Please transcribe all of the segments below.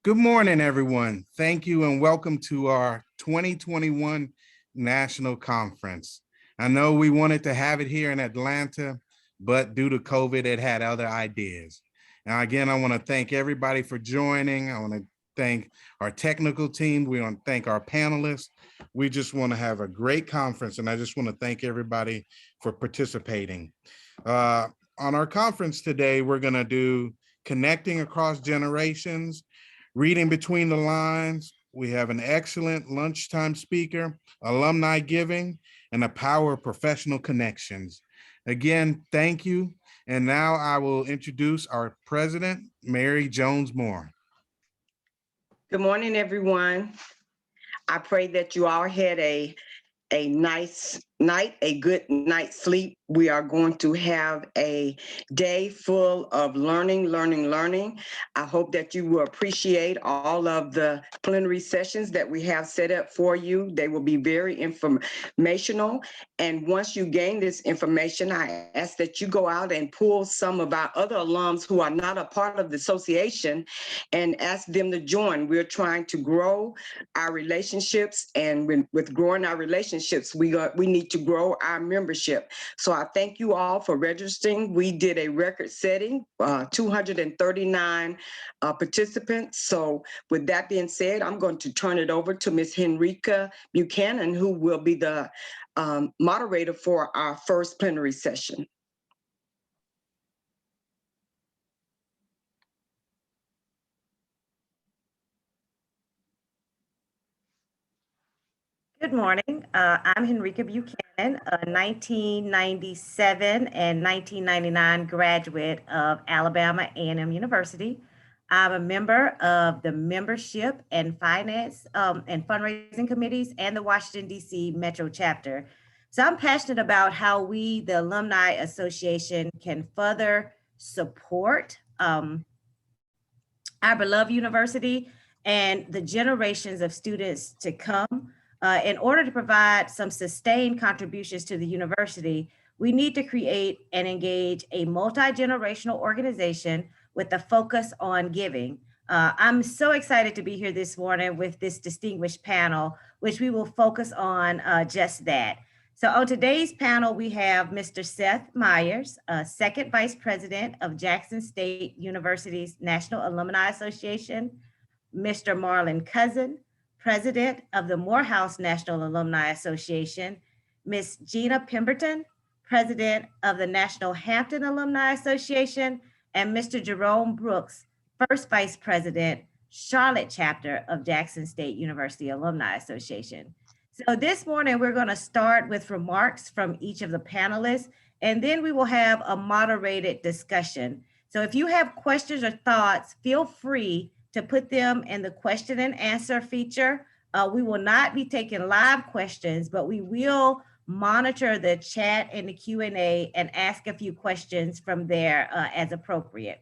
Good morning, everyone. Thank you and welcome to our 2021 National Conference. I know we wanted to have it here in Atlanta, but due to COVID, it had other ideas. Now, again, I want to thank everybody for joining. I want to thank our technical team. We want to thank our panelists. We just want to have a great conference, and I just want to thank everybody for participating. On our conference today, we're going to do Connecting Across Generations, Reading Between the Lines. We have an excellent lunchtime speaker, alumni giving, and the power of professional connections. Again, thank you. And now I will introduce our president, Mary Jones Moore. Good morning, everyone. I pray that you all had a nice night, a good night's sleep. We are going to have a day full of learning. I hope that you will appreciate all of the plenary sessions that we have set up for you. They will be very informational. And once you gain this information, I ask that you go out and pull some of our other alums who are not a part of the association and ask them to join. We're trying to grow our relationships, and with growing our relationships, we need to grow our membership. So I thank you all for registering. We did a record setting, 239 participants. So with that being said, I'm going to turn it over to Ms. Henrika Buchanan, who will be the moderator for our first plenary session. Good morning. I'm Henrika Buchanan, a 1997 and 1999 graduate of Alabama A&M University. I'm a member of the Membership and Finance and Fundraising Committees and the Washington, D.C. Metro Chapter. So I'm passionate about how we, the Alumni Association, can further support our beloved university and the generations of students to come. In order to provide some sustained contributions to the university, we need to create and engage a multi-generational organization with a focus on giving. I'm so excited to be here this morning with this distinguished panel, which we will focus on just that. So on today's panel, we have Mr. Seth Myers, Second Vice President of Jackson State University's National Alumni Association, Mr. Marlon Cousin, President of the Morehouse National Alumni Association, Ms. Gina Pemberton, President of the National Hampton Alumni Association, and Mr. Jerome Brooks, First Vice President, Charlotte Chapter of Jackson State University Alumni Association. So this morning, we're going to start with remarks from each of the panelists, and then we will have a moderated discussion. So if you have questions or thoughts, feel free to put them in the question and answer feature. We will not be taking live questions, but we will monitor the chat and the Q&A and ask a few questions from there as appropriate.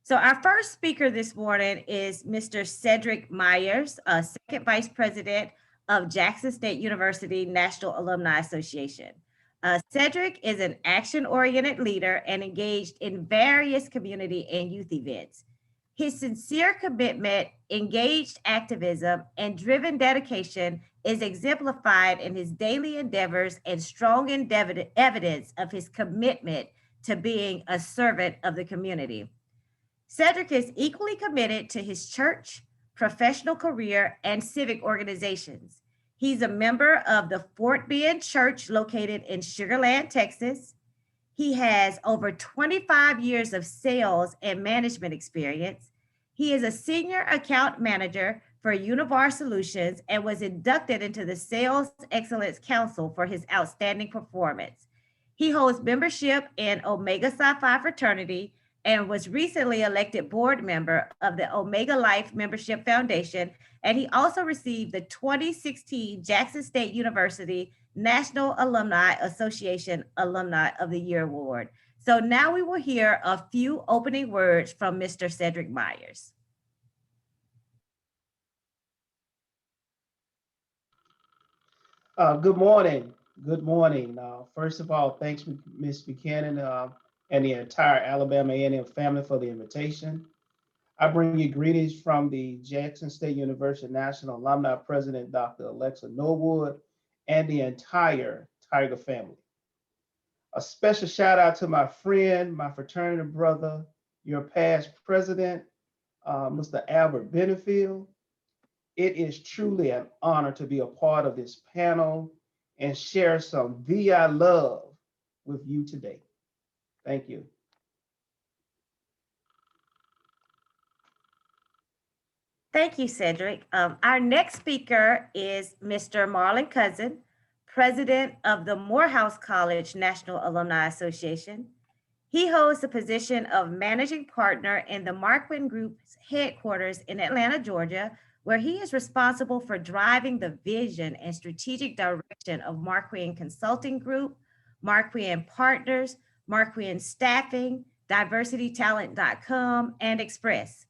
So our first speaker this morning is Mr. Cedric Myers, Second Vice President of Jackson State University National Alumni Association. Cedric is an action-oriented leader and engaged in various community and youth events. His sincere commitment, engaged activism, and driven dedication is exemplified in his daily endeavors and strong evidence of his commitment to being a servant of the community. Cedric is equally committed to his church, professional career, and civic organizations. He's a member of the Fort Bend Church located in Sugar Land, Texas. He has over 25 years of sales and management experience. He is a senior account manager for Univar Solutions and was inducted into the Sales Excellence Council for his outstanding performance. He holds membership in Omega Psi Phi fraternity and was recently elected board member of the Omega Life Membership Foundation. And he also received the 2016 Jackson State University National Alumni Association Alumni of the Year Award. So now we will hear a few opening words from Mr. Cedric Myers. Good morning. Good morning. First of all, thanks, Ms. Buchanan and the entire Alabama A&M family for the invitation. I bring you greetings from the Jackson State University National Alumni President, Dr. Alexa Norwood, and the entire Tiger family. A special shout out to my friend, my fraternity brother, your past president, Mr. Albert Benefield. It is truly an honor to be a part of this panel and share some VI love with you today. Thank you. Thank you, Cedric. Our next speaker is Mr. Marlon Cousin, President of the Morehouse College National Alumni Association. He holds the position of Managing Partner in the Marquin Group's headquarters in Atlanta, Georgia, where he is responsible for driving the vision and strategic direction of Marquin Consulting Group, Marquin Partners, Marquin Staffing, DiversityTalent.com, and Express.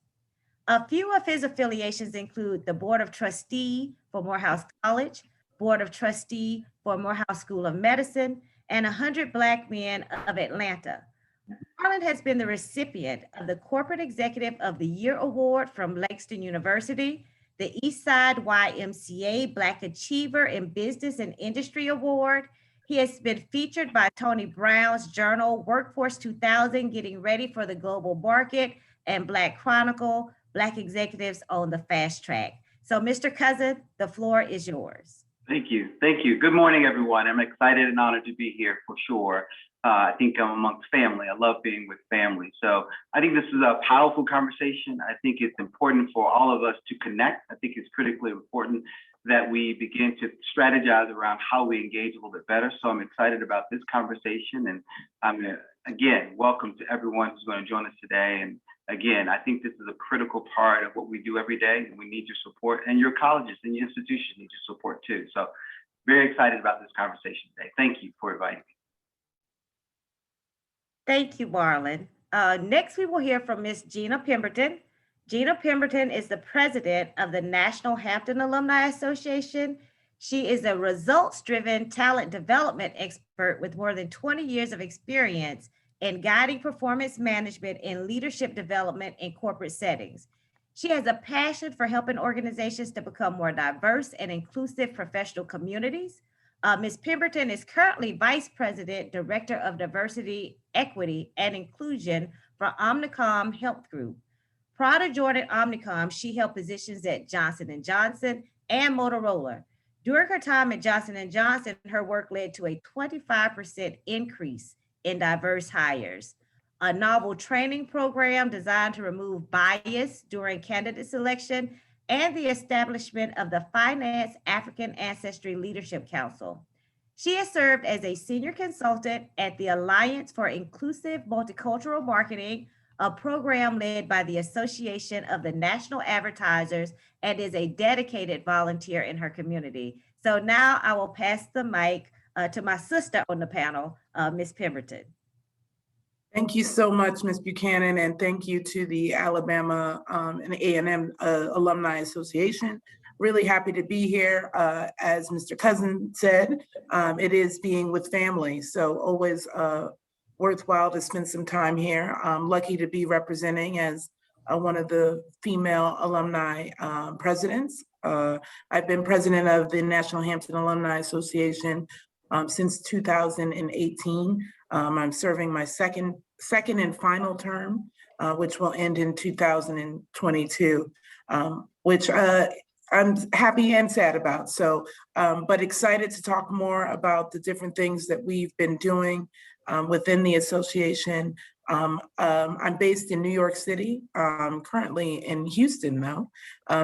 A few of his affiliations include the Board of Trustee for Morehouse College, Board of Trustee for Morehouse School of Medicine, and 100 Black Men of Atlanta. Marlon has been the recipient of the Corporate Executive of the Year Award from Langston University, the Eastside YMCA Black Achiever in Business and Industry Award. He has been featured by Tony Brown's journal, Workforce 2000, Getting Ready for the Global Market, and Black Chronicle, Black Executives on the Fast Track. So Mr. Cousin, the floor is yours. Thank you. Thank you. Good morning, everyone. I'm excited and honored to be here for sure. I think I'm amongst family. I love being with family. So I think this is a powerful conversation. I think it's important for all of us to connect. I think it's critically important that we begin to strategize around how we engage a little bit better. So I'm excited about this conversation. And I'm again, welcome to everyone who's going to join us today. And again, I think this is a critical part of what we do every day, and we need your support, and your colleges and your institutions need your support too. So very excited about this conversation today. Thank you for inviting me. Thank you, Marlon. Next, we will hear from Ms. Gina Pemberton. Gina Pemberton is the president of the National Hampton Alumni Association. She is a results-driven talent development expert with more than 20 years of experience in guiding performance management and leadership development in corporate settings. She has a passion for helping organizations to become more diverse and inclusive professional communities. Ms. Pemberton is currently Vice President, Director of Diversity, Equity, and Inclusion for Omnicom Health Group. Prior to joining Omnicom, she held positions at Johnson & Johnson and Motorola. During her time at Johnson & Johnson, her work led to a 25% increase in diverse hires, a novel training program designed to remove bias during candidate selection, and the establishment of the Finance African Ancestry Leadership Council. She has served as a senior consultant at the Alliance for Inclusive Multicultural Marketing, a program led by the Association of the National Advertisers, and is a dedicated volunteer in her community. So now I will pass the mic to my sister on the panel, Ms. Pemberton. Thank you so much, Ms. Buchanan, and thank you to the Alabama and A&M Alumni Association. Really happy to be here. As Mr. Cousin said, it is being with family, so always worthwhile to spend some time here. I'm lucky to be representing as one of the female alumni presidents. I've been president of the National Hampton Alumni Association since 2018. I'm serving my second and final term, which will end in 2022, which I'm happy and sad about. So, but excited to talk more about the different things that we've been doing within the association. I'm based in New York City, currently in Houston though,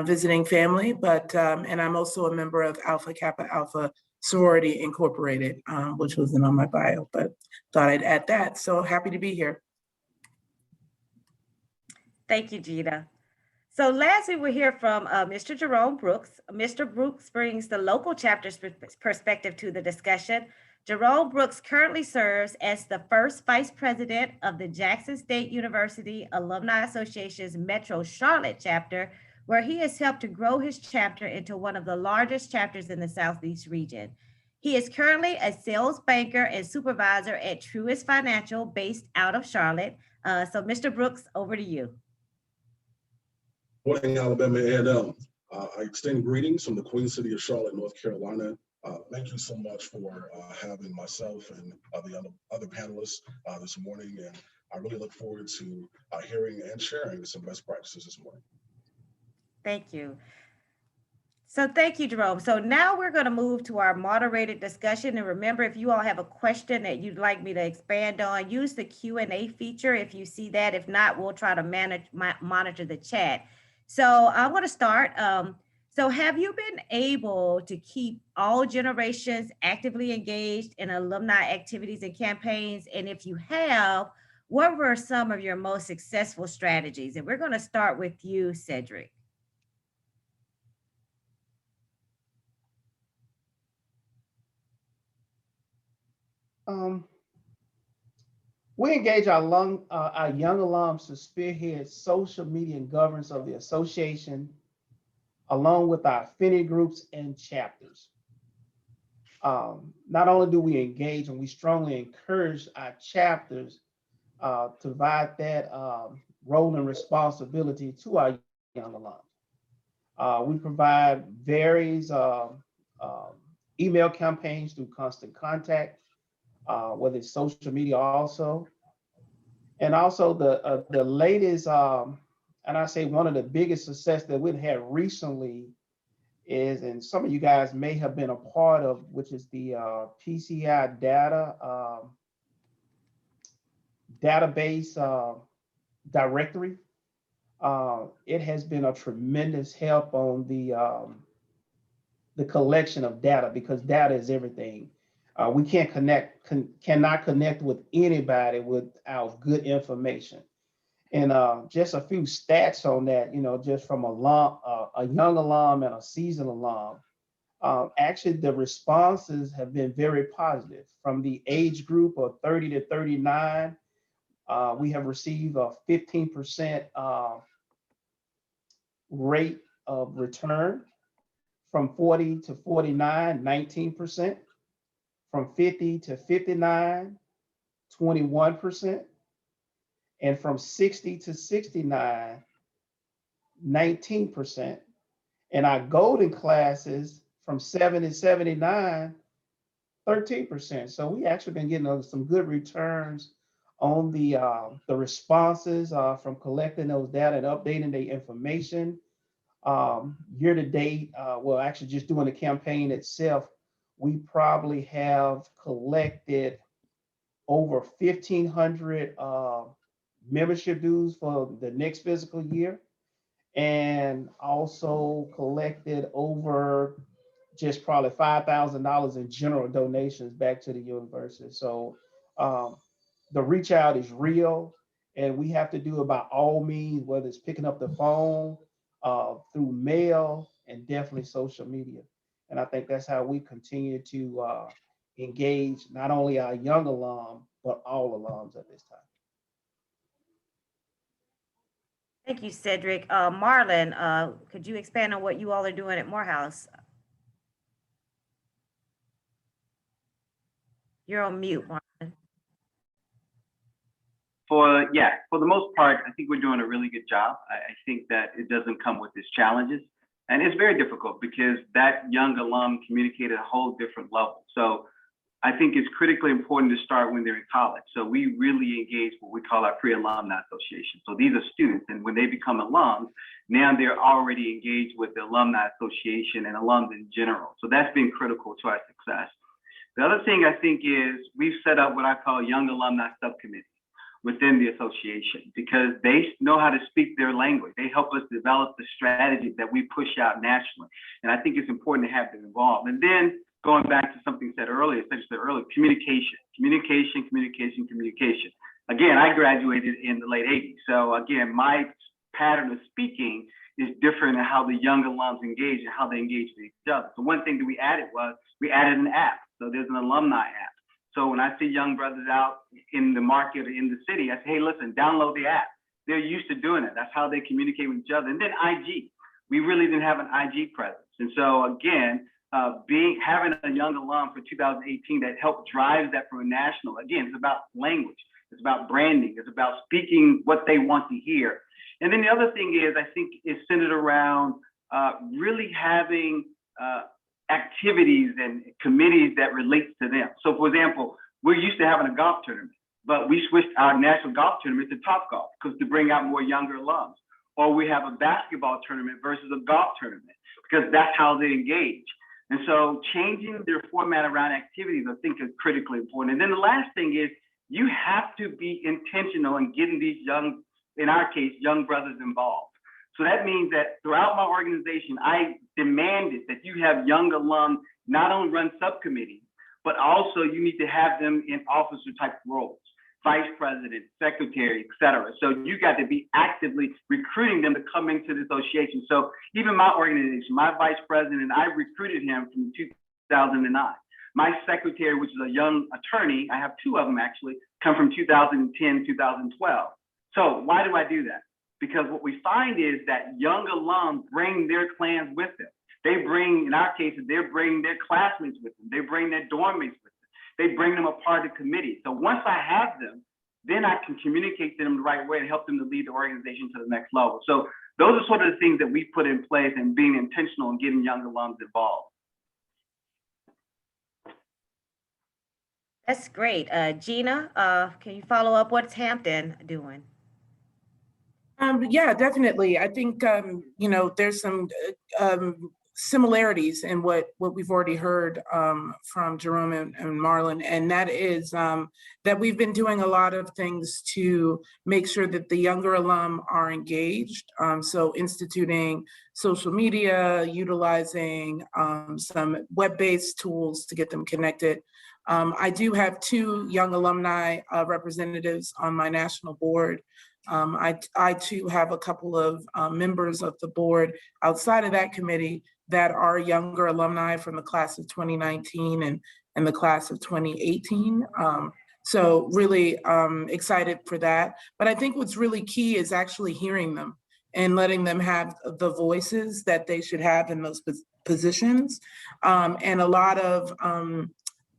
visiting family, but, and I'm also a member of Alpha Kappa Alpha Sorority Incorporated, which wasn't on my bio, but thought I'd add that. So happy to be here. Thank you, Gina. So last we will hear from Mr. Jerome Brooks. Mr. Brooks brings the local chapter's perspective to the discussion. Jerome Brooks currently serves as the first vice president of the Jackson State University Alumni Association's Metro Charlotte chapter, where he has helped to grow his chapter into one of the largest chapters in the Southeast region. He is currently a sales banker and supervisor at Truist Financial based out of Charlotte. So Mr. Brooks, over to you. Morning, Alabama A&M. I extend greetings from the Queen City of Charlotte, North Carolina. Thank you so much for having myself and the other panelists this morning. And I really look forward to hearing and sharing some best practices this morning. Thank you. So thank you, Jerome. So now we're going to move to our moderated discussion. And remember, if you all have a question that you'd like me to expand on, use the Q&A feature if you see that. If not, we'll try to monitor the chat. So I want to start. So have you been able to keep all generations actively engaged in alumni activities and campaigns? And if you have, what were some of your most successful strategies? And we're going to start with you, Cedric. We engage our young alums to spearhead social media and governance of the association, along with our affinity groups and chapters. Not only do we engage, and we strongly encourage our chapters to provide that role and responsibility to our young alums. We provide various email campaigns through constant contact, whether it's social media also. And also the latest, and I say one of the biggest success that we've had recently is, and some of you guys may have been a part of, which is the PCI database directory. It has been a tremendous help on the collection of data, because data is everything. We cannot connect with anybody without good information. And just a few stats on that, just from a young alum and a seasoned alum. Actually, the responses have been very positive. From the age group of 30 to 39, we have received a 15% rate of return. From 40 to 49, 19%. From 50 to 59, 21%. And from 60 to 69, 19%. And our golden classes from 70 to 79, 13%. So we actually been getting some good returns on the responses from collecting those data and updating the information. Year to date, well, actually just doing the campaign itself, we probably have collected over 1,500 membership dues for the next fiscal year, and also collected over just probably $5,000 in general donations back to the university. So the reach out is real, and we have to do it by all means, whether it's picking up the phone, through mail, and definitely social media. And I think that's how we continue to engage not only our young alum, but all alums at this time. Thank you, Cedric. Marlon, could you expand on what you all are doing at Morehouse? You're on mute, Marlon. For the most part, I think we're doing a really good job. I think that it doesn't come with its challenges. And it's very difficult because that young alum communicated a whole different level. So I think it's critically important to start when they're in college. So we really engage what we call our pre-alumni association. So these are students, and when they become alums, now they're already engaged with the alumni association and alums in general. So that's been critical to our success. The other thing I think is we've set up what I call young alumni subcommittees within the association, because they know how to speak their language. They help us develop the strategies that we push out nationally. And I think it's important to have them involved. And then going back to something said earlier, communication. Again, I graduated in the late 80s. So again, my pattern of speaking is different in how the young alums engage and how they engage with each other. So one thing that we added an app. So there's an alumni app. So when I see young brothers out in the market or in the city, I say, hey, listen, download the app. They're used to doing it. That's how they communicate with each other. And then IG. We really didn't have an IG presence. And so again, having a young alum for 2018 that helped drive that from a national, again, it's about language. It's about branding. It's about speaking what they want to hear. And then the other thing is, I think, is centered around really having activities and committees that relate to them. So, for example, we're used to having a golf tournament, but we switched our national golf tournament to Topgolf because to bring out more younger alums. Or we have a basketball tournament versus a golf tournament because that's how they engage. And so changing their format around activities, I think, is critically important. And then the last thing is you have to be intentional in getting these young, in our case, young brothers involved. So that means that throughout my organization, I demanded that you have young alum not only run subcommittees, but also you need to have them in officer type roles, vice president, secretary, et cetera. So you got to be actively recruiting them to come into the association. So even my organization, my vice president, I recruited him from 2009. My secretary, which is a young attorney, I have two of them actually, come from 2010, 2012. So why do I do that? Because what we find is that young alums bring their clans with them. They bring, in our cases, they bring their classmates with them. They bring their dorm mates with them. They bring them a part of the committee. So once I have them, then I can communicate to them the right way and help them to lead the organization to the next level. So those are sort of the things that we put in place and being intentional in getting young alums involved. That's great. Gina, can you follow up? What's Hampton doing? Yeah, definitely. I think, there's some similarities in what we've already heard from Jerome and Marlon, and that is that we've been doing a lot of things to make sure that the younger alum are engaged. So instituting social media, utilizing some web-based tools to get them connected. I do have two young alumni representatives on my national board. I too have a couple of members of the board outside of that committee that are younger alumni from the class of 2019 and the class of 2018. So really excited for that. But I think what's really key is actually hearing them and letting them have the voices that they should have in those positions. And a lot of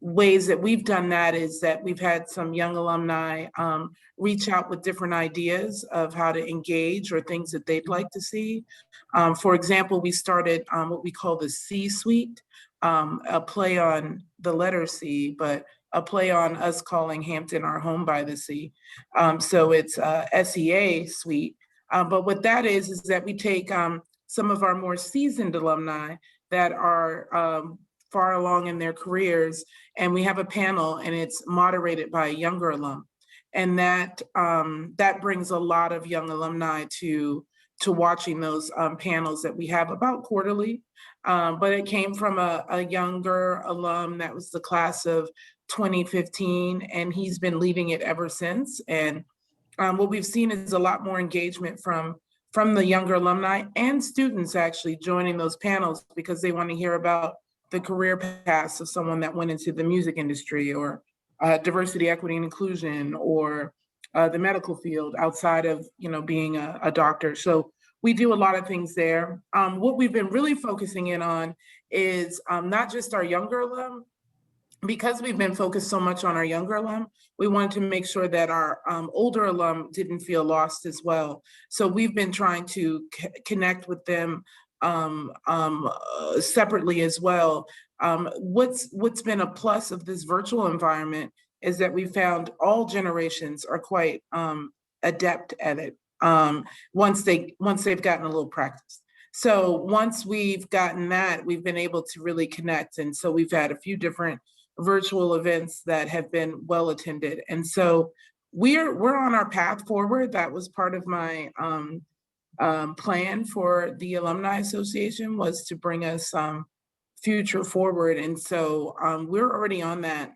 ways that we've done that is that we've had some young alumni reach out with different ideas of how to engage or things that they'd like to see. For example, we started what we call the C-Suite, a play on the letter C, but a play on us calling Hampton our home by the sea. So it's SEA Suite. But what that is that we take some of our more seasoned alumni that are far along in their careers, and we have a panel and it's moderated by a younger alum. And that brings a lot of young alumni to watching those panels that we have about quarterly. But it came from a younger alum that was the class of 2015, and he's been leading it ever since. And what we've seen is a lot more engagement from the younger alumni and students actually joining those panels because they want to hear about the career paths of someone that went into the music industry or diversity, equity, and inclusion, or the medical field outside of being a doctor. So we do a lot of things there. What we've been really focusing in on is not just our younger alum. Because we've been focused so much on our younger alum, we wanted to make sure that our older alum didn't feel lost as well. So we've been trying to connect with them separately as well. What's been a plus of this virtual environment is that we found all generations are quite adept at it once they've gotten a little practice. So once we've gotten that, we've been able to really connect. And so we've had a few different virtual events that have been well attended. And so we're on our path forward. That was part of my plan for the Alumni Association, was to bring us future forward. And so we're already on that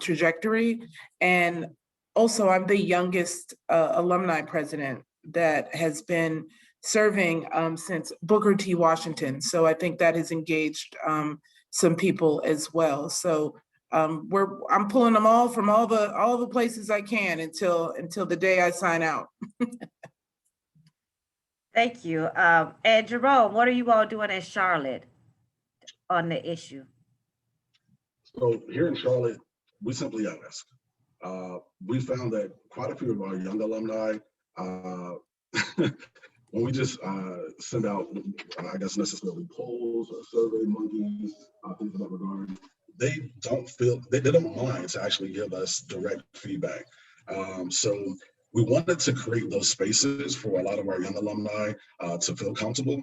trajectory. And also I'm the youngest alumni president that has been serving since Booker T. Washington. So I think that has engaged some people as well. So I'm pulling them all from all the places I can until the day I sign out. Thank you. And Jerome, what are you all doing in Charlotte on the issue? So here in Charlotte, we simply ask. we found that quite a few of our young alumni, when we just send out, I guess necessarily polls or survey monkeys, things in that regard, they don't mind to actually give us direct feedback. So we wanted to create those spaces for a lot of our young alumni to feel comfortable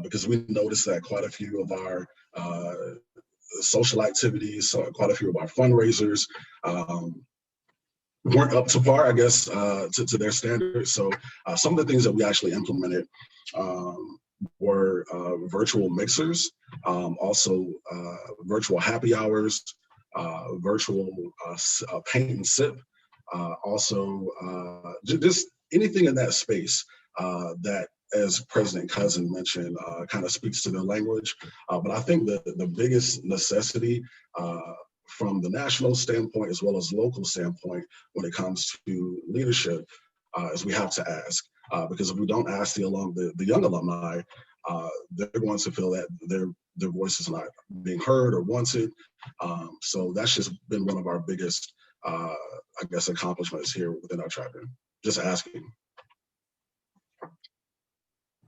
because we noticed that quite a few of our social activities, so quite a few of our fundraisers weren't up to par, I guess, to their standards. So some of the things that we actually implemented were virtual mixers, also virtual happy hours, virtual paint and sip, also just anything in that space that, as President Cousin mentioned, kind of speaks to their language. But I think the biggest necessity from the national standpoint as well as local standpoint when it comes to leadership is we have to ask. Because if we don't ask the young alumni, they're going to feel that their voice is not being heard or wanted. So that's just been one of our biggest, I guess, accomplishments here within our chapter, just asking.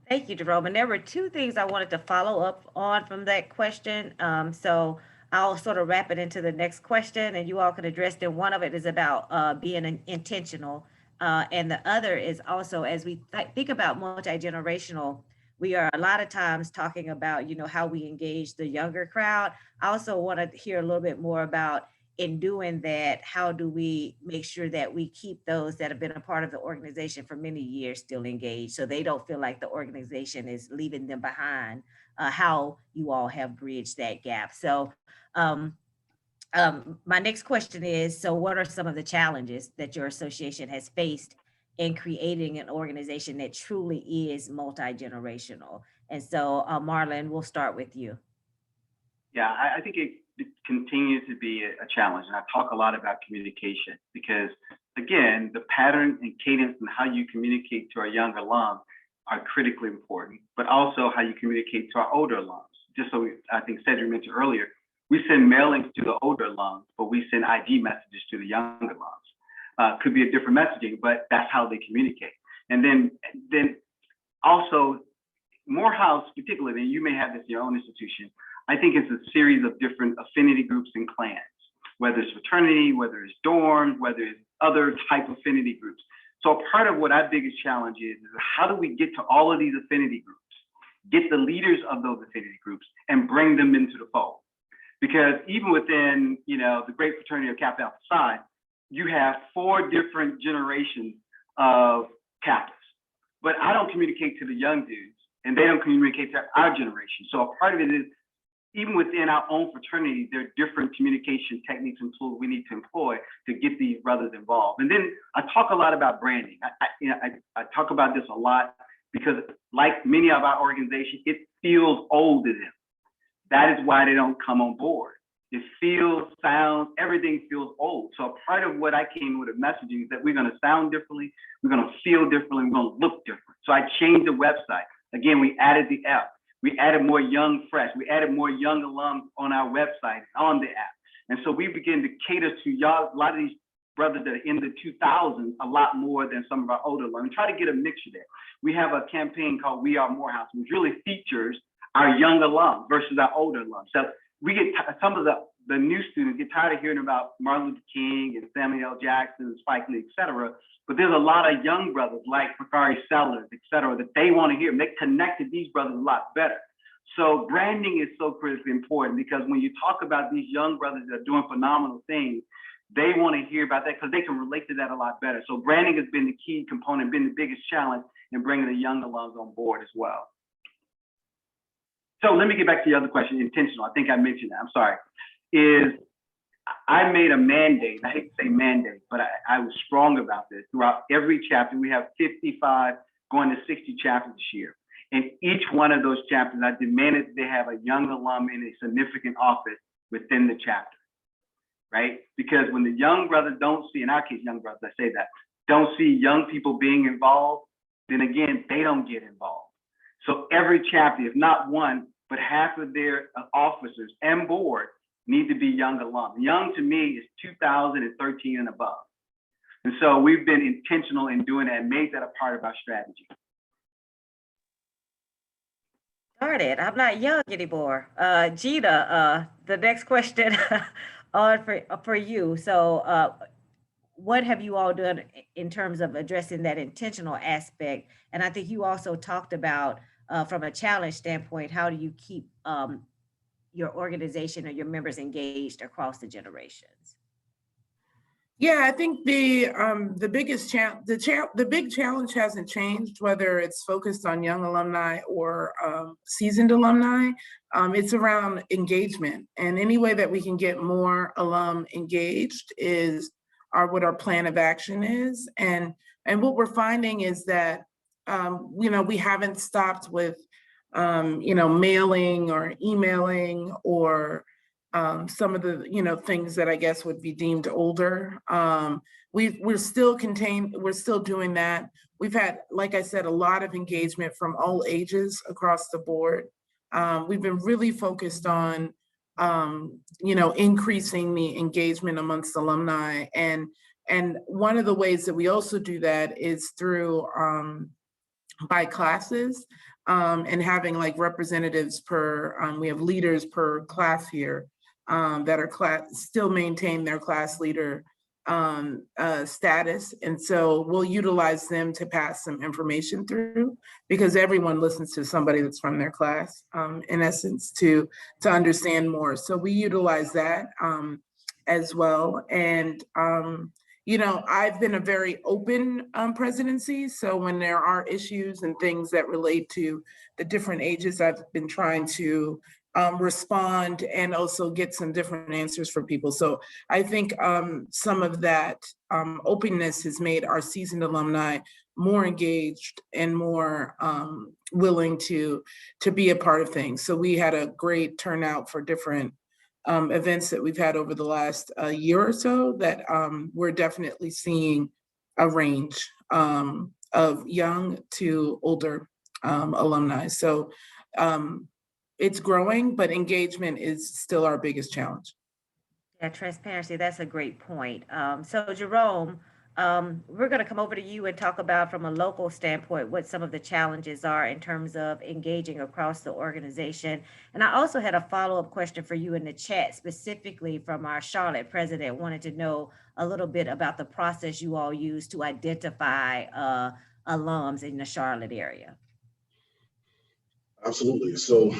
Thank you, Jerome. And there were two things I wanted to follow up on from that question. So I'll sort of wrap it into the next question and you all can address it. One of it is about being intentional. And the other is also, as we think about multi-generational, we are a lot of times talking about, how we engage the younger crowd. I also want to hear a little bit more about, in doing that, how do we make sure that we keep those that have been a part of the organization for many years still engaged so they don't feel like the organization is leaving them behind, how you all have bridged that gap. So my next question is, so what are some of the challenges that your association has faced in creating an organization that truly is multi-generational? And so Marlon, we'll start with you. Yeah, I think it continues to be a challenge. And I talk a lot about communication because, again, the pattern and cadence and how you communicate to our young alums are critically important, but also how you communicate to our older alums. Just so I think Cedric mentioned earlier, we send mailings to the older alums, but we send IG messages to the young alums. Could be a different messaging, but that's how they communicate. And then also, Morehouse particularly, and you may have this in your own institution, I think it's a series of different affinity groups and clans, whether it's fraternity, whether it's dorms, whether it's other type of affinity groups. So part of what our biggest challenge is how do we get to all of these affinity groups, get the leaders of those affinity groups and bring them into the fold? Because even within, the great fraternity of Kappa Alpha Psi, you have 4 different generations of Kappas. But I don't communicate to the young dudes and they don't communicate to our generation. So a part of it is, even within our own fraternity, there are different communication techniques and tools we need to employ to get these brothers involved. And then I talk a lot about branding. I talk about this a lot because, like many of our organizations, it feels old to them. That is why they don't come on board. It feels, sounds, everything feels old. So part of what I came with a messaging is that we're going to sound differently, we're going to feel differently, we're going to look different. So I changed the website. Again, we added the app. We added more young, fresh. We added more young alums on our website, on the app. And so we begin to cater to y'all, a lot of these brothers that are in the 2000s, a lot more than some of our older alums. Try to get a mixture there. We have a campaign called We Are Morehouse, which really features our young alums versus our older alums. So we get some of the new students get tired of hearing about Martin Luther King and Samuel L. Jackson and Spike Lee, et cetera. But there's a lot of young brothers like Bakari Sellers, et cetera, that they want to hear. They connected these brothers a lot better. So branding is so critically important because when you talk about these young brothers that are doing phenomenal things, they want to hear about that because they can relate to that a lot better. So branding has been the key component, been the biggest challenge in bringing the young alums on board as well. So let me get back to the other question, intentional. I think I mentioned that, I'm sorry, is I made a mandate. I hate to say mandate, but I was strong about this. Throughout every chapter, we have 55 going to 60 chapters this year. In each one of those chapters, I demanded that they have a young alum in a significant office within the chapter, right? Because when the young brothers don't see, in our case, young brothers, I say that, don't see young people being involved, then again, they don't get involved. So every chapter, if not one, but half of their officers and board need to be young alum. Young to me is 2013 and above. And so we've been intentional in doing that and made that a part of our strategy. Darn it, I'm not young anymore. Gina, the next question on for you. So what have you all done in terms of addressing that intentional aspect? And I think you also talked about from a challenge standpoint, how do you keep your organization or your members engaged across the generations? Yeah, I think the biggest the big challenge hasn't changed, whether it's focused on young alumni or seasoned alumni. It's around engagement, and any way that we can get more alum engaged is what our plan of action is. And what we're finding is that we haven't stopped with mailing or emailing or some of the things that I guess would be deemed older. We're still doing that. We've had, like I said, a lot of engagement from all ages across the board. We've been really focused on increasing the engagement amongst alumni, and one of the ways that we also do that is through by classes, and having like representatives per we have leaders per class here that are still maintain their class leader status. And so we'll utilize them to pass some information through, because everyone listens to somebody that's from their class, in essence, to understand more. So we utilize that as well. And I've been a very open presidency. So when there are issues and things that relate to the different ages, I've been trying to respond and also get some different answers for people. So I think some of that openness has made our seasoned alumni more engaged and more willing to be a part of things. So we had a great turnout for different events that we've had over the last year or so, that we're definitely seeing a range of young to older alumni. So it's growing, but engagement is still our biggest challenge. Yeah, transparency, that's a great point. So Jerome, we're going to come over to you and talk about, from a local standpoint, what some of the challenges are in terms of engaging across the organization. And I also had a follow-up question for you in the chat, specifically from our Charlotte president, wanted to know a little bit about the process you all use to identify alums in the Charlotte area. Absolutely. So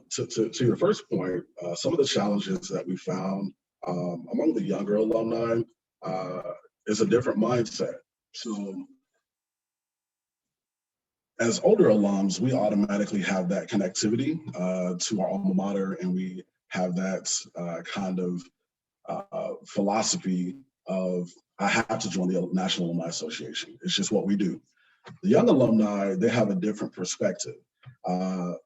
to your first point, some of the challenges that we found among the younger alumni is a different mindset. So as older alums, we automatically have that connectivity to our alma mater, and we have that kind of philosophy of, I have to join the National Alumni Association. It's just what we do. The young alumni, they have a different perspective.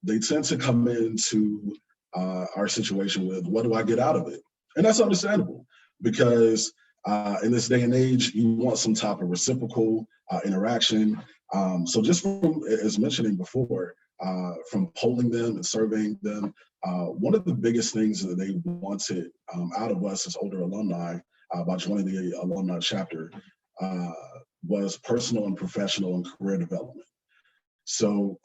They tend to come into our situation with, what do I get out of it? And that's understandable, because in this day and age, you want some type of reciprocal interaction. So just from, as mentioning before, from polling them and surveying them, one of the biggest things that they wanted out of us as older alumni by joining the alumni chapter was personal and professional and career development. So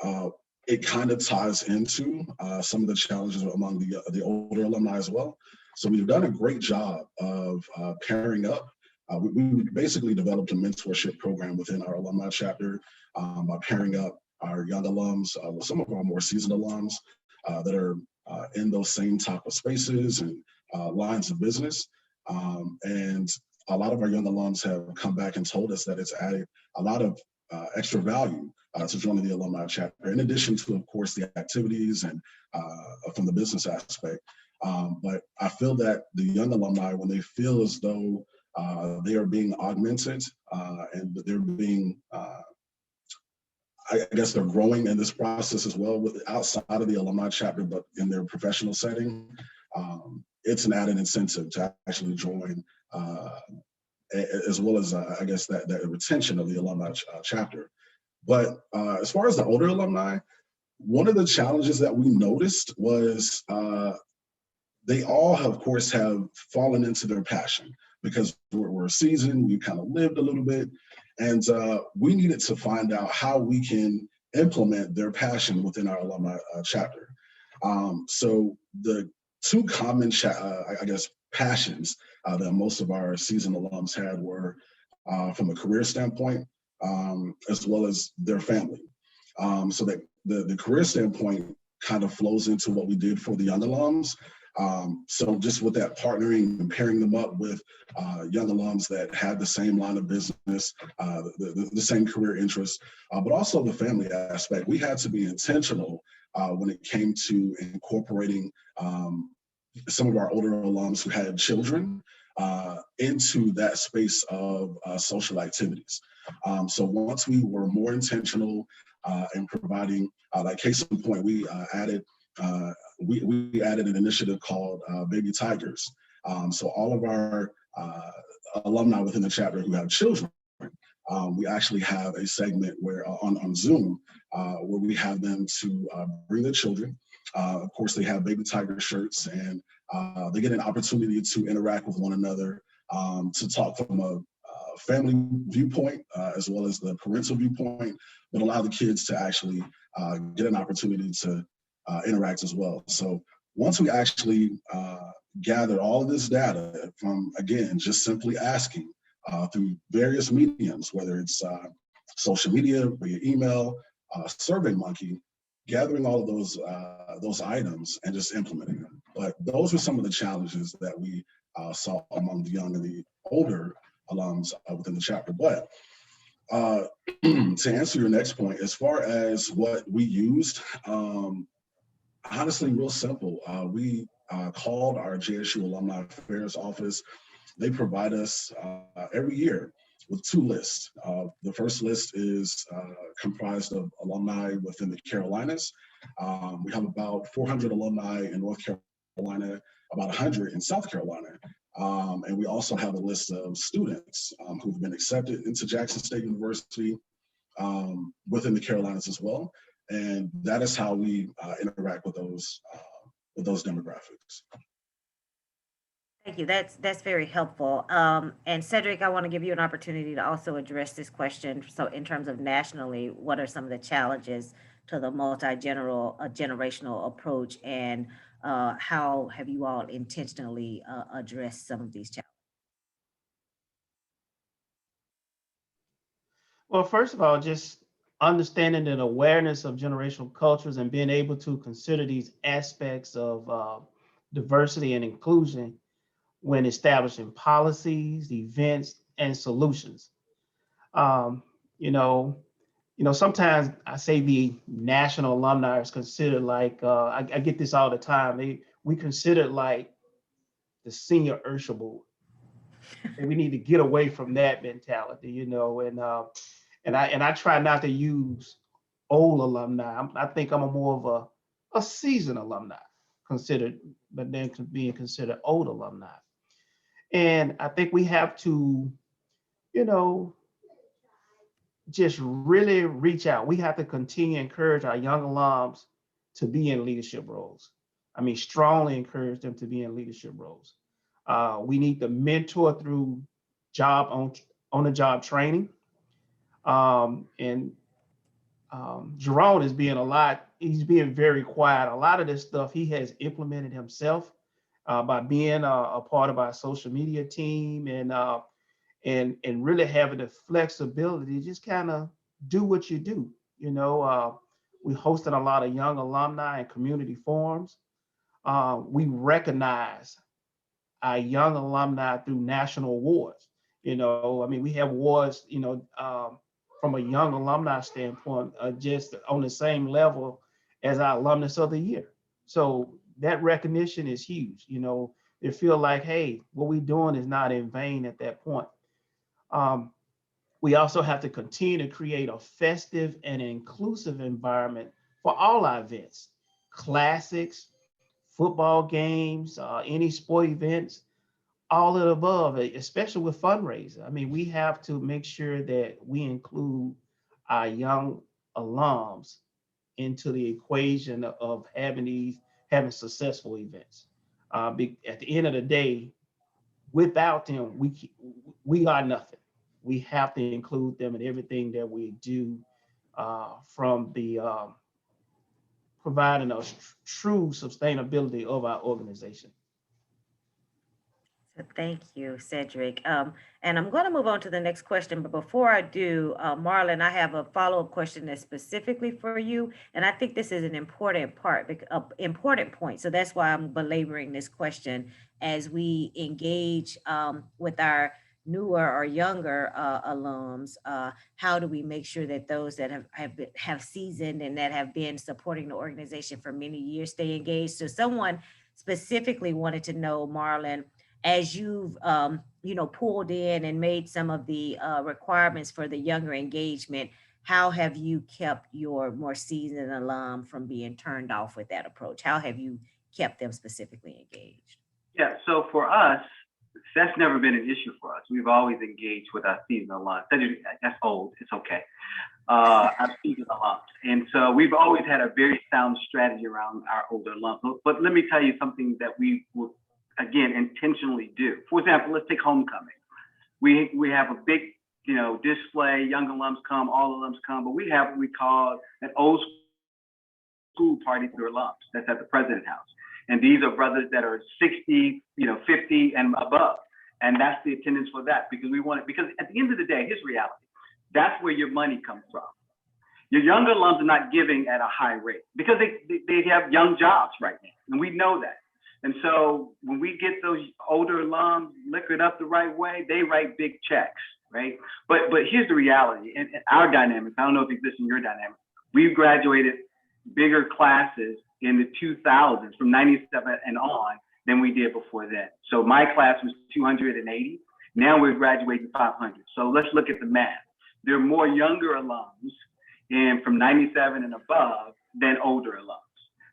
it kind of ties into some of the challenges among the older alumni as well. So we've done a great job of pairing up. We basically developed a mentorship program within our alumni chapter by pairing up our young alums with some of our more seasoned alums that are in those same type of spaces and lines of business. And a lot of our young alums have come back and told us that it's added a lot of extra value to joining the alumni chapter, in addition to, of course, the activities and from the business aspect. But I feel that the young alumni, when they feel as though they are being augmented and they're being, I guess they're growing in this process as well, with outside of the alumni chapter, but in their professional setting, it's an added incentive to actually join, as well as, I guess, that retention of the alumni chapter. But as far as the older alumni, one of the challenges that we noticed was they all, of course, have fallen into their passion. because we're seasoned, we kind of lived a little bit, and we needed to find out how we can implement their passion within our alumni chapter. So the two common, I guess, passions that most of our seasoned alums had were from a career standpoint, as well as their family. So that the career standpoint kind of flows into what we did for the young alums. So just with that partnering and pairing them up with young alums that had the same line of business, the same career interests, but also the family aspect, we had to be intentional when it came to incorporating some of our older alums who had children into that space of social activities. So once we were more intentional in providing, like case in point, we added an initiative called Baby Tigers. So all of our alumni within the chapter who have children, we actually have a segment where on Zoom where we have them to bring their children. Of course, they have Baby Tiger shirts, and they get an opportunity to interact with one another, to talk from a family viewpoint as well as the parental viewpoint, but allow the kids to actually get an opportunity to interact as well. So once we actually gathered all of this data from, again, just simply asking through various mediums, whether it's social media, via email, SurveyMonkey, gathering all of those items and just implementing them. But those were some of the challenges that we saw among the young and the older alums within the chapter. But to answer your next point, as far as what we used, honestly, real simple. We called our JSU Alumni Affairs office. They provide us every year with two lists. The first list is comprised of alumni within the Carolinas. We have about 400 alumni in North Carolina, about 100 in South Carolina. And we also have a list of students who've been accepted into Jackson State University within the Carolinas as well. And that is how we interact with those demographics. Thank you. That's very helpful. And Cedric, I want to give you an opportunity to also address this question. So in terms of nationally, what are some of the challenges to the generational approach, and how have you all intentionally addressed some of these challenges? Well, first of all, just understanding and awareness of generational cultures and being able to consider these aspects of diversity and inclusion when establishing policies, events, and solutions. You know, sometimes I say the national alumni is considered like, I get this all the time. We consider like the senior Ursula board. And we need to get away from that mentality, and I try not to use old alumni. I think I'm more of a seasoned alumni but then being considered old alumni. And I think we have to, just really reach out. We have to continue to encourage our young alums to be in leadership roles. I mean, strongly encourage them to be in leadership roles. We need to mentor through on the job training. And Jerome is he's being very quiet. A lot of this stuff he has implemented himself by being a part of our social media team and really having the flexibility to just kind of do what you do. We hosted a lot of young alumni and community forums. We recognize our young alumni through national awards. I mean, we have awards, from a young alumni standpoint, just on the same level as our alumnus of the year. So that recognition is huge. They feel like, hey, what we're doing is not in vain at that point. We also have to continue to create a festive and inclusive environment for all our events, classics, football games, any sport events, all of the above, especially with fundraising. I mean, we have to make sure that we include our young alums into the equation of having successful events. At the end of the day, without them, we are nothing. We have to include them in everything that we do, from the providing us true sustainability of our organization. So thank you, Cedric. And I'm going to move on to the next question. But before I do, Marlon, I have a follow-up question that's specifically for you. And I think this is an important part, important point. So that's why I'm belaboring this question as we engage with our newer or younger alums. How do we make sure that those that have seasoned and that have been supporting the organization for many years stay engaged? So someone specifically wanted to know, Marlon, as you've pulled in and made some of the requirements for the younger engagement, how have you kept your more seasoned alum from being turned off with that approach? How have you kept them specifically engaged? Yeah, so for us, that's never been an issue for us. We've always engaged with our seasoned alums. That's old, it's okay. Our seasoned alums. And so we've always had a very sound strategy around our older alums. But let me tell you something that we will, again, intentionally do. For example, let's take homecoming. We have a big, display, young alums come, all alums come, but we have what we call an old school party for alums. That's at the President House. And these are brothers that are 60, 50 and above. And that's the attendance for that, because we want it, because at the end of the day, here's reality. That's where your money comes from. Your younger alums are not giving at a high rate because they have young jobs right now. And we know that. And so when we get those older alums liquored up the right way, they write big checks, right? But here's the reality. And our dynamics, I don't know if it exists in your dynamic. We've graduated bigger classes in the 2000s from 97 and on than we did before then. So my class was 280. Now we're graduating 500. So let's look at the math. There are more younger alums and from 97 and above than older alums.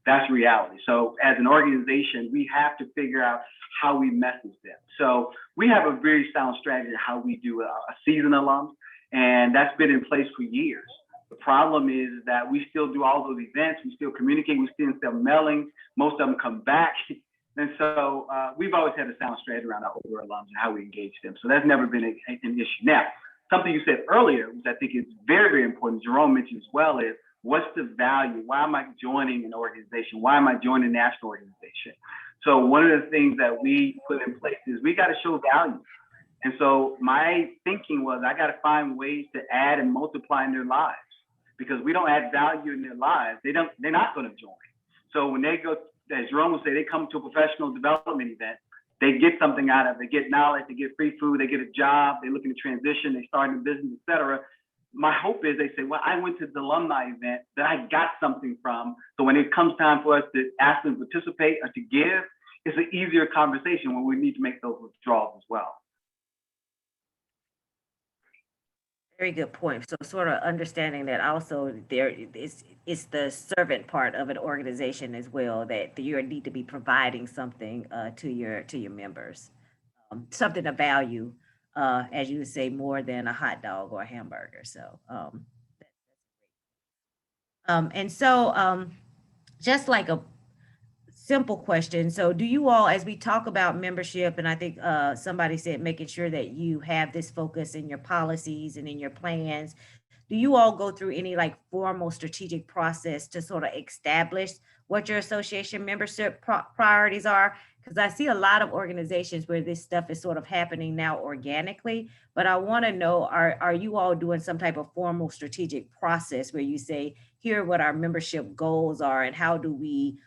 That's reality. So as an organization, we have to figure out how we message them. So we have a very sound strategy of how we do a seasoned alums, and that's been in place for years. The problem is that we still do all those events, we still communicate, we still send mailing, most of them come back. And so we've always had a sound strategy around our older alums and how we engage them. So that's never been an issue. Now, something you said earlier, which I think is very, very important, Jerome mentioned as well, is what's the value? Why am I joining an organization? Why am I joining a national organization? So one of the things that we put in place is we got to show value. And so my thinking was I got to find ways to add and multiply in their lives, because we don't add value in their lives, they're not going to join. So when they go, as Jerome would say, they come to a professional development event, they get something out of it. They get knowledge, they get free food, they get a job, they're looking to transition, they start a business, et cetera. My hope is they say, well, I went to the alumni event that I got something from. So when it comes time for us to ask them to participate or to give, it's an easier conversation when we need to make those withdrawals as well. Very good point. So sort of understanding that also it's the servant part of an organization as well, that you need to be providing something to your members, something of value, as you would say, more than a hot dog or a hamburger. So and so just like a simple question. So do you all, as we talk about membership, and I think somebody said making sure that you have this focus in your policies and in your plans, do you all go through any like formal strategic process to sort of establish what your association membership priorities are? Because I see a lot of organizations where this stuff is sort of happening now organically, but I want to know, are you all doing some type of formal strategic process where you say, here are what our membership goals are and how do we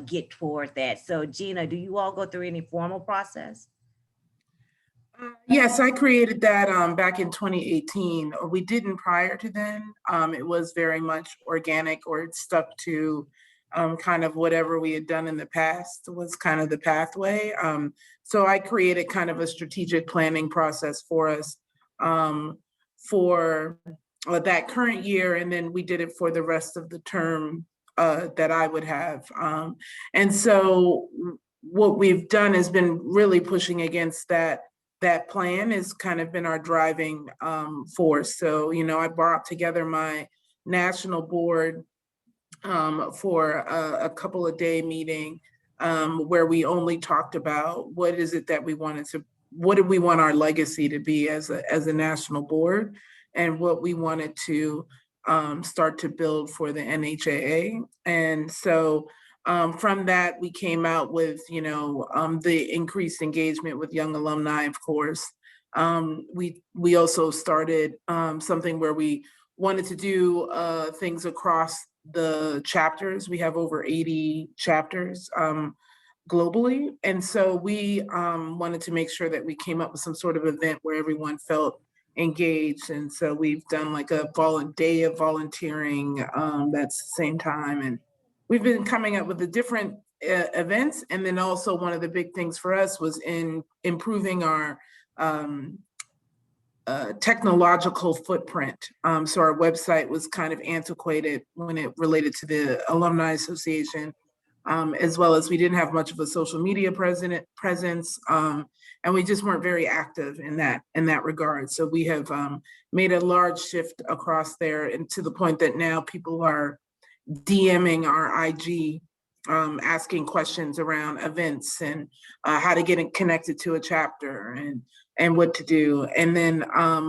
get toward that? So Gina, do you all go through any formal process? Yes, I created that back in 2018. We didn't prior to then. It was very much organic, or it stuck to kind of whatever we had done in the past was kind of the pathway. So I created kind of a strategic planning process for us for that current year, and then we did it for the rest of the term that I would have. And so what we've done has been really pushing against that plan has kind of been our driving force. So, I brought together my national board for a couple of day meeting where we only talked about what is it that we wanted to what did we want our legacy to be as a national board, and what we wanted to start to build for the NHAA. And so from that, we came out with, the increased engagement with young alumni, of course. We also started something where we wanted to do things across the chapters. We have over 80 chapters globally. And so we wanted to make sure that we came up with some sort of event where everyone felt engaged. And so we've done like a day of volunteering that's the same time. And we've been coming up with the different events. And then also one of the big things for us was in improving our technological footprint. So our website was kind of antiquated when it related to the Alumni Association, as well as we didn't have much of a social media presence, and we just weren't very active in that regard. So we have made a large shift across there, and to the point that now people are DMing our IG, asking questions around events and how to get connected to a chapter and what to do. And then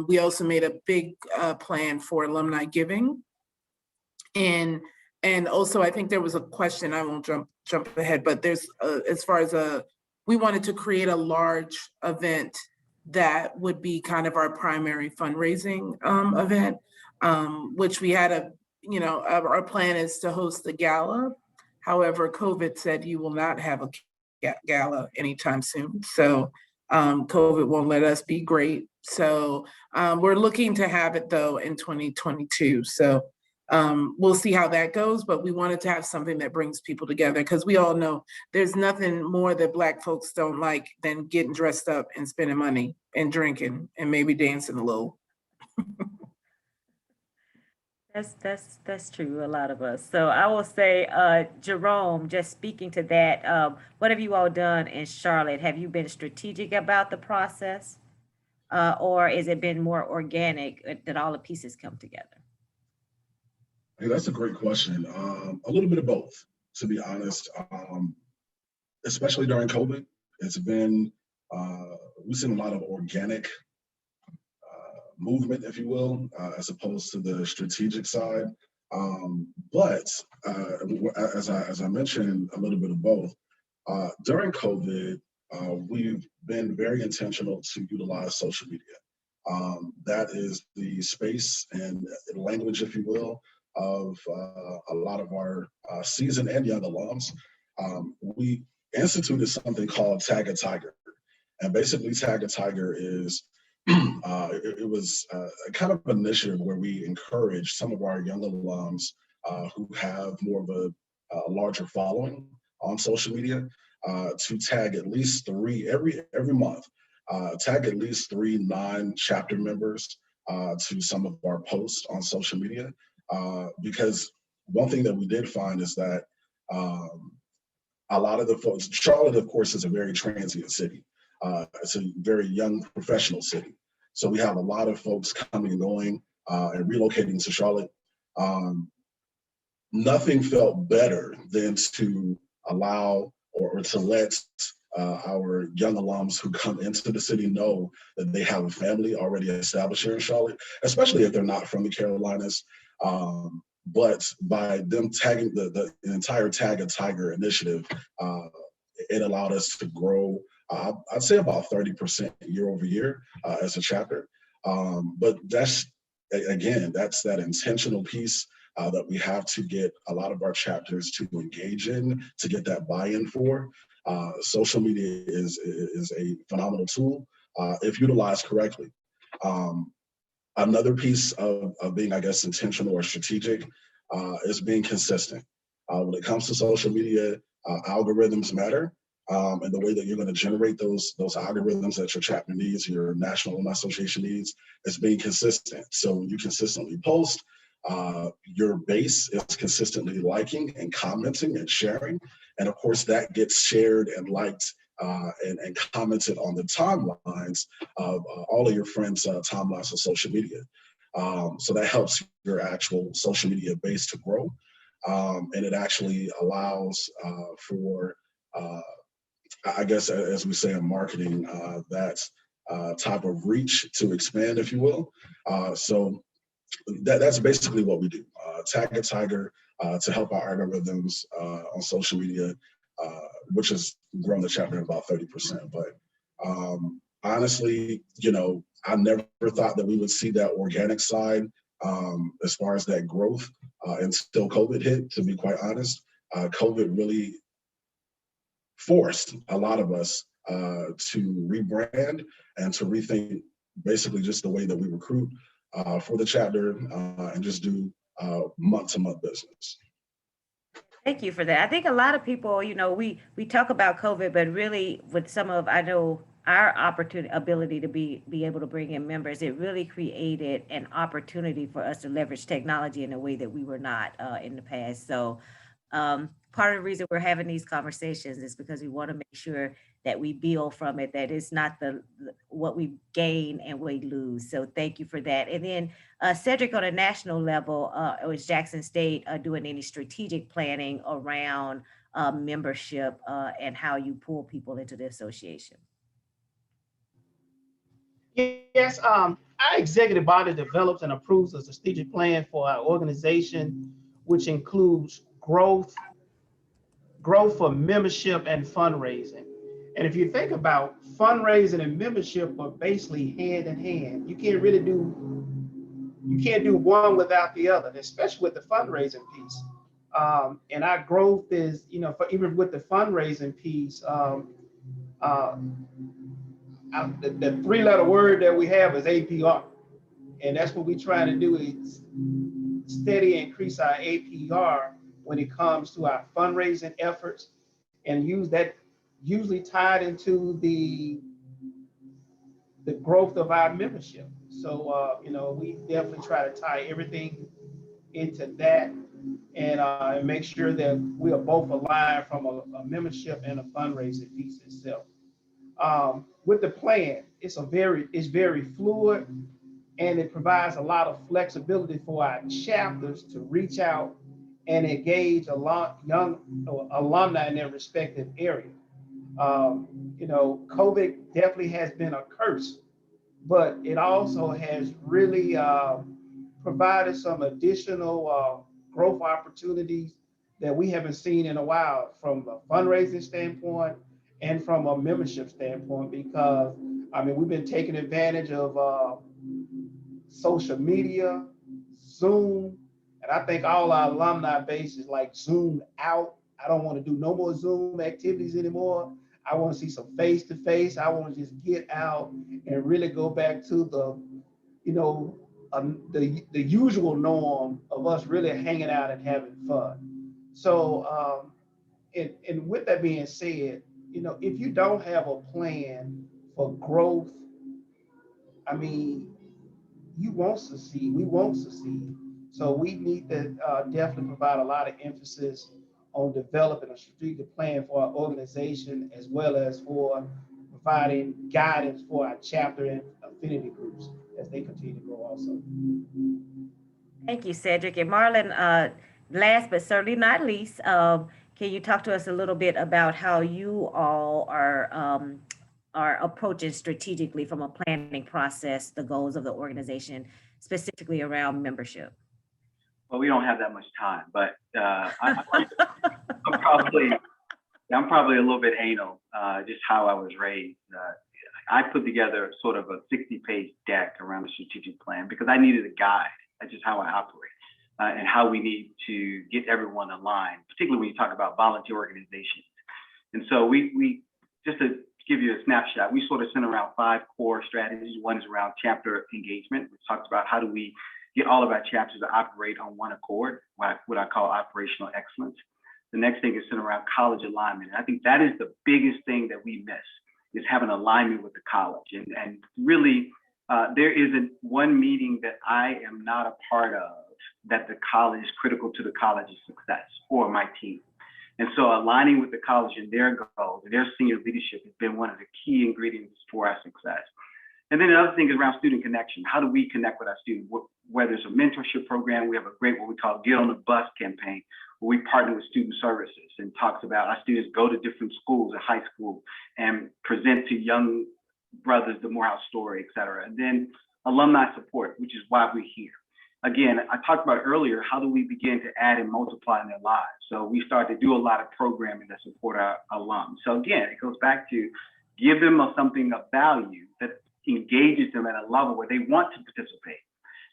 we also made a big plan for alumni giving. And also, I think there was a question, I won't jump ahead, but there's as far as we wanted to create a large event that would be kind of our primary fundraising event, which we had our plan is to host the gala. However, COVID said you will not have a gala anytime soon. So COVID won't let us be great. So we're looking to have it though in 2022. So we'll see how that goes, but we wanted to have something that brings people together, because we all know there's nothing more that Black folks don't like than getting dressed up and spending money and drinking and maybe dancing a little. That's true, a lot of us. So I will say, Jerome, just speaking to that, what have you all done in Charlotte? Have you been strategic about the process? Or has it been more organic that all the pieces come together? Hey, that's a great question. A little bit of both, to be honest. Especially during COVID, it's been, we've seen a lot of organic movement, if you will, as opposed to the strategic side. But as I mentioned, a little bit of both. During COVID, we've been very intentional to utilize social media. That is the space and language, if you will, of a lot of our seasoned and young alums. We instituted something called Tag a Tiger. And basically Tag a Tiger is, it was a kind of initiative where we encourage some of our young alums who have more of a larger following on social media to tag at least 3 every month. Tag at least 3 non-chapter members to some of our posts on social media. Because one thing that we did find is that a lot of the folks, Charlotte, of course, is a very transient city. It's a very young professional city. So we have a lot of folks coming and going and relocating to Charlotte. Nothing felt better than to allow or to let our young alums who come into the city know that they have a family already established here in Charlotte, especially if they're not from the Carolinas. But by them tagging the entire Tag a Tiger initiative, it allowed us to grow, I'd say about 30% year over year as a chapter. But that's, again, that's that intentional piece that we have to get a lot of our chapters to engage in, to get that buy-in for. Social media is a phenomenal tool if utilized correctly. Another piece of being, I guess, intentional or strategic is being consistent. When it comes to social media, algorithms matter. And the way that you're going to generate those algorithms that your chapter needs, your National Alumni Association needs, is being consistent. So when you consistently post, your base is consistently liking and commenting and sharing. And of course, that gets shared and liked and commented on the timelines of all of your friends' timelines on social media. So that helps your actual social media base to grow. And it actually allows for I guess, as we say in marketing, that type of reach to expand, if you will. So that's basically what we do. Tag a Tiger to help our algorithms on social media, which has grown the chapter about 30%. But honestly, I never thought that we would see that organic side as far as that growth until COVID hit, to be quite honest. COVID really forced a lot of us to rebrand and to rethink basically just the way that we recruit for the chapter and just do month-to-month business. Thank you for that. I think a lot of people, we talk about COVID, but really with some of, I know our ability to be able to bring in members, it really created an opportunity for us to leverage technology in a way that we were not in the past. So part of the reason we're having these conversations is because we want to make sure that we build from it, that it's not what we gain and we lose. So thank you for that. And then Cedric, on a national level, or is Jackson State doing any strategic planning around membership and how you pull people into the association? Yes, our executive body develops and approves a strategic plan for our organization, which includes growth for membership and fundraising. And if you think about fundraising and membership are basically hand in hand. You can't do one without the other, especially with the fundraising piece. And our growth is, even with the fundraising piece, the three-letter word that we have is APR. And that's what we're trying to do, is steady increase our APR when it comes to our fundraising efforts, and use that usually tied into the growth of our membership. So, we definitely try to tie everything into that and make sure that we are both aligned from a membership and a fundraising piece itself. With the plan, it's very fluid, and it provides a lot of flexibility for our chapters to reach out and engage a lot young alumni in their respective area. COVID definitely has been a curse, but it also has really provided some additional growth opportunities that we haven't seen in a while from a fundraising standpoint and from a membership standpoint, because we've been taking advantage of social media, Zoom, and I think all our alumni base is like zoomed out. I don't want to do no more Zoom activities anymore. I want to see some face-to-face. I want to just get out and really go back to the usual norm of us really hanging out and having fun. So, and with that being said, if you don't have a plan for growth, you won't succeed. We won't succeed. So we need to definitely provide a lot of emphasis on developing a strategic plan for our organization, as well as for providing guidance for our chapter and affinity groups as they continue to grow also. Thank you, Cedric. And Marlon, last but certainly not least, can you talk to us a little bit about how you all are approaching strategically from a planning process the goals of the organization, specifically around membership? Well, we don't have that much time, but I'm probably a little bit anal, just how I was raised. I put together sort of a 60-page deck around the strategic plan because I needed a guide. That's just how I operate, and how we need to get everyone aligned, particularly when you talk about volunteer organizations. And so we just to give you a snapshot, we sort of center around 5 core strategies. One is around chapter engagement, which talks about how do we get all of our chapters to operate on one accord, what I call operational excellence. The next thing is centered around college alignment. And I think that is the biggest thing that we miss, is having alignment with the college. And really, there isn't one meeting that I am not a part of that the college is critical to the college's success, or my team. And so aligning with the college and their goals and their senior leadership has been one of the key ingredients for our success. And then the other thing is around student connection. How do we connect with our students? Whether it's a mentorship program, we have a great, what we call Get on the Bus campaign, where we partner with student services and talks about our students go to different schools at high school and present to young brothers the Morehouse story, et cetera. And then alumni support, which is why we're here. Again, I talked about earlier, how do we begin to add and multiply in their lives? So we start to do a lot of programming that support our alums. So again, it goes back to give them something of value that engages them at a level where they want to participate.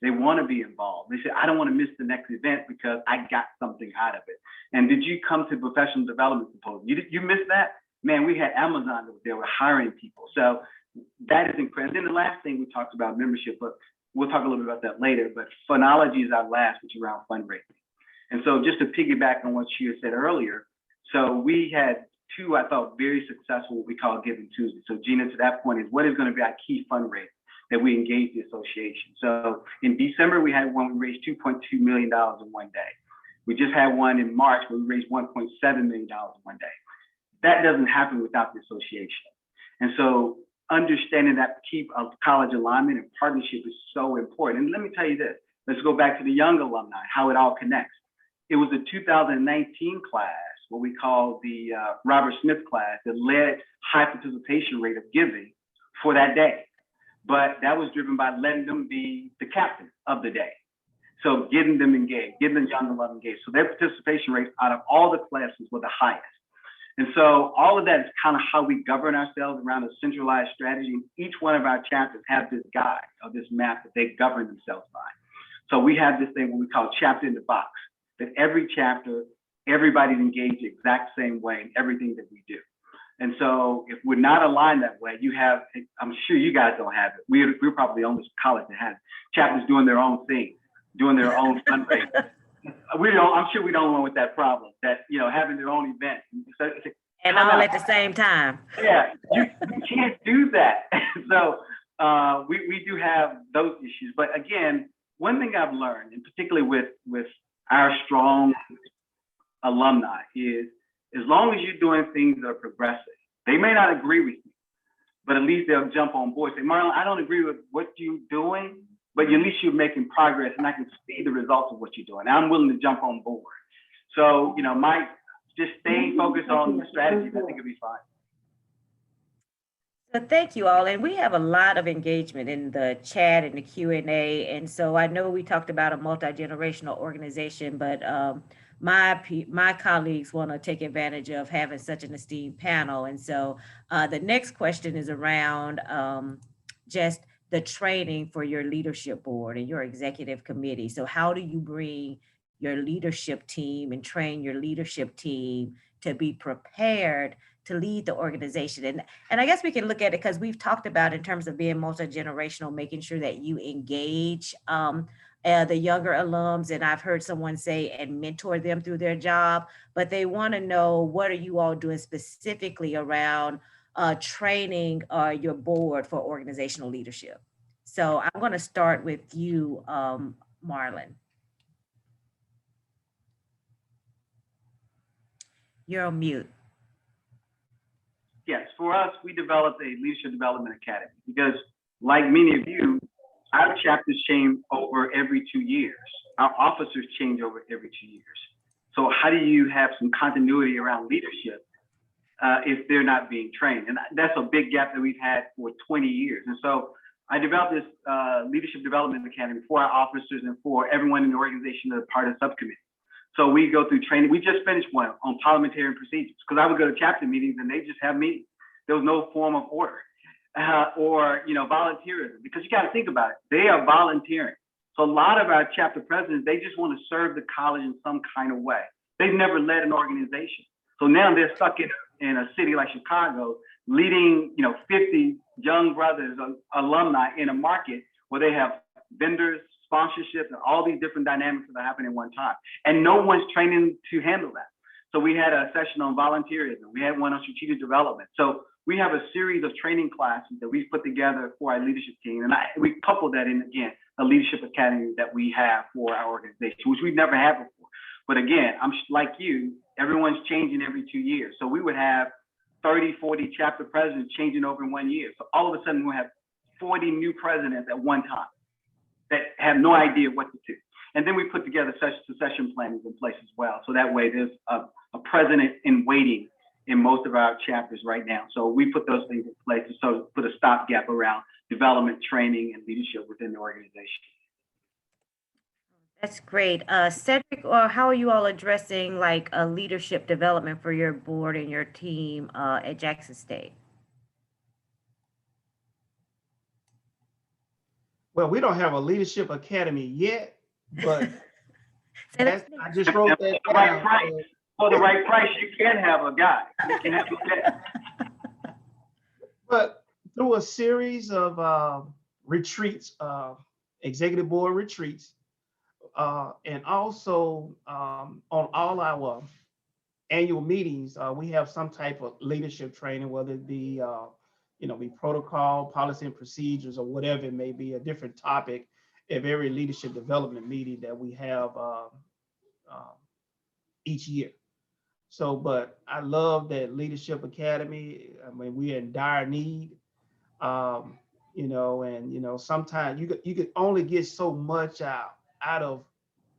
They want to be involved. They say, I don't want to miss the next event because I got something out of it. And did you come to professional development symposium? You missed that? Man, we had Amazon that was there, were hiring people. So that is incredible. And then the last thing we talked about membership, but we'll talk a little bit about that later, but phonology is our last, which is around fundraising. And so just to piggyback on what she had said earlier, so we had two, I thought, very successful, what we call Giving Tuesday. So Gina, to that point, is what is going to be our key fundraiser that we engage the association. So in December, we had one, we raised $2.2 million in one day. We just had one in March where we raised $1.7 million in one day. That doesn't happen without the association. And so understanding that keep college alignment and partnership is so important. And let me tell you this, let's go back to the young alumni, how it all connects. It was the 2019 class, what we call the Robert Smith class, that led high participation rate of giving for that day. But that was driven by letting them be the captain of the day. So getting them engaged, getting the young alumni engaged. So their participation rates out of all the classes were the highest. And so all of that is kind of how we govern ourselves around a centralized strategy. Each one of our chapters have this guide or this map that they govern themselves by. So we have this thing what we call chapter in the box, that every chapter, everybody's engaged the exact same way in everything that we do. And so if we're not aligned that way, you have, I'm sure you guys don't have it. We're probably the only college that has chapters doing their own thing, doing their own fundraising. I'm sure we don't want with that problem, that, you know, having their own event. So and all at the same time. Yeah, you can't do that. So we do have those issues. But again, one thing I've learned, and particularly with our strong alumni, is as long as you're doing things that are progressive, they may not agree with you, but at least they'll jump on board. Say, Marlon, I don't agree with what you're doing, but at least you're making progress and I can see the results of what you're doing. I'm willing to jump on board. So, you know, just staying focused on the strategy, I think it'll be fine. So thank you all. And we have a lot of engagement in the chat and the Q&A. And so I know we talked about a multi-generational organization, but my colleagues want to take advantage of having such an esteemed panel. And so the next question is around just the training for your leadership board and your executive committee. So how do you bring your leadership team and train your leadership team to be prepared to lead the organization? And I guess we can look at it because we've talked about in terms of being multi-generational, making sure that you engage the younger alums, and I've heard someone say, and mentor them through their job, but they want to know, what are you all doing specifically around training your board for organizational leadership? So I'm going to start with you, Marlon. You're on mute. Yes, for us, we developed a leadership development academy because, like many of you, our chapters change over every 2 years. Our officers change over every 2 years. So how do you have some continuity around leadership if they're not being trained? And that's a big gap that we've had for 20 years. And so I developed this leadership development academy for our officers and for everyone in the organization that's part of the subcommittee. So we go through training. We just finished one on parliamentarian procedures because I would go to chapter meetings and they just have meetings. There was no form of order or, you know, volunteerism, because you got to think about it. They are volunteering. So a lot of our chapter presidents, they just want to serve the college in some kind of way. They've never led an organization. So now they're stuck in a city like Chicago, leading, you know, 50 young brothers, alumni in a market where they have vendors, sponsorship, and all these different dynamics that are happening at one time. And no one's training to handle that. So we had a session on volunteerism. We had one on strategic development. So we have a series of training classes that we've put together for our leadership team. And we couple that in, again, a leadership academy that we have for our organization, which we've never had before. But again, I'm like you, everyone's changing every 2 years. So we would have 30, 40 chapter presidents changing over in 1 year. So all of a sudden we'll have 40 new presidents at one time that have no idea what to do. And then we put together succession plannings in place as well. So that way there's a president in waiting in most of our chapters right now. So we put those things in place to sort of put a stopgap around development, training, and leadership within the organization. That's great. Cedric, or how are you all addressing like a leadership development for your board and your team at Jackson State? Well, we don't have a leadership academy yet, but Say that I just wrote that For the right down. price, for the right price, you can have a guy. You can have a guy. But through a series of retreats, executive board retreats, and also on all our annual meetings, we have some type of leadership training, whether it be, be protocol, policy and procedures, or whatever it may be, a different topic of every leadership development meeting that we have each year. So, but I love that Leadership Academy. I mean, we're in dire need, sometimes you could only get so much out of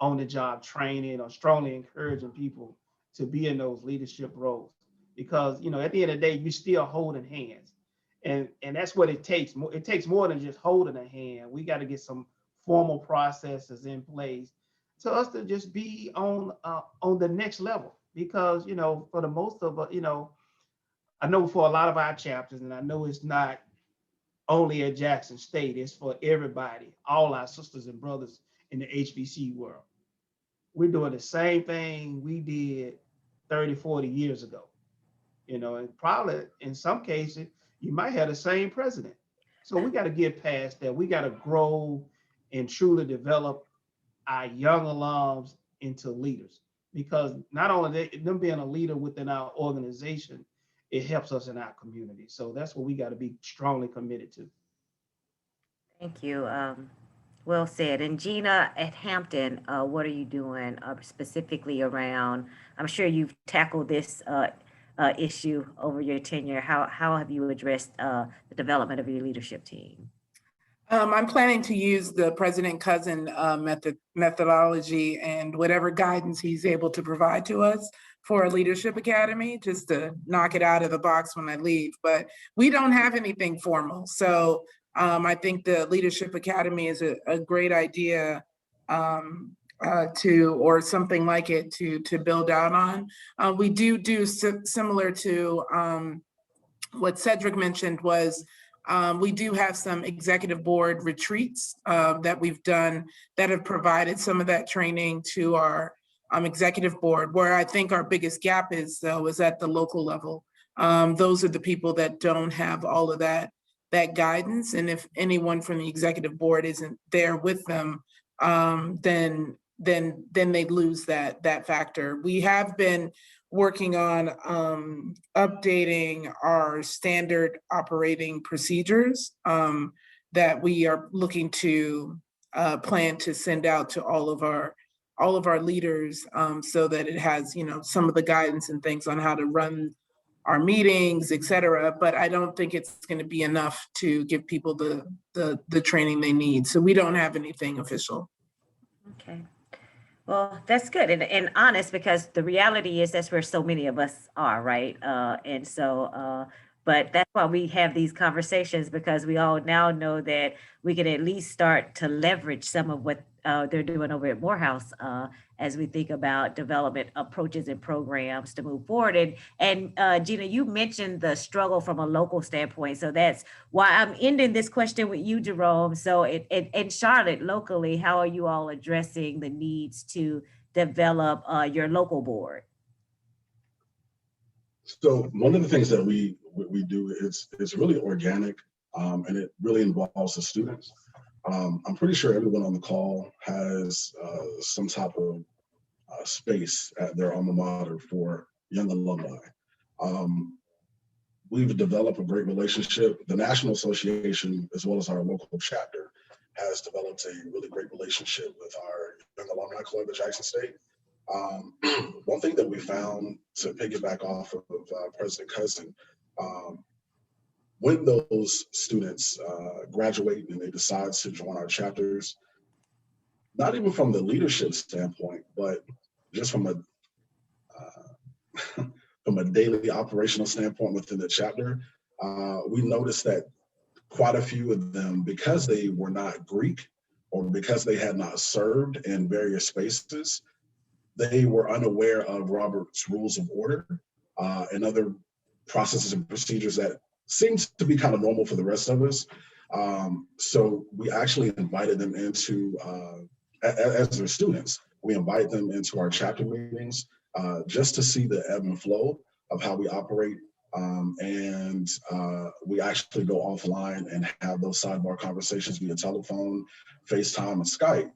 on-the-job training, or strongly encouraging people to be in those leadership roles, because at the end of the day, you're still holding hands, and that's what it takes. It takes more than just holding a hand. We got to get some formal processes in place to us to just be on the next level, because for the most of I know for a lot of our chapters, and I know it's not only at Jackson State, it's for everybody, all our sisters and brothers in the HBC world. We're doing the same thing we did 30, 40 years ago, and probably in some cases, you might have the same president. So we got to get past that. We got to grow and truly develop our young alums into leaders, because not only them being a leader within our organization, it helps us in our community. So that's what we got to be strongly committed to. Thank you. Well said. And Gina at Hampton, what are you doing specifically around? I'm sure you've tackled this issue over your tenure. How have you addressed the development of your leadership team? I'm planning to use the President Cousin methodology and whatever guidance he's able to provide to us for a leadership academy, just to knock it out of the box when I leave. But we don't have anything formal. So I think the leadership academy is a great idea or something like it to build out on. We do similar to what Cedric mentioned was we do have some executive board retreats that we've done that have provided some of that training to our executive board. Where I think our biggest gap is, though, is at the local level. Those are the people that don't have all of that guidance. And if anyone from the executive board isn't there with them, then they lose that factor. We have been working on updating our standard operating procedures that we are looking to plan to send out to all of our leaders, so that it has some of the guidance and things on how to run our meetings, et cetera. But I don't think it's going to be enough to give people the training they need. So we don't have anything official. Okay. Well, that's good and honest, because the reality is that's where so many of us are, right? But that's why we have these conversations, because we all now know that we can at least start to leverage some of what they're doing over at Morehouse as we think about development approaches and programs to move forward. And Gina, you mentioned the struggle from a local standpoint. So that's why I'm ending this question with you, Jerome. So in Charlotte, locally, how are you all addressing the needs to develop your local board? So one of the things that we do is really organic, and it really involves the students. I'm pretty sure everyone on the call has some type of space at their alma mater for young alumni. We've developed a great relationship. The National Association, as well as our local chapter, has developed a really great relationship with our Young Alumni Club at Jackson State. One thing that we found, to piggyback off of President Cousin, when those students graduate and they decide to join our chapters, not even from the leadership standpoint, but just from a from a daily operational standpoint within the chapter, we noticed that quite a few of them, because they were not Greek or because they had not served in various spaces, they were unaware of Robert's Rules of Order and other processes and procedures that seems to be kind of normal for the rest of us. So we actually invited them into, as their students, we invite them into our chapter meetings just to see the ebb and flow of how we operate. And we actually go offline and have those sidebar conversations via telephone, FaceTime, and Skype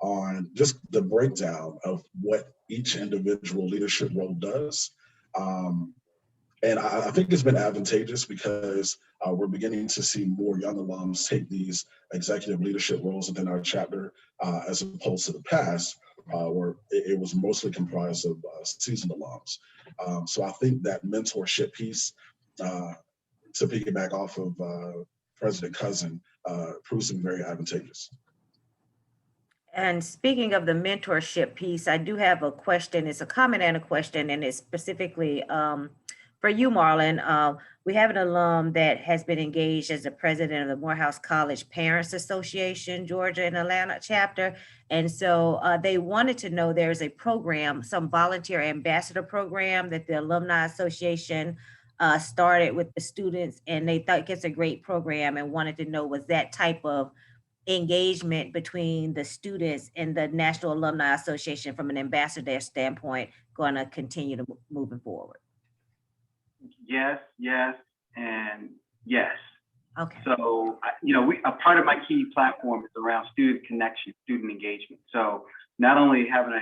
on just the breakdown of what each individual leadership role does. And I think it's been advantageous because we're beginning to see more young alums take these executive leadership roles within our chapter as opposed to the past, where it was mostly comprised of seasoned alums. So I think that mentorship piece, to piggyback off of President Cousin, proves to be very advantageous. And speaking of the mentorship piece, I do have a question. It's a comment and a question, and it's specifically for you, Marlon. We have an alum that has been engaged as the president of the Morehouse College Parents Association, Georgia and Atlanta chapter. And so they wanted to know there's a program, some volunteer ambassador program that the Alumni Association started with the students, and they thought it's a great program and wanted to know, was that type of engagement between the students and the National Alumni Association from an ambassador standpoint going to continue to moving forward? Yes, yes, and yes. Okay. So, a part of my key platform is around student connection, student engagement. So not only having a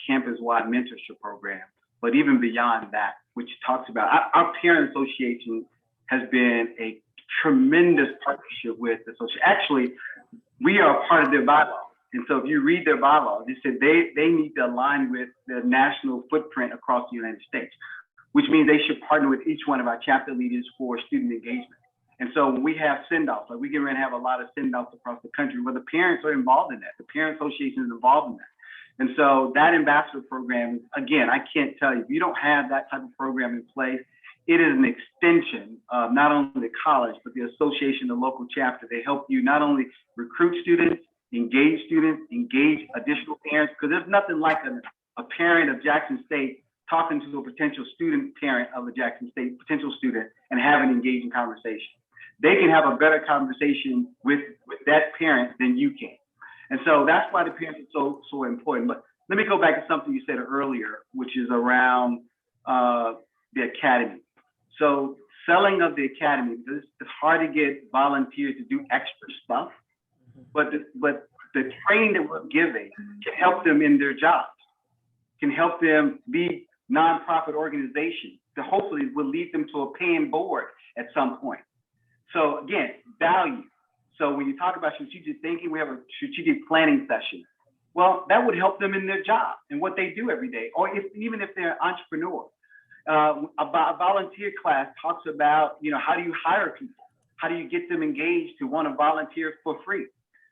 campus-wide mentorship program, but even beyond that, which talks about our parent association has been a tremendous partnership with the association. Actually, we are a part of their bylaws. And so if you read their bylaws, they said they need to align with the national footprint across the United States, which means they should partner with each one of our chapter leaders for student engagement. And so when we have send-offs, like we get ready to have a lot of send-offs across the country where the parents are involved in that. The parent association is involved in that. And so that ambassador program, again, I can't tell you, if you don't have that type of program in place, it is an extension of not only the college, but the association, the local chapter. They help you not only recruit students, engage additional parents, because there's nothing like a parent of Jackson State talking to a potential student parent of a Jackson State potential student and have an engaging conversation. They can have a better conversation with that parent than you can. And so that's why the parents are so important. But let me go back to something you said earlier, which is around the academy. So selling of the academy, because it's hard to get volunteers to do extra stuff, but the training that we're giving can help them in their jobs, can help them be nonprofit organizations that hopefully will lead them to a paying board at some point. So again, value. So when you talk about strategic thinking, we have a strategic planning session. Well, that would help them in their job and what they do every day, or even if they're an entrepreneur. A volunteer class talks about, how do you hire people? How do you get them engaged to want to volunteer for free?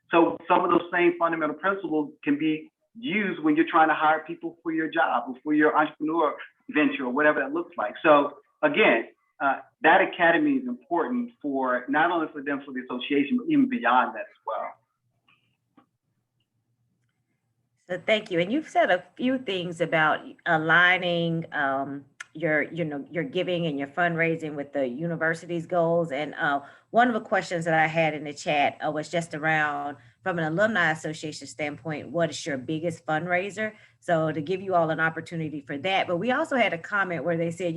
So some of those same fundamental principles can be used when you're trying to hire people for your job or for your entrepreneur venture or whatever that looks like. So again, that academy is important for not only for them, for the association, but even beyond that as well. So thank you. And you've said a few things about aligning your giving and your fundraising with the university's goals. And one of the questions that I had in the chat was just around, from an alumni association standpoint, what is your biggest fundraiser? So to give you all an opportunity for that. But we also had a comment where they said,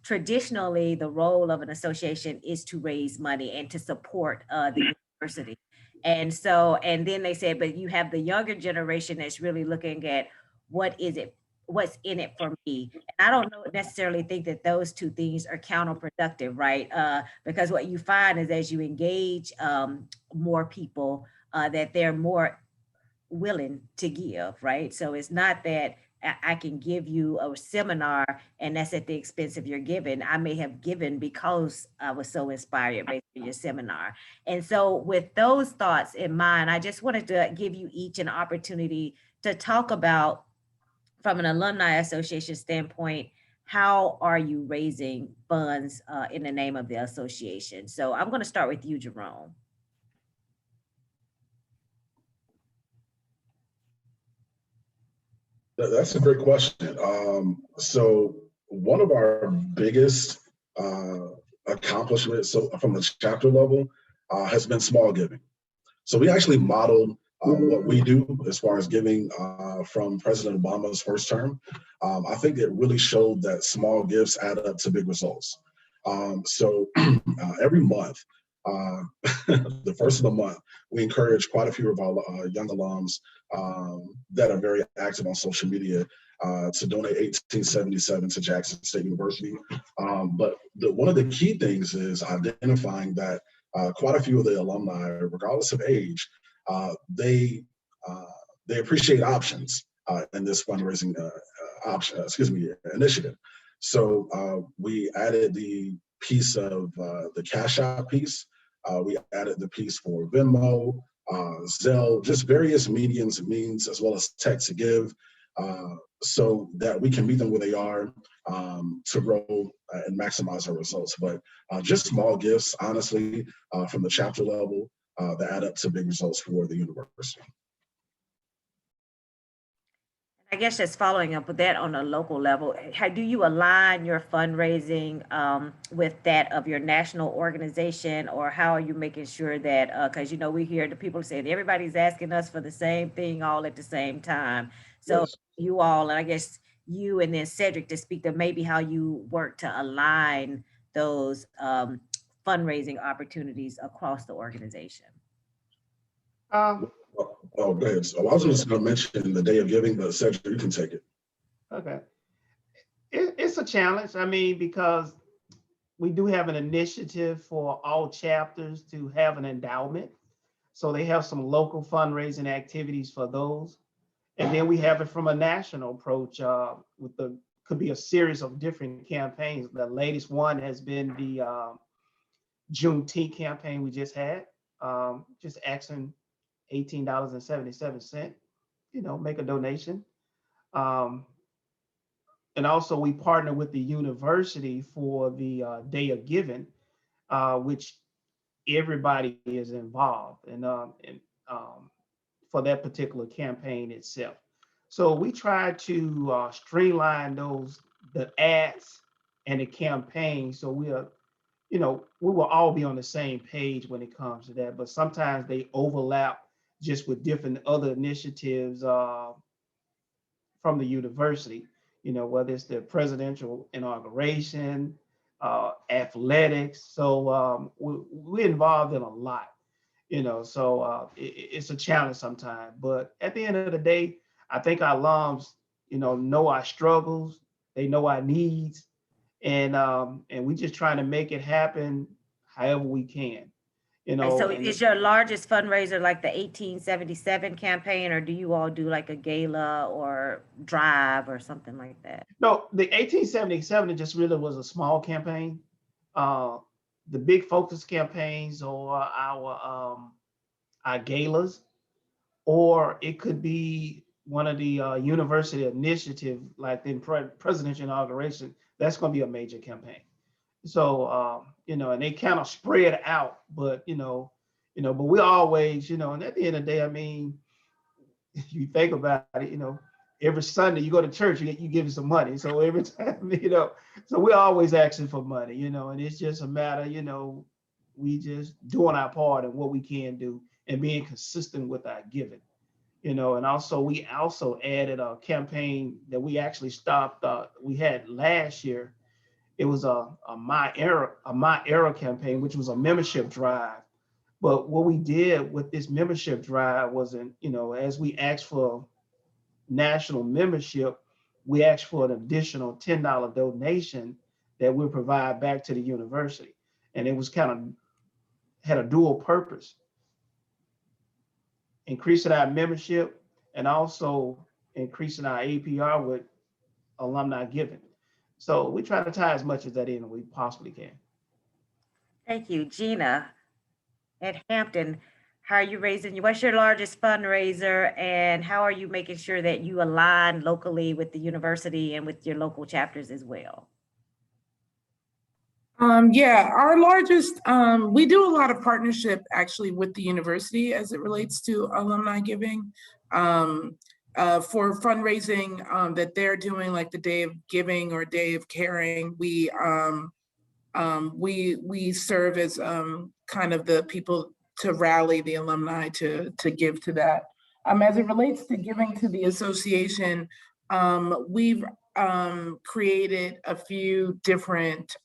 traditionally the role of an association is to raise money and to support the university. And then they said, but you have the younger generation that's really looking at what's in it for me. And I don't necessarily think that those two things are counterproductive, right? Because what you find is as you engage more people, that they're more willing to give, right? So it's not that I can give you a seminar and that's at the expense of your giving. I may have given because I was so inspired based on your seminar. And so with those thoughts in mind, I just wanted to give you each an opportunity to talk about, from an alumni association standpoint, how are you raising funds in the name of the association? So I'm going to start with you, Jerome. That's a great question. So one of our biggest accomplishments, so from the chapter level, has been small giving. So we actually modeled what we do as far as giving from President Obama's first term. I think it really showed that small gifts add up to big results. So every month, the first of the month, we encourage quite a few of our young alums that are very active on social media to donate 1877 to Jackson State University. But one of the key things is identifying that quite a few of the alumni, regardless of age, they appreciate options in this fundraising initiative. So we added the piece of the Cash App piece. We added the piece for Venmo, Zelle, just various means as well as text to give, so that we can meet them where they are to grow and maximize our results. But just small gifts, honestly, from the chapter level, that add up to big results for the university. I guess just following up with that on a local level, how do you align your fundraising with that of your national organization, or how are you making sure that, because we hear the people saying everybody's asking us for the same thing all at the same time. So Yes. you all, and I guess you and then Cedric to speak to maybe how you work to align those fundraising opportunities across the organization. Oh, go ahead. So I was just going to mention the Day of Giving, but Cedric, you can take it. Okay. It's a challenge. I mean, because we do have an initiative for all chapters to have an endowment. So they have some local fundraising activities for those. And then we have it from a national approach could be a series of different campaigns. The latest one has been the Juneteenth campaign we just had, just asking $18.77, make a donation. And also we partner with the university for the Day of Giving, which everybody is involved in, for that particular campaign itself. So we try to streamline the ads and the campaign. So we will all be on the same page when it comes to that, but sometimes they overlap just with different other initiatives from the university, whether it's the presidential inauguration, athletics. So we're involved in a lot, so it's a challenge sometimes. But at the end of the day, I think our alums, know our struggles, they know our needs, and we just trying to make it happen however we can. And so is your largest fundraiser like the 1877 campaign, or do you all do like a gala or drive or something like that? No, the 1877 just really was a small campaign. The big focus campaigns are our galas, or it could be one of the university initiative, like the presidential inauguration. That's going to be a major campaign. So, and they kind of spread out, but, but we always, and at the end of the day, I mean, if you think about it, every Sunday you go to church, you give some money. So every time, so we're always asking for money, and it's just a matter, we just doing our part and what we can do and being consistent with our giving, and also we added a campaign that we actually stopped, we had last year. It was a My Era campaign, which was a membership drive. But what we did with this membership drive wasn't, as we asked for national membership, we asked for an additional $10 donation that we'll provide back to the university. And it was had a dual purpose, increasing our membership and also increasing our APR with alumni giving. So we try to tie as much of that in as we possibly can. Thank you. Gina, at Hampton, how are you raising, what's your largest fundraiser, and how are you making sure that you align locally with the university and with your local chapters as well? Yeah, our largest, we do a lot of partnership actually with the university as it relates to alumni giving. For fundraising that they're doing, like the Day of Giving or Day of Caring, we serve as kind of the people to rally the alumni to give to that. As it relates to giving to the association, we've created a few different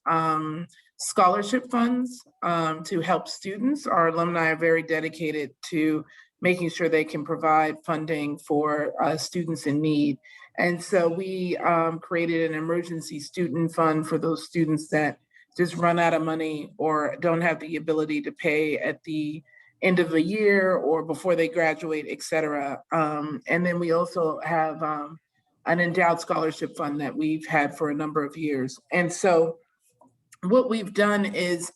scholarship funds to help students. Our alumni are very dedicated to making sure they can provide funding for students in need. And so we created an emergency student fund for those students that just run out of money or don't have the ability to pay at the end of the year or before they graduate, et cetera. And then we also have an endowed scholarship fund that we've had for a number of years. And so what we've done is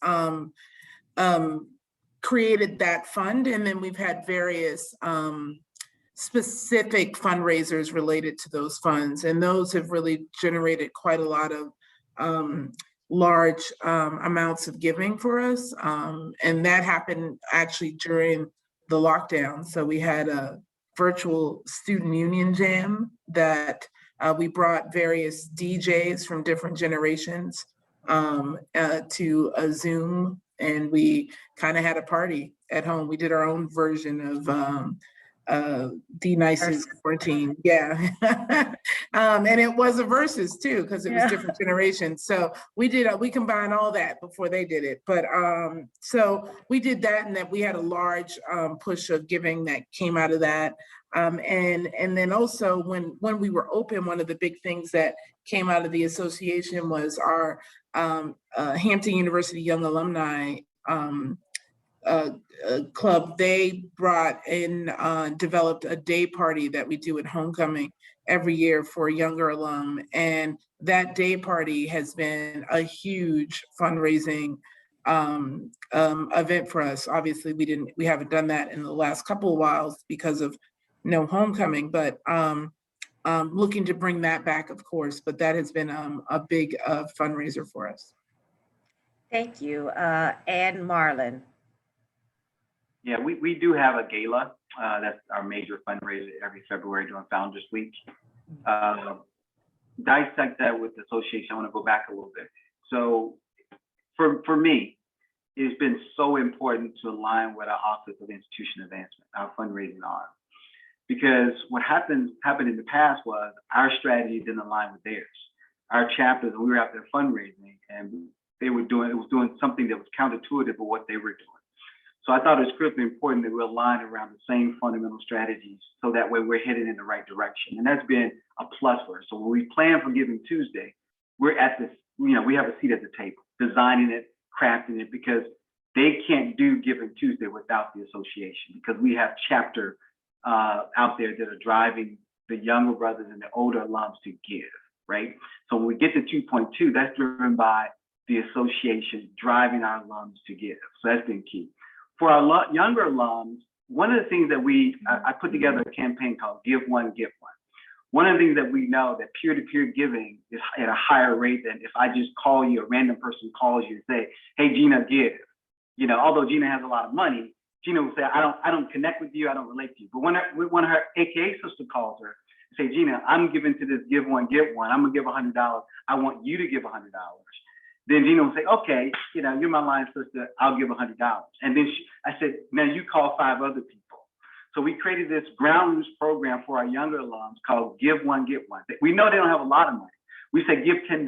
created that fund, and then we've had various specific fundraisers related to those funds. And those have really generated quite a lot of large amounts of giving for us. And that happened actually during the lockdown. So we had a virtual student union jam that we brought various DJs from different generations to a Zoom, and we kind of had a party at home. We did our own version of the nicest quarantine. Yeah. And it was a versus too, because it was different generations. So we combined all that before they did it. But so we did that, and that we had a large push of giving that came out of that. And then also when we were open, one of the big things that came out of the association was our Hampton University Young Alumni club. They brought in, developed a day party that we do at homecoming every year for younger alum. And that day party has been a huge fundraising event for us. Obviously, we haven't done that in the last couple of whiles because of no homecoming, but looking to bring that back, of course. But that has been a big fundraiser for us. Thank you. And Marlon. Yeah, we do have a gala. That's our major fundraiser every February during Founders Week. Dissect that with the association. I want to go back a little bit. So for me, it's been so important to align with our Office of Institution Advancement, our fundraising arm. Because what happened in the past was our strategy didn't align with theirs. Our chapters, we were out there fundraising, and it was doing something that was counterintuitive of what they were doing. So I thought it was critically important that we align around the same fundamental strategies, so that way we're headed in the right direction. And that's been a plus for us. So when we plan for Giving Tuesday, we're at this, we have a seat at the table, designing it, crafting it, because they can't do Giving Tuesday without the association, because we have chapter out there that are driving the younger brothers and the older alums to give, right? So when we get to 2.2, that's driven by the association driving our alums to give. So that's been key. For our younger alums, one of the things that I put together a campaign called Give One, Get One. One of the things that we know that peer-to-peer giving is at a higher rate than if I just call you, a random person calls you and say, hey, Gina, give. Although Gina has a lot of money, Gina will say, I don't connect with you, I don't relate to you. But when one of her AKA sister calls her and say, Gina, I'm giving to this Give One, Get One. I'm gonna give $100. I want you to give $100. Then Gina will say, okay, you're my line sister, I'll give $100. And then I said, now you call 5 other people. So we created this ground rules program for our younger alums called Give One, Get One. We know they don't have a lot of money. We say give $10.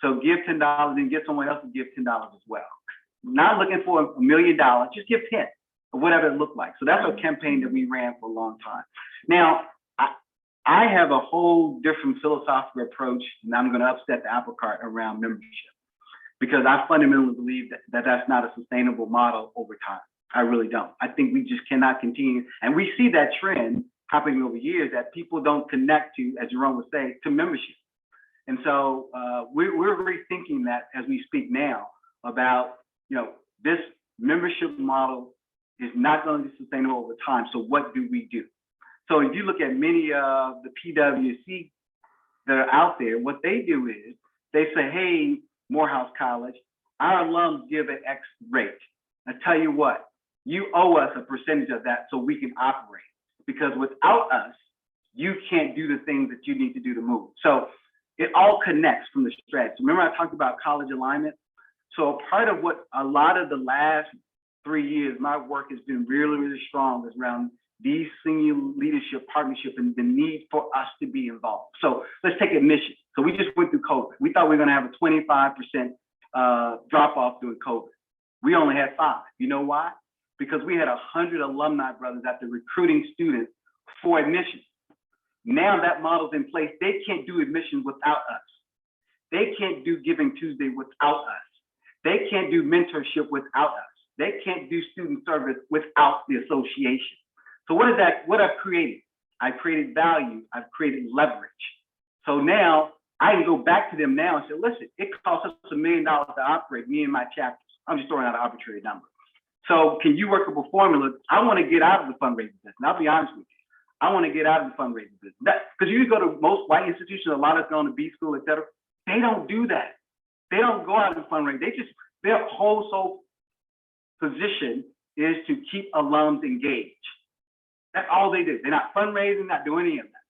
So give $10 and get someone else to give $10 as well. Not looking for $1 million, just give 10 or whatever it looked like. So that's a campaign that we ran for a long time. Now, I have a whole different philosophical approach, and I'm going to upset the apple cart around membership, because I fundamentally believe that that's not a sustainable model over time. I really don't. I think we just cannot continue. And we see that trend happening over years that people don't connect to, as Jerome would say, to membership. And so we're rethinking that as we speak now about, this membership model is not going to be sustainable over time. So what do we do? So if you look at many of the PWC that are out there, what they do is they say, hey, Morehouse College, our alums give an X rate. I tell you what, you owe us a percentage of that so we can operate. Because without us, you can't do the things that you need to do to move. So it all connects from the strategy. Remember I talked about college alignment? So a part of what a lot of the last 3 years, my work has been really, really strong is around these senior leadership partnership and the need for us to be involved. So let's take admission. So we just went through COVID. We thought we were going to have a 25% drop off during COVID. We only had 5. You know why? Because we had 100 alumni brothers after recruiting students for admissions. Now that model's in place, they can't do admissions without us. They can't do Giving Tuesday without us. They can't do mentorship without us. They can't do student service without the association. So what I've created? I created value, I've created leverage. So now I can go back to them now and say, listen, it costs us $1 million to operate, me and my chapters. I'm just throwing out an arbitrary number. So can you work up a formula? I want to get out of the fundraising business. And I'll be honest with you. I want to get out of the fundraising business. Because you go to most white institutions, a lot of us go to B school, et cetera. They don't do that. They don't go out and fundraise. Their whole sole position is to keep alums engaged. That's all they do. They're not fundraising, not doing any of that.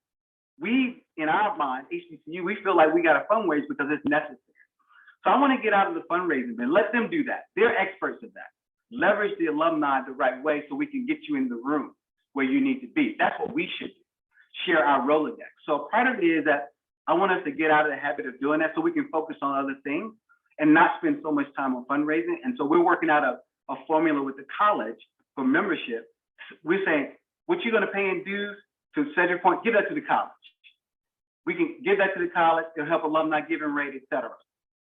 We, in our mind, HBCU, we feel like we got to fundraise because it's necessary. So I want to get out of the fundraising, but let them do that. They're experts at that. Leverage the alumni the right way so we can get you in the room where you need to be. That's what we should do. Share our Rolodex. So part of it is that I want us to get out of the habit of doing that so we can focus on other things and not spend so much time on fundraising. And so we're working out a formula with the college for membership. We're saying, what you're going to pay in dues to Cedric Point, give that to the college. We can give that to the college. It'll help alumni giving rate, et cetera.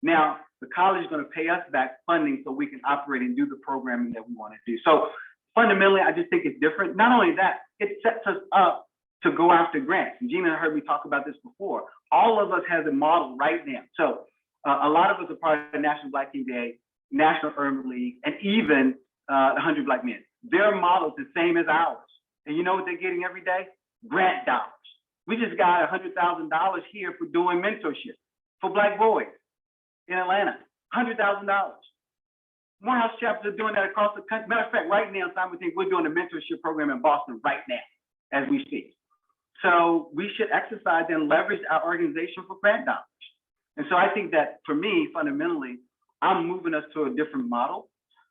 Now, the college is going to pay us back funding so we can operate and do the programming that we want to do. So fundamentally, I just think it's different. Not only that, it sets us up to go after grants. And Gina heard me talk about this before. All of us has a model right now. So a lot of us are part of the National Black Teen Day, National Urban League, and even the 100 Black Men. Their model is the same as ours. And you know what they're getting every day? Grant dollars. We just got $100,000 here for doing mentorship for Black boys in Atlanta, $100,000. Morehouse chapters are doing that across the country. Matter of fact, right now, simultaneously, we're doing a mentorship program in Boston right now as we speak. So we should exercise and leverage our organization for grant dollars. And so I think that for me, fundamentally, I'm moving us to a different model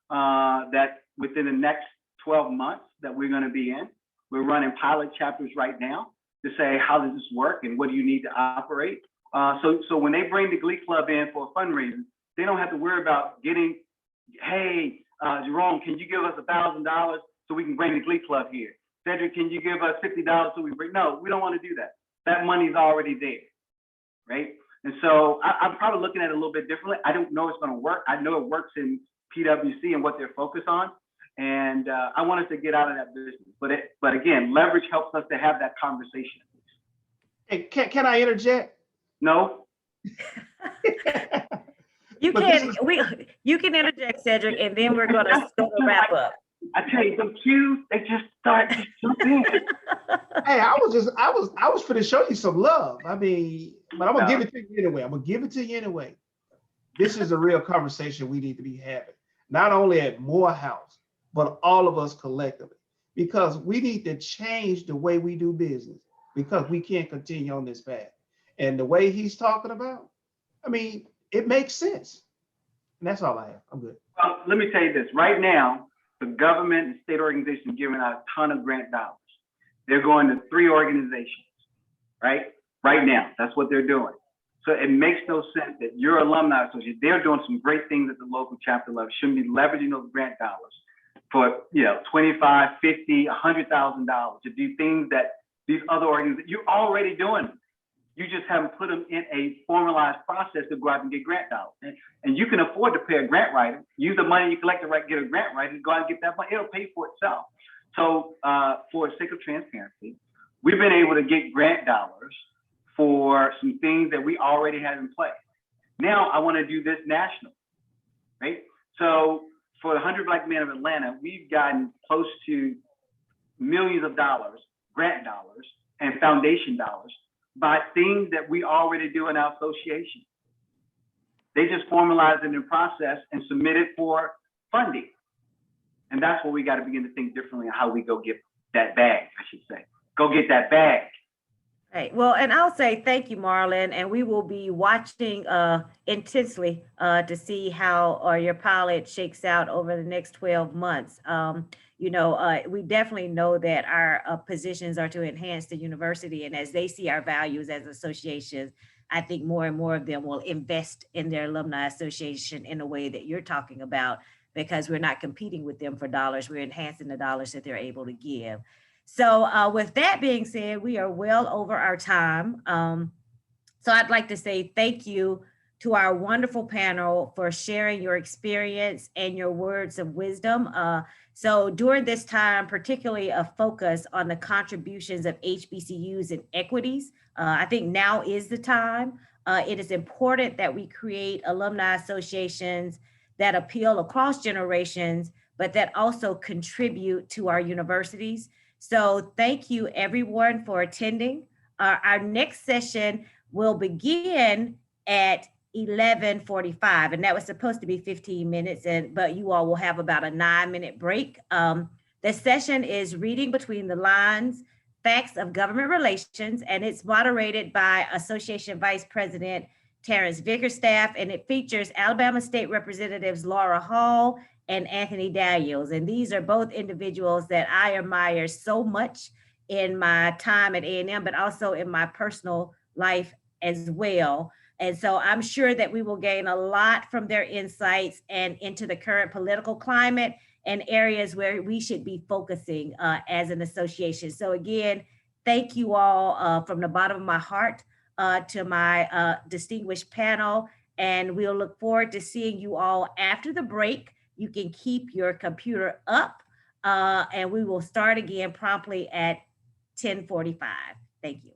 that within the next 12 months that we're going to be in. We're running pilot chapters right now to say, how does this work and what do you need to operate? So when they bring the Glee Club in for a fundraiser, they don't have to worry about getting, hey, Jerome, can you give us $1,000 so we can bring the Glee Club here? Cedric, can you give us $50 so we bring? No, we don't want to do that. That money's already there, right? And so I'm probably looking at it a little bit differently. I don't know it's going to work. I know it works in PWC and what they're focused on. And I want us to get out of that business. But again, leverage helps us to have that conversation. Hey, can I interject? No. You can interject, Cedric, and then we're gonna wrap up. I tell you, the cues, they just start to jump in. Hey, I was finna show you some love. I mean, but I'm gonna give it to you anyway. This is a real conversation we need to be having, not only at Morehouse, but all of us collectively, because we need to change the way we do business because we can't continue on this path. And the way he's talking about, I mean, it makes sense. And that's all I have. I'm good. Well, let me tell you this. Right now, the government and state organizations are giving out a ton of grant dollars. They're going to 3 organizations, right? Right now, that's what they're doing. So it makes no sense that your alumni association, they're doing some great things at the local chapter level, shouldn't be leveraging those grant dollars for, $25, $50, $100,000 to do things that these other organizations, you're already doing. You just haven't put them in a formalized process to go out and get grant dollars. And you can afford to pay a grant writer. Use the money you collect to get a grant writer and go out and get that money. It'll pay for itself. So for the sake of transparency, we've been able to get grant dollars for some things that we already had in place. Now I want to do this national, right? So for the 100 Black Men of Atlanta, we've gotten close to millions of dollars, grant dollars, and foundation dollars by things that we already do in our association. They just formalize it in process and submit it for funding. And that's where we got to begin to think differently on how we go get that bag, I should say. Go get that bag. Right. Well, and I'll say thank you, Marlon, and we will be watching intensely to see how your pilot shakes out over the next 12 months. We definitely know that our positions are to enhance the university, and as they see our values as associations, I think more and more of them will invest in their alumni association in a way that you're talking about, because we're not competing with them for dollars, we're enhancing the dollars that they're able to give. So with that being said, we are well over our time. So I'd like to say thank you to our wonderful panel for sharing your experience and your words of wisdom. So during this time, particularly a focus on the contributions of HBCUs and equities, I think now is the time. It is important that we create alumni associations that appeal across generations, but that also contribute to our universities. So thank you everyone for attending. Our next session will begin at 11:45, and that was supposed to be 15 minutes, but you all will have about a 9-minute break. The session is Reading Between the Lines, Facts of Government Relations, and it's moderated by Association Vice President Terrence Bickerstaff, and it features Alabama State Representatives Laura Hall and Anthony Daniels. And these are both individuals that I admire so much in my time at A&M, but also in my personal life as well. And so I'm sure that we will gain a lot from their insights and into the current political climate and areas where we should be focusing as an association. So again, thank you all from the bottom of my heart to my distinguished panel. And we'll look forward to seeing you all after the break. You can keep your computer up and we will start again promptly at 10:45. Thank you.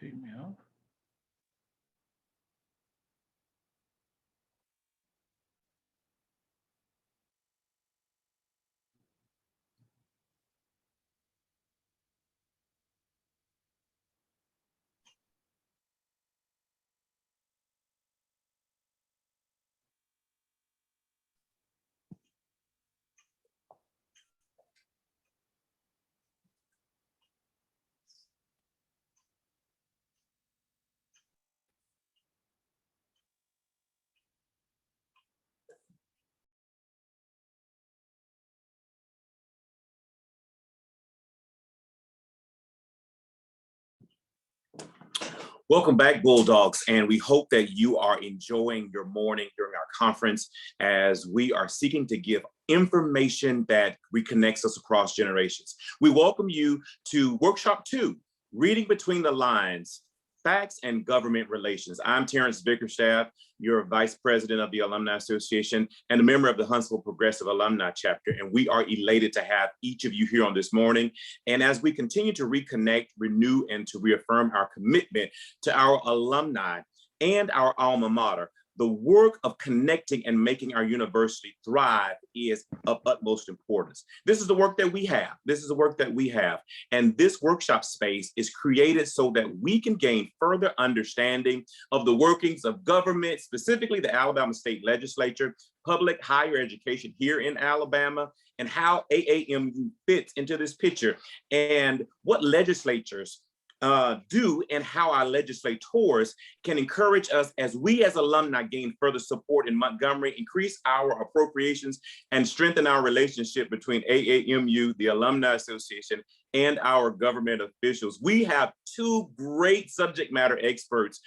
take me off. Welcome back, Bulldogs, and we hope that you are enjoying your morning during our conference as we are seeking to give information that reconnects us across generations. We welcome you to Workshop 2, Reading Between the Lines, Facts and Government Relations. I'm Terrence Bickerstaff, your Vice President of the Alumni Association and a member of the Huntsville Progressive Alumni Chapter, and we are elated to have each of you here on this morning. And as we continue to reconnect, renew, and to reaffirm our commitment to our alumni and our alma mater, the work of connecting and making our university thrive is of utmost importance. This is the work that we have. This is the work that we have. And this workshop space is created so that we can gain further understanding of the workings of government, specifically the Alabama State Legislature, public higher education here in Alabama, and how AAMU fits into this picture, and what legislatures do, and how our legislators can encourage us as we as alumni gain further support in Montgomery, increase our appropriations, and strengthen our relationship between AAMU, the Alumni Association, and our government officials. We have two great subject matter experts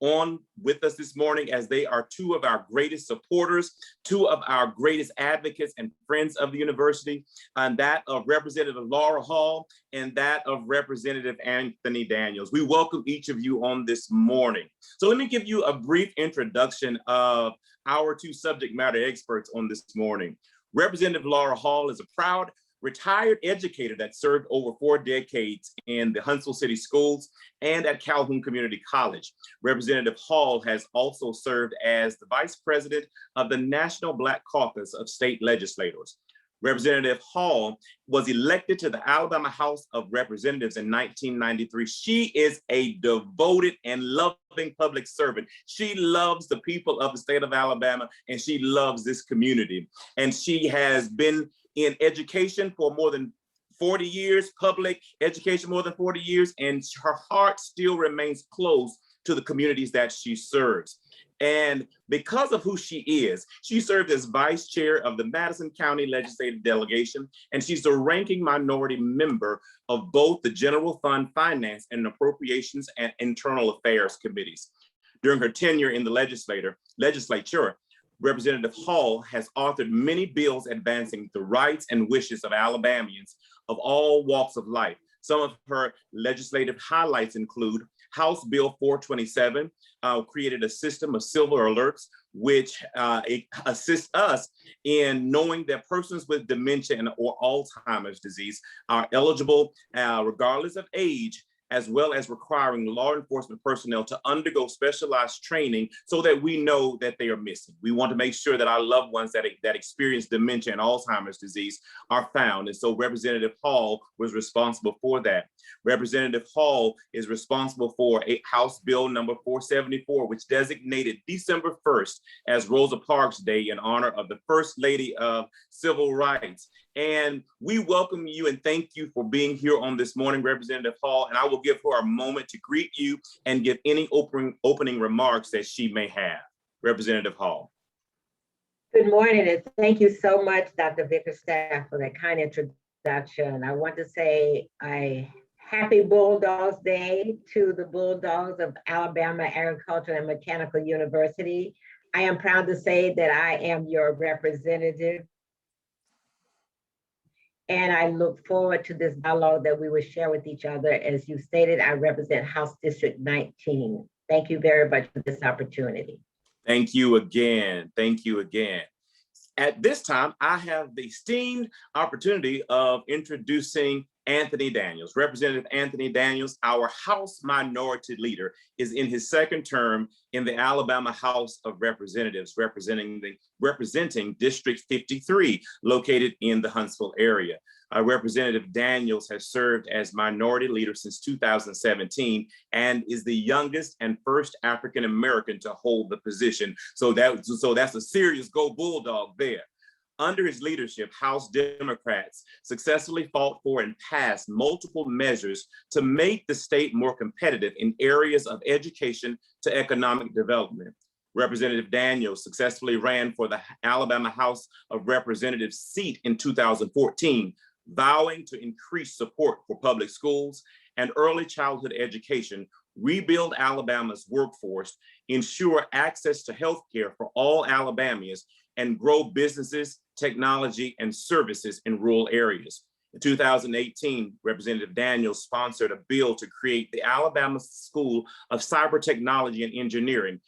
on with us this morning, as they are two of our greatest supporters, two of our greatest advocates and friends of the university, and that of Representative Laura Hall and that of Representative Anthony Daniels. We welcome each of you on this morning. So let me give you a brief introduction of our two subject matter experts on this morning. Representative Laura Hall is a proud retired educator that served over 4 decades in the Huntsville City Schools and at Calhoun Community College. Representative Hall has also served as the Vice President of the National Black Caucus of State Legislators. Representative Hall was elected to the Alabama House of Representatives in 1993. She is a devoted and loving public servant. She loves the people of the state of Alabama, and she loves this community. And she has been in education for more than 40 years, public education more than 40 years, and her heart still remains close to the communities that she serves. And because of who she is, she served as vice chair of the Madison County Legislative Delegation, and she's the ranking minority member of both the General Fund Finance and Appropriations and Internal Affairs Committees. During her tenure in the legislature, Representative Hall has authored many bills advancing the rights and wishes of Alabamians of all walks of life. Some of her legislative highlights include House Bill 427, created a system of silver alerts, which assists us in knowing that persons with dementia or Alzheimer's disease are eligible regardless of age, as well as requiring law enforcement personnel to undergo specialized training so that we know that they are missing. We want to make sure that our loved ones that experience dementia and Alzheimer's disease are found. And so Representative Hall was responsible for that. Representative Hall is responsible for a House Bill number 474, which designated December 1st as Rosa Parks Day in honor of the First Lady of Civil Rights. And we welcome you and thank you for being here on this morning, Representative Hall. And I will give her a moment to greet you and give any opening remarks that she may have. Representative Hall. Good morning, and thank you so much, Dr. Bickerstaff, for that kind introduction. I want to say a happy Bulldogs Day to the Bulldogs of Alabama Agricultural and Mechanical University. I am proud to say that I am your representative, and I look forward to this dialogue that we will share with each other. As you stated, I represent House District 19. Thank you very much for this opportunity. Thank you again. Thank you again. At this time, I have the esteemed opportunity of introducing Anthony Daniels. Representative Anthony Daniels, our House Minority Leader, is in his second term in the Alabama House of Representatives, representing District 53, located in the Huntsville area. Representative Daniels has served as Minority Leader since 2017 and is the youngest and first African American to hold the position. So that's a serious Go Bulldog there. Under his leadership, House Democrats successfully fought for and passed multiple measures to make the state more competitive in areas of education to economic development. Representative Daniels successfully ran for the Alabama House of Representatives seat in 2014, vowing to increase support for public schools and early childhood education, rebuild Alabama's workforce, ensure access to health care for all Alabamians, and grow businesses, technology, and services in rural areas. In 2018, Representative Daniels sponsored a bill to create the Alabama School of Cyber Technology and Engineering,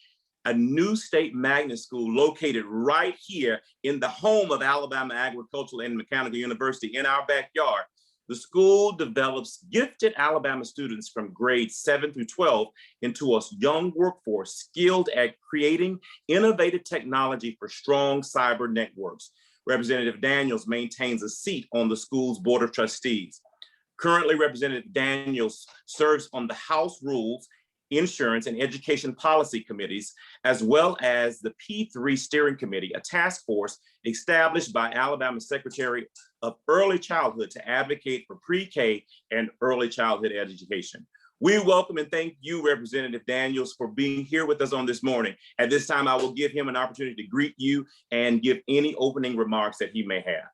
a new state magnet school located right here in the home of Alabama Agricultural and Mechanical University in our backyard. The school develops gifted Alabama students from grades 7 through 12 into a young workforce skilled at creating innovative technology for strong cyber networks. Representative Daniels maintains a seat on the school's Board of Trustees. Currently, Representative Daniels serves on the House Rules, Insurance, and Education Policy Committees, as well as the P3 Steering Committee, a task force established by Alabama Secretary of Early Childhood to advocate for pre-K and early childhood education. We welcome and thank you, Representative Daniels, for being here with us on this morning. At this time, I will give him an opportunity to greet you and give any opening remarks that he may have.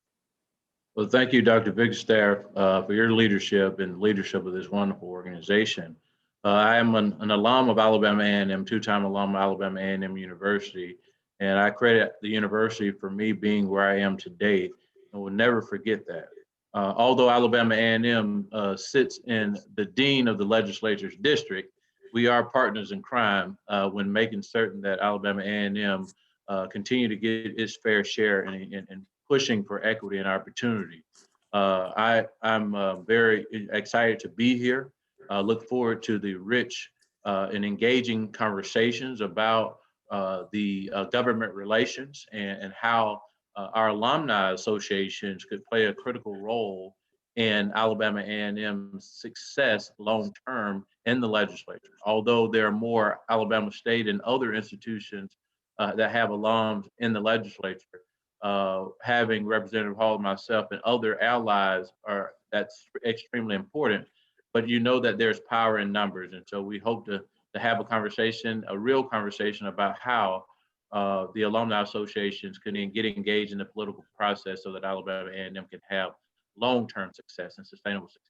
Well, thank you, Dr. Bigstaff, for your leadership and leadership of this wonderful organization. I am an alum of Alabama A&M, two-time alum of Alabama A&M University, and I credit the university for me being where I am today, and will never forget that. Although Alabama A&M sits in the dean of the legislature's district, we are partners in crime when making certain that Alabama A&M continue to get its fair share in pushing for equity and opportunity. I'm very excited to be here. Look forward to the rich and engaging conversations about the government relations and how our alumni associations could play a critical role in Alabama A&M's success long-term in the legislature. Although there are more Alabama State and other institutions that have alums in the legislature, having Representative Hall, myself, and other allies that's extremely important. But you know that there's power in numbers. And so we hope to have a conversation, a real conversation about how the alumni associations can get engaged in the political process so that Alabama A&M can have long-term success and sustainable success.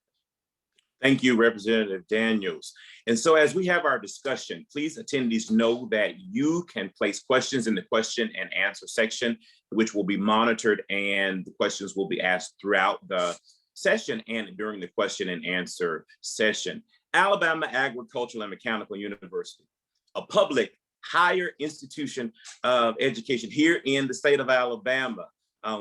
Thank you, Representative Daniels. And so as we have our discussion, please attendees know that you can place questions in the question and answer section, which will be monitored, and the questions will be asked throughout the session and during the question and answer session. Alabama Agricultural and Mechanical University, a public higher institution of education here in the state of Alabama.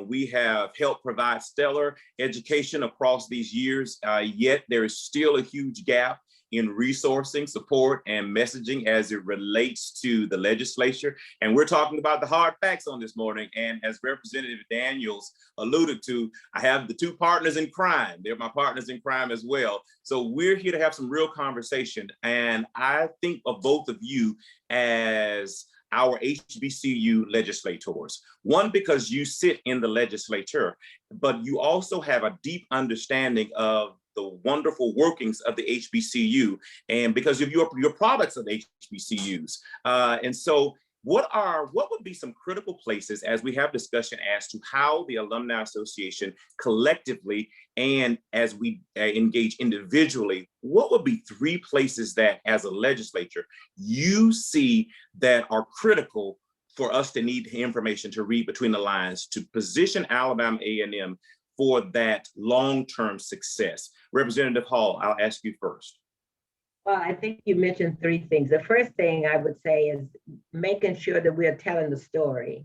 We have helped provide stellar education across these years, yet there is still a huge gap in resourcing, support, and messaging as it relates to the legislature. And we're talking about the hard facts on this morning. And as Representative Daniels alluded to, I have the two partners in crime. They're my partners in crime as well. So we're here to have some real conversation. And I think of both of you as our HBCU legislators. One, because you sit in the legislature, but you also have a deep understanding of the wonderful workings of the HBCU, and because of your products of HBCUs. And so what would be some critical places as we have discussion as to how the Alumni Association collectively and as we engage individually, what would be 3 places that as a legislature you see that are critical for us to need information to read between the lines to position Alabama A&M for that long-term success? Representative Hall, I'll ask you first. Well, I think you mentioned 3 things. The first thing I would say is making sure that we are telling the story.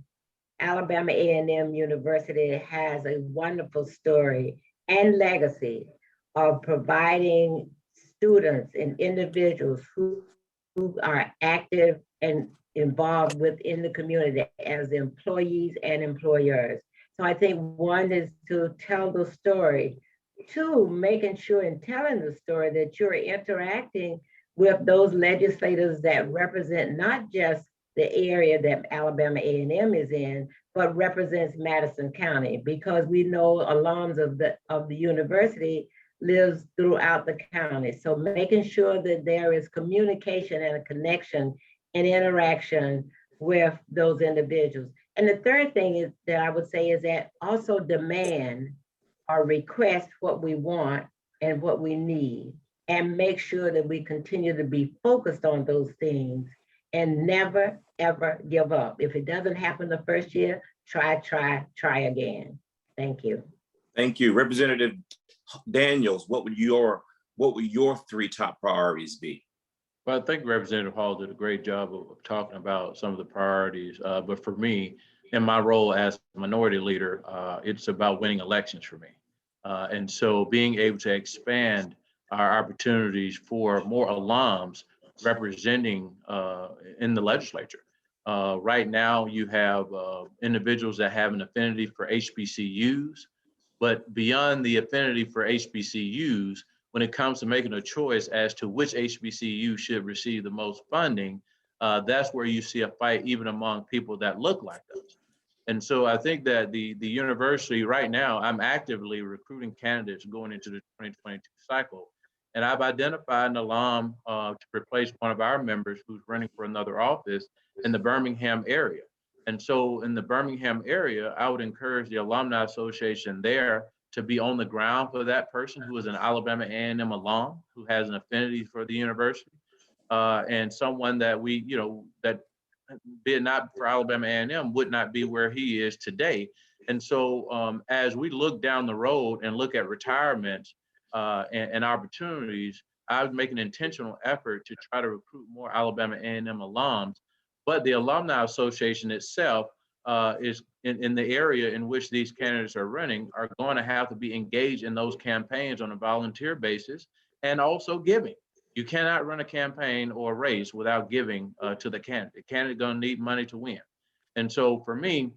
Alabama A&M University has a wonderful story and legacy. of providing students and individuals who are active and involved within the community as employees and employers. So I think one is to tell the story. Two, making sure in telling the story that you're interacting with those legislators that represent not just the area that Alabama A&M is in, but represents Madison County, because we know alums of the university lives throughout the county. So making sure that there is communication and a connection and interaction with those individuals. And the third thing is that I would say is that also demand or request what we want and what we need, and make sure that we continue to be focused on those things and never, ever give up. If it doesn't happen the first year, try again. Thank you. Thank you. Representative Daniels, what would your three top priorities be? Well, I think Representative Hall did a great job of talking about some of the priorities. But for me, in my role as minority leader, it's about winning elections for me. And so being able to expand our opportunities for more alums representing in the legislature. Right now, you have individuals that have an affinity for HBCUs, but beyond the affinity for HBCUs, when it comes to making a choice as to which HBCU should receive the most funding, that's where you see a fight even among people that look like us. And so I think that the university right now, I'm actively recruiting candidates going into the 2022 cycle. And I've identified an alum to replace one of our members who's running for another office in the Birmingham area. And so in the Birmingham area, I would encourage the Alumni Association there to be on the ground for that person who is an Alabama A&M alum, who has an affinity for the university, and someone that we, that be it not for Alabama A&M would not be where he is today. And so as we look down the road and look at retirements and opportunities, I would make an intentional effort to try to recruit more Alabama A&M alums. But the Alumni Association itself is in the area in which these candidates are running are going to have to be engaged in those campaigns on a volunteer basis and also giving. You cannot run a campaign or a race without giving to the candidate. The candidate going to need money to win. And so for me,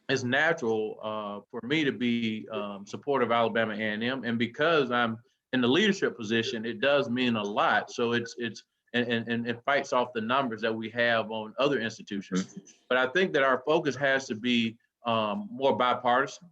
it's natural for me to be supportive of Alabama A&M. And because I'm in the leadership position, it does mean a lot. So it's and it fights off the numbers that we have on other institutions. But I think that our focus has to be more bipartisan.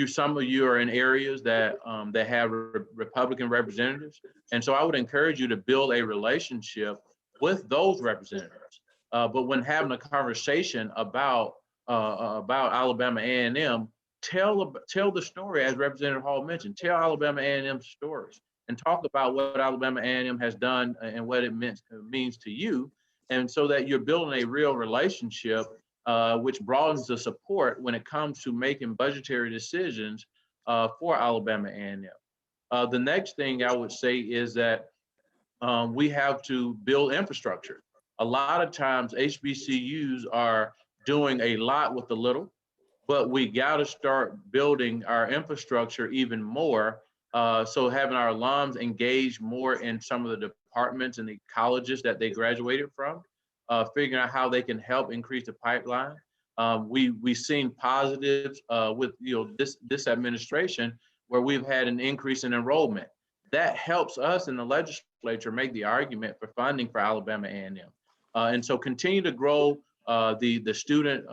Some of you are in areas that have Republican representatives, and so I would encourage you to build a relationship with those representatives. But when having a conversation about Alabama A&M, tell the story, as Representative Hall mentioned. Tell Alabama A&M stories and talk about what Alabama A&M has done and what it means to you, and so that you're building a real relationship, which broadens the support when it comes to making budgetary decisions for Alabama A&M. The next thing I would say is that we have to build infrastructure. A lot of times HBCUs are doing a lot with a little, but we got to start building our infrastructure even more. So having our alums engage more in some of the departments and the colleges that they graduated from, figuring out how they can help increase the pipeline. We've seen positives with this administration where we've had an increase in enrollment. That helps us in the legislature make the argument for funding for Alabama A&M. And so continue to grow the student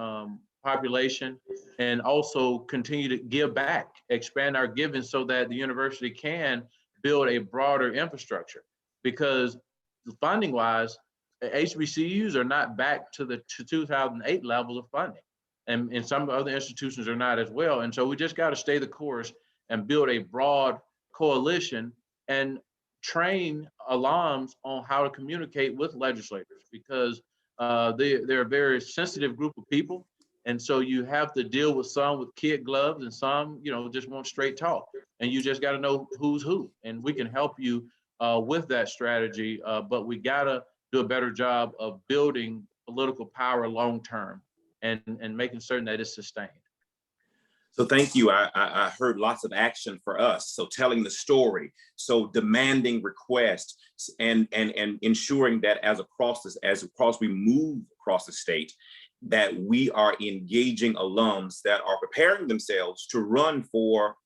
population, and also continue to give back, expand our giving so that the university can build a broader infrastructure. Because funding wise, HBCUs are not back to the 2008 level of funding. And some other institutions are not as well. And so we just got to stay the course and build a broad coalition and train alums on how to communicate with legislators, because they're a very sensitive group of people. And so you have to deal with some with kid gloves and some, just want straight talk. And you just got to know who's who. And we can help you with that strategy. But we got to do a better job of building political power long term and making certain that it's sustained. So thank you. I heard lots of action for us. So telling the story, so demanding requests, and ensuring that as we move across the state, that we are engaging alums that are preparing themselves to run for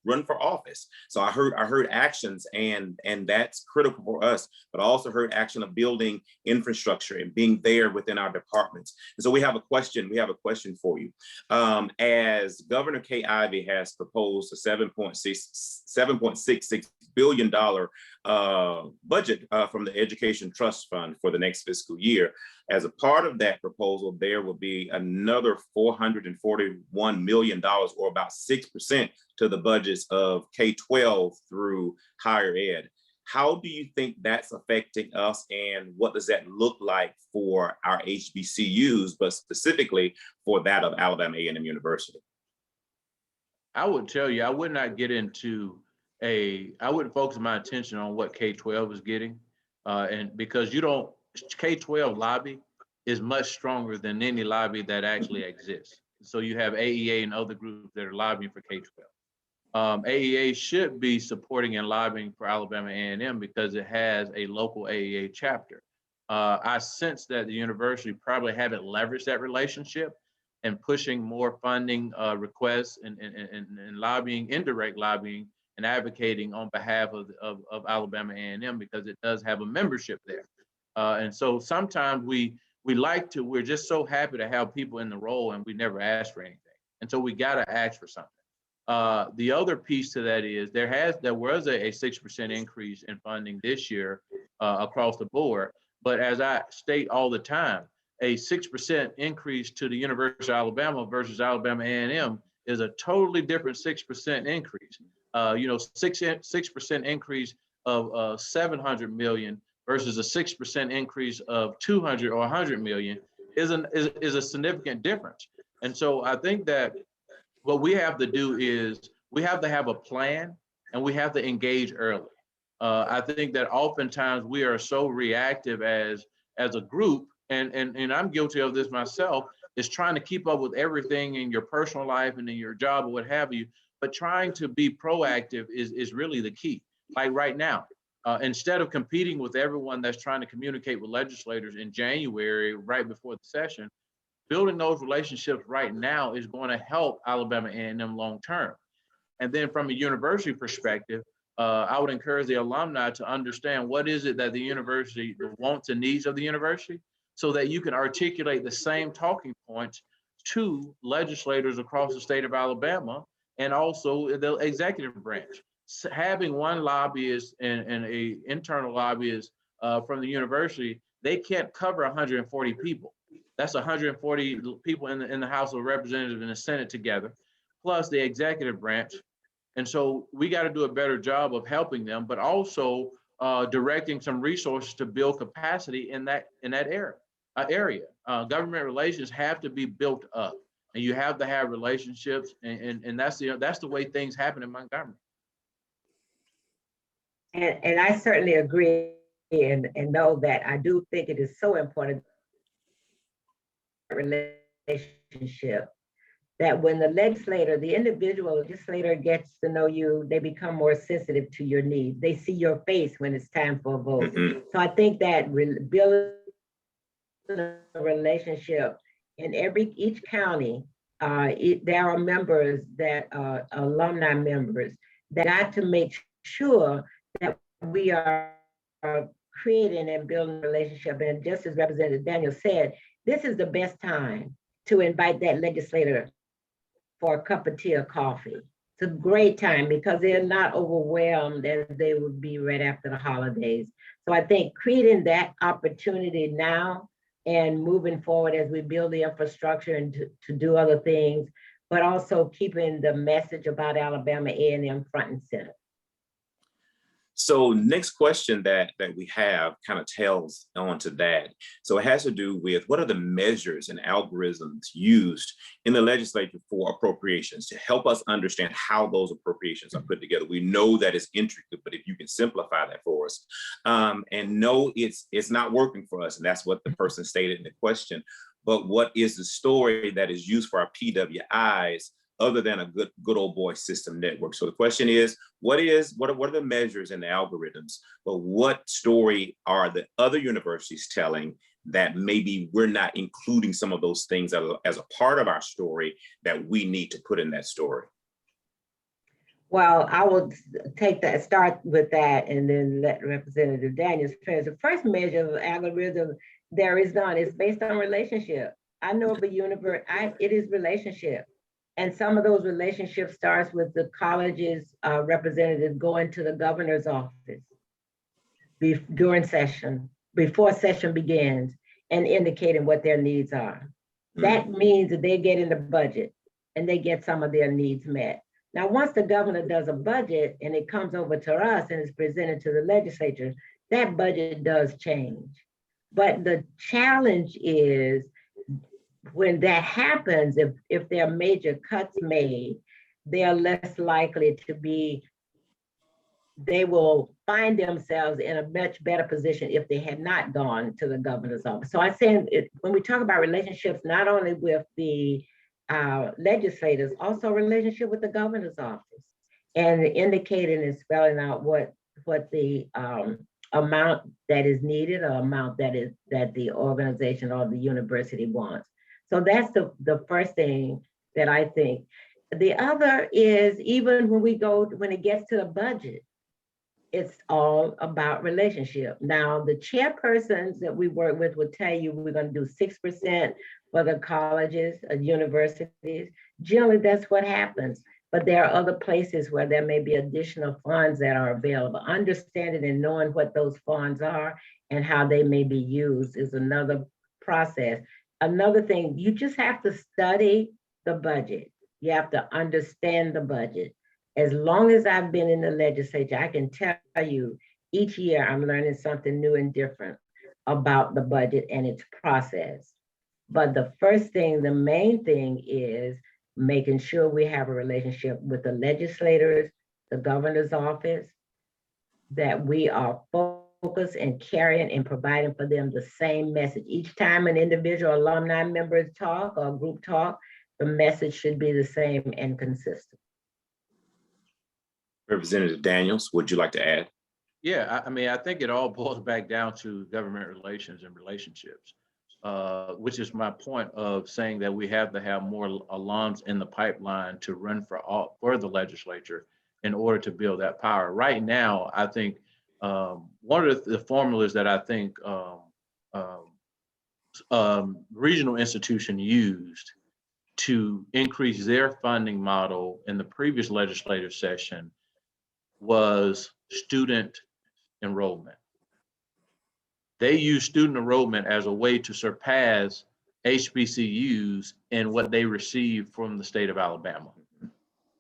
office. So I heard actions, and that's critical for us, but I also heard action of building infrastructure and being there within our departments. And so we have a question for you. As Governor Kay Ivey has proposed a $7.66 billion budget from the Education Trust Fund for the next fiscal year. As a part of that proposal, there will be another $441 million, or about 6% to the budgets of K-12 through higher ed. How do you think that's affecting us, and what does that look like for our HBCUs, but specifically for that of Alabama A&M University? I would tell you, I would not get into I wouldn't focus my attention on what K-12 is getting. And because K-12 lobby is much stronger than any lobby that actually exists. So you have AEA and other groups that are lobbying for K-12. AEA should be supporting and lobbying for Alabama A&M because it has a local AEA chapter. I sense that the university probably haven't leveraged that relationship and pushing more funding requests and lobbying, indirect lobbying, and advocating on behalf of Alabama A&M because it does have a membership there. And so sometimes we're just so happy to have people in the role, and we never ask for anything. And so we got to ask for something. The other piece to that is there was a 6% increase in funding this year across the board. But as I state all the time, a 6% increase to the University of Alabama versus Alabama A&M is a totally different 6% increase. 6% increase of 700 million versus a 6% increase of 200 or 100 million is a significant difference. And so I think that what we have to do is we have to have a plan, and we have to engage early. I think that oftentimes we are so reactive as a group, and I'm guilty of this myself, is trying to keep up with everything in your personal life and in your job or what have you, but trying to be proactive is really the key. Like right now, instead of competing with everyone that's trying to communicate with legislators in January, right before the session, building those relationships right now is going to help Alabama A&M long term. And then from a university perspective, I would encourage the alumni to understand what is it that the university, the wants and needs of the university, so that you can articulate the same talking points to legislators across the state of Alabama and also the executive branch. Having one lobbyist and a internal lobbyist from the university, they can't cover 140 people. That's 140 people in the House of Representatives and the Senate together, plus the executive branch. And so we got to do a better job of helping them, but also directing some resources to build capacity in that area. Government relations have to be built up, and you have to have relationships, and that's the way things happen in Montgomery. And I certainly agree and know that I do think it is so important relationship that when the individual legislator gets to know you, they become more sensitive to your needs. They see your face when it's time for a vote. Mm-hmm. So I think that building a relationship in each county, there are members that are alumni members that got to make sure that we are creating and building a relationship. And just as Representative Daniel said, this is the best time to invite that legislator for a cup of tea or coffee. It's a great time because they're not overwhelmed as they would be right after the holidays. So I think creating that opportunity now and moving forward as we build the infrastructure and to do other things, but also keeping the message about Alabama A&M front and center. So next question that we have kind of tails on to that. So it has to do with what are the measures and algorithms used in the legislature for appropriations to help us understand how those appropriations are put together. We know that it's intricate, but if you can simplify that for us, and no, it's not working for us. And that's what the person stated in the question. But what is the story that is used for our PWIs other than a good old boy system network. So the question is, what are the measures and the algorithms, but what story are the other universities telling that maybe we're not including some of those things as a part of our story that we need to put in that story? Well, I will start with that, and then let Representative Daniels finish. The first measure of algorithm, there is none. It's based on relationship. I know of a universe, it is relationship. And some of those relationships starts with the college's representative going to the governor's office during session, before session begins, and indicating what their needs are. That means that they get in the budget and they get some of their needs met. Now, once the governor does a budget and it comes over to us and is presented to the legislature, that budget does change. But the challenge is when that happens, if there are major cuts made, they are less likely to be, they will find themselves in a much better position if they had not gone to the governor's office. So I say, when we talk about relationships, not only with the legislators, also relationship with the governor's office, and indicating and spelling out what the amount that is needed, or amount that the organization or the university wants. So that's the first thing that I think. The other is, even when it gets to the budget, it's all about relationship. Now, the chairpersons that we work with will tell you we're going to do 6% for the colleges, universities. Generally, that's what happens. But there are other places where there may be additional funds that are available. Understanding and knowing what those funds are and how they may be used is another process. Another thing, you just have to study the budget. You have to understand the budget. As long as I've been in the legislature, I can tell you each year I'm learning something new and different about the budget and its process. But the first thing, the main thing, is making sure we have a relationship with the legislators, the governor's office, that we are focused and carrying and providing for them the same message. Each time an individual alumni members talk or group talk, the message should be the same and consistent. Representative Daniels, would you like to add? Yeah, I mean, I think it all boils back down to government relations and relationships, which is my point of saying that we have to have more alums in the pipeline to run for the legislature in order to build that power. Right now, I think one of the formulas that I think regional institution used to increase their funding model in the previous legislative session was student enrollment. They use student enrollment as a way to surpass HBCUs in what they receive from the state of Alabama.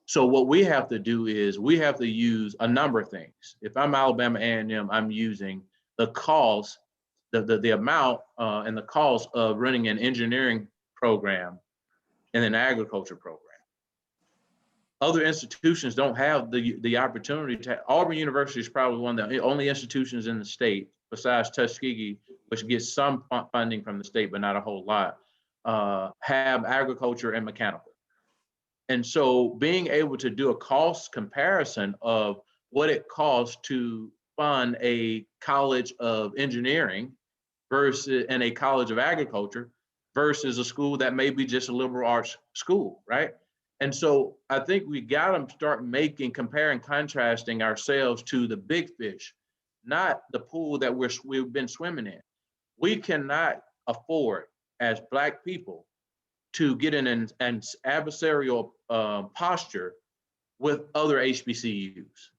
So what we have to do is we have to use a number of things. If I'm Alabama A&M, I'm using the cost, the amount and the cost of running an engineering program and an agriculture program. Other institutions don't have the opportunity to. Auburn University is probably one of the only institutions in the state, besides Tuskegee, which gets some funding from the state, but not a whole lot, have agriculture and mechanical. And so being able to do a cost comparison of what it costs to fund a college of engineering versus and a college of agriculture versus a school that may be just a liberal arts school, right? And so I think we got to start comparing, contrasting ourselves to the big fish, not the pool that we've been swimming in. We cannot afford, as Black people, to get in an adversarial posture with other HBCUs.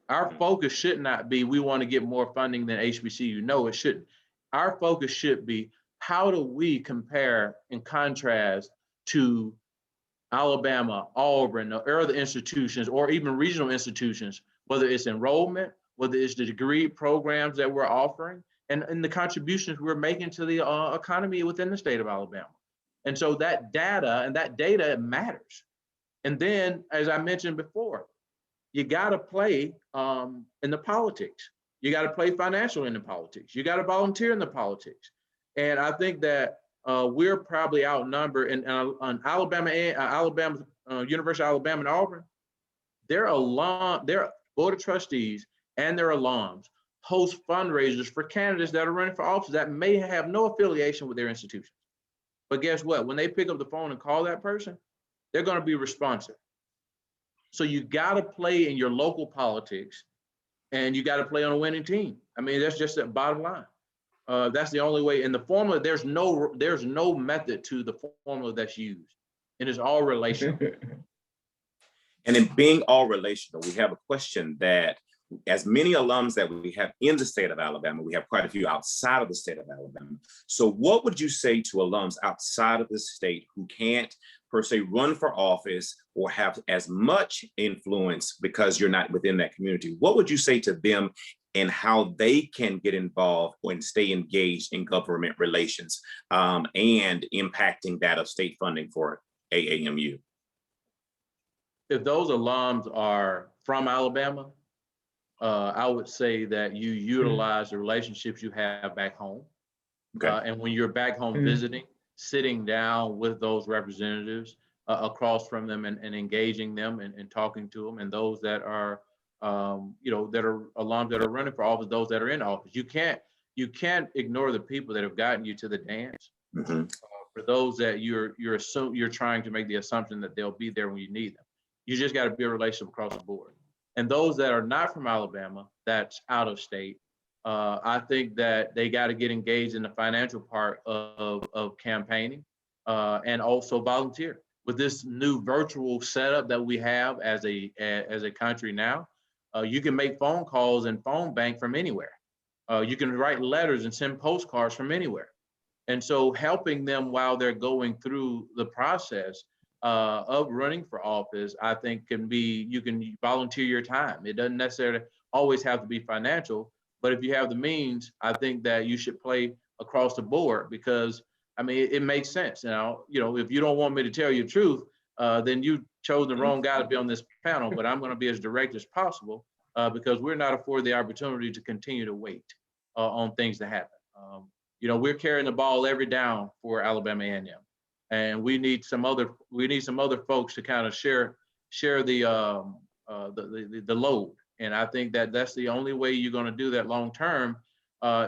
Our focus should not be, we want to get more funding than HBCU. No, it shouldn't. Our focus should be, how do we compare and contrast to Alabama, Auburn, or other institutions, or even regional institutions, whether it's enrollment, whether it's the degree programs that we're offering, and the contributions we're making to the economy within the state of Alabama. And so that data matters. And then, as I mentioned before, you got to play in the politics. You got to play financial in the politics. You got to volunteer in the politics. And I think that we're probably outnumbered, and on Alabama's University of Alabama and Auburn, their board of trustees and their alums host fundraisers for candidates that are running for office that may have no affiliation with their institution. But guess what? When they pick up the phone and call that person, they're going to be responsive. So you got to play in your local politics, and you got to play on a winning team. I mean, that's just the bottom line. That's the only way. In the formula, there's no method to the formula that's used, and it's all relational. And in being all relational, we have a question that as many alums that we have in the state of Alabama, we have quite a few outside of the state of Alabama. So what would you say to alums outside of the state who can't per se run for office or have as much influence because you're not within that community? What would you say to them and how they can get involved and stay engaged in government relations and impacting that of state funding for AAMU? If those alums are from Alabama, I would say that you utilize the relationships you have back home. Okay. And when you're back home visiting, sitting down with those representatives across from them and engaging them and talking to them, and those that are, that are alums that are running for office, those that are in office. You can't ignore the people that have gotten you to the dance. For those that you're trying to make the assumption that they'll be there when you need them. You just got to be a relationship across the board. And those that are not from Alabama, that's out of state, I think that they got to get engaged in the financial part of campaigning and also volunteer. With this new virtual setup that we have as a country now, you can make phone calls and phone bank from anywhere. You can write letters and send postcards from anywhere. And so helping them while they're going through the process of running for office, I think you can volunteer your time. It doesn't necessarily always have to be financial, but if you have the means, I think that you should play across the board because, I mean, it makes sense. Now, if you don't want me to tell you the truth, then you chose the wrong guy to be on this panel, but I'm going to be as direct as possible because we're not afforded the opportunity to continue to wait on things to happen. We're carrying the ball every down for Alabama A&M. And we need some other folks to kind of share the load. And I think that that's the only way you're going to do that long term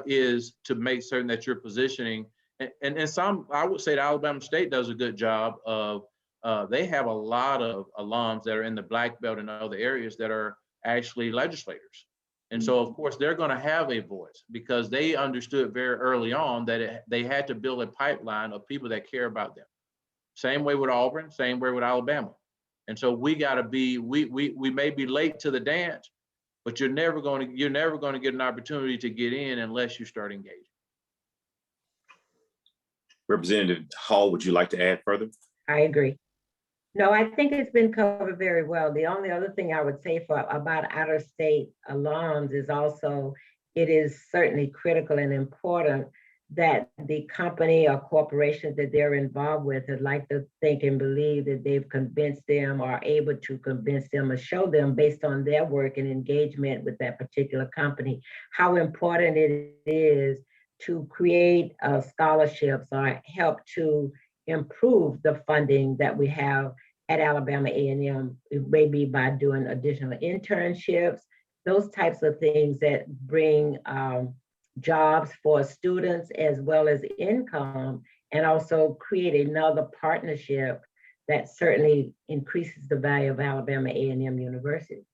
is to make certain that you're positioning. And some, I would say, the Alabama State does a good job of. They have a lot of alums that are in the Black Belt and other areas that are actually legislators. And so, of course, they're going to have a voice because they understood very early on that they had to build a pipeline of people that care about them. Same way with Auburn, same way with Alabama. And so we got to be, we may be late to the dance, but you're never going to get an opportunity to get in unless you start engaging. Representative Hall, would you like to add further? I agree. No, I think it's been covered very well. The only other thing I would say about out-of-state alums is also, it is certainly critical and important that the company or corporation that they're involved with, I'd like to think and believe that they've convinced them or are able to convince them or show them based on their work and engagement with that particular company, how important it is to create scholarships or help to improve the funding that we have at Alabama A&M, maybe by doing additional internships, those types of things that bring jobs for students as well as income, and also create another partnership that certainly increases the value of Alabama A&M University.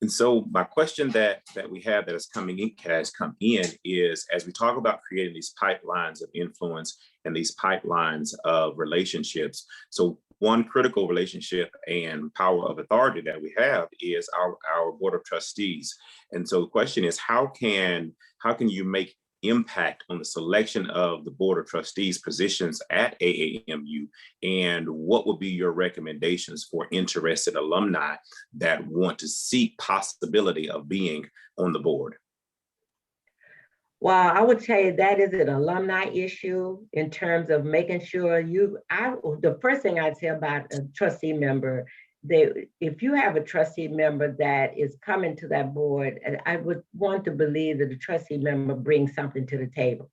And so my question that we have that has come in is, as we talk about creating these pipelines of influence and these pipelines of relationships, so one critical relationship and power of authority that we have is our board of trustees. And so the question is, how can you make impact on the selection of the board of trustees positions at AAMU, and what would be your recommendations for interested alumni that want to seek possibility of being on the board? Well, I would say that is an alumni issue in terms of making sure the first thing I'd say about a trustee member, if you have a trustee member that is coming to that board, and I would want to believe that the trustee member brings something to the table.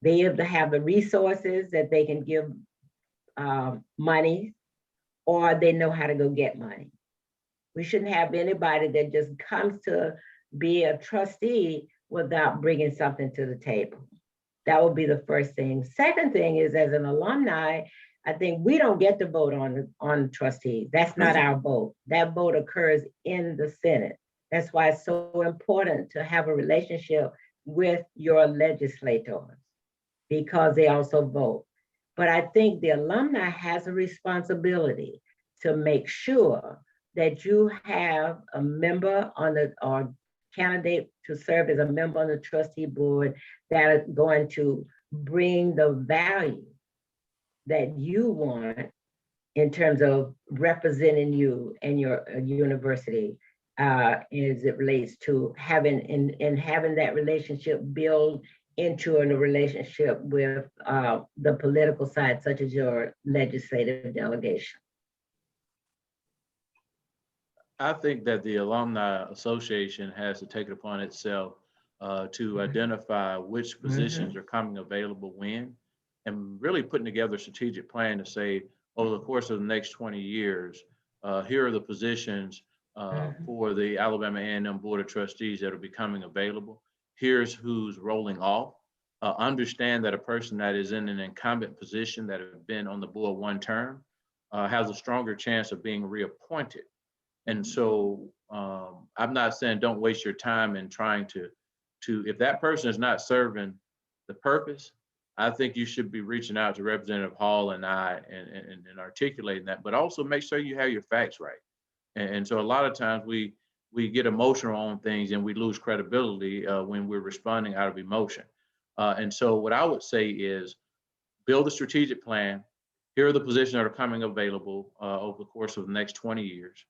They have to have the resources that they can give money, or they know how to go get money. We shouldn't have anybody that just comes to be a trustee without bringing something to the table. That would be the first thing. Second thing is, as an alumni, I think we don't get to vote on trustees. That's not our vote. That vote occurs in the Senate. That's why it's so important to have a relationship with your legislators, because they also vote. But I think the alumni has a responsibility to make sure that you have a member on the, or candidate to serve as a member on the trustee board that are going to bring the value that you want in terms of representing you and your university as it relates to having and having that relationship build into a relationship with the political side, such as your legislative delegation. I think that the Alumni Association has to take it upon itself to identify which positions are coming available when, and really putting together a strategic plan to say, over the course of the next 20 years, here are the positions for the Alabama A&M Board of Trustees that are becoming available. Here's who's rolling off. Understand that a person that is in an incumbent position that have been on the board one term has a stronger chance of being reappointed. And so I'm not saying don't waste your time in trying to if that person is not serving the purpose, I think you should be reaching out to Representative Hall and I and articulating that, but also make sure you have your facts right. And so a lot of times we get emotional on things and we lose credibility when we're responding out of emotion. And so what I would say is build a strategic plan. Here are the positions that are coming available over the course of the next 20 years.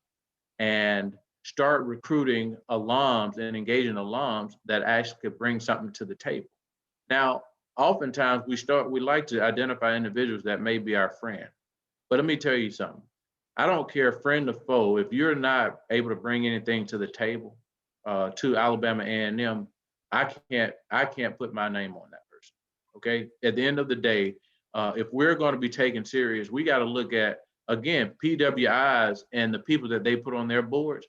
And start recruiting alums and engaging alums that actually could bring something to the table. Now, oftentimes we like to identify individuals that may be our friend. But let me tell you something. I don't care friend or foe, if you're not able to bring anything to the table to Alabama A&M, I can't put my name on that person. Okay. At the end of the day, if we're going to be taken serious, we got to look at, again, PWIs and the people that they put on their boards.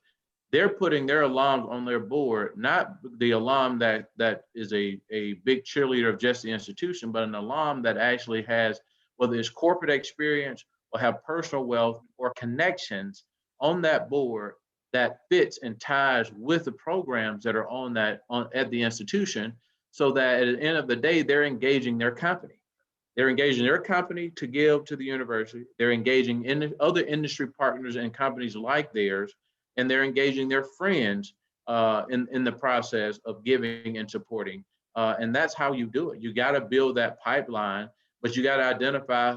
They're putting their alums on their board, not the alum that is a big cheerleader of just the institution, but an alum that actually has, whether it's corporate experience or have personal wealth or connections on that board that fits and ties with the programs that are at the institution, so that at the end of the day, they're engaging their company. They're engaging their company to give to the university. They're engaging in other industry partners and companies like theirs, and they're engaging their friends in the process of giving and supporting. And that's how you do it. You got to build that pipeline, but you got to identify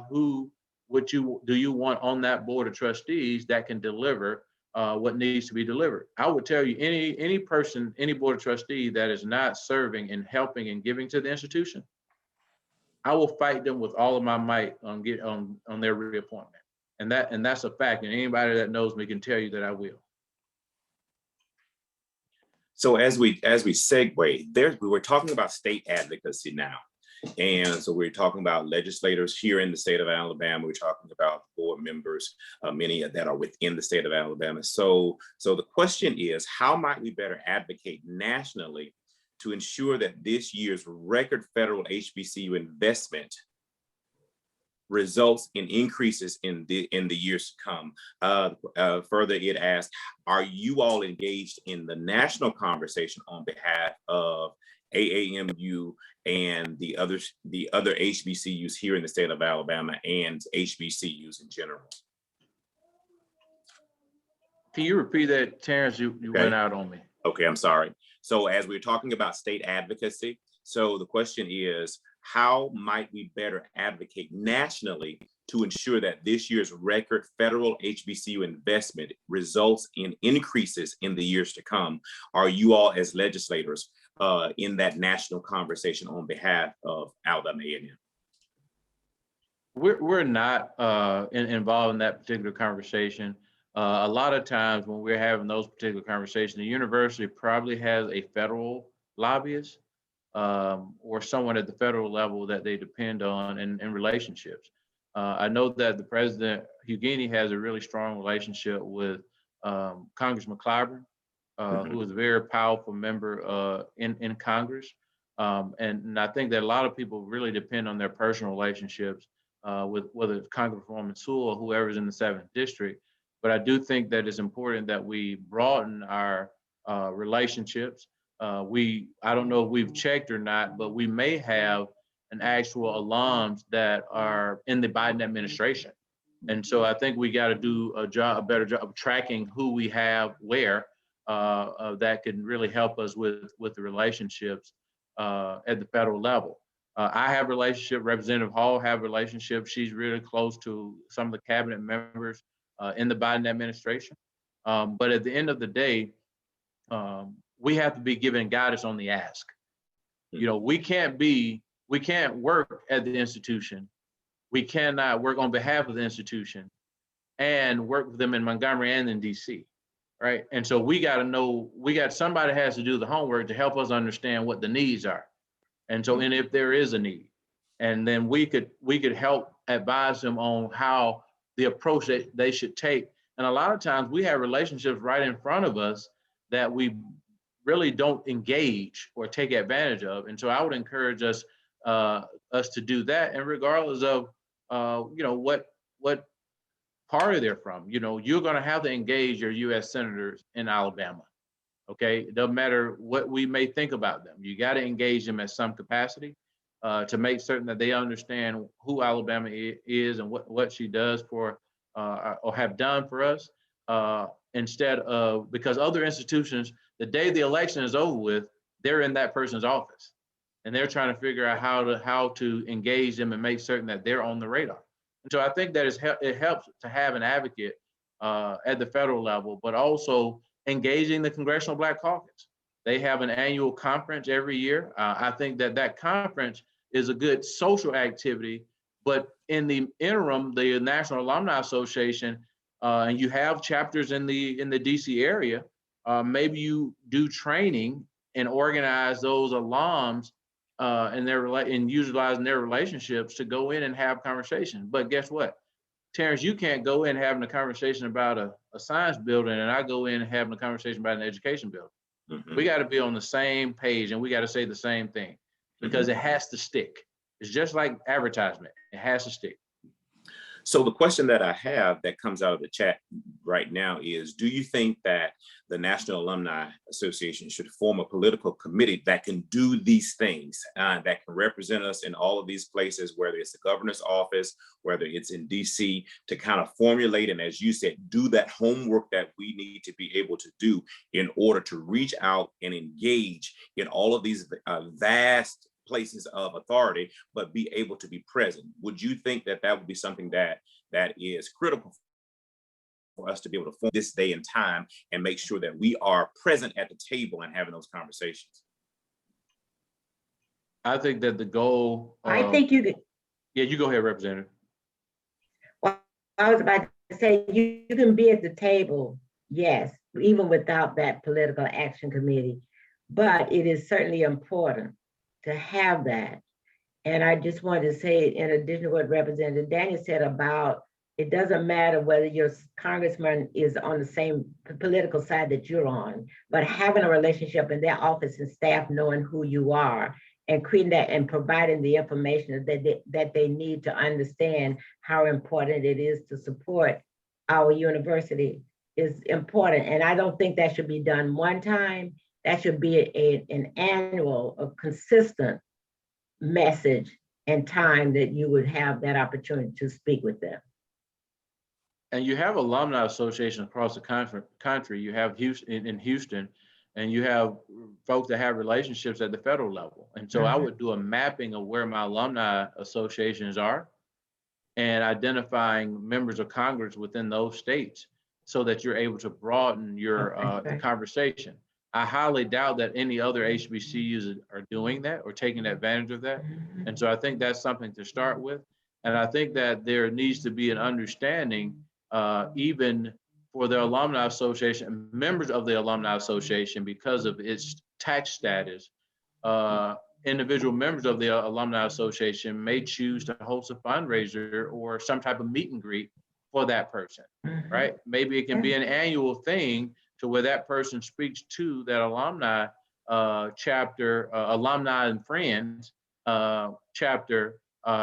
what you want on that board of trustees that can deliver what needs to be delivered. I would tell you, any person, any board of trustee that is not serving and helping and giving to the institution, I will fight them with all of my might on their reappointment. And that's a fact. And anybody that knows me can tell you that I will. So as we segue, we were talking about state advocacy now. And so we're talking about legislators here in the state of Alabama. We're talking about board members, many that are within the state of Alabama. So the question is, how might we better advocate nationally to ensure that this year's record federal HBCU investment results in increases in the years to come? Further, it asks, are you all engaged in the national conversation on behalf of AAMU and the other HBCUs here in the state of Alabama and HBCUs in general? Can you repeat that, Terrence? You Okay. went out on me. Okay, I'm sorry. So as we're talking about state advocacy, so the question is, how might we better advocate nationally to ensure that this year's record federal HBCU investment results in increases in the years to come? Are you all as legislators in that national conversation on behalf of Alabama A&M? We're not involved in that particular conversation. A lot of times when we're having those particular conversations, the university probably has a federal lobbyist or someone at the federal level that they depend on in relationships. I know that the President Hughini has a really strong relationship with Congressman Clyburn, who is a very powerful member in Congress. And I think that a lot of people really depend on their personal relationships with whether it's Congresswoman Sewell or whoever's in the 7th District. But I do think that it's important that we broaden our relationships. I don't know if we've checked or not, but we may have an actual alums that are in the Biden administration. And so I think we got to do a better job of tracking who we have where that can really help us with the relationships at the federal level. I have a relationship, Representative Hall have a relationship. She's really close to some of the cabinet members in the Biden administration. But at the end of the day, we have to be given guidance on the ask. You know, we can't work at the institution. We cannot work on behalf of the institution and work with them in Montgomery and in DC, right? And so we got to know, somebody has to do the homework to help us understand what the needs are. And so, and if there is a need, and then we could help advise them on how the approach that they should take. And a lot of times we have relationships right in front of us that we really don't engage or take advantage of. And so I would encourage us to do that. And regardless of what party they're from, you're going to have to engage your U.S. senators in Alabama. Okay, it doesn't matter what we may think about them. You got to engage them at some capacity to make certain that they understand who Alabama is and what she does for or have done for us. Instead of, because other institutions, the day the election is over with, they're in that person's office and they're trying to figure out how to engage them and make certain that they're on the radar. And so I think that it helps to have an advocate at the federal level, but also engaging the Congressional Black Caucus. They have an annual conference every year. I think that conference is a good social activity, but in the interim, the National Alumni Association, and you have chapters in the DC area, maybe you do training and organize those alums and utilizing their relationships to go in and have conversations. But guess what? Terrence, you can't go in having a conversation about a science building and I go in having a conversation about an education building. Mm-hmm. We got to be on the same page and we got to say the same thing because it has to stick. It's just like advertisement. It has to stick. So the question that I have that comes out of the chat right now is, do you think that the National Alumni Association should form a political committee that can do these things, that can represent us in all of these places, whether it's the governor's office, whether it's in DC, to kind of formulate and, as you said, do that homework that we need to be able to do in order to reach out and engage in all of these vast places of authority, but be able to be present? Would you think that would be something that is critical for us to be able to form this day and time and make sure that we are present at the table and having those conversations? I think that the goal. I think you could. Yeah, you go ahead, Representative. Well, I was about to say, you can be at the table, yes, even without that political action committee, but it is certainly important to have that. And I just wanted to say, in addition to what Representative Daniel said about, it doesn't matter whether your congressman is on the same political side that you're on, but having a relationship in their office and staff knowing who you are and creating that and providing the information that they need to understand how important it is to support our university is important. And I don't think that should be done one time. That should be an annual, a consistent message and time that you would have that opportunity to speak with them. And you have alumni associations across the country. You have in Houston, and you have folks that have relationships at the federal level. And so I would do a mapping of where my alumni associations are and identifying members of Congress within those states so that you're able to broaden your conversation. I highly doubt that any other HBCUs are doing that or taking advantage of that. And so I think that's something to start with. And I think that there needs to be an understanding, even for the Alumni Association, members of the Alumni Association, because of its tax status, individual members of the Alumni Association may choose to host a fundraiser or some type of meet and greet for that person, right? Maybe it can be an annual thing to where that person speaks to that alumni chapter, alumni and friends chapter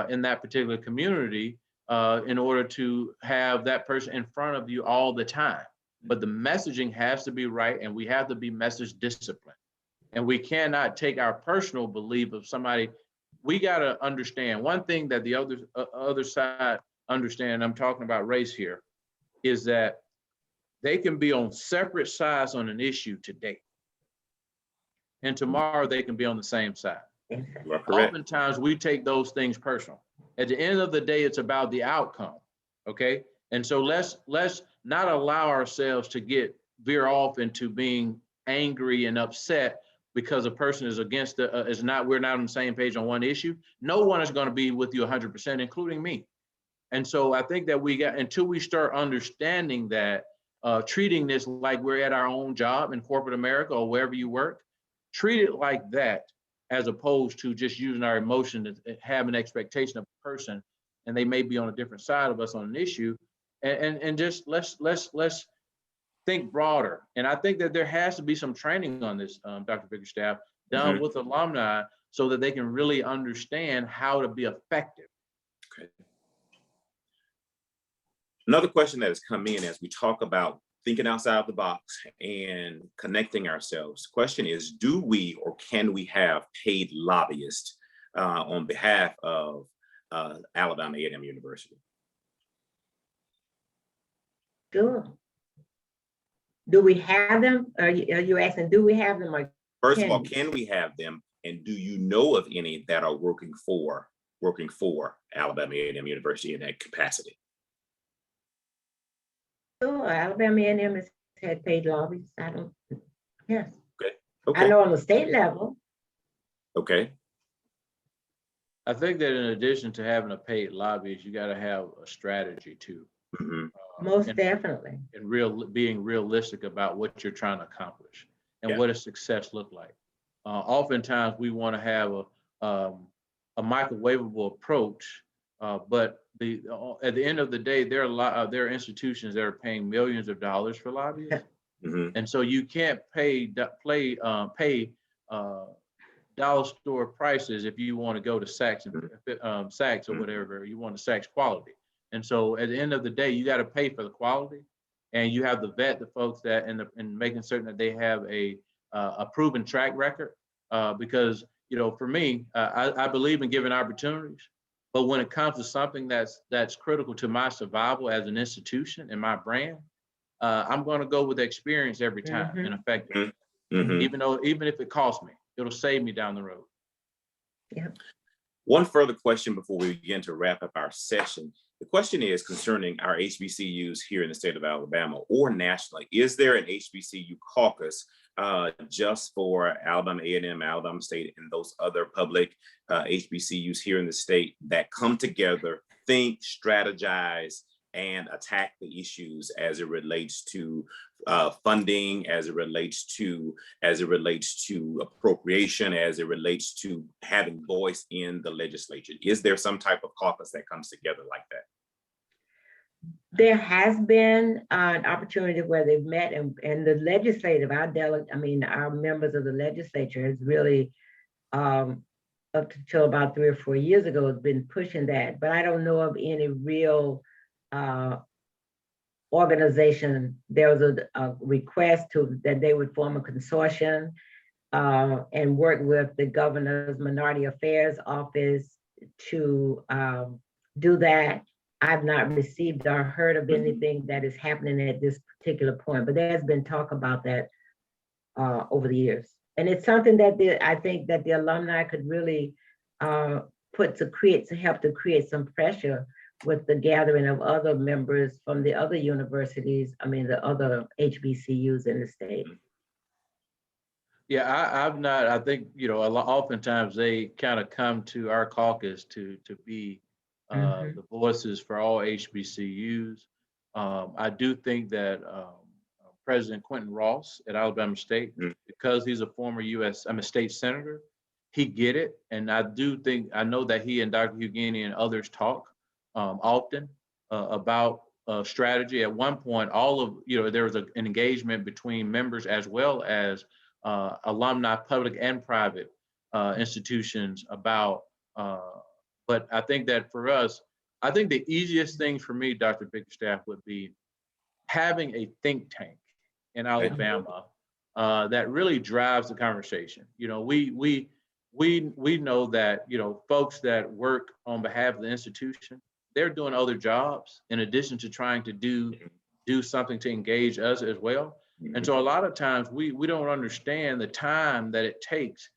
in that particular community in order to have that person in front of you all the time. But the messaging has to be right, and we have to be message disciplined. And we cannot take our personal belief of somebody. We got to understand one thing that the other side understand. I'm talking about race here, is that they can be on separate sides on an issue today, and tomorrow they can be on the same side. Oftentimes we take those things personal. At the end of the day, it's about the outcome. Okay, and so let's not allow ourselves to veer off into being angry and upset because a person is against we're not on the same page on one issue. No one is going to be with you 100%, including me. And so I think that until we start understanding that, treating this like we're at our own job in corporate America or wherever you work, treat it like that, as opposed to just using our emotion to have an expectation of a person, and they may be on a different side of us on an issue, and just let's think broader. And I think that there has to be some training on this, Dr. Bickerstaff, done with alumni so that they can really understand how to be effective. Okay. Another question that has come in as we talk about thinking outside the box and connecting ourselves. The question is, do we or can we have paid lobbyists on behalf of Alabama A&M University? Sure. Do we have them? Are you asking, do we have them? Or First of all, can we have them? And do you know of any that are working for Alabama A&M University in that capacity? Sure, Alabama A&M has had paid lobbyists. Yes. Okay. I know on the state level. Okay. I think that in addition to having a paid lobbyist, you got to have a strategy too. Most definitely. And being realistic about what you're trying to accomplish and what does success look like. Oftentimes we want to have a microwavable approach, but at the end of the day, there are institutions that are paying millions of dollars for lobbyists, and so you can't pay dollar store prices if you want to go to Saks and Saks or whatever you want to Saks quality. And so at the end of the day, you got to pay for the quality, and you have to vet the folks that and making certain that they have a proven track record. Because for me, I believe in giving opportunities, but when it comes to something that's critical to my survival as an institution and my brand, I'm going to go with experience every time and effective, even if it costs me, it'll save me down the road. Yeah. One further question before we begin to wrap up our session. The question is concerning our HBCUs here in the state of Alabama or nationally. Is there an HBCU caucus just for Alabama A&M, Alabama State, and those other public HBCUs here in the state that come together, think, strategize, and attack the issues as it relates to funding, as it relates to appropriation, as it relates to having voice in the legislature? Is there some type of caucus that comes together like that? There has been an opportunity where they've met, and the legislative, our members of the legislature has really, up until about 3 or 4 years ago, has been pushing that. But I don't know of any real organization. There was a request that they would form a consortium and work with the governor's Minority Affairs Office to do that. I've not received or heard of anything that is happening at this particular point, but there's been talk about that over the years. And it's something that I think that the alumni could really help to create some pressure with the gathering of other members from the other universities, the other HBCUs in the state. Yeah, I think, oftentimes they kind of come to our caucus to be the voices for all HBCUs. I do think that President Quentin Ross at Alabama State, because he's a former state senator, he get it. And I know that he and Dr. Hugini and others talk often about strategy. At one point, there was an engagement between members as well as alumni, public and private institutions about, but I think that for us, I think the easiest thing for me, Dr. Bickerstaff, would be having a think tank in Alabama that really drives the conversation. We know that, folks that work on behalf of the institution, they're doing other jobs in addition to trying to do something to engage us as well. And so a lot of times we don't understand the time that it takes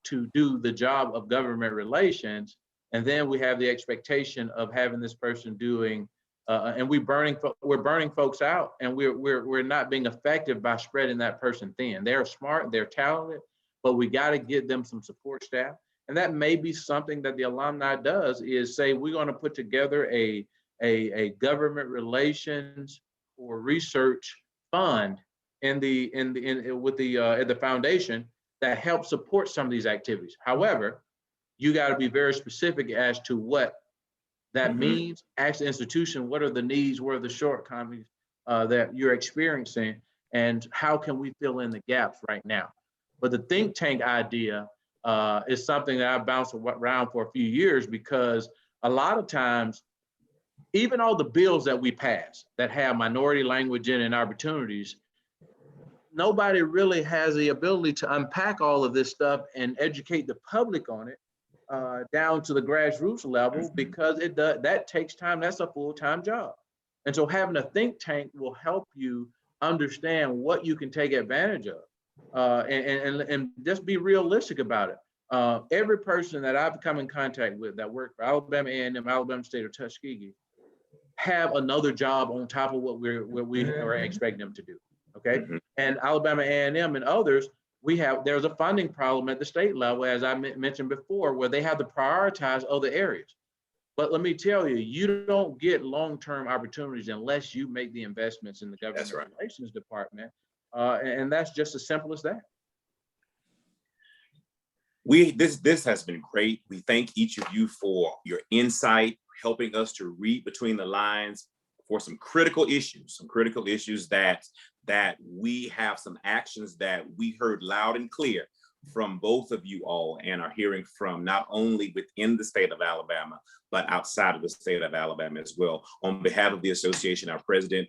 to do the job of government relations. And then we have the expectation of having this person doing, and we're burning folks out, and we're not being effective by spreading that person thin. They're smart, they're talented, but we got to get them some support staff. And that may be something that the alumni does, is say, we're going to put together a government relations or research fund with the foundation that helps support some of these activities. However, you got to be very specific as to what that means. Ask the institution, what are the needs, what are the shortcomings that you're experiencing, and how can we fill in the gaps right now? But the think tank idea is something that I've bounced around for a few years, because a lot of times, even all the bills that we pass that have minority language in and opportunities, nobody really has the ability to unpack all of this stuff and educate the public on it down to the grassroots level, because that takes time. That's a full-time job. And so having a think tank will help you understand what you can take advantage of and just be realistic about it. Every person that I've come in contact with that work for Alabama A&M, Alabama State, or Tuskegee have another job on top of what we are expecting them to do. Okay, and Alabama A&M and others, there's a funding problem at the state level, as I mentioned before, where they have to prioritize other areas. But let me tell you, you don't get long-term opportunities unless you make the investments in the government relations department, and that's just as simple as that. This has been great. We thank each of you for your insight, helping us to read between the lines for some critical issues that we have some actions that we heard loud and clear from both of you all, and are hearing from not only within the state of Alabama, but outside of the state of Alabama as well. On behalf of the association, our president,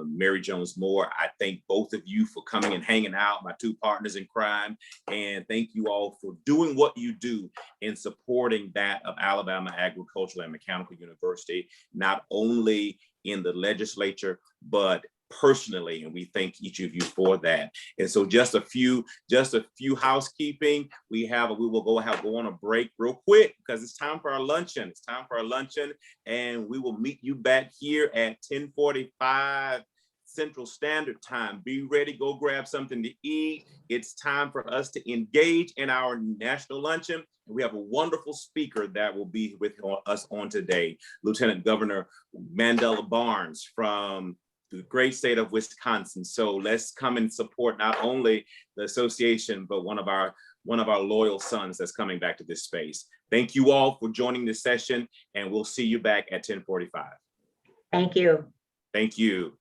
Mary Jones Moore, I thank both of you for coming and hanging out, my two partners in crime, and thank you all for doing what you do in supporting that of Alabama Agricultural and Mechanical University, not only in the legislature, but personally, and we thank each of you for that. And so just a few housekeeping. We will go on a break real quick because it's time for our luncheon. And we will meet you back here at 10:45 Central Standard Time. Be ready, go grab something to eat. It's time for us to engage in our national luncheon. We have a wonderful speaker that will be with us on today, Lieutenant Governor Mandela Barnes from the great state of Wisconsin. So let's come and support not only the association, but one of our loyal sons that's coming back to this space. Thank you all for joining this session, and we'll see you back at 10:45. Thank you. Thank you.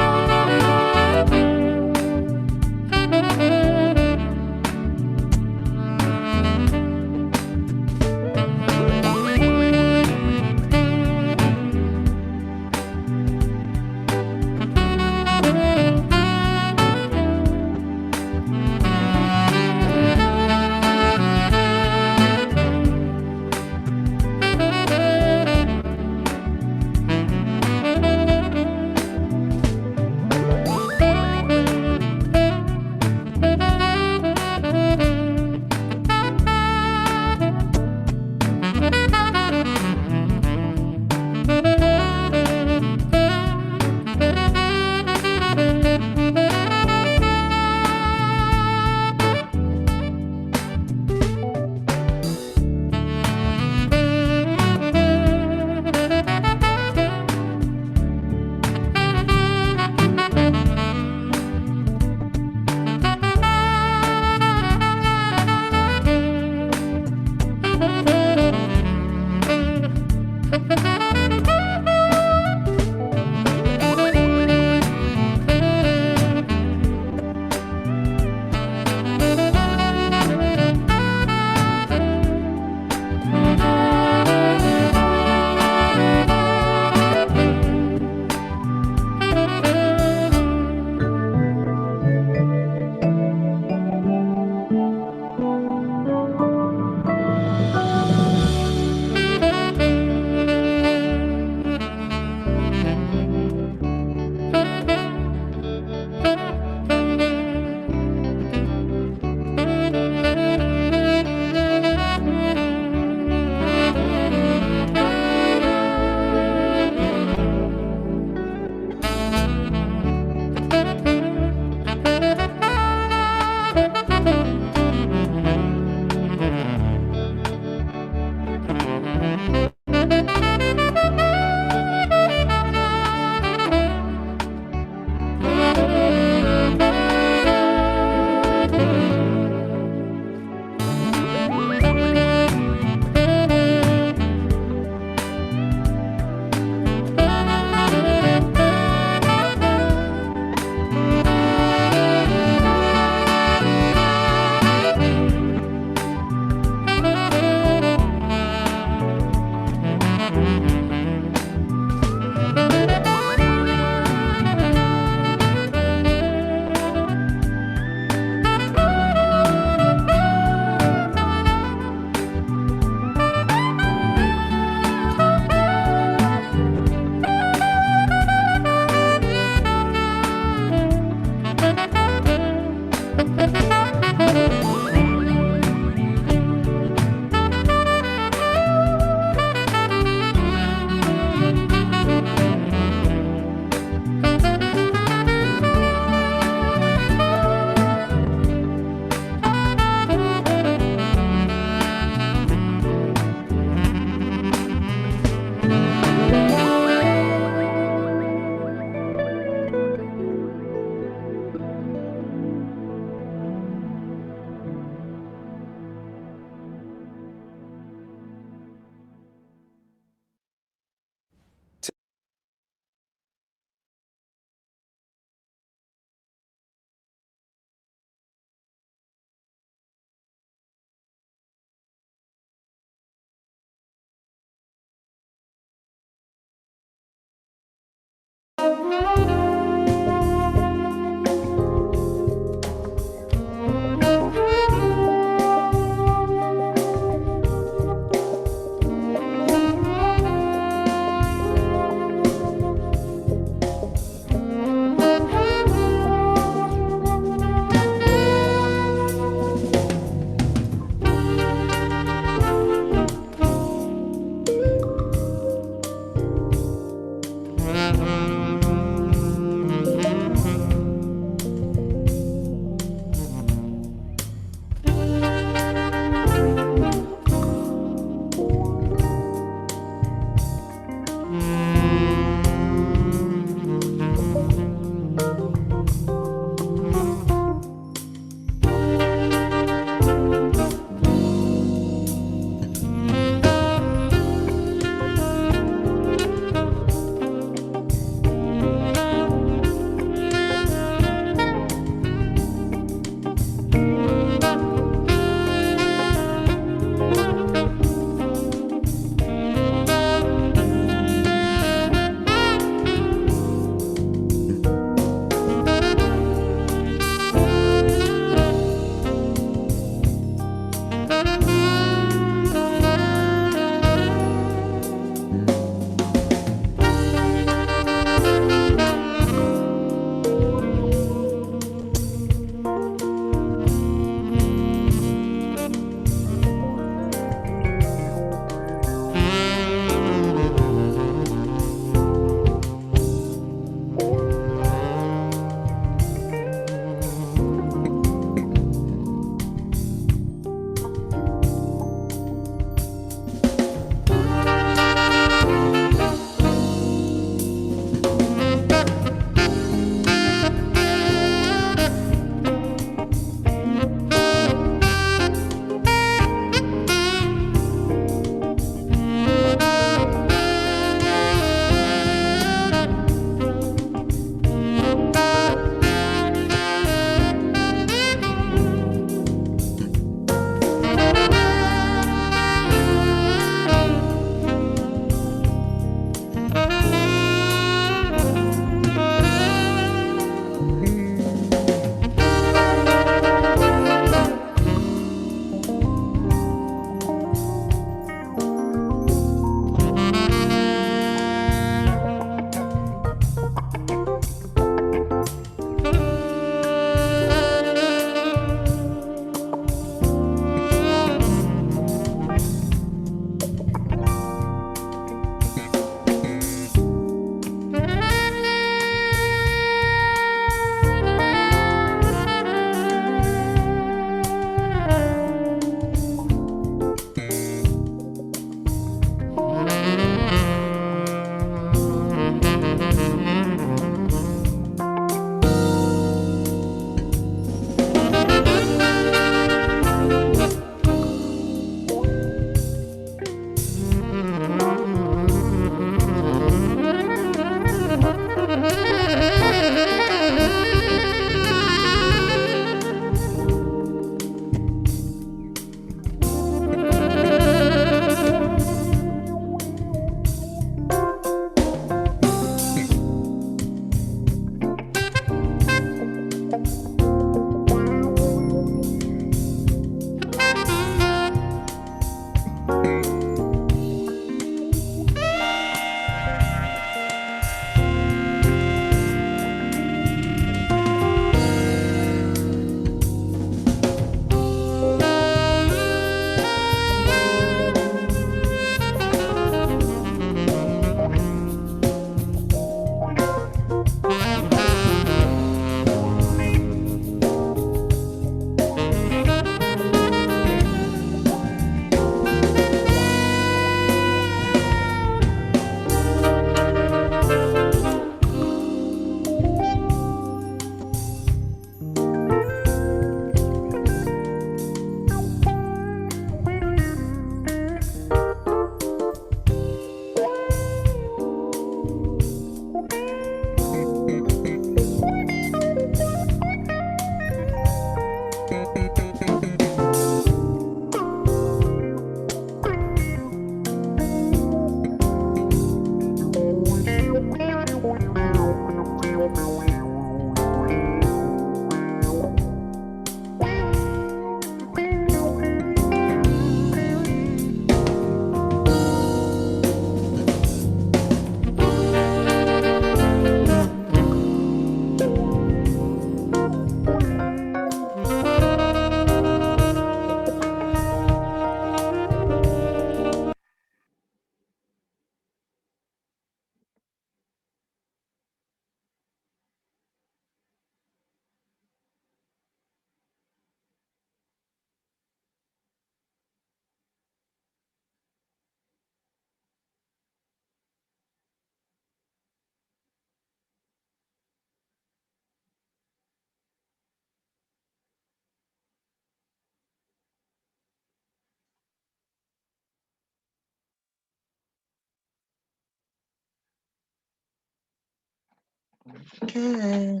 Okay.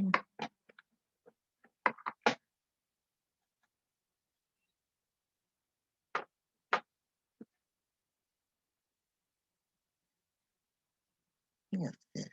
Yes, yes.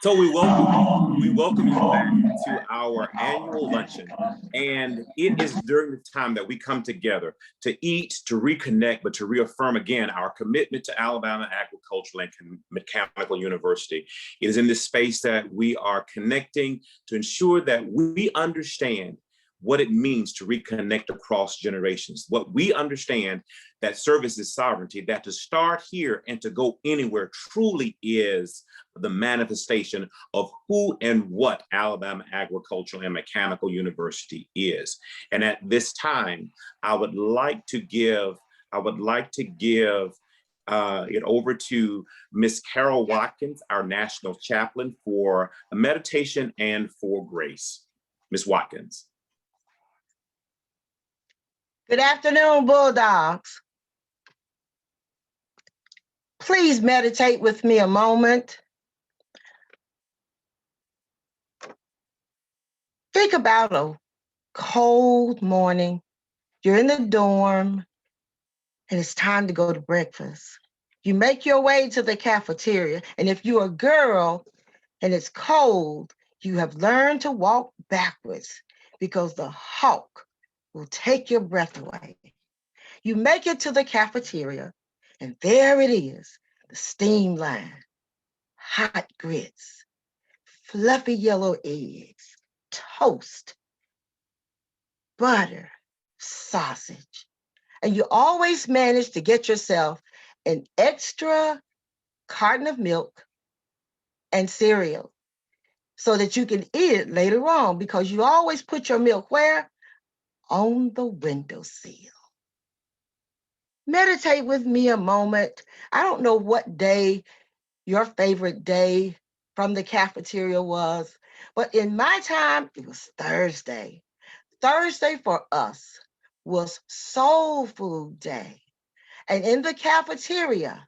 So we welcome you back to our annual luncheon. And it is during the time that we come together to eat, to reconnect, but to reaffirm again our commitment to Alabama Agricultural and Mechanical University. It is in this space that we are connecting to ensure that we understand what it means to reconnect across generations. What we understand that service is sovereignty, that to start here and to go anywhere truly is the manifestation of who and what Alabama Agricultural and Mechanical University is. And at this time, I would like to give it over to Ms. Carol Watkins, our National Chaplain, for a meditation and for grace. Ms. Watkins. Good afternoon, Bulldogs. Please meditate with me a moment. Think about a cold morning. You're in the dorm and it's time to go to breakfast. You make your way to the cafeteria, and if you're a girl and it's cold, you have learned to walk backwards because the hawk will take your breath away. You make it to the cafeteria, and there it is, the steam line, hot grits, fluffy yellow eggs, toast, butter, sausage. And you always manage to get yourself an extra carton of milk and cereal so that you can eat it later on, because you always put your milk where? On the windowsill. Meditate with me a moment. I don't know what day your favorite day from the cafeteria was, but in my time, it was Thursday. Thursday for us was soul food day. And in the cafeteria,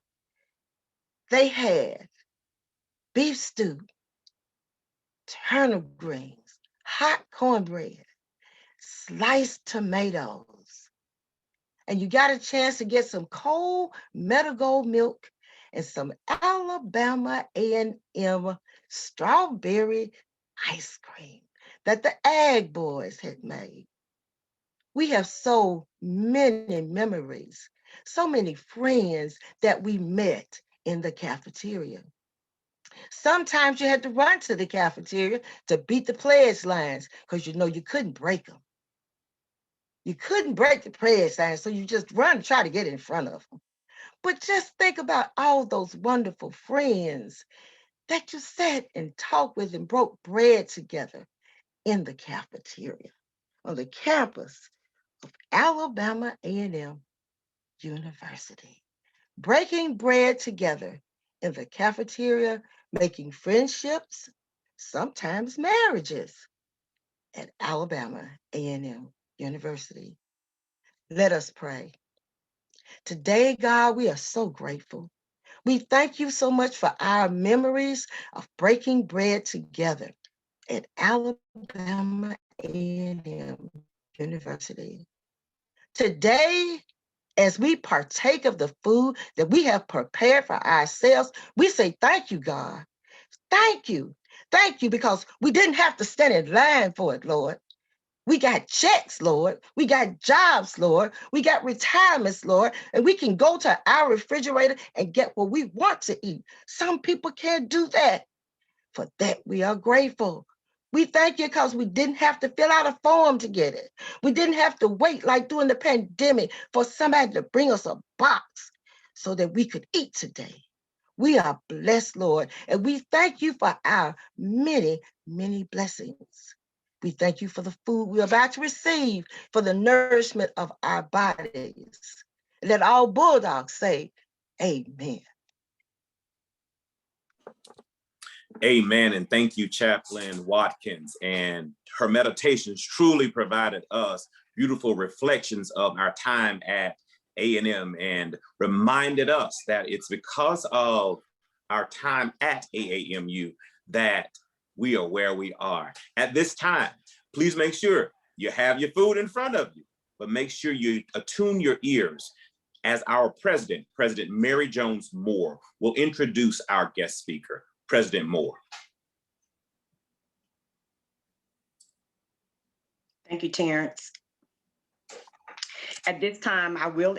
they had beef stew, turnip greens, hot cornbread, sliced tomatoes. And you got a chance to get some cold Medigold milk and some Alabama A&M strawberry ice cream that the Ag Boys had made. We have so many memories, so many friends that we met in the cafeteria. Sometimes you had to run to the cafeteria to beat the pledge lines because you know you couldn't break them. You couldn't break the pledge lines, so you just run and try to get in front of them. But just think about all those wonderful friends that you sat and talked with and broke bread together in the cafeteria on the campus of Alabama A&M University. Breaking bread together in the cafeteria, making friendships, sometimes marriages at Alabama A&M University. Let us pray. Today, God, we are so grateful. We thank you so much for our memories of breaking bread together at Alabama A&M University. Today, as we partake of the food that we have prepared for ourselves, we say, thank you, God. Thank you. Thank you, because we didn't have to stand in line for it, Lord. We got checks, Lord. We got jobs, Lord. We got retirements, Lord. And we can go to our refrigerator and get what we want to eat. Some people can't do that. For that, we are grateful. We thank you because we didn't have to fill out a form to get it. We didn't have to wait like during the pandemic for somebody to bring us a box so that we could eat today. We are blessed, Lord, and we thank you for our many, many blessings. We thank you for the food we're about to receive, for the nourishment of our bodies. Let all Bulldogs say, amen. Amen. And thank you, Chaplain Watkins. And her meditations truly provided us beautiful reflections of our time at A&M and reminded us that it's because of our time at AAMU that we are where we are. At this time, please make sure you have your food in front of you, but make sure you attune your ears as our president, President Mary Jones Moore, will introduce our guest speaker. President Moore. Thank you, Terrence. At this time, I will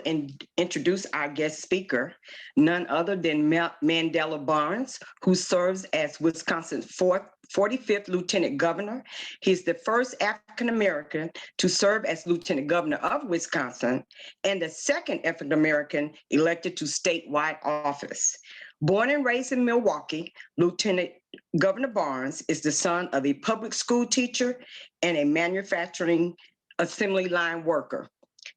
introduce our guest speaker, none other than Mandela Barnes, who serves as Wisconsin's 45th Lieutenant Governor. He's the first African-American to serve as Lieutenant Governor of Wisconsin and the second African-American elected to statewide office. Born and raised in Milwaukee, Lieutenant Governor Barnes is the son of a public school teacher and a manufacturing assembly line worker.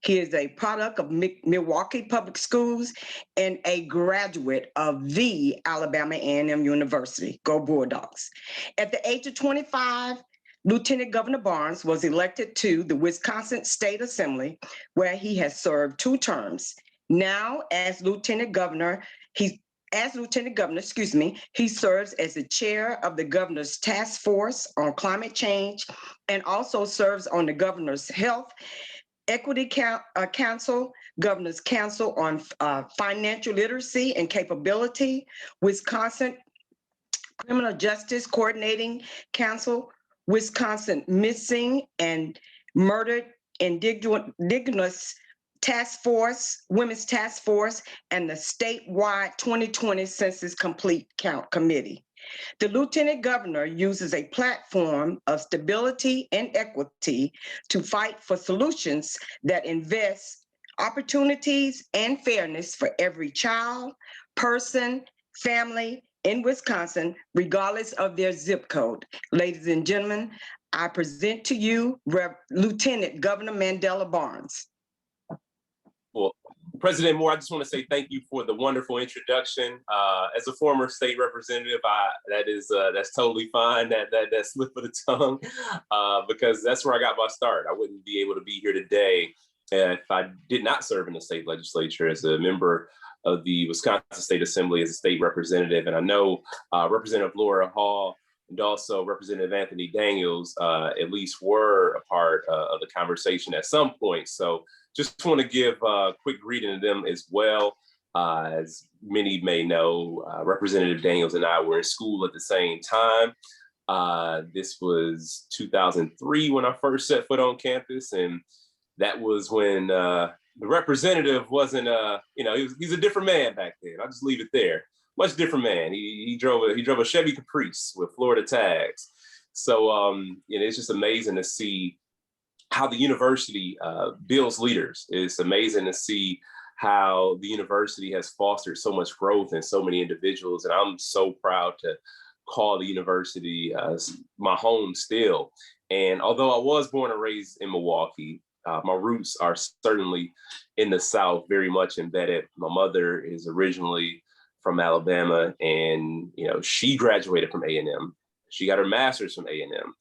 He is a product of Milwaukee Public Schools and a graduate of the Alabama A&M University. Go Bulldogs. At the age of 25, Lieutenant Governor Barnes was elected to the Wisconsin State Assembly, where he has served 2 terms. Now, as Lieutenant Governor, he serves as the chair of the governor's task force on climate change and also serves on the governor's health equity council, governor's council on financial literacy and capability, Wisconsin criminal justice coordinating council, Wisconsin missing and murdered indigenous task force, women's task force, and the statewide 2020 Census Complete Count Committee. The Lieutenant Governor uses a platform of stability and equity to fight for solutions that invest opportunities and fairness for every child, person, family in Wisconsin, regardless of their zip code. Ladies and gentlemen, I present to you Lieutenant Governor Mandela Barnes. Well, President Moore, I just want to say thank you for the wonderful introduction. As a former state representative, that's totally fine. That slip of the tongue, because that's where I got my start. I wouldn't be able to be here today if I did not serve in the state legislature as a member of the Wisconsin State Assembly as a state representative. And I know Representative Laura Hall and also Representative Anthony Daniels at least were a part of the conversation at some point. So just want to give a quick greeting to them as well. As many may know, Representative Daniels and I were in school at the same time. This was 2003 when I first set foot on campus. And that was when the representative wasn't, he's a different man back then. I'll just leave it there. Much different man. He drove a Chevy Caprice with Florida tags. So, it's just amazing to see how the university builds leaders. It's amazing to see how the university has fostered so much growth in so many individuals. And I'm so proud to call the university my home still. And although I was born and raised in Milwaukee, my roots are certainly in the South, very much embedded. My mother is originally from Alabama, and she graduated from A&M. She got her master's from A&M.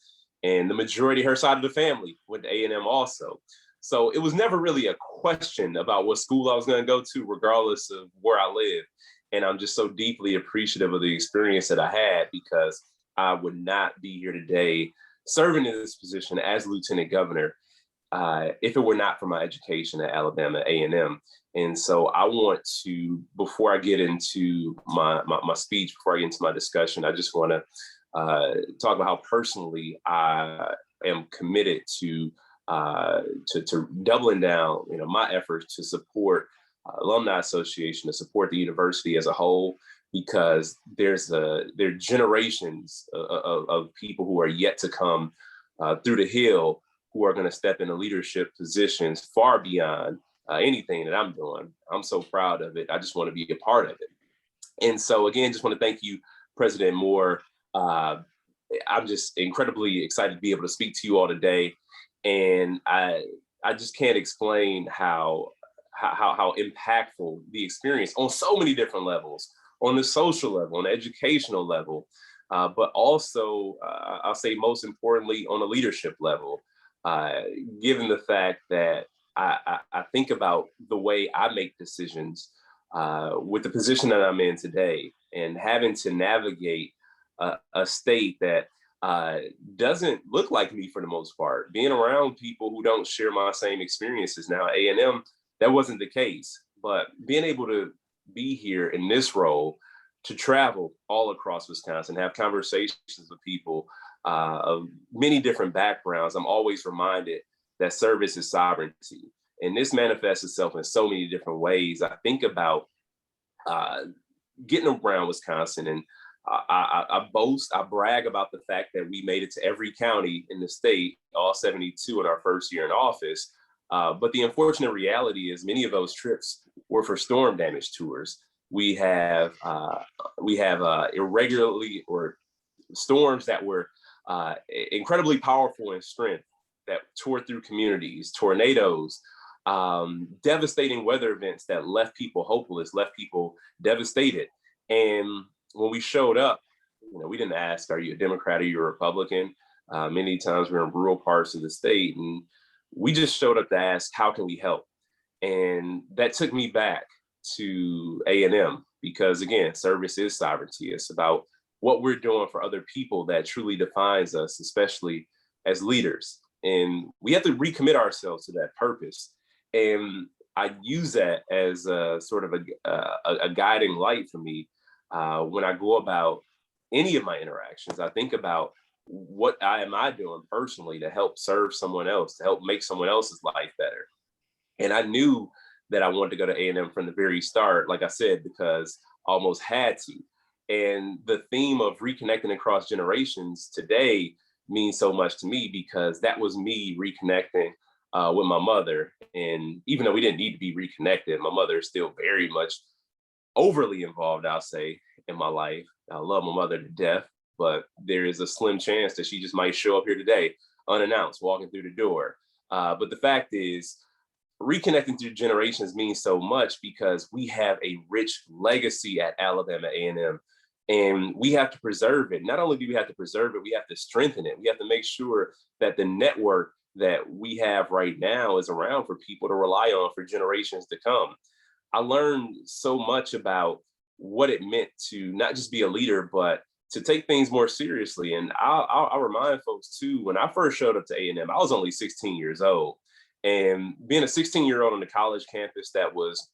And the majority of her side of the family went to A&M also. So it was never really a question about what school I was going to go to, regardless of where I live. And I'm just so deeply appreciative of the experience that I had, because I would not be here today serving in this position as Lieutenant Governor if it were not for my education at Alabama A&M. And so I want to, before I get into my speech, before I get into my discussion, I just want to talk about how personally I am committed to doubling down, my efforts to support Alumni Association, to support the university as a whole, because there are generations of people who are yet to come through the Hill who are going to step into leadership positions far beyond anything that I'm doing. I'm so proud of it. I just want to be a part of it. And so again, just want to thank you, President Moore. I'm just incredibly excited to be able to speak to you all today. And I just can't explain how impactful the experience on so many different levels, on the social level, on the educational level, but also I'll say most importantly on the leadership level, given the fact that I think about the way I make decisions with the position that I'm in today and having to navigate a state that doesn't look like me for the most part. Being around people who don't share my same experiences. Now, A&M, that wasn't the case, but being able to be here in this role, to travel all across Wisconsin, have conversations with people of many different backgrounds, I'm always reminded that service is sovereignty. And this manifests itself in so many different ways. I think about getting around Wisconsin, and I brag about the fact that we made it to every county in the state, all 72 in our first year in office. But the unfortunate reality is many of those trips were for storm damage tours. We have irregularly or storms that were incredibly powerful in strength that tore through communities, tornadoes, devastating weather events that left people hopeless, left people devastated. And when we showed up, we didn't ask, are you a Democrat or you a Republican? Many times we're in rural parts of the state, and we just showed up to ask, how can we help? And that took me back to A&M, because again, service is sovereignty. It's about what we're doing for other people that truly defines us, especially as leaders. And we have to recommit ourselves to that purpose. And I use that as a sort of a guiding light for me when I go about any of my interactions. I think about what am I doing personally to help serve someone else, to help make someone else's life better. And I knew that I wanted to go to A&M from the very start, like I said, because I almost had to. And the theme of reconnecting across generations today means so much to me, because that was me reconnecting with my mother. And even though we didn't need to be reconnected, my mother is still very much overly involved, I'll say, in my life. I love my mother to death, but there is a slim chance that she just might show up here today unannounced, walking through the door. But the fact is, reconnecting through generations means so much because we have a rich legacy at Alabama A&M, and we have to preserve it. Not only do we have to preserve it, we have to strengthen it. We have to make sure that the network that we have right now is around for people to rely on for generations to come. I learned so much about what it meant to not just be a leader, but to take things more seriously. And I'll remind folks too, when I first showed up to A&M, I was only 16 years old. And being a 16-year-old on the college campus that was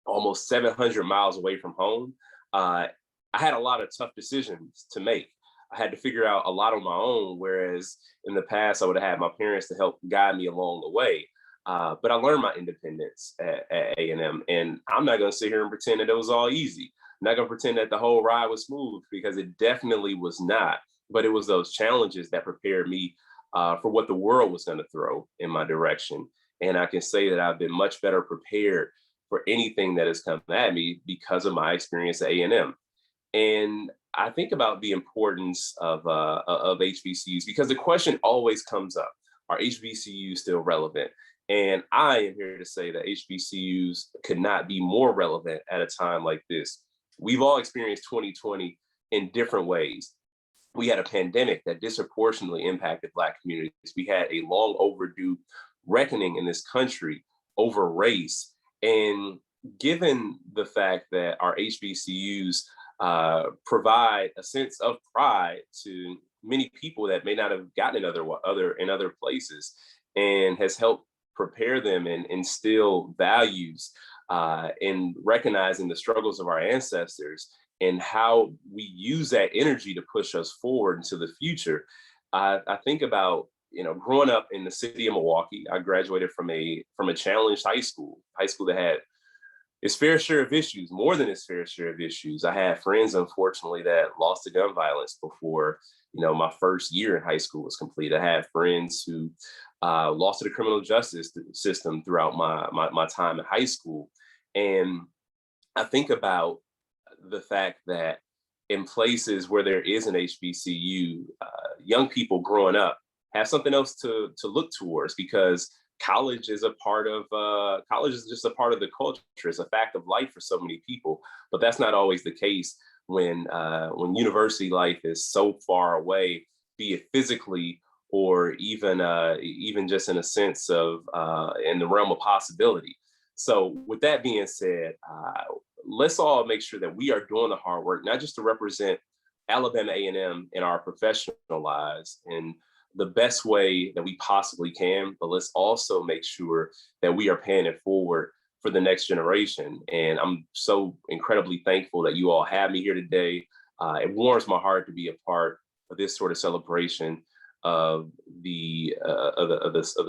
almost 700 miles away from home, I had a lot of tough decisions to make. I had to figure out a lot on my own, whereas in the past, I would have had my parents to help guide me along the way. But I learned my independence at A&M, and I'm not going to sit here and pretend that it was all easy. I'm not going to pretend that the whole ride was smooth, because it definitely was not. But it was those challenges that prepared me for what the world was going to throw in my direction. And I can say that I've been much better prepared for anything that has come at me because of my experience at A&M. And I think about the importance of HBCUs, because the question always comes up, are HBCUs still relevant? And I am here to say that HBCUs could not be more relevant at a time like this. We've all experienced 2020 in different ways. We had a pandemic that disproportionately impacted Black communities. We had a long overdue reckoning in this country over race. And given the fact that our HBCUs provide a sense of pride to many people that may not have gotten in other places, and has helped prepare them and instill values in recognizing the struggles of our ancestors and how we use that energy to push us forward into the future. I think about, growing up in the city of Milwaukee. I graduated from a challenged high school that had its fair share of issues, more than its fair share of issues. I had friends, unfortunately, that lost to gun violence before, my first year in high school was complete. I had friends who lost to the criminal justice system throughout my time in high school. And I think about the fact that in places where there is an HBCU, young people growing up have something else to look towards, because college is just a part of the culture. It's a fact of life for so many people, but that's not always the case when university life is so far away, be it physically or even just in a sense of in the realm of possibility. So with that being said, let's all make sure that we are doing the hard work, not just to represent Alabama A&M in our professional lives in the best way that we possibly can, but let's also make sure that we are paying it forward for the next generation. And I'm so incredibly thankful that you all have me here today. It warms my heart to be a part of this sort of celebration of the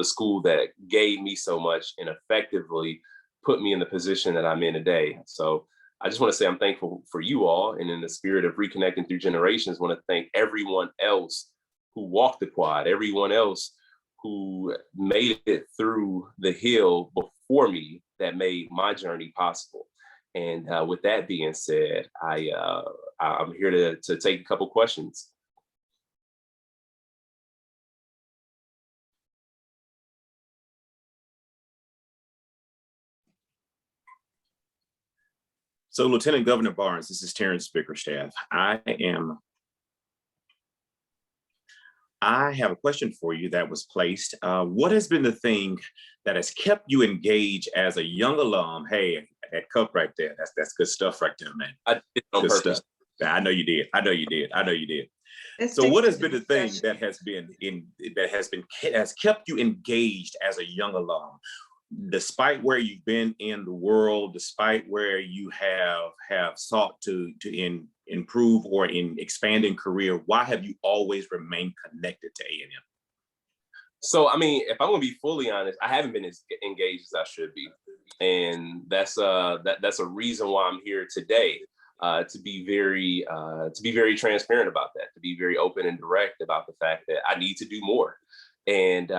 school that gave me so much and effectively put me in the position that I'm in today. So I just want to say I'm thankful for you all, and in the spirit of reconnecting through generations, want to thank everyone else who walked the quad, everyone else who made it through the hill before me that made my journey possible. And with that being said, I'm here to take a couple questions. So Lieutenant Governor Barnes, this is Terrence Bickerstaff. I have a question for you that was placed. What has been the thing that has kept you engaged as a young alum? Hey, that cup right there, that's good stuff right there, man. I did it on Good purpose. stuff. I know you did. I know you did. Let's So stick what to has the been the thing discussion. that has kept you engaged as a young alum? Despite where you've been in the world, despite where you have sought to improve or in expanding career, why have you always remained connected to A&M? So, I mean, if I'm gonna be fully honest, I haven't been as engaged as I should be, and that's a reason why I'm here today, to be very transparent about that, to be very open and direct about the fact that I need to do more, and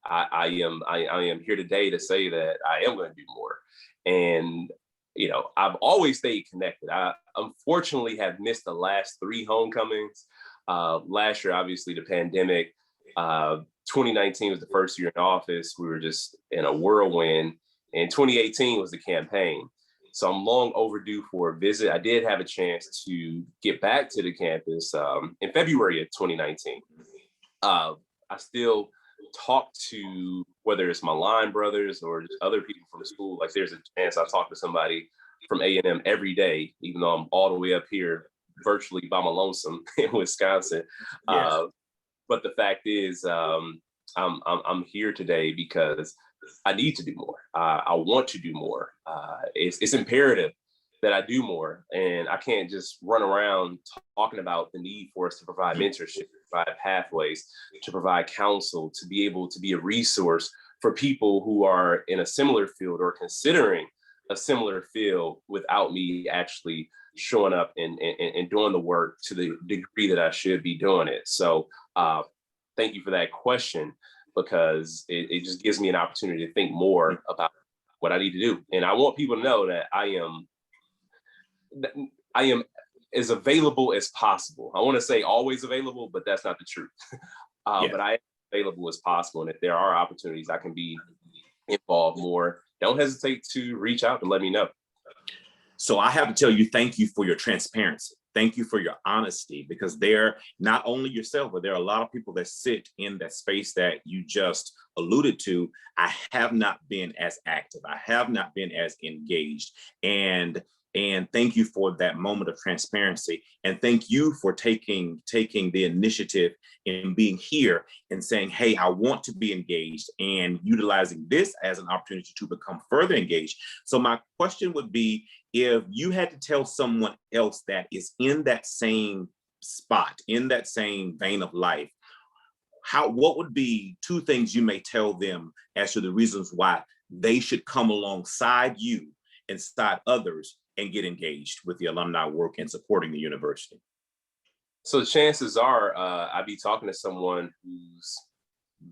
I am here today to say that I am going to do more. And I've always stayed connected. I unfortunately have missed the last 3 homecomings. Last year, obviously, the pandemic. 2019 was the first year in office. We were just in a whirlwind. And 2018 was the campaign. So I'm long overdue for a visit. I did have a chance to get back to the campus in February of 2019. I still talk to, whether it's my line brothers or just other people from the school. Like, there's a chance I talk to somebody from A&M every day, even though I'm all the way up here virtually by my lonesome in Wisconsin. Yes. But the fact is, I'm here today because I need to do more. I want to do more. It's imperative that I do more, and I can't just run around talking about the need for us to provide mentorship, provide pathways, to provide counsel, to be able to be a resource for people who are in a similar field or considering a similar field without me actually showing up and doing the work to the degree that I should be doing it. So thank you for that question, because it just gives me an opportunity to think more about what I need to do. And I want people to know that I am as available as possible. I want to say always available, but that's not the truth. But I am available as possible. And if there are opportunities I can be involved more, don't hesitate to reach out and let me know. So I have to tell you, thank you for your transparency. Thank you for your honesty, because they're not only yourself, but there are a lot of people that sit in that space that you just alluded to. I have not been as active. I have not been as engaged. And thank you for that moment of transparency. And thank you for taking the initiative in being here and saying, hey, I want to be engaged, and utilizing this as an opportunity to become further engaged. So my question would be, if you had to tell someone else that is in that same spot, in that same vein of life, what would be 2 things you may tell them as to the reasons why they should come alongside you incite others and get engaged with the alumni work and supporting the university? So chances are I'd be talking to someone who's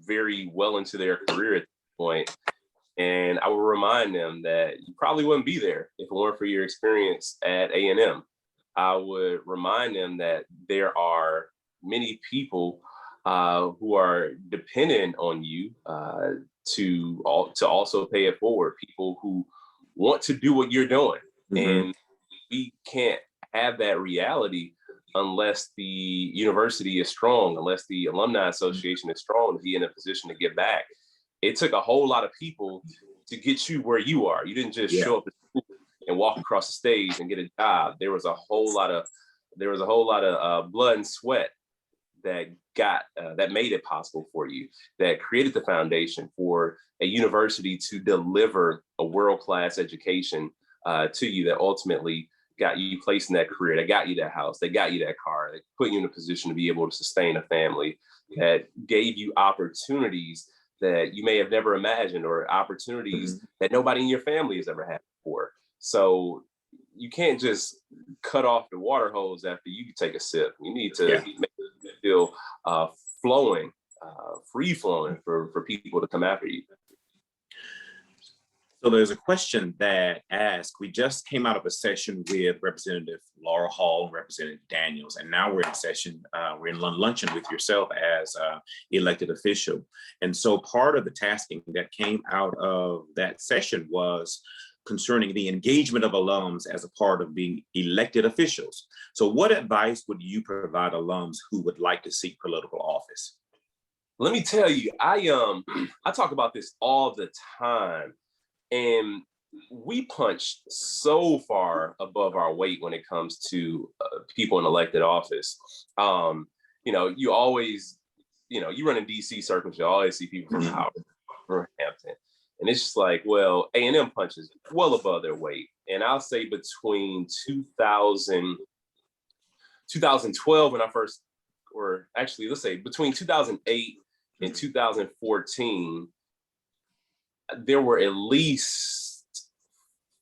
very well into their career at this point. And I will remind them that you probably wouldn't be there if it weren't for your experience at A&M. I would remind them that there are many people who are dependent on you to also pay it forward. People who want to do what you're doing. And we can't have that reality unless the university is strong, unless the Alumni Association is strong to be in a position to give back. It took a whole lot of people to get you where you are. You didn't just show up at school and walk across the stage and get a job. There was a whole lot of blood and sweat that made it possible for you, that created the foundation for a university to deliver a world-class education to you, that ultimately got you placed in that career, that got you that house, that got you that car, that put you in a position to be able to sustain a family, that gave you opportunities that you may have never imagined, or opportunities that nobody in your family has ever had before. So you can't just cut off the water hose after you take a sip. You need to make it feel flowing, free flowing for people to come after you. So there's a question that asks, we just came out of a session with Representative Laura Hall and Representative Daniels, and now we're in session, we're in luncheon with yourself as elected official. And so part of the tasking that came out of that session was concerning the engagement of alums as a part of being elected officials. So what advice would you provide alums who would like to seek political office? Let me tell you, I talk about this all the time. And we punch so far above our weight when it comes to people in elected office. You always, you run in DC circles, you always see people from Howard, from Hampton. And it's just like, well, A&M punches well above their weight. And I'll say between 2012 when I first, or actually, let's say between 2008 and 2014, there were at least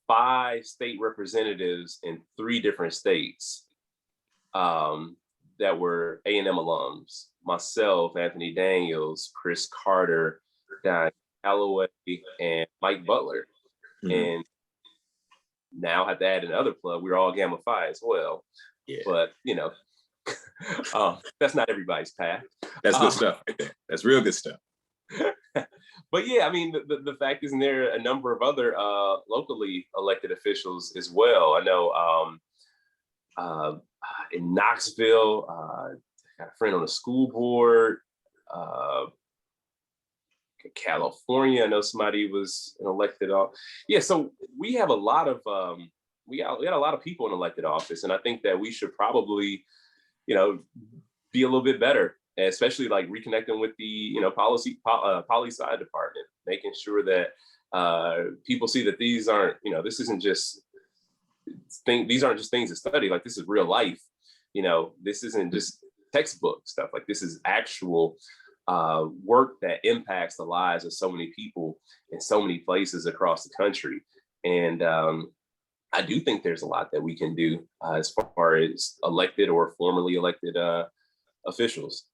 5 state representatives in 3 different states that were A&M alums. Myself, Anthony Daniels, Chris Carter, Don Calloway, and Mike Butler. And now I have to add another plug. We're all Gamma Phi as well. But, that's not everybody's path. That's good stuff right there. That's real good stuff. But yeah, I mean, the fact is, there are a number of other locally elected officials as well. I know in Knoxville, got a friend on the school board. California, I know somebody was an elected office. Yeah, so we have a lot of we got a lot of people in elected office, and I think that we should probably, be a little bit better, especially like reconnecting with the poli sci department, making sure that people see that these aren't these aren't just things to study. Like, this is real life. This isn't just textbook stuff. Like, this is actual work that impacts the lives of so many people in so many places across the country. And I do think there's a lot that we can do as far as elected or formerly elected officials.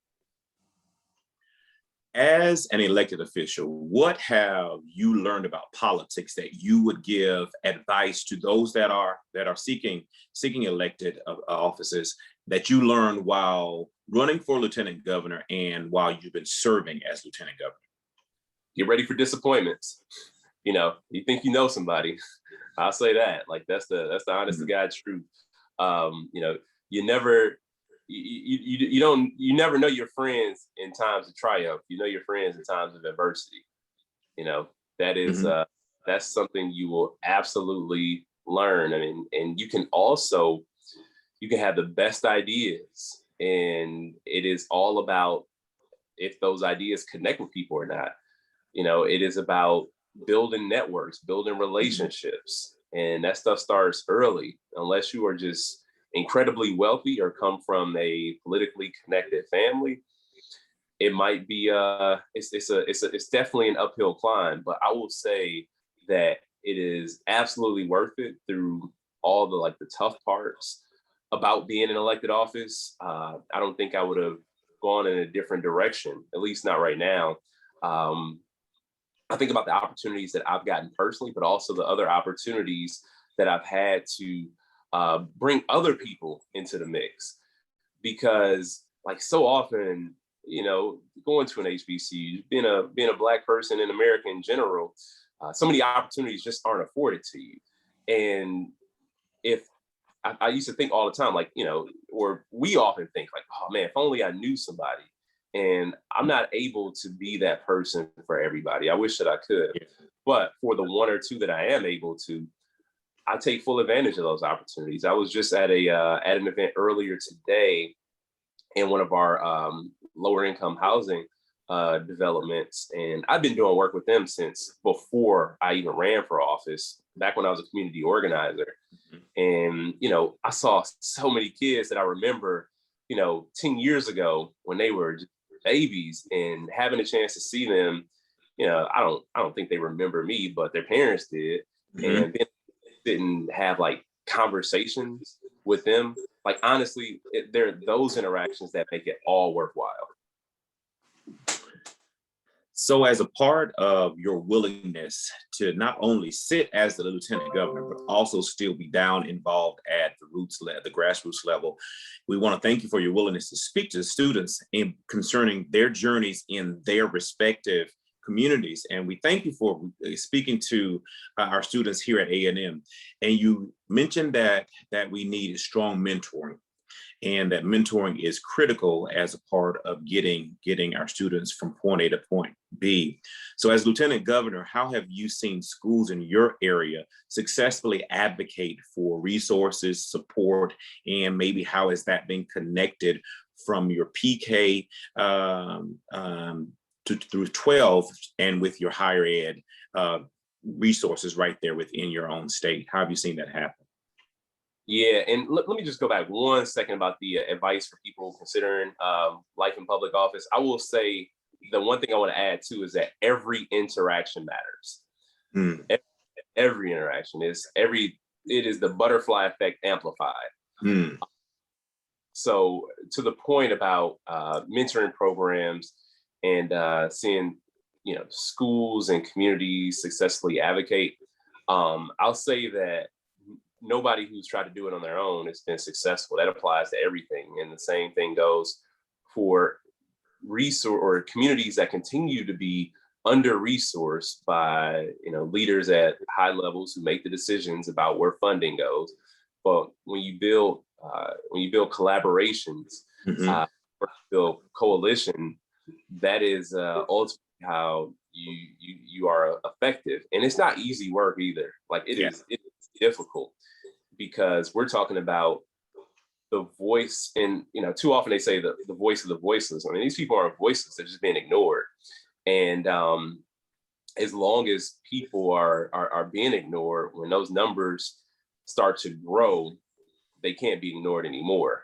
As an elected official, what have you learned about politics that you would give advice to those that are seeking elected offices that you learned while running for lieutenant governor and while you've been serving as lieutenant governor? Get ready for disappointments. You think you know somebody. I'll say that. Like, that's the honest to God truth. You never know your friends in times of triumph. You know your friends in times of adversity. That is that's something you will absolutely learn. I mean, and you can have the best ideas, and it is all about if those ideas connect with people or not. It is about building networks, building relationships, and that stuff starts early. Unless you are just incredibly wealthy or come from a politically connected family, it might be it's definitely an uphill climb. But I will say that it is absolutely worth it through all the tough parts about being in elected office. I don't think I would have gone in a different direction, at least not right now. I think about the opportunities that I've gotten personally, but also the other opportunities that I've had to bring other people into the mix. Because like so often, going to an HBCU, being a Black person in America in general, so many opportunities just aren't afforded to you. And if I used to think all the time, or we often think like, oh man, if only I knew somebody. And I'm not able to be that person for everybody. I wish that I could, but for the one or two that I am able to, I take full advantage of those opportunities. I was just at an event earlier today in one of our lower income housing developments, and I've been doing work with them since before I even ran for office, back when I was a community organizer. And I saw so many kids that I remember 10 years ago when they were babies, and having a chance to see them, I don't think they remember me, but their parents did. And then didn't have conversations with them. Like, honestly, there are those interactions that make it all worthwhile. So as a part of your willingness to not only sit as the lieutenant governor, but also still be down involved at the grassroots level, we want to thank you for your willingness to speak to the students concerning their journeys in their respective communities. And we thank you for speaking to our students here at A&M. And you mentioned that we need strong mentoring, and that mentoring is critical as a part of getting our students from point A to point B. So as Lieutenant Governor, how have you seen schools in your area successfully advocate for resources, support, and maybe how has that been connected from your PK through 12 and with your higher ed resources right there within your own state? How have you seen that happen? Yeah, and let me just go back 1 second about the advice for people considering life in public office. I will say the one thing I want to add too is that every interaction matters. Every interaction it is the butterfly effect amplified. So to the point about mentoring programs and seeing schools and communities successfully advocate, I'll say that nobody who's tried to do it on their own has been successful. That applies to everything. And the same thing goes for resource or communities that continue to be under-resourced by leaders at high levels who make the decisions about where funding goes. But when you build collaborations, build coalition, that is ultimately how you are effective. And it's not easy work either. It is difficult, because we're talking about the voice, and too often they say the voice of the voiceless. I mean, these people aren't voiceless, they're just being ignored. And as long as people are being ignored, when those numbers start to grow, they can't be ignored anymore.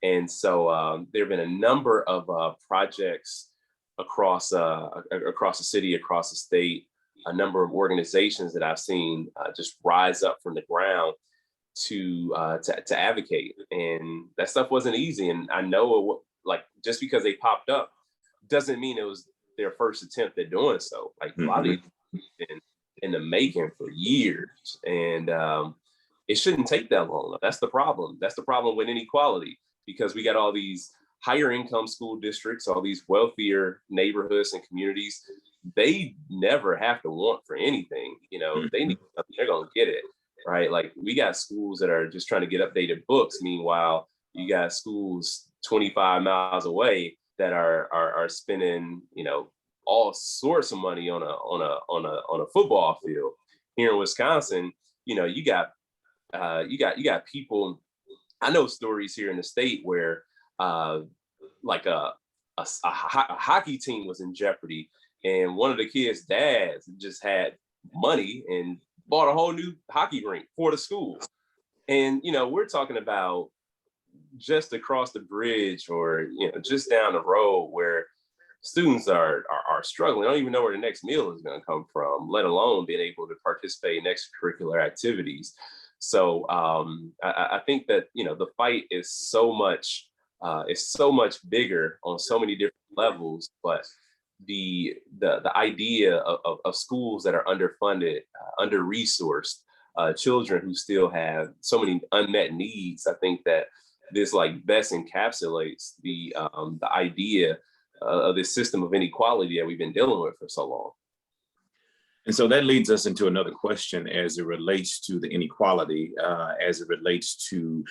And so there have been a number of projects across the city, across the state, a number of organizations that I've seen just rise up from the ground to advocate. And that stuff wasn't easy. And I know just because they popped up doesn't mean it was their first attempt at doing so. A lot of these have been in the making for years. And it shouldn't take that long. That's the problem. That's the problem with inequality, because we got all these higher income school districts, all these wealthier neighborhoods and communities. They never have to want for anything. They need something, they're gonna get it, right? We got schools that are just trying to get updated books. Meanwhile, you got schools 25 miles away that are spending, all sorts of money on a football field. Here in Wisconsin, you got people. I know stories here in the state where a hockey team was in jeopardy, and one of the kids' dads just had money and bought a whole new hockey rink for the school. And we're talking about just across the bridge, or just down the road, where students are struggling. They don't even know where the next meal is going to come from, let alone being able to participate in extracurricular activities. So I think that, you know, the fight is so much bigger on so many different levels, but the idea of schools that are underfunded, under-resourced, children who still have so many unmet needs, I think that this like best encapsulates the idea of this system of inequality that we've been dealing with for so long. And so that leads us into another question as it relates to the inequality, as it relates to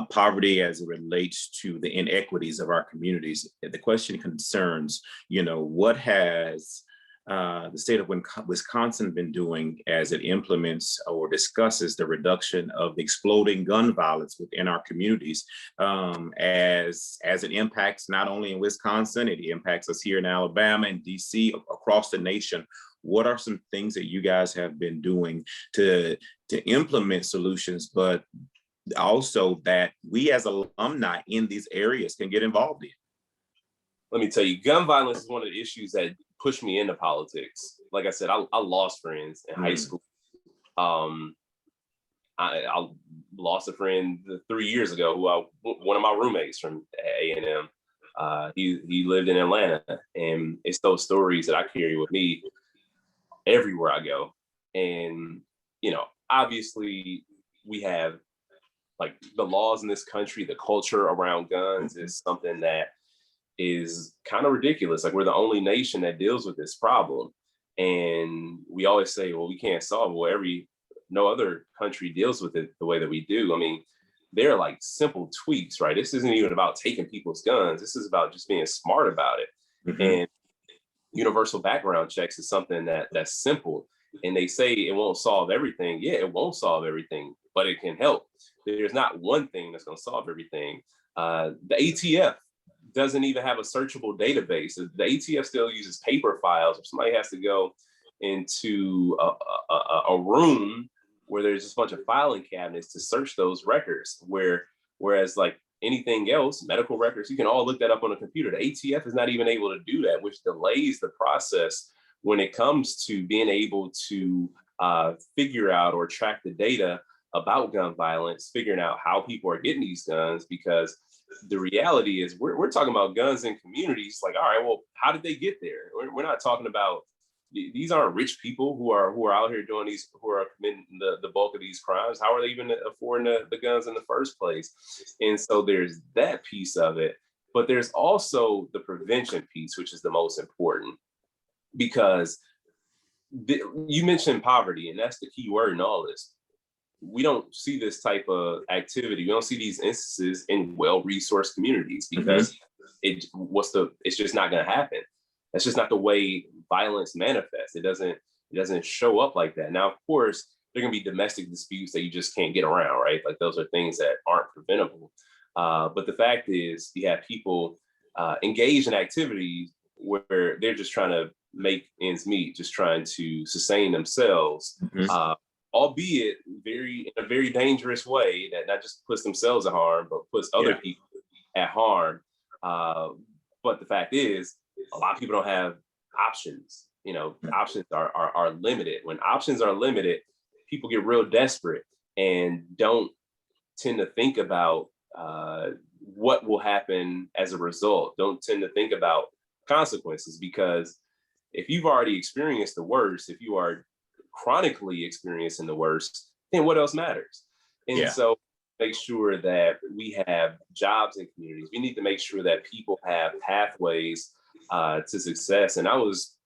poverty, as it relates to the inequities of our communities. The question concerns, you know, what has the state of Wisconsin been doing as it implements or discusses the reduction of the exploding gun violence within our communities, as it impacts not only in Wisconsin, it impacts us here in Alabama and DC, across the nation. What are some things that you guys have been doing to implement solutions, but also that we as alumni in these areas can get involved in? Let me tell you, gun violence is one of the issues that pushed me into politics. Like I said, I lost friends in high school. I lost a friend 3 years ago one of my roommates from A&M. He lived in Atlanta, and it's those stories that I carry with me everywhere I go. And, you know, obviously we have like the laws in this country, the culture around guns is something that is kind of ridiculous. Like, we're the only nation that deals with this problem. And we always say, well, we can't solve it. Well, no other country deals with it the way that we do. I mean, they're like simple tweaks, right? This isn't even about taking people's guns. This is about just being smart about it. Mm-hmm. And universal background checks is something that's simple. And they say it won't solve everything. Yeah, it won't solve everything, but it can help. There's not one thing that's going to solve everything. The ATF doesn't even have a searchable database. The ATF still uses paper files. If somebody has to go into a room where there's just a bunch of filing cabinets to search those records, whereas like anything else, medical records, you can all look that up on a computer. The ATF is not even able to do that, which delays the process when it comes to being able to figure out or track the data about gun violence, figuring out how people are getting these guns, because the reality is we're talking about guns in communities. Like, all right, well, how did they get there? We're not talking about, these aren't rich people who are out here doing these, who are committing the bulk of these crimes. How are they even affording the guns in the first place? And so there's that piece of it, but there's also the prevention piece, which is the most important, because you mentioned poverty, and that's the key word in all this. We don't see this type of activity. We don't see these instances in well-resourced communities because it's just not going to happen. That's just not the way violence manifests. It doesn't show up like that. Now, of course, there can be domestic disputes that you just can't get around, right? Like, those are things that aren't preventable. But the fact is, you have people engaged in activities where they're just trying to make ends meet, just trying to sustain themselves, albeit in a very dangerous way that not just puts themselves at harm, but puts other people at harm. But the fact is, a lot of people don't have options. You know, options are limited. When options are limited, people get real desperate and don't tend to think about what will happen as a result. Don't tend to think about consequences, because if you've already experienced the worst, if you are chronically experiencing the worst, then what else matters? And so make sure that we have jobs in communities. We need to make sure that people have pathways to success. And I was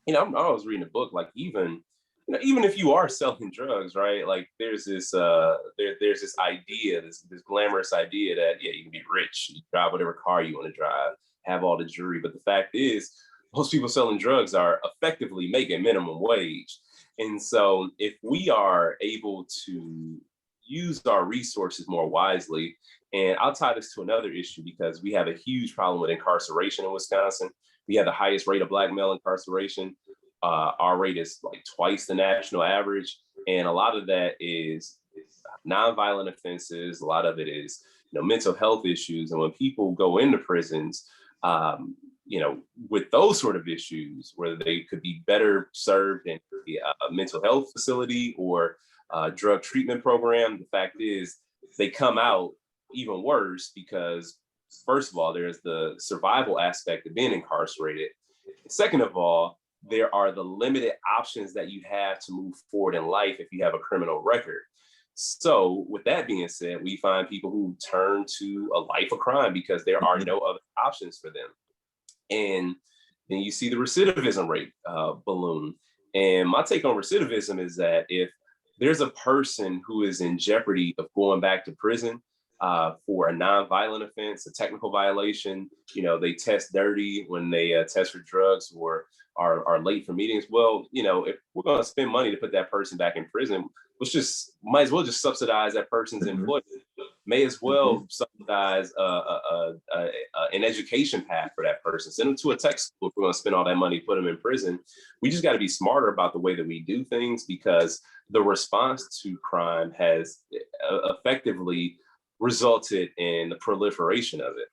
reading a book, like, even if you are selling drugs, right? Like, there's this there's this idea, this glamorous idea that, yeah, you can be rich, you drive whatever car you want to drive, have all the jewelry. But the fact is, most people selling drugs are effectively making minimum wage. And so if we are able to use our resources more wisely, and I'll tie this to another issue, because we have a huge problem with incarceration in Wisconsin. We have the highest rate of Black male incarceration. Our rate is like twice the national average. And a lot of that is nonviolent offenses. A lot of it is, mental health issues. And when people go into prisons, with those sort of issues, whether they could be better served in a mental health facility or a drug treatment program, the fact is they come out even worse because, first of all, there's the survival aspect of being incarcerated. Second of all, there are the limited options that you have to move forward in life if you have a criminal record. So with that being said, we find people who turn to a life of crime because there are no other options for them. And then you see the recidivism rate balloon. And my take on recidivism is that if there's a person who is in jeopardy of going back to prison for a non-violent offense, a technical violation, they test dirty when they test for drugs or are late for meetings. Well, if we're going to spend money to put that person back in prison, might as well just subsidize that person's employment. May as well subsidize an education path for that person. Send them to a tech school if we're going to spend all that money, put them in prison. We just got to be smarter about the way that we do things, because the response to crime has effectively resulted in the proliferation of it.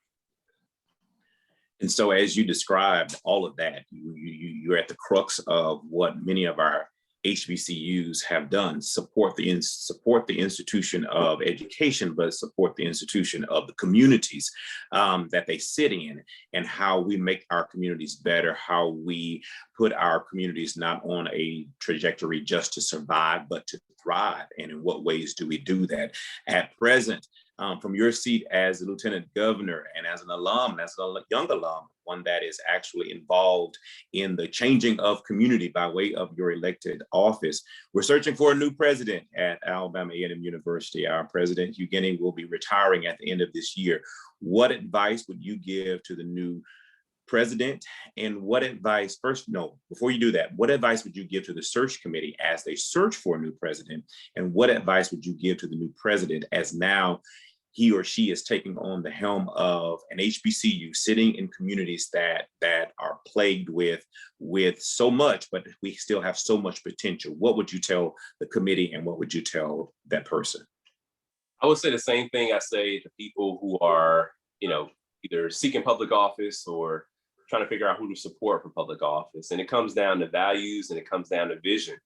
And so as you described all of that, you're at the crux of what many of our HBCUs have done: support the institution of education, but support the institution of the communities that they sit in, and how we make our communities better, how we put our communities not on a trajectory just to survive, but to thrive. And in what ways do we do that? At present, from your seat as a lieutenant governor and as an alum, as a young alum, one that is actually involved in the changing of community by way of your elected office, we're searching for a new president at Alabama A&M University. Our president, Hugh Guiney, will be retiring at the end of this year. What advice would you give to the new president? And what advice, before you do that, what advice would you give to the search committee as they search for a new president? And what advice would you give to the new president as now he or she is taking on the helm of an HBCU, sitting in communities that are plagued with so much, but we still have so much potential? What would you tell the committee, and what would you tell that person? I would say the same thing I say to people who are, either seeking public office or trying to figure out who to support for public office. And it comes down to values, and it comes down to vision.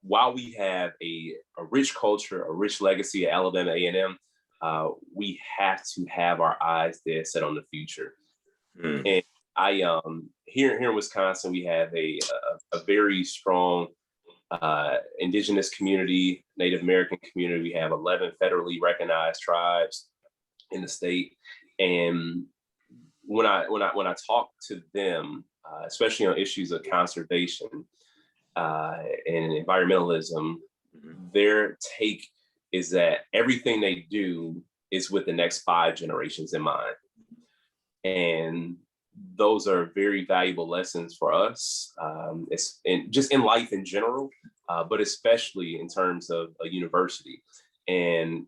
While we have a rich culture, a rich legacy at Alabama A&M, we have to have our eyes dead set on the future. And here in Wisconsin, we have a very strong indigenous community, Native American community. We have 11 federally recognized tribes in the state. And when I talk to them, especially on issues of conservation and environmentalism, their take is that everything they do is with the next 5 generations in mind. And those are very valuable lessons for us. It's just in life in general, but especially in terms of a university. And,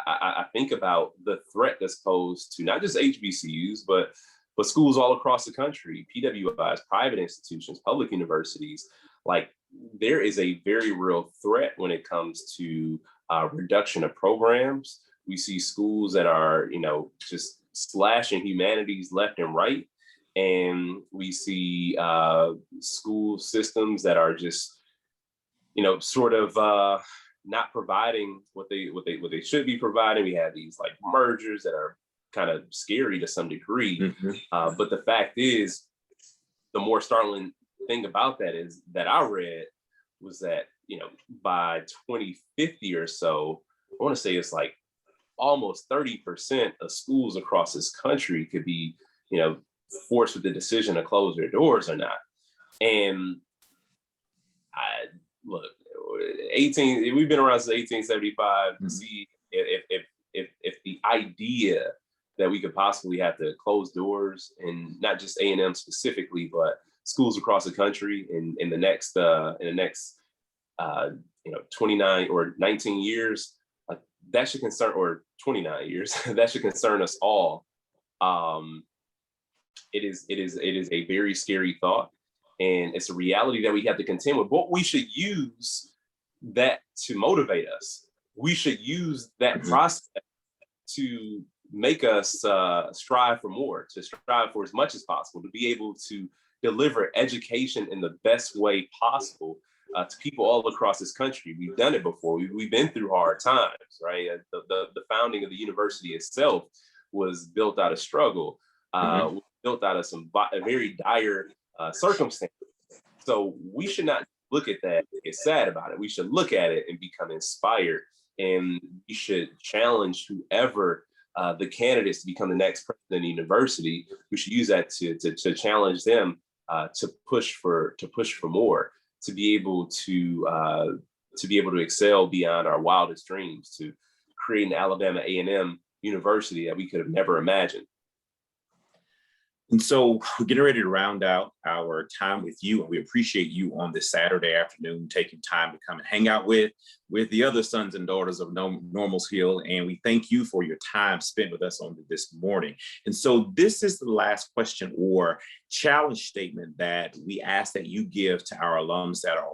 I think about the threat that's posed to not just HBCUs, but schools all across the country, PWIs, private institutions, public universities. Like, there is a very real threat when it comes to reduction of programs. We see schools that are, just slashing humanities left and right. And we see school systems that are just, sort of not providing what they should be providing. We have these like mergers that are kind of scary to some degree. But the fact is, the more startling thing about that is that I read was that, by 2050 or so, I want to say it's like almost 30% of schools across this country could be, forced with the decision to close their doors or not. And we've been around since 1875 to see if the idea that we could possibly have to close doors, and not just A&M specifically, but schools across the country in the next 29 or 19 years, that should concern, or 29 years, that should concern us all. It is a very scary thought, and it's a reality that we have to contend with. But we should use that to motivate us. We should use that process to make us strive for more, to strive for as much as possible, to be able to deliver education in the best way possible to people all across this country. We've done it before. We've been through hard times, right? The founding of the university itself was built out of struggle, built out of some very dire circumstances. So we should not look at that and get sad about it. We should look at it and become inspired. And we should challenge whoever the candidates to become the next president of the university. We should use that to challenge them to push for more, to be able to excel beyond our wildest dreams, to create an Alabama A&M university that we could have never imagined. And so we're getting ready to round out our time with you, and we appreciate you on this Saturday afternoon taking time to come and hang out with the other sons and daughters of Normals Hill. And we thank you for your time spent with us on this morning. And so this is the last question or challenge statement that we ask that you give to our alums that are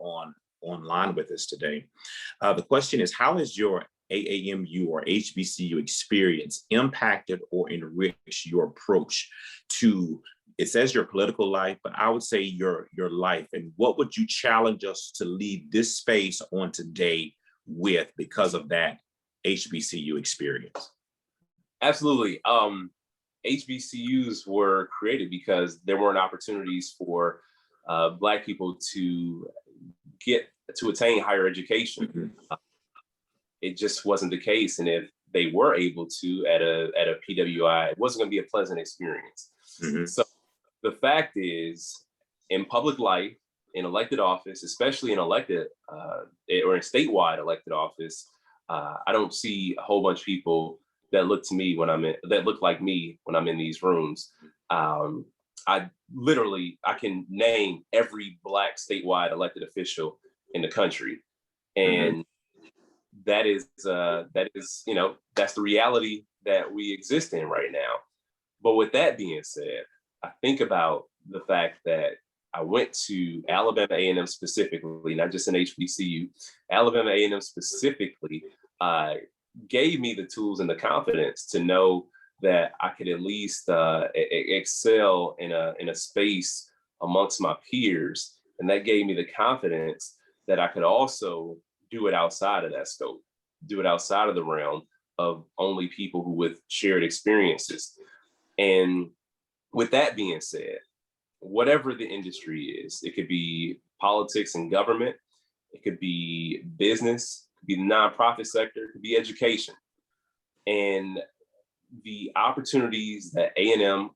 online with us today. The question is, how has your AAMU or HBCU experience impacted or enriched your approach to, it says your political life, but I would say your life? And what would you challenge us to leave this space on today with because of that HBCU experience? Absolutely. HBCUs were created because there weren't opportunities for Black people to attain higher education. It just wasn't the case. And if they were able to at a PWI, it wasn't going to be a pleasant experience. So the fact is, in public life, in elected office, especially in elected or in statewide elected office, I don't see a whole bunch of people that look like me when I'm in these rooms. I can name every Black statewide elected official in the country, and that is, that's the reality that we exist in right now. But with that being said, I think about the fact that I went to Alabama A&M specifically, not just an HBCU. Alabama A&M specifically gave me the tools and the confidence to know that I could at least excel in a space amongst my peers. And that gave me the confidence that I could also do it outside of that scope, do it outside of the realm of only people who with shared experiences. And with that being said, whatever the industry is, it could be politics and government, it could be business, it could be the nonprofit sector, it could be education. And the opportunities that A&M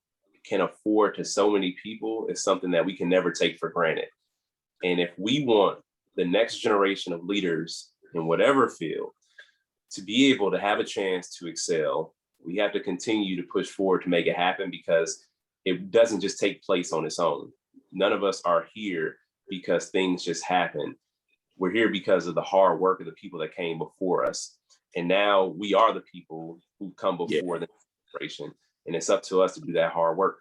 can afford to so many people is something that we can never take for granted. And if we want the next generation of leaders in whatever field to be able to have a chance to excel, we have to continue to push forward to make it happen, because it doesn't just take place on its own. None of us are here because things just happen. We're here because of the hard work of the people that came before us. And now we are the people who come before the generation. And it's up to us to do that hard work.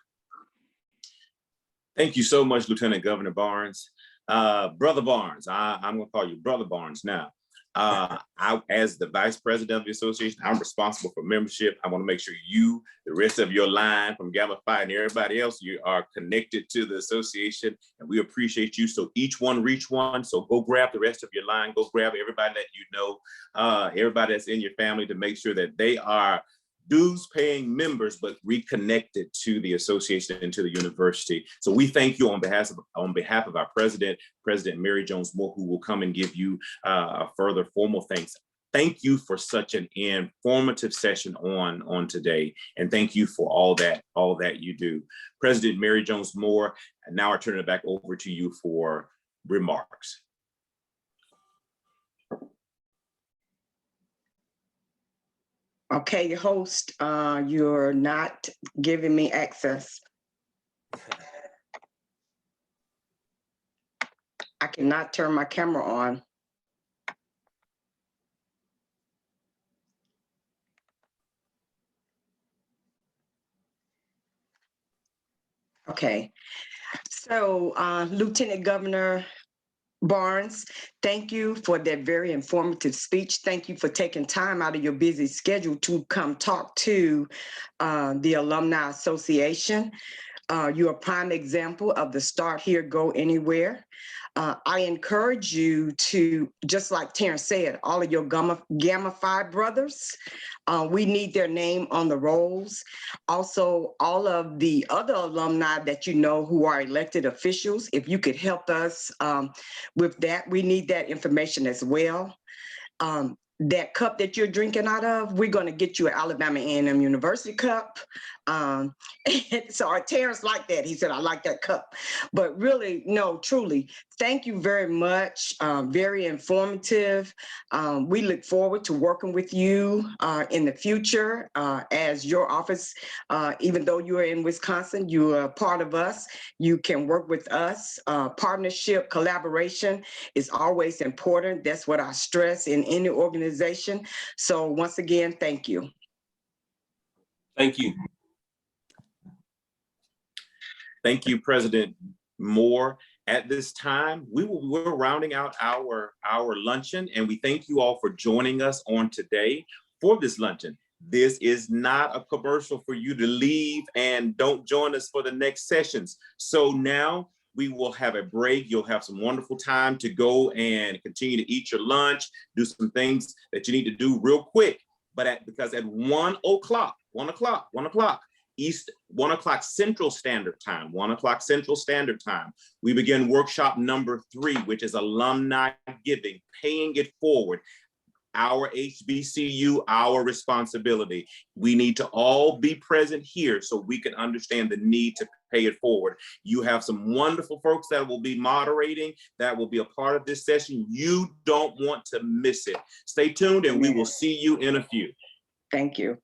Thank you so much, Lieutenant Governor Barnes. Brother Barnes, I'm gonna call you Brother Barnes now. As the Vice President of the association, I'm responsible for membership. I want to make sure you, the rest of your line from Gamma Phi and everybody else, you are connected to the association, and we appreciate you. So each one reach one. So go grab the rest of your line, go grab everybody that you know, everybody that's in your family, to make sure that they are dues paying members, but reconnected to the association and to the university. So we thank you on behalf of our president, President Mary Jones Moore, who will come and give you a further formal thanks. Thank you for such an informative session on today. And thank you for all that you do. President Mary Jones Moore, and now I turn it back over to you for remarks. Okay, host, you're not giving me access. I cannot turn my camera on. Okay, so Lieutenant Governor Barnes, thank you for that very informative speech. Thank you for taking time out of your busy schedule to come talk to the Alumni Association. You're a prime example of the Start Here, Go Anywhere. I encourage you to, just like Terrence said, all of your Gamma Phi brothers, we need their name on the rolls. Also, all of the other alumni that you know who are elected officials, if you could help us with that, we need that information as well. That cup that you're drinking out of, we're going to get you an Alabama A&M University cup. So our Terrence liked that. He said, I like that cup. But really, no, truly, thank you very much. Very informative. We look forward to working with you in the future as your office, even though you are in Wisconsin, you are part of us. You can work with us. Partnership, collaboration is always important. That's what I stress in any organization. So once again, thank you. Thank you. Thank you, President Moore. At this time, we're rounding out our luncheon, and we thank you all for joining us on today for this luncheon. This is not a commercial for you to leave and don't join us for the next sessions. So now we will have a break. You'll have some wonderful time to go and continue to eat your lunch, do some things that you need to do real quick. But because at 1 o'clock, 1 o'clock Central Standard Time, 1 o'clock Central Standard Time, we begin workshop number 3, which is alumni giving, paying it forward. Our HBCU, our responsibility. We need to all be present here so we can understand the need to pay it forward. You have some wonderful folks that will be moderating, that will be a part of this session. You don't want to miss it. Stay tuned and we will see you in a few. Thank you.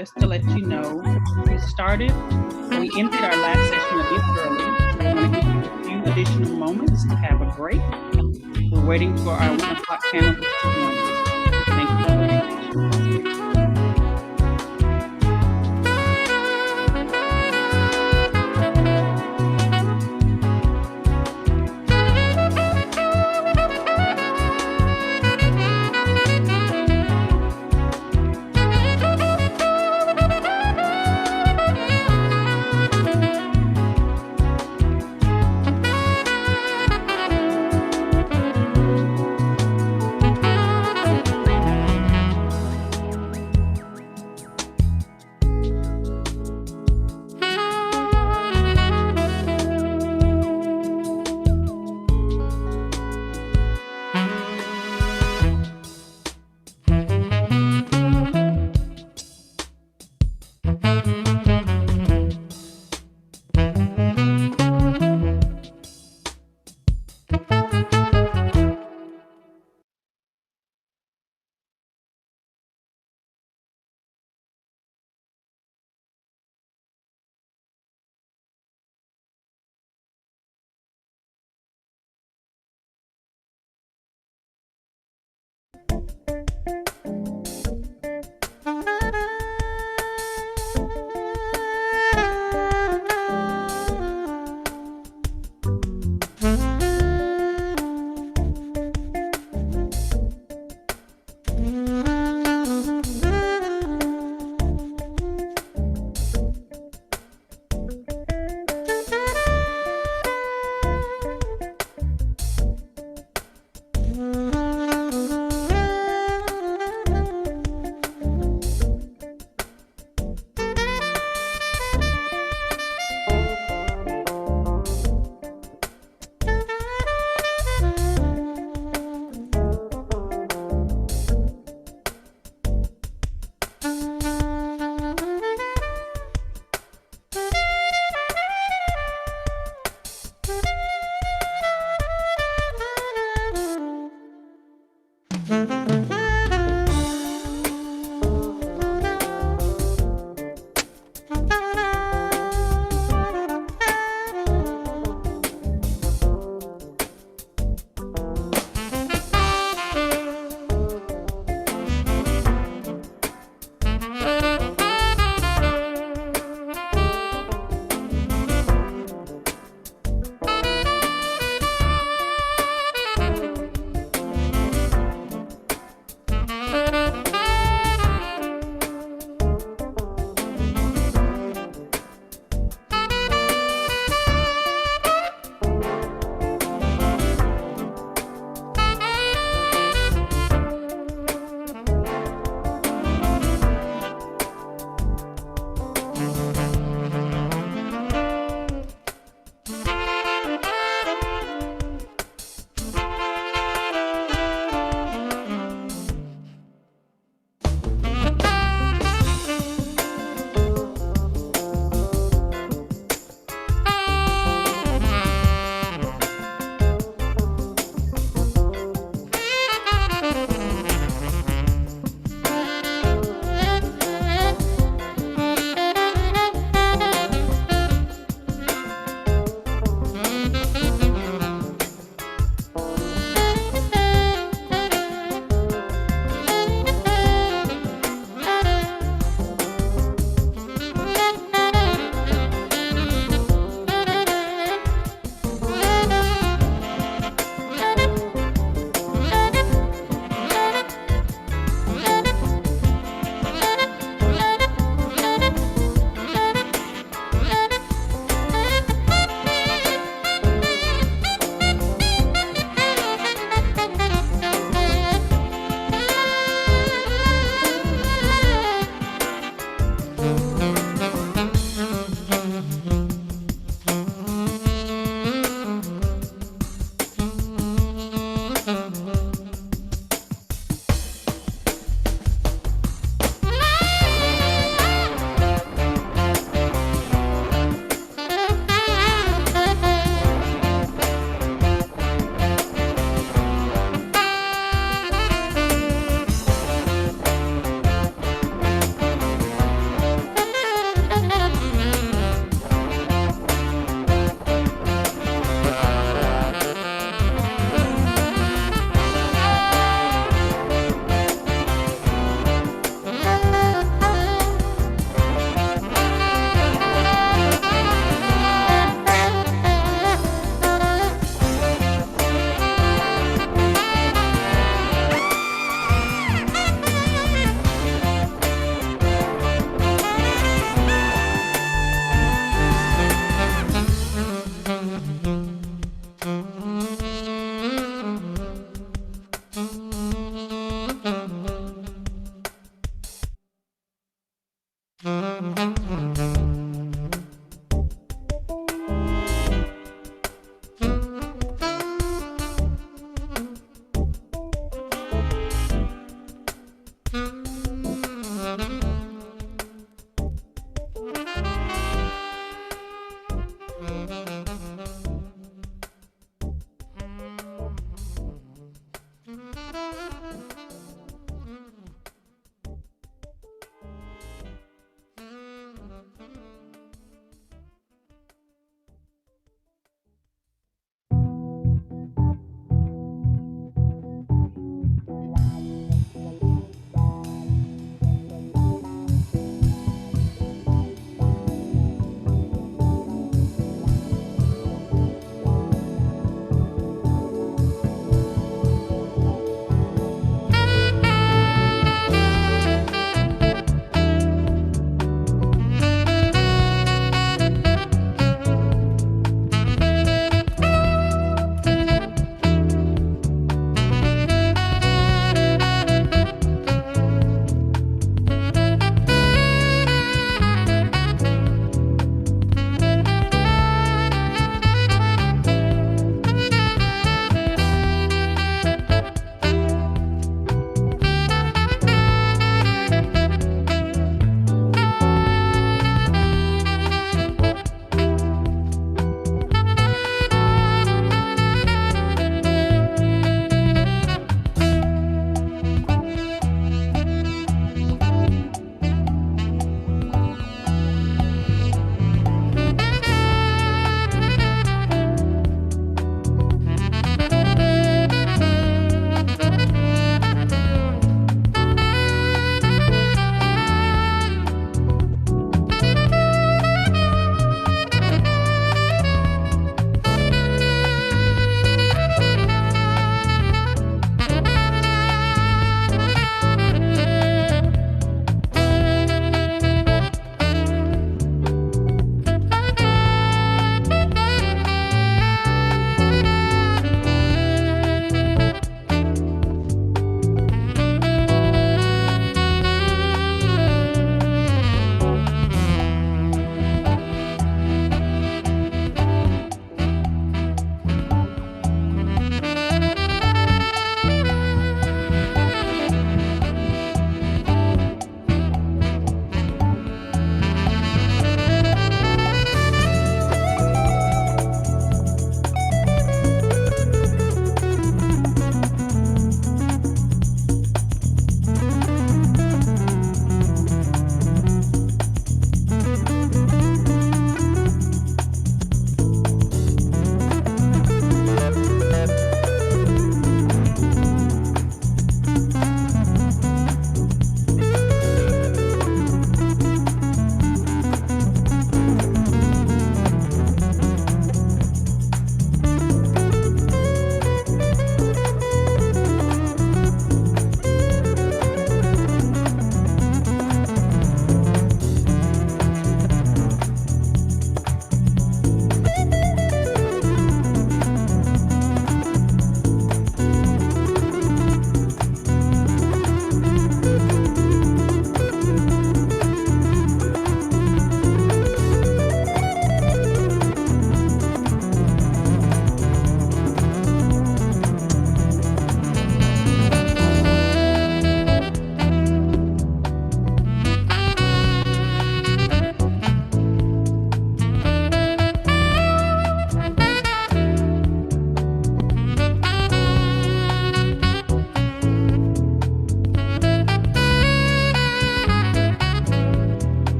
just to let you know, we ended our last session a bit early. So I want to give you a few additional moments to have a break. We're waiting for our 1 o'clock panelists to join us. Thank you for your patience.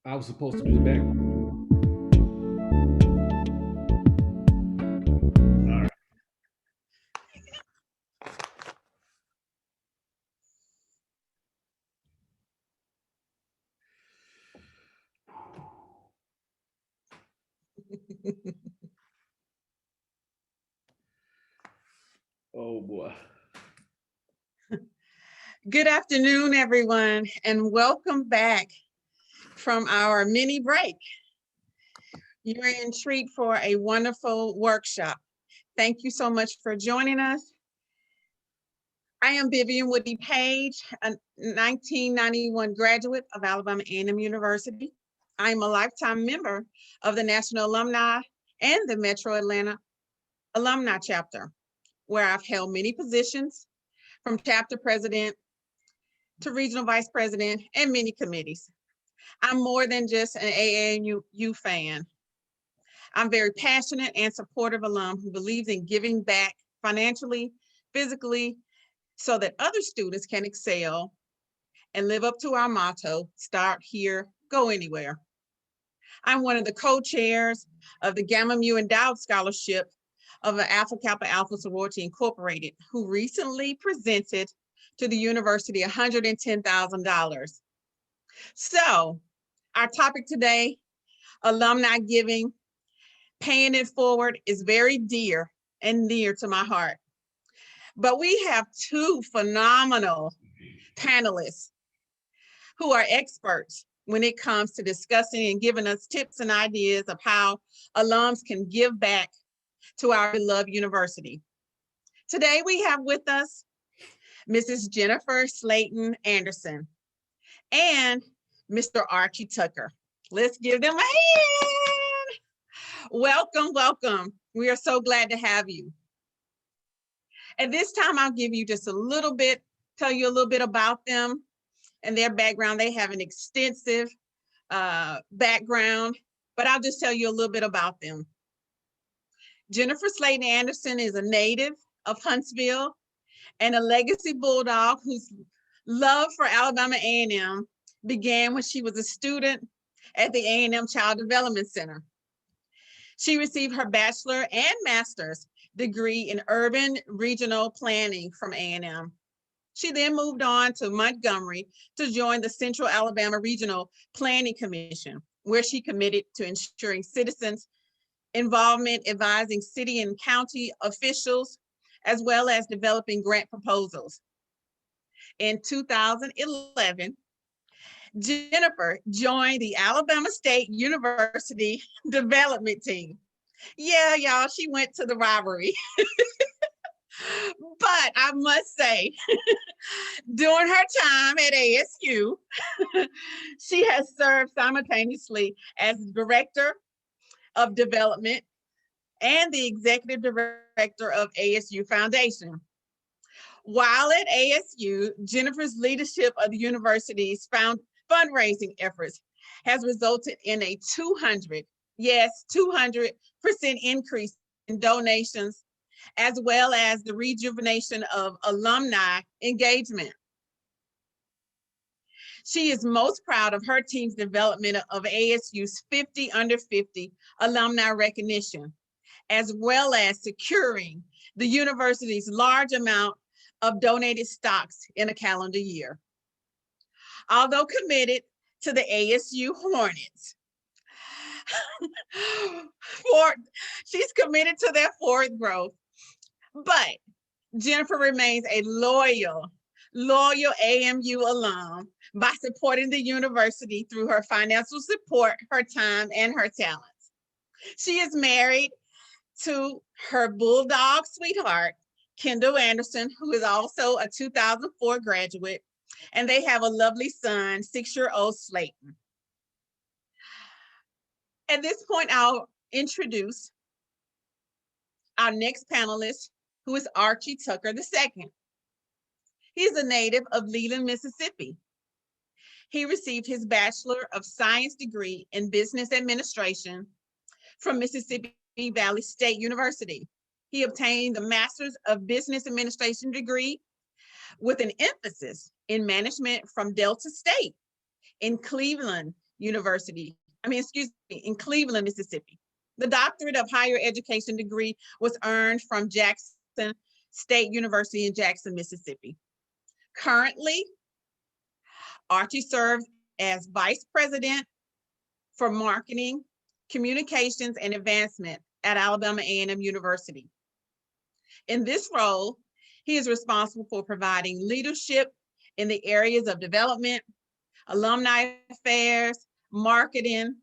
I was supposed to do the back. All right. Oh, boy. Good afternoon, everyone, and welcome back from our mini break. You're in treat for a wonderful workshop. Thank you so much for joining us. I am Vivian Woody Page, a 1991 graduate of Alabama A&M University. I'm a lifetime member of the National Alumni and the Metro Atlanta Alumni Chapter, where I've held many positions from chapter president to regional vice president and many committees. I'm more than just an AAMU fan. I'm very passionate and supportive alum who believes in giving back financially, physically, so that other students can excel and live up to our motto, start here, go anywhere. I'm one of the co-chairs of the Gamma Mu Endowed Scholarship of the Alpha Kappa Alpha Sorority Incorporated, who recently presented to the university $110,000. So our topic today, alumni giving, paying it forward, is very dear and near to my heart. But we have two phenomenal panelists who are experts when it comes to discussing and giving us tips and ideas of how alums can give back to our beloved university. Today we have with us Mrs. Jennifer Slayton Anderson and Mr. Archie Tucker. Let's give them a hand. Welcome, welcome. We are so glad to have you. At this time, I'll give you just a little bit, tell you a little bit about them and their background. They have an extensive background, but I'll just tell you a little bit about them. Jennifer Slayton Anderson is a native of Huntsville and a legacy Bulldog whose love for Alabama A&M began when she was a student at the A&M Child Development Center. She received her bachelor and master's degree in urban regional planning from A&M. She then moved on to Montgomery to join the Central Alabama Regional Planning Commission, where she committed to ensuring citizens' involvement, advising city and county officials, as well as developing grant proposals. In 2011, Jennifer joined the Alabama State University Development Team. Yeah, y'all, she went to the rivalry. But I must say, during her time at ASU, she has served simultaneously as Director of Development and the Executive Director of ASU Foundation. While at ASU, Jennifer's leadership of the university's fundraising efforts has resulted in a 200% increase in donations, as well as the rejuvenation of alumni engagement. She is most proud of her team's development of ASU's 50 under 50 alumni recognition, as well as securing the university's large amount of donated stocks in a calendar year. Although committed to the ASU Hornets, she's committed to their forward growth, but Jennifer remains a loyal AMU alum by supporting the university through her financial support, her time, and her talents. She is married to her Bulldog sweetheart, Kendall Anderson, who is also a 2004 graduate, and they have a lovely son, 6-year-old Slayton. At this point, I'll introduce our next panelist, who is Archie Tucker II. He's a native of Leland, Mississippi. He received his Bachelor of Science degree in Business Administration from Mississippi Valley State University. He obtained the Master's of Business Administration degree with an emphasis in management from Delta State in Cleveland, University. In Cleveland, Mississippi. The Doctorate of Higher Education degree was earned from Jackson State University in Jackson, Mississippi. Currently, Archie serves as Vice President for Marketing, Communications, and Advancement at Alabama A&M University. In this role, he is responsible for providing leadership in the areas of development, alumni affairs, marketing,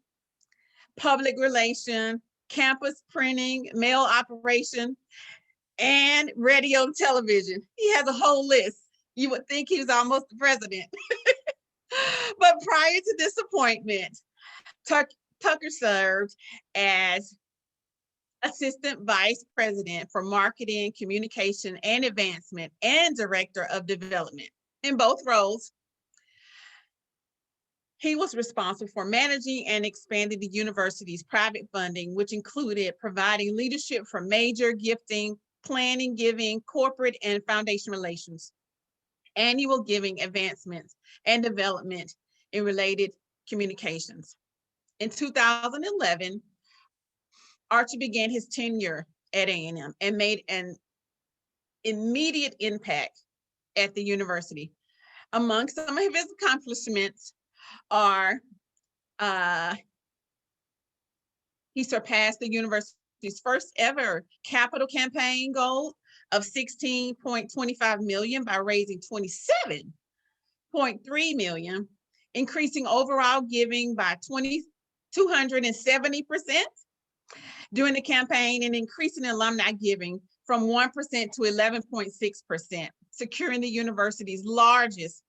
public relations, campus printing, mail operation, and radio and television. He has a whole list. You would think he was almost the president. But prior to this appointment, Tucker served as Assistant Vice President for Marketing, Communication, and Advancement, and Director of Development. In both roles, he was responsible for managing and expanding the university's private funding, which included providing leadership for major gifting, planning, giving, corporate, and foundation relations, annual giving advancements, and development in related communications. In 2011, Archie began his tenure at A&M and made an immediate impact at the university. Among some of his accomplishments are he surpassed the university's first ever capital campaign goal of $16.25 million by raising $27.3 million, increasing overall giving by 270% during the campaign, and increasing alumni giving from 1% to 11.6%, securing the university's largest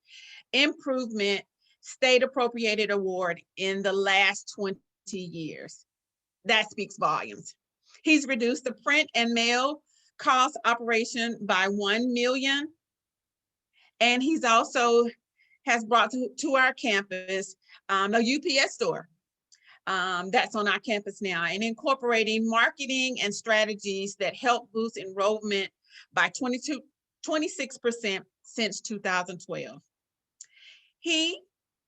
improvement state appropriated award in the last 20 years. That speaks volumes. He's reduced the print and mail cost operation by $1 million. And he's also has brought to our campus a UPS store that's on our campus now, and incorporating marketing and strategies that help boost enrollment by 26% since 2012. He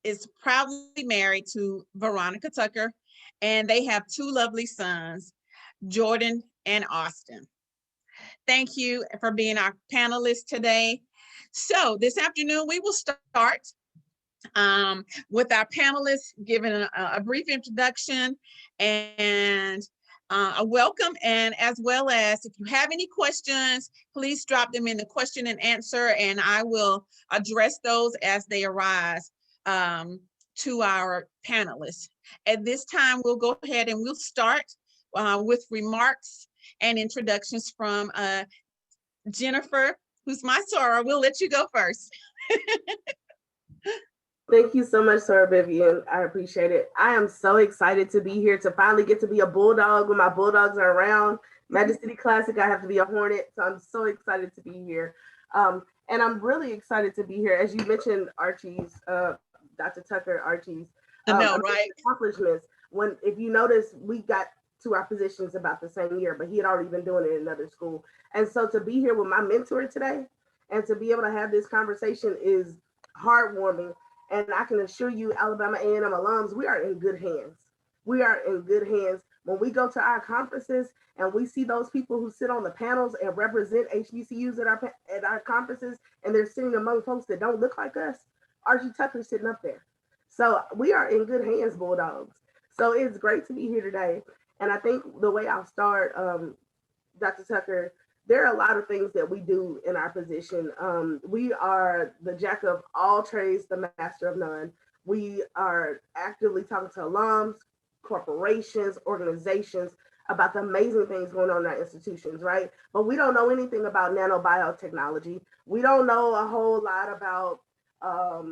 is proudly married to Veronica Tucker, and they have two lovely sons, Jordan and Austin. Thank you for being our panelists today. So this afternoon, we will start with our panelists giving a brief introduction and a welcome, and as well as if you have any questions, please drop them in the question and answer, and I will address those as they arise to our panelists. At this time, we'll go ahead and we'll start with remarks and introductions from Jennifer, who's my soror. We'll let you go first. Thank you so much, Sir Vivian. I appreciate it. I am so excited to be here, to finally get to be a Bulldog when my Bulldogs are around. Magic City Classic, I have to be a Hornet, so I'm so excited to be here. And I'm really excited to be here. As you mentioned, Archie's, Dr. Tucker, Archie's right? accomplishments. If you notice, we got to our positions about the same year, but he had already been doing it in another school. And so to be here with my mentor today and to be able to have this conversation is heartwarming. And I can assure you, Alabama A&M alums, we are in good hands. We are in good hands. When we go to our conferences and we see those people who sit on the panels and represent HBCUs at our conferences, and they're sitting among folks that don't look like us, Archie Tucker's sitting up there. So we are in good hands, Bulldogs. So it's great to be here today. And I think the way I'll start, Dr. Tucker, there are a lot of things that we do in our position. We are the jack of all trades, the master of none. We are actively talking to alums, corporations, organizations about the amazing things going on in our institutions, right? But we don't know anything about nanobiotechnology. We don't know a whole lot about, our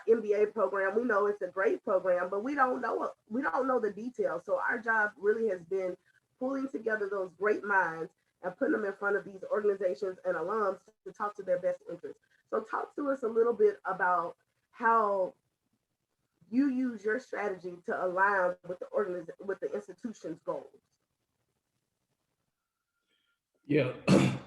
MBA program. We know it's a great program, but we don't know the details. So our job really has been pulling together those great minds and putting them in front of these organizations and alums to talk to their best interests. So talk to us a little bit about how you use your strategy to align with the institution's goals. Yeah,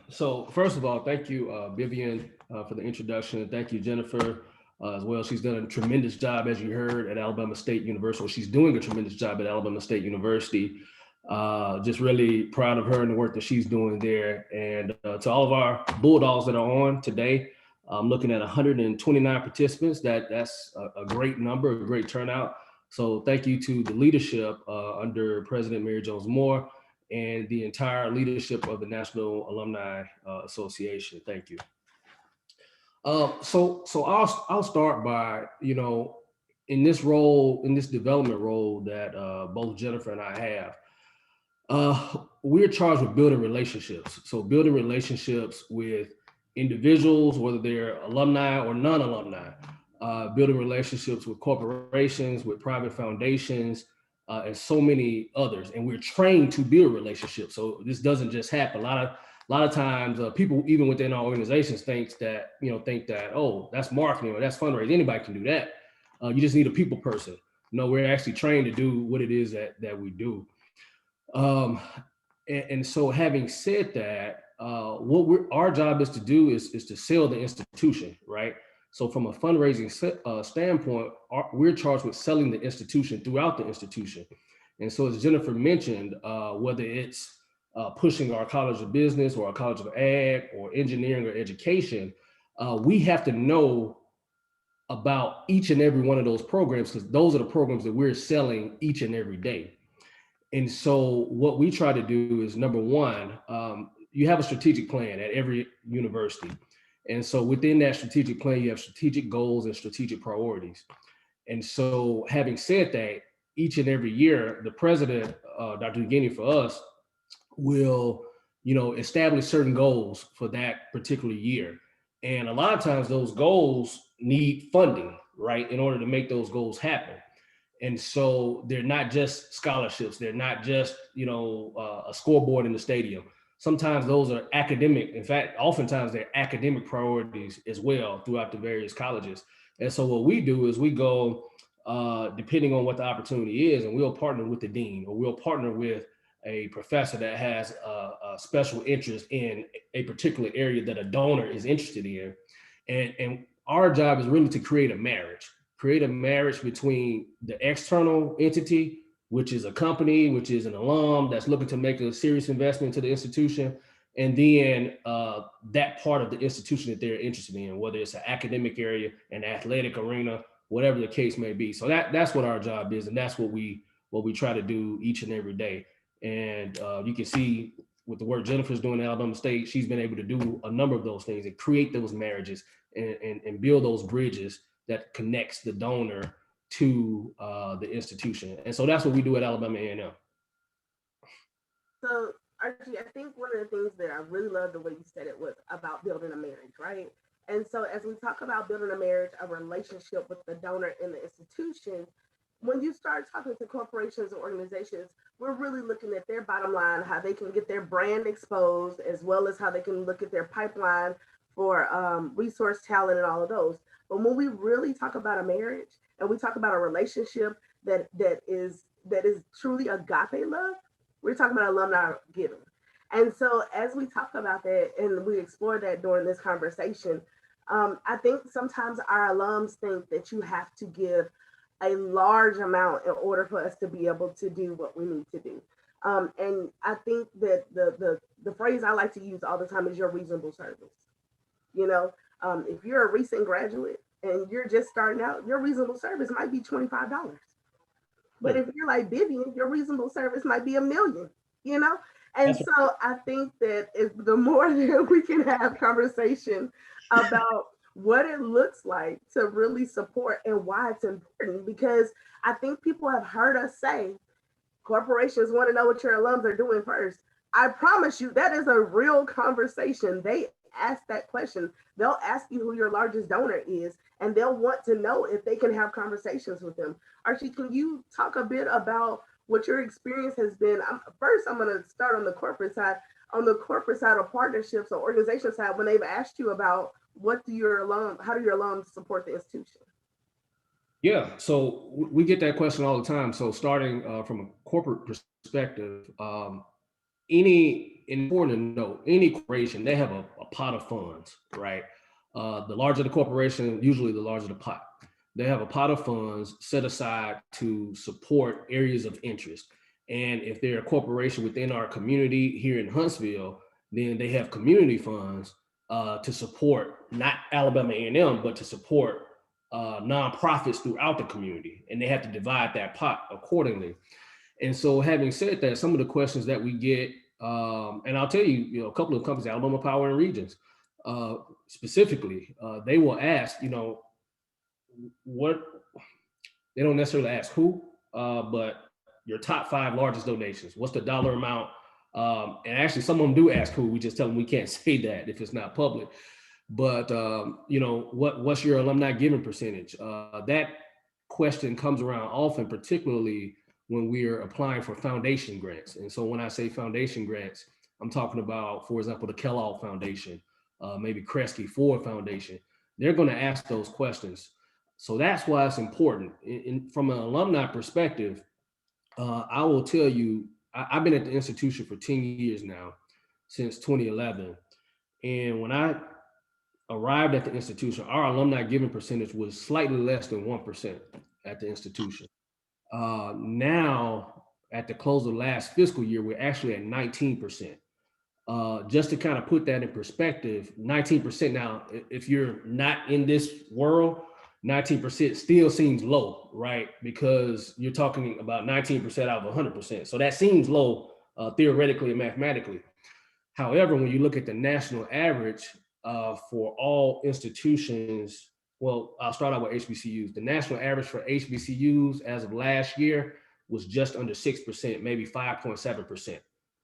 so first of all, thank you, Vivian, for the introduction. Thank you, Jennifer. as well. She's done a tremendous job, as you heard, at Alabama State University. Well, she's doing a tremendous job at Alabama State University. Just really proud of her and the work that she's doing there. And to all of our Bulldogs that are on today, I'm looking at 129 participants. That's a great number, a great turnout. So thank you to the leadership under President Mary Jones Moore and the entire leadership of the National Alumni Association. Thank you. So I'll start by, in this role, in this development role that both Jennifer and I have, we're charged with building relationships. So building relationships with individuals, whether they're alumni or non-alumni, building relationships with corporations, with private foundations, and so many others. And we're trained to build relationships. So this doesn't just happen. A lot of times people, even within our organizations, think that, oh, that's marketing or that's fundraising. Anybody can do that. You just need a people person. No, we're actually trained to do what it is that we do. And so having said that, what our job is to do is to sell the institution, right? So from a fundraising standpoint, we're charged with selling the institution throughout the institution. And so as Jennifer mentioned, whether it's pushing our College of Business or our College of Ag or engineering or education, we have to know about each and every one of those programs, because those are the programs that we're selling each and every day. And so what we try to do is, number one, you have a strategic plan at every university. And so within that strategic plan, you have strategic goals and strategic priorities. And so having said that, each and every year, the president, Dr. Guinea, for us, will, establish certain goals for that particular year. And a lot of times those goals need funding, right, in order to make those goals happen. And so they're not just scholarships. They're not just, a scoreboard in the stadium. Sometimes those are academic. In fact, oftentimes they're academic priorities as well throughout the various colleges. And so what we do is we go, depending on what the opportunity is, and we'll partner with the dean, or we'll partner with a professor that has a special interest in a particular area that a donor is interested in. And our job is really to create a marriage between the external entity, which is a company, which is an alum that's looking to make a serious investment into the institution, and then that part of the institution that they're interested in, whether it's an academic area, an athletic arena, whatever the case may be. So that's what our job is, and that's what we try to do each and every day. And you can see with the work Jennifer's doing at Alabama State, she's been able to do a number of those things and create those marriages and build those bridges that connects the donor to the institution. And so that's what we do at Alabama A&M. So Archie, I think one of the things that I really love the way you said it was about building a marriage, right? And so as we talk about building a marriage, a relationship with the donor in the institution, when you start talking to corporations or organizations, we're really looking at their bottom line, how they can get their brand exposed, as well as how they can look at their pipeline for resource talent and all of those. But when we really talk about a marriage and we talk about a relationship that is truly agape love, we're talking about alumni giving. And so as we talk about that and we explore that during this conversation, I think sometimes our alums think that you have to give a large amount in order for us to be able to do what we need to do. And I think that the phrase I like to use all the time is your reasonable service. If you're a recent graduate and you're just starting out, your reasonable service might be $25. But if you're like Vivian, your reasonable service might be $1 million, And so I think that the more that we can have conversation about what it looks like to really support and why it's important, because I think people have heard us say corporations want to know what your alums are doing first. I promise you that is a real conversation. They ask that question. They'll ask you who your largest donor is, and they'll want to know if they can have conversations with them. Archie, can you talk a bit about what your experience has been? First, I'm going to start on the corporate side. On the corporate side of partnerships or organization side, when they've asked you about how do your alums support the institution? Yeah, so we get that question all the time. So starting from a corporate perspective, important to know, any corporation, they have a pot of funds, right? The larger the corporation, usually the larger the pot. They have a pot of funds set aside to support areas of interest. And if they're a corporation within our community here in Huntsville, then they have community funds to support not Alabama A&M, but to support nonprofits throughout the community. And they have to divide that pot accordingly. And so having said that, some of the questions that we get, and I'll tell you, a couple of companies, Alabama Power and Regions, specifically, they will ask, what, they don't necessarily ask who, but your top 5 largest donations, what's the dollar amount? And actually some of them do ask who, we just tell them we can't say that if it's not public. But, what's your alumni giving percentage? That question comes around often, particularly when we are applying for foundation grants. And so when I say foundation grants, I'm talking about, for example, the Kellogg Foundation, maybe Kresge Ford Foundation. They're going to ask those questions. So that's why it's important. From an alumni perspective, I will tell you, I've been at the institution for 10 years now, since 2011. And when I arrived at the institution, our alumni giving percentage was slightly less than 1% at the institution. Now, at the close of last fiscal year, we're actually at 19%. Just to kind of put that in perspective, 19%. Now, if you're not in this world, 19% still seems low, right? Because you're talking about 19% out of 100%. So that seems low theoretically and mathematically. However, when you look at the national average for all institutions, well, I'll start out with HBCUs. The national average for HBCUs as of last year was just under 6%, maybe 5.7%.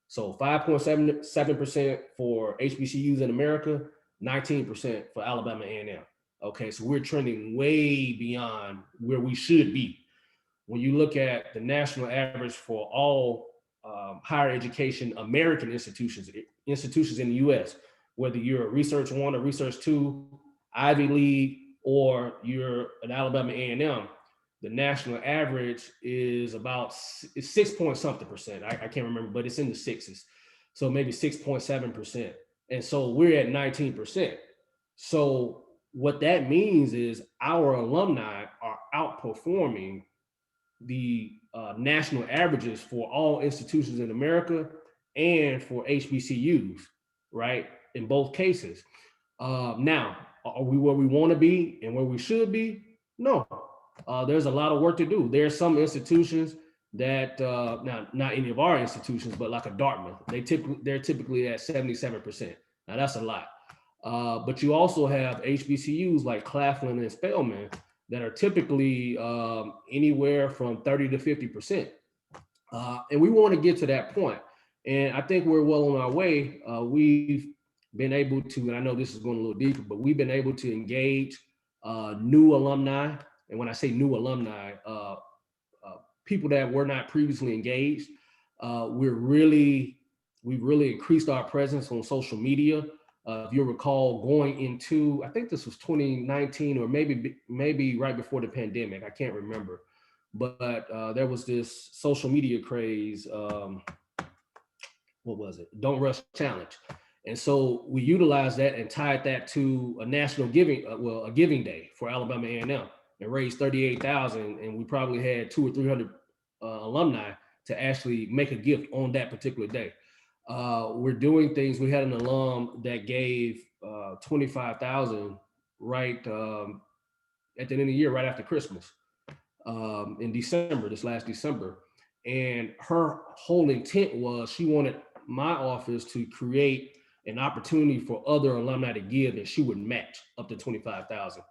So 5.7% for HBCUs in America, 19% for Alabama A&M. Okay, so we're trending way beyond where we should be. When you look at the national average for all higher education American institutions in the US, whether you're a Research 1 or Research 2, Ivy League, or you're an Alabama A&M, the national average is about 6 point something percent. I can't remember, but it's in the 6s. So maybe 6.7%. And so we're at 19%. So what that means is our alumni are outperforming the national averages for all institutions in America and for HBCUs, right? In both cases. Now, are we where we want to be and where we should be? No, there's a lot of work to do. There's some institutions that, now not any of our institutions, but like a Dartmouth, they're typically at 77%. Now that's a lot. But you also have HBCUs like Claflin and Spelman that are typically anywhere from 30 to 50%. And we want to get to that point. And I think we're well on our way. We've been able to, and I know this is going a little deeper, but we've been able to engage new alumni. And when I say new alumni, people that were not previously engaged. We've really increased our presence on social media. If you'll recall, going into, I think this was 2019 or maybe right before the pandemic, I can't remember. But there was this social media craze, what was it? Don't Rush Challenge. And so we utilized that and tied that to a national giving, a giving day for Alabama A&M, and raised $38,000. And we probably had 200 or 300 alumni to actually make a gift on that particular day. We're doing things. We had an alum that gave $25,000 right at the end of the year, right after Christmas, in December, this last December. And her whole intent was she wanted my office to create an opportunity for other alumni to give, and she would match up to $25,000.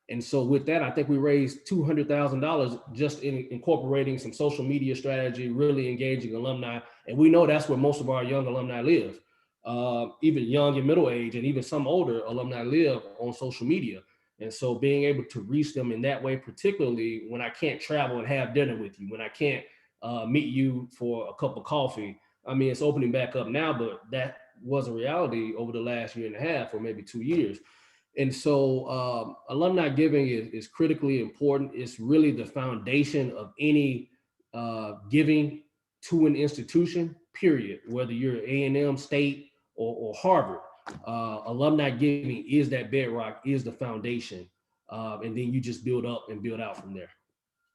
And so with that, I think we raised $200,000 just in incorporating some social media strategy, really engaging alumni. And we know that's where most of our young alumni live. Even young and middle age, and even some older alumni live on social media. And so being able to reach them in that way, particularly when I can't travel and have dinner with you, when I can't meet you for a cup of coffee. I mean, it's opening back up now, but that was a reality over the last year and a half or maybe 2 years. And so alumni giving is critically important. It's really the foundation of any giving to an institution, period, whether you're A&M, State, or Harvard. alumni giving is that bedrock, is the foundation. And then you just build up and build out from there.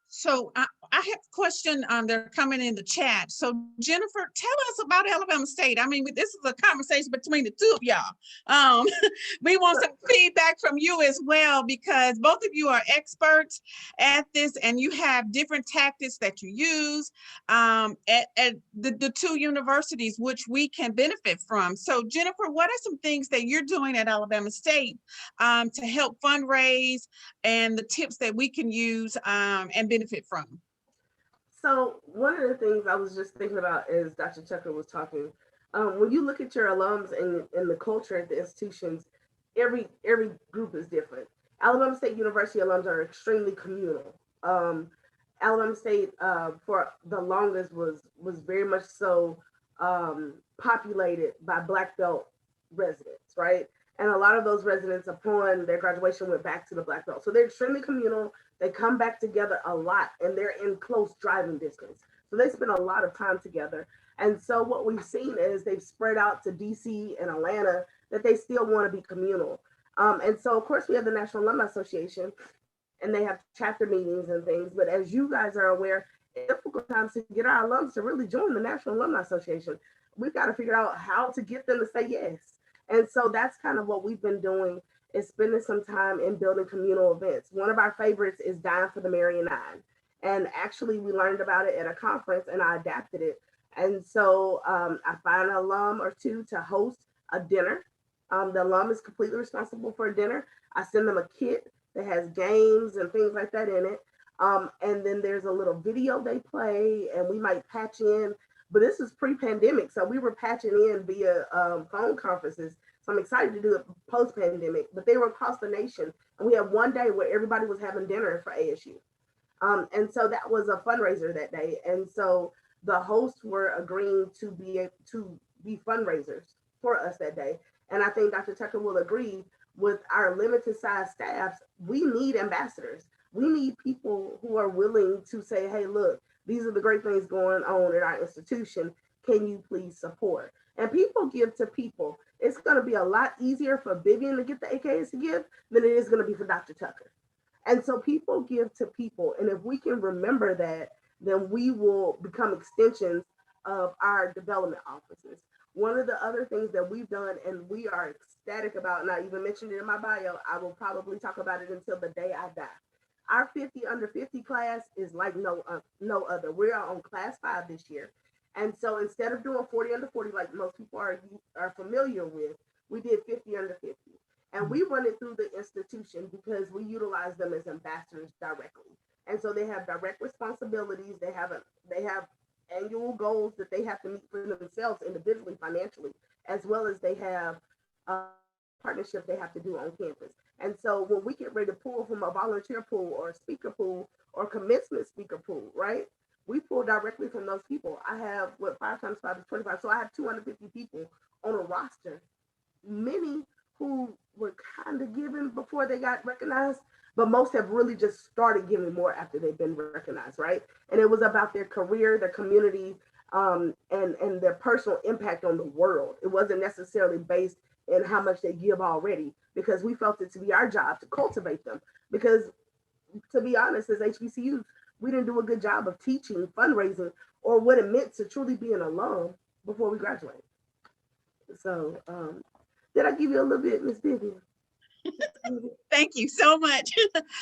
So I have a question. They're coming in the chat. So Jennifer, tell us about Alabama State. I mean, this is a conversation between the two of y'all. We want some feedback from you as well, because both of you are experts at this and you have different tactics that you use at the two universities, which we can benefit from. So Jennifer, what are some things that you're doing at Alabama State to help fundraise, and the tips that we can use and benefit from? So one of the things I was just thinking about as Dr. Tucker was talking, when you look at your alums and the culture at the institutions, every group is different. Alabama State University alums are extremely communal. Alabama State for the longest was very much so populated by Black Belt residents, right? And a lot of those residents upon their graduation went back to the Black Belt. So they're extremely communal. They come back together a lot and they're in close driving distance. So they spend a lot of time together. And so what we've seen is they've spread out to DC and Atlanta, that they still want to be communal. And so of course we have the National Alumni Association and they have chapter meetings and things. But as you guys are aware, it's difficult times to get our alums to really join the National Alumni Association. We've got to figure out how to get them to say yes. And so that's kind of what we've been doing, is spending some time in building communal events. One of our favorites is Dine for the Merry and Nine. And actually we learned about it at a conference and I adapted it. And so I find an alum or two to host a dinner. The alum is completely responsible for a dinner. I send them a kit that has games and things like that in it. And then there's a little video they play and we might patch in, but this is pre-pandemic. So we were patching in via phone conferences. So I'm excited to do it post-pandemic, but they were across the nation. And we had one day where everybody was having dinner for ASU. And so that was a fundraiser that day. And so the hosts were agreeing to be fundraisers for us that day. And I think Dr. Tucker will agree, with our limited size staffs, we need ambassadors. We need people who are willing to say, hey, look, these are the great things going on at our institution. Can you please support? And people give to people. It's going to be a lot easier for Vivian to get the AKs to give than it is going to be for Dr. Tucker. And so people give to people. And if we can remember that, then we will become extensions of our development offices. One of the other things that we've done and we are ecstatic about, and I even mentioned it in my bio, I will probably talk about it until the day I die. Our 50 under 50 class is like no other. We are on class 5 this year. And so instead of doing 40 under 40, like most people are familiar with, we did 50 under 50. And we run it through the institution because we utilize them as ambassadors directly. And so they have direct responsibilities. They have annual goals that they have to meet for themselves individually, financially, as well as they have partnership they have to do on campus. And so when we get ready to pull from a volunteer pool or a speaker pool or commencement speaker pool, right? We pull directly from those people. I have 5 times 5 is 25. So I have 250 people on a roster, many who were kind of giving before they got recognized, but most have really just started giving more after they've been recognized, right? And it was about their career, their community, and their personal impact on the world. It wasn't necessarily based in how much they give already, because we felt it to be our job to cultivate them. Because to be honest, as HBCUs, we didn't do a good job of teaching fundraising or what it meant to truly be an alum before we graduated. So did I give you a little bit, Ms. Vivian? Thank you so much.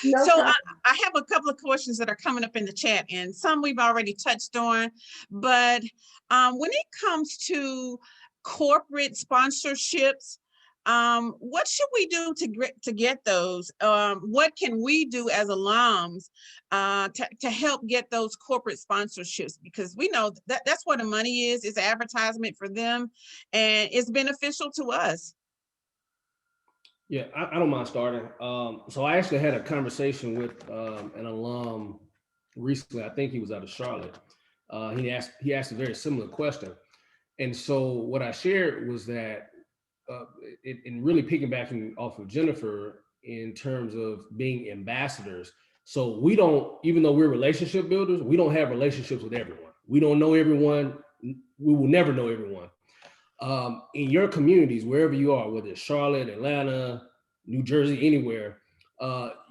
No so problem. I have a couple of questions that are coming up in the chat, and some we've already touched on, but when it comes to corporate sponsorships, what should we do to get those? What can we do as alums to help get those corporate sponsorships? Because we know that's where the money is. It's advertisement for them, and it's beneficial to us. Yeah, I don't mind starting. So I actually had a conversation with an alum recently. I think he was out of Charlotte. He asked a very similar question. And so what I shared was that, in really piggybacking off of Jennifer in terms of being ambassadors. So we don't, even though we're relationship builders, we don't have relationships with everyone. We don't know everyone. We will never know everyone. in your communities, wherever you are, whether it's Charlotte, Atlanta, New Jersey, anywhere,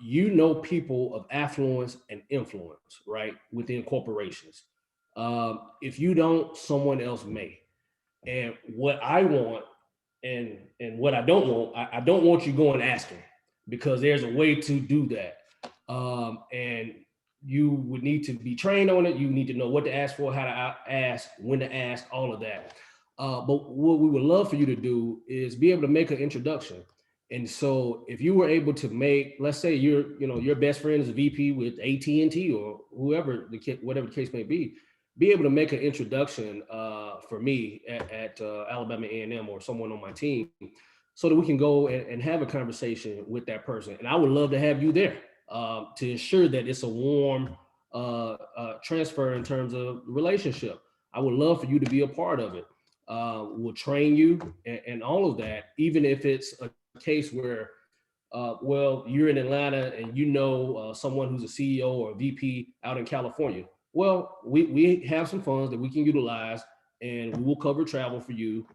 you know people of affluence and influence, right, within corporations. If you don't, someone else may. And what I want and what I don't want, I don't want you going asking, because there's a way to do that. And you would need to be trained on it. You need to know what to ask for, how to ask, when to ask, all of that. But what we would love for you to do is be able to make an introduction. And so if you were able to make, let's say your best friend is a VP with AT&T or whoever, whatever the case may be able to make an introduction for me at Alabama A&M or someone on my team, so that we can go and have a conversation with that person. And I would love to have you there to ensure that it's a warm transfer in terms of relationship. I would love for you to be a part of it. We'll train you and all of that, even if it's a case where well, you're in Atlanta and you know someone who's a CEO or a VP out in California. Well, we have some funds that we can utilize, and we will cover travel for you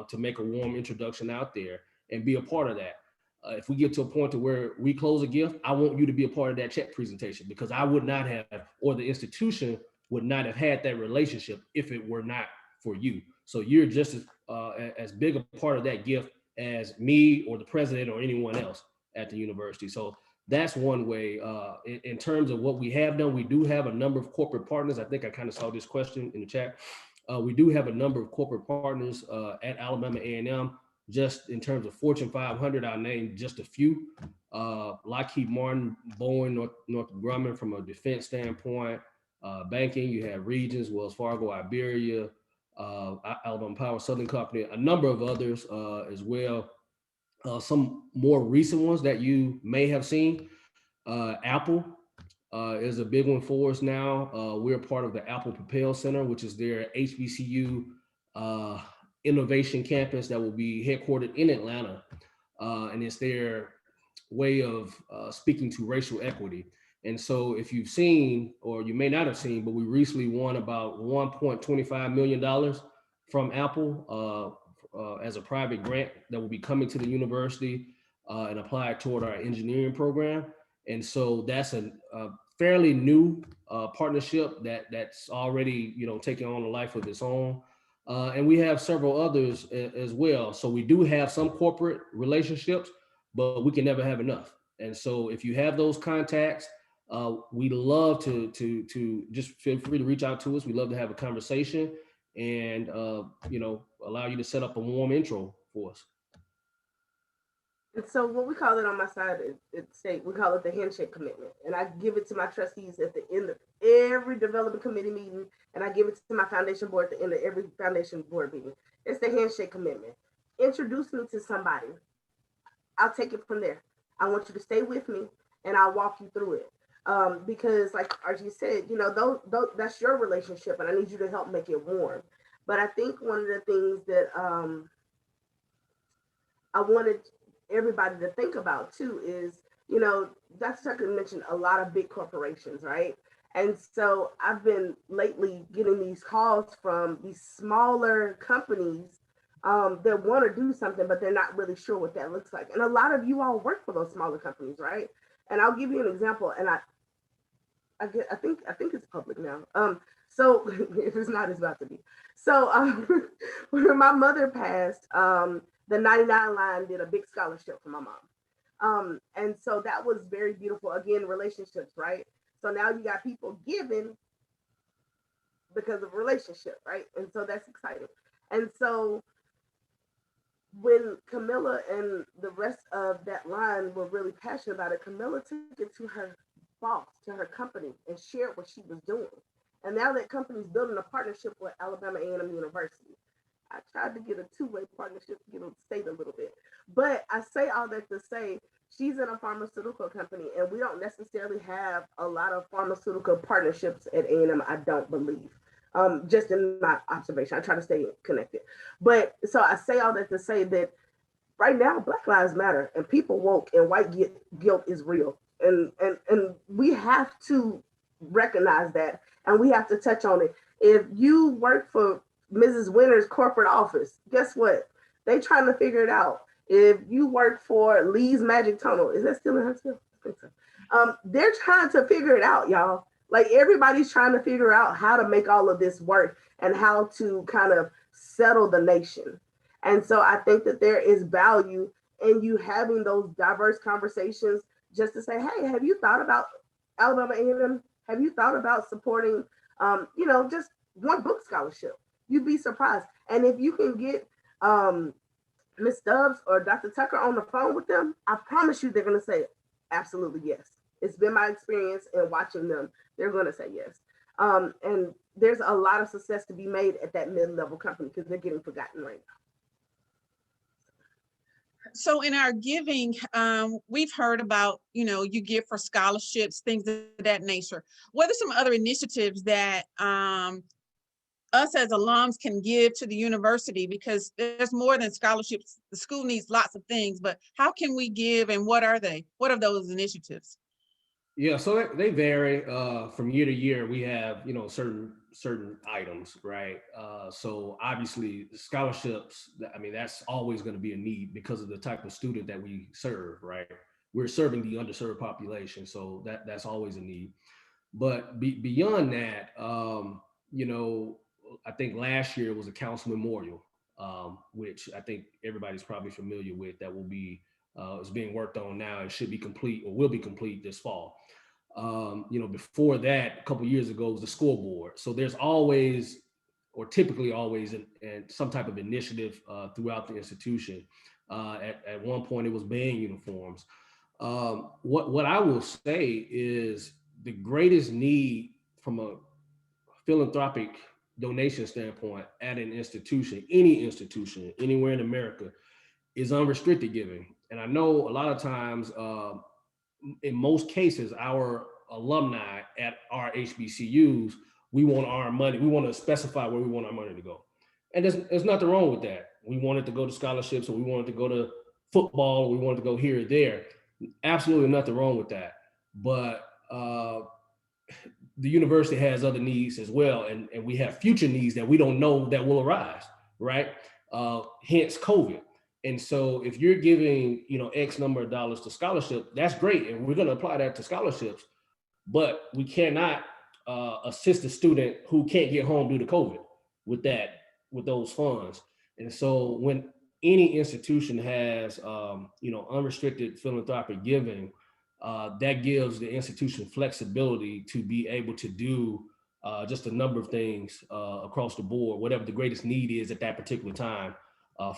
to make a warm introduction out there and be a part of that. If we get to a point to where we close a gift, I want you to be a part of that check presentation, because I would not have, or the institution would not have had that relationship if it were not for you. So you're just as big a part of that gift as me or the president or anyone else at the university. So that's one way. In terms of what we have done, we do have a number of corporate partners. I think I kind of saw this question in the chat. We do have a number of corporate partners at Alabama A&M. Just in terms of Fortune 500, I'll name just a few. Lockheed Martin, Boeing, Northrop Grumman from a defense standpoint. Banking, you have Regions, Wells Fargo, Iberia, Alabama Power, Southern Company, a number of others as well. Some more recent ones that you may have seen. Apple is a big one for us now. We're part of the Apple Propel Center, which is their HBCU innovation campus that will be headquartered in Atlanta. And it's their way of speaking to racial equity. And so if you've seen, or you may not have seen, but we recently won about $1.25 million from Apple as a private grant that will be coming to the university and applied toward our engineering program. And so that's a fairly new partnership that's already taking on a life of its own. And we have several others as well. So we do have some corporate relationships, but we can never have enough. And so if you have those contacts, we'd love to just feel free to reach out to us. We'd love to have a conversation and allow you to set up a warm intro for us. And so what we call it on my side at state, we call it the handshake commitment. And I give it to my trustees at the end of every development committee meeting, and I give it to my foundation board at the end of every foundation board meeting. It's the handshake commitment. Introduce me to somebody. I'll take it from there. I want you to stay with me, and I'll walk you through it. Because like RG said, that's your relationship, and I need you to help make it warm. But I think one of the things that I wanted everybody to think about too is, Dr. Tucker mentioned a lot of big corporations, right? And so I've been lately getting these calls from these smaller companies that want to do something, but they're not really sure what that looks like. And a lot of you all work for those smaller companies, right? And I'll give you an example, and I think it's public now. So if it's not, it's about to be. So when my mother passed, the 99 line did a big scholarship for my mom. And so that was very beautiful. Again, relationships, right? So now you got people giving because of relationship, right? And so that's exciting. And so when Camilla and the rest of that line were really passionate about it, Camilla took it to her boss, to her company, and shared what she was doing. And now that company's building a partnership with Alabama A&M University. I tried to get a two-way partnership to get them state a little bit. But I say all that to say, she's in a pharmaceutical company, and we don't necessarily have a lot of pharmaceutical partnerships at A&M, I don't believe. Just in my observation, I try to stay connected. But so I say all that to say that right now, Black Lives Matter, and people woke, and white guilt is real. And we have to recognize that, and we have to touch on it. If you work for Mrs. Winter's corporate office. Guess what? They trying to figure it out. If you work for Lee's Magic Tunnel, is that still in Huntsville? I think so. They're trying to figure it out, y'all. Like everybody's trying to figure out how to make all of this work and how to kind of settle the nation. And so I think that there is value in you having those diverse conversations just to say, hey, have you thought about Alabama A&M? Have you thought about supporting, just one book scholarship? You'd be surprised. And if you can get Ms. Stubbs or Dr. Tucker on the phone with them, I promise you they're going to say absolutely yes. It's been my experience in watching them. They're going to say yes. And there's a lot of success to be made at that mid-level company because they're getting forgotten right now. So in our giving, we've heard about, you give for scholarships, things of that nature. What are some other initiatives that us as alums can give to the university? Because there's more than scholarships. The school needs lots of things, but how can we give and what are they? What are those initiatives? Yeah, so they vary from year to year. We have, certain items, right? So obviously scholarships, I mean, that's always going to be a need because of the type of student that we serve, right? We're serving the underserved population, so that's always a need. But beyond that, I think last year was a council memorial, which I think everybody's probably familiar with. That will be is being worked on now. It should be complete or will be complete this fall. Before that, a couple of years ago, was the scoreboard. So there's always, or typically always, and some type of initiative throughout the institution. At one point, it was band uniforms. What I will say is the greatest need from a philanthropic donation standpoint at an institution, any institution, anywhere in America, is unrestricted giving. And I know a lot of times, in most cases, our alumni at our HBCUs, we want our money, we want to specify where we want our money to go. And there's nothing wrong with that. We want it to go to scholarships, or we want it to go to football, or we want it to go here or there. Absolutely nothing wrong with that. But the university has other needs as well. And we have future needs that we don't know that will arise, right? Hence COVID. And so if you're giving, X number of dollars to scholarship, that's great. And we're going to apply that to scholarships, but we cannot assist a student who can't get home due to COVID with those funds. And so when any institution has, unrestricted philanthropic giving, that gives the institution flexibility to be able to do just a number of things across the board, whatever the greatest need is at that particular time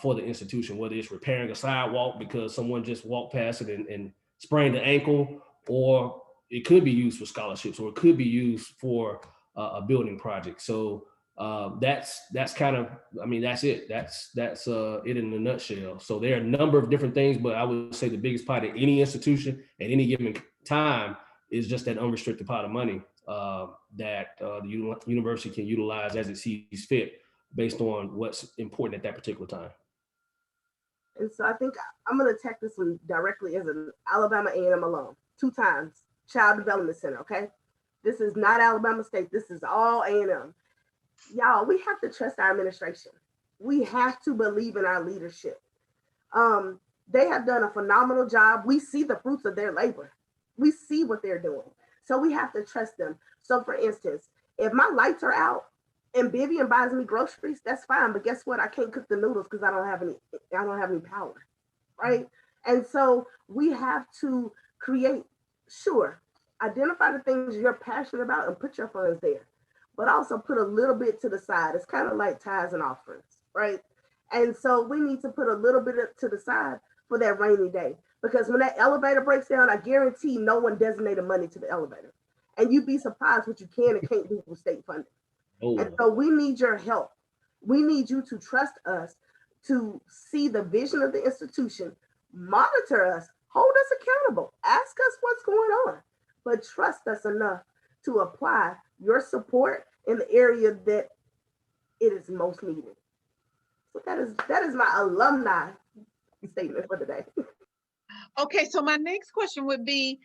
for the institution, whether it's repairing a sidewalk because someone just walked past it and sprained an ankle, or it could be used for scholarships, or it could be used for a building project. So that's kind of, that's it. That's it in a nutshell. So there are a number of different things, but I would say the biggest part of any institution at any given time is just that unrestricted pot of money that the university can utilize as it sees fit based on what's important at that particular time. And so I think I'm going to attack this one directly as an Alabama A&M alum, 2 times, Child Development Center, okay? This is not Alabama State. This is all A&M. Y'all, we have to trust our administration. We have to believe in our leadership. They have done a phenomenal job. We see the fruits of their labor. We see what they're doing. So we have to trust them. So for instance, if my lights are out and Vivian buys me groceries, that's fine. But guess what? I can't cook the noodles because I don't have any power, right? And so we have to create, identify the things you're passionate about and put your funds there, but also put a little bit to the side. It's kind of like tithes and offerings, right? And so we need to put a little bit to the side for that rainy day, because when that elevator breaks down, I guarantee no one designated money to the elevator. And you'd be surprised what you can and can't do with state funding. Oh. And so we need your help. We need you to trust us to see the vision of the institution, monitor us, hold us accountable, ask us what's going on, but trust us enough to apply your support in the area that it is most needed. So that is my alumni statement for today. Okay, so my next question would be,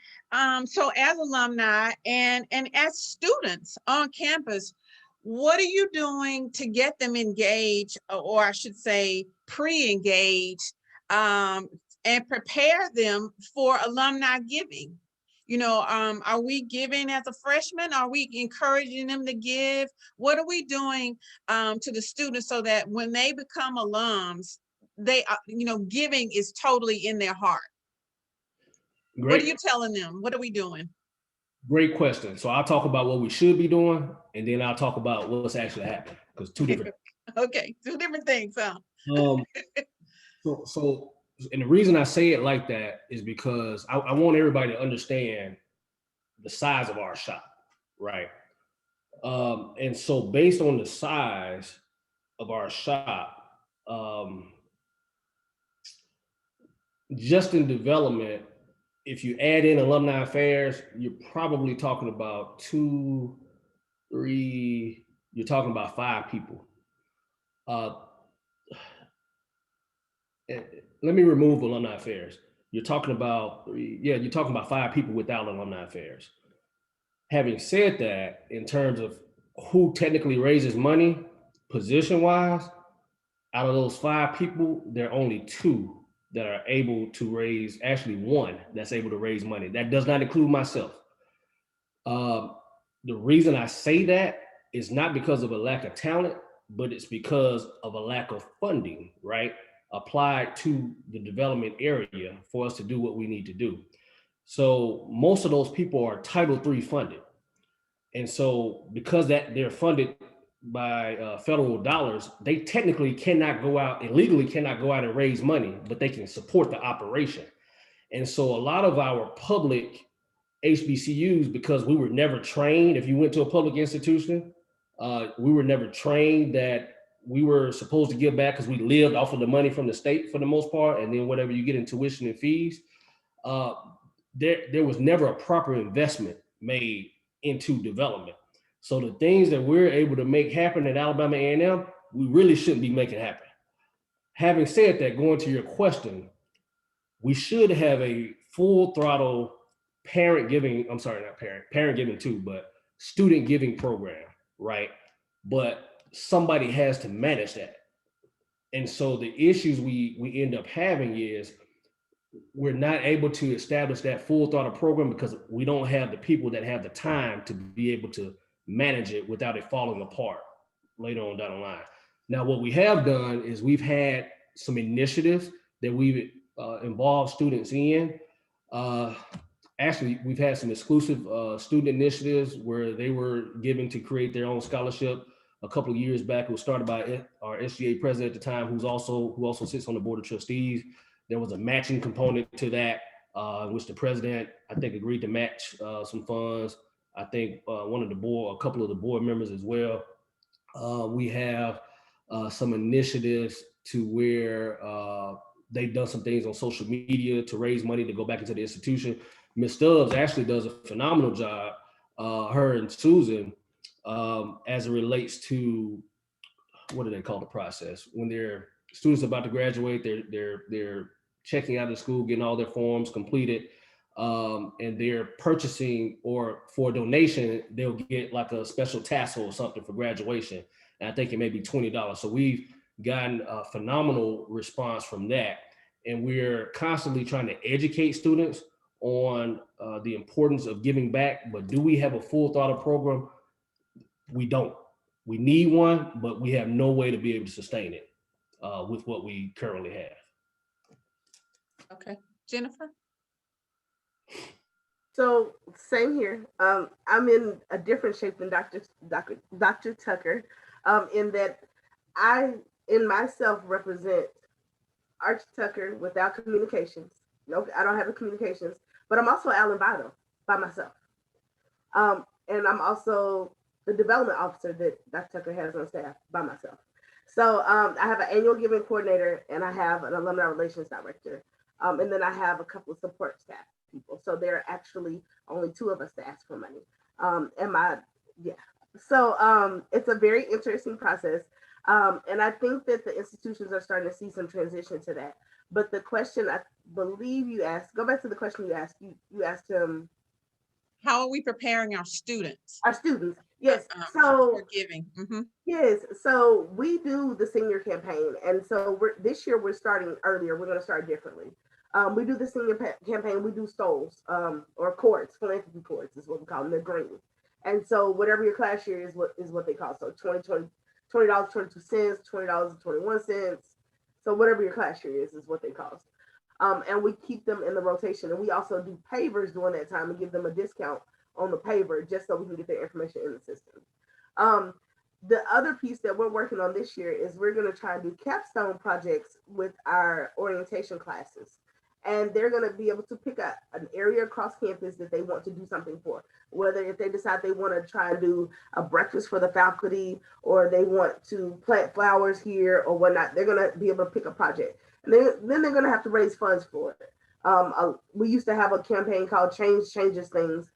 so as alumni and as students on campus, what are you doing to get them engaged, or I should say pre-engaged, and prepare them for alumni giving? You know, are we giving as a freshman? Are we encouraging them to give? What are we doing to the students so that when they become alums, they, you know, giving is totally in their heart? Great. What are you telling them? What are we doing? Great question. So I'll talk about what we should be doing, and then I'll talk about what's actually happening, because two different. Okay, two different things, huh? So, and the reason I say it like that is because I want everybody to understand the size of our shop, right? And so based on the size of our shop, just in development, if you add in alumni affairs, you're probably talking about 2, 3, you're talking about 5 people. Let me remove alumni affairs. You're talking about, you're talking about 5 people without alumni affairs. Having said that, in terms of who technically raises money, position-wise, out of those 5 people, there are only 2 that are able to raise, actually 1 that's able to raise money. That does not include myself. The reason I say that is not because of a lack of talent, but it's because of a lack of funding, right? Applied to the development area for us to do what we need to do. So most of those people are Title III funded. And so because that they're funded by federal dollars, they technically cannot go out and legally cannot go out and raise money, but they can support the operation. And so a lot of our public HBCUs, because we were never trained, if you went to a public institution, we were never trained that we were supposed to give back because we lived off of the money from the state for the most part. And then whatever you get in tuition and fees, there was never a proper investment made into development. So the things that we're able to make happen at Alabama A&M, we really shouldn't be making happen. Having said that, going to your question, we should have a full throttle parent giving too, but student giving program, right? But somebody has to manage that. And so the issues we end up having is we're not able to establish that full throttle program because we don't have the people that have the time to be able to manage it without it falling apart later on down the line. Now, what we have done is we've had some initiatives that we've involved students in. Actually, we've had some exclusive student initiatives where they were given to create their own scholarship. A couple of years back, it was started by our SGA president at the time, who also sits on the board of trustees. There was a matching component to that, which the president, I think, agreed to match some funds. I think a couple of the board members as well. We have some initiatives to where they've done some things on social media to raise money to go back into the institution. Ms. Stubbs actually does a phenomenal job, her and Susan, as it relates to, what do they call the process? When their students about to graduate, they're checking out of school, getting all their forms completed, and they're purchasing, or for a donation, they'll get like a special tassel or something for graduation. And I think it may be $20. So we've gotten a phenomenal response from that. And we're constantly trying to educate students on the importance of giving back. But do we have a full throttle program? We don't. We need one, but we have no way to be able to sustain it with what we currently have. Okay, Jennifer? So same here. I'm in a different shape than Dr. Tucker, in that I, in myself, represent Arch Tucker without communications. No, I don't have the communications, but I'm also Alan Vital by myself. And I'm also the development officer that Dr. Tucker has on staff by myself. So I have an annual giving coordinator and I have an alumni relations director. And then I have a couple of support staff people. So there are actually only 2 of us to ask for money. So it's a very interesting process. And I think that the institutions are starting to see some transition to that. But the question I believe you asked, go back to the question you asked. You asked him, how are we preparing our students? Our students. Yes. So for giving. yes, so we do the senior campaign, and so this year we're starting earlier. We're going to start differently. We do the senior campaign. We do stoles, or courts, philanthropy courts is what we call them. They're green, and so whatever your class year is, what they call. So $20, $22, $20.21. So whatever your class year is what they cost. And we keep them in the rotation, and we also do pavers during that time and give them a discount on the paver just so we can get their information in the system. The other piece that we're working on this year is we're going to try and do capstone projects with our orientation classes. And they're going to be able to pick an area across campus that they want to do something for. Whether if they decide they want to try and do a breakfast for the faculty, or they want to plant flowers here or whatnot, they're going to be able to pick a project. And then they're going to have to raise funds for it. We used to have a campaign called Change Changes Things,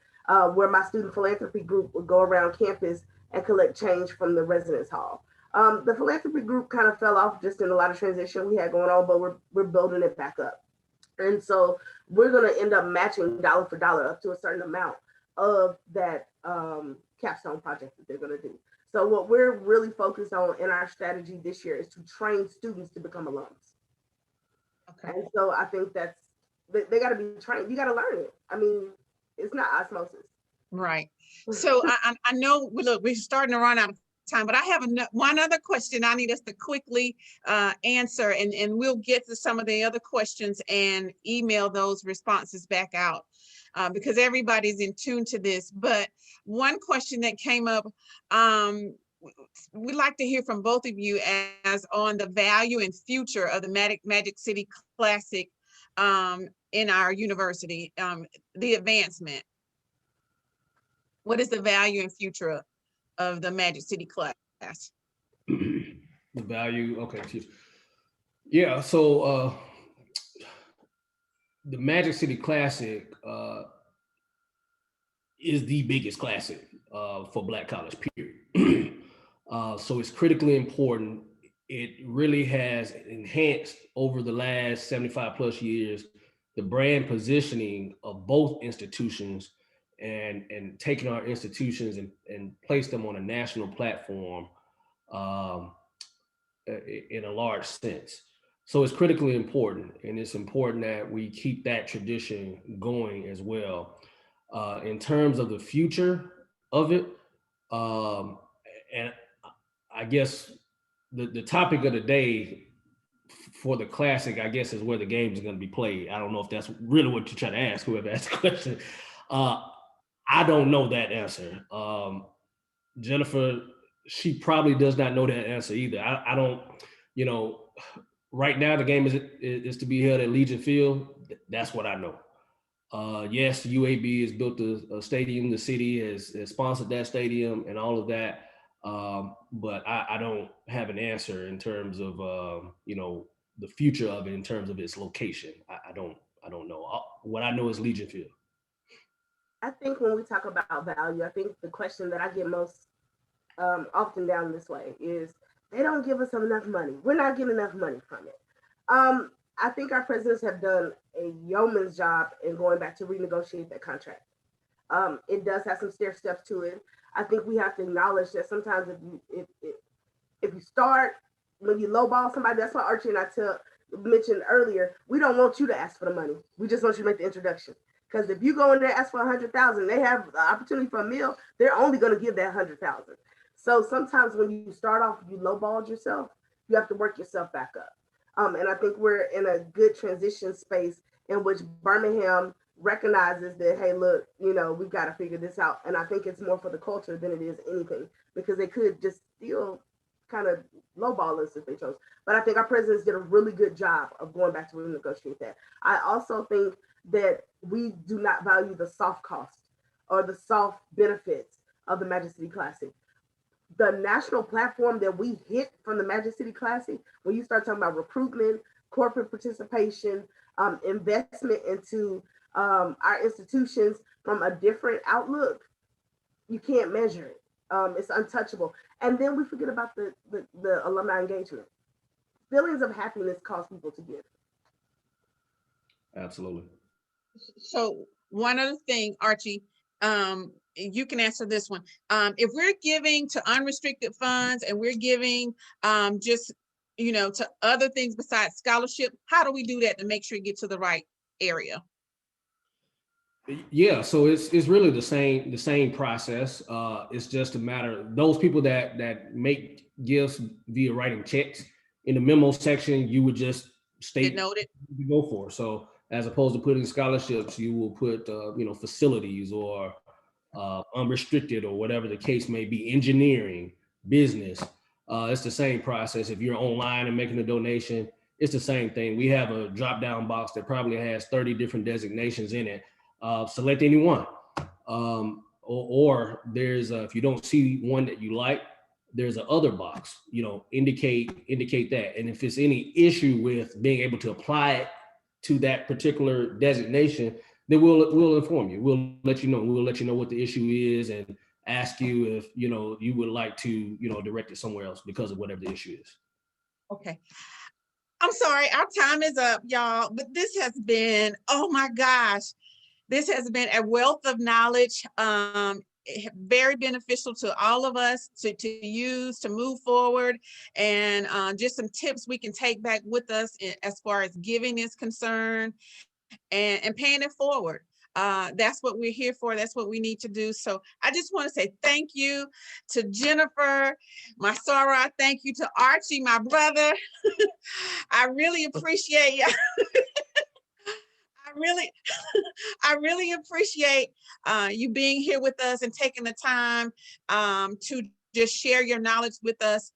where my student philanthropy group would go around campus and collect change from the residence hall. The philanthropy group kind of fell off just in a lot of transition we had going on, but we're building it back up. And so we're going to end up matching dollar for dollar up to a certain amount of that capstone project that they're going to do. So what we're really focused on in our strategy this year is to train students to become alums. Okay. And so I think they got to be trained. You got to learn it. I mean, it's not osmosis. Right. So I know, look, we're starting to run out of time, but I have one other question I need us to quickly answer, and we'll get to some of the other questions and email those responses back out because everybody's in tune to this. But one question that came up, we'd like to hear from both of you as on the value and future of the Magic City Classic in our university, the advancement. What is the value and future of the Magic City Class? The value, okay. Yeah, so the Magic City Classic is the biggest classic for Black college, period. So it's critically important. It really has enhanced over the last 75 plus years the brand positioning of both institutions, and taking our institutions and place them on a national platform in a large sense. So it's critically important, and it's important that we keep that tradition going as well. In terms of the future of it, and I guess the topic of the day for the Classic, I guess, is where the games are going to be played. I don't know if that's really what you're trying to ask, whoever asked the question. I don't know that answer. Jennifer, she probably does not know that answer either. I don't, right now the game is to be held at Legion Field. That's what I know. Yes, UAB has built a stadium. The city has sponsored that stadium and all of that. But I don't have an answer in terms of, the future of it in terms of its location. I don't know. What I know is Legion Field. I think when we talk about value, I think the question that I get most often down this way is they don't give us enough money. We're not getting enough money from it. I think our presidents have done a yeoman's job in going back to renegotiate that contract. It does have some stair steps to it. I think we have to acknowledge that sometimes if you start, when you lowball somebody, that's why Archie and I mentioned earlier, we don't want you to ask for the money. We just want you to make the introduction. Because if you go in there and ask for $100,000, they have the opportunity for a meal, they're only going to give that $100,000. So sometimes when you start off, you lowballed yourself, you have to work yourself back up. And I think we're in a good transition space in which Birmingham recognizes that, hey, look, we've got to figure this out. And I think it's more for the culture than it is anything, because they could just still kind of lowball us if they chose. But I think our presidents did a really good job of going back to renegotiate that. I also think that we do not value the soft cost or the soft benefits of the Magic City Classic. The national platform that we hit from the Magic City Classic, when you start talking about recruitment, corporate participation, investment into our institutions from a different outlook, you can't measure it. It's untouchable. And then we forget about the alumni engagement. Feelings of happiness cause people to give. Absolutely. So one other thing, Archie, you can answer this one. If we're giving to unrestricted funds and we're giving just, to other things besides scholarship, how do we do that to make sure you get to the right area? Yeah, so it's really the same process. It's just a matter those people that make gifts via writing checks in the memo section, you would just state noted. You go for. So as opposed to putting scholarships, you will put facilities or unrestricted or whatever the case may be, engineering, business. It's the same process. If you're online and making a donation, it's the same thing. We have a drop-down box that probably has 30 different designations in it. Select any one. Or there's if you don't see one that you like, there's a other box, indicate that. And if it's any issue with being able to apply it to that particular designation, then we'll inform you. We'll let you know. We'll let you know what the issue is and ask you if you would like to direct it somewhere else because of whatever the issue is. Okay. I'm sorry, our time is up, y'all, but this has been, oh my gosh, this has been a wealth of knowledge, very beneficial to all of us to use, to move forward, and just some tips we can take back with us as far as giving is concerned and paying it forward. That's what we're here for. That's what we need to do. So I just want to say thank you to Jennifer, my Sarah. Thank you to Archie, my brother. I really appreciate you. I really appreciate you being here with us and taking the time to just share your knowledge with us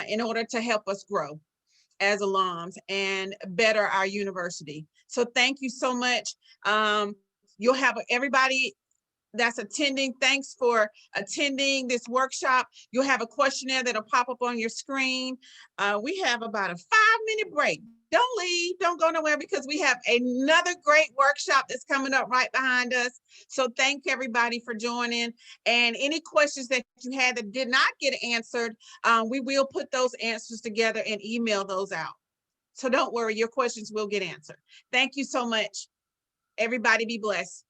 in order to help us grow as alums and better our university. So thank you so much. You'll have everybody that's attending. Thanks for attending this workshop. You'll have a questionnaire that'll pop up on your screen. We have about a 5-minute break. Don't leave, don't go nowhere, because we have another great workshop that's coming up right behind us. So thank everybody for joining. And any questions that you had that did not get answered, we will put those answers together and email those out. So don't worry, your questions will get answered. Thank you so much. Everybody be blessed.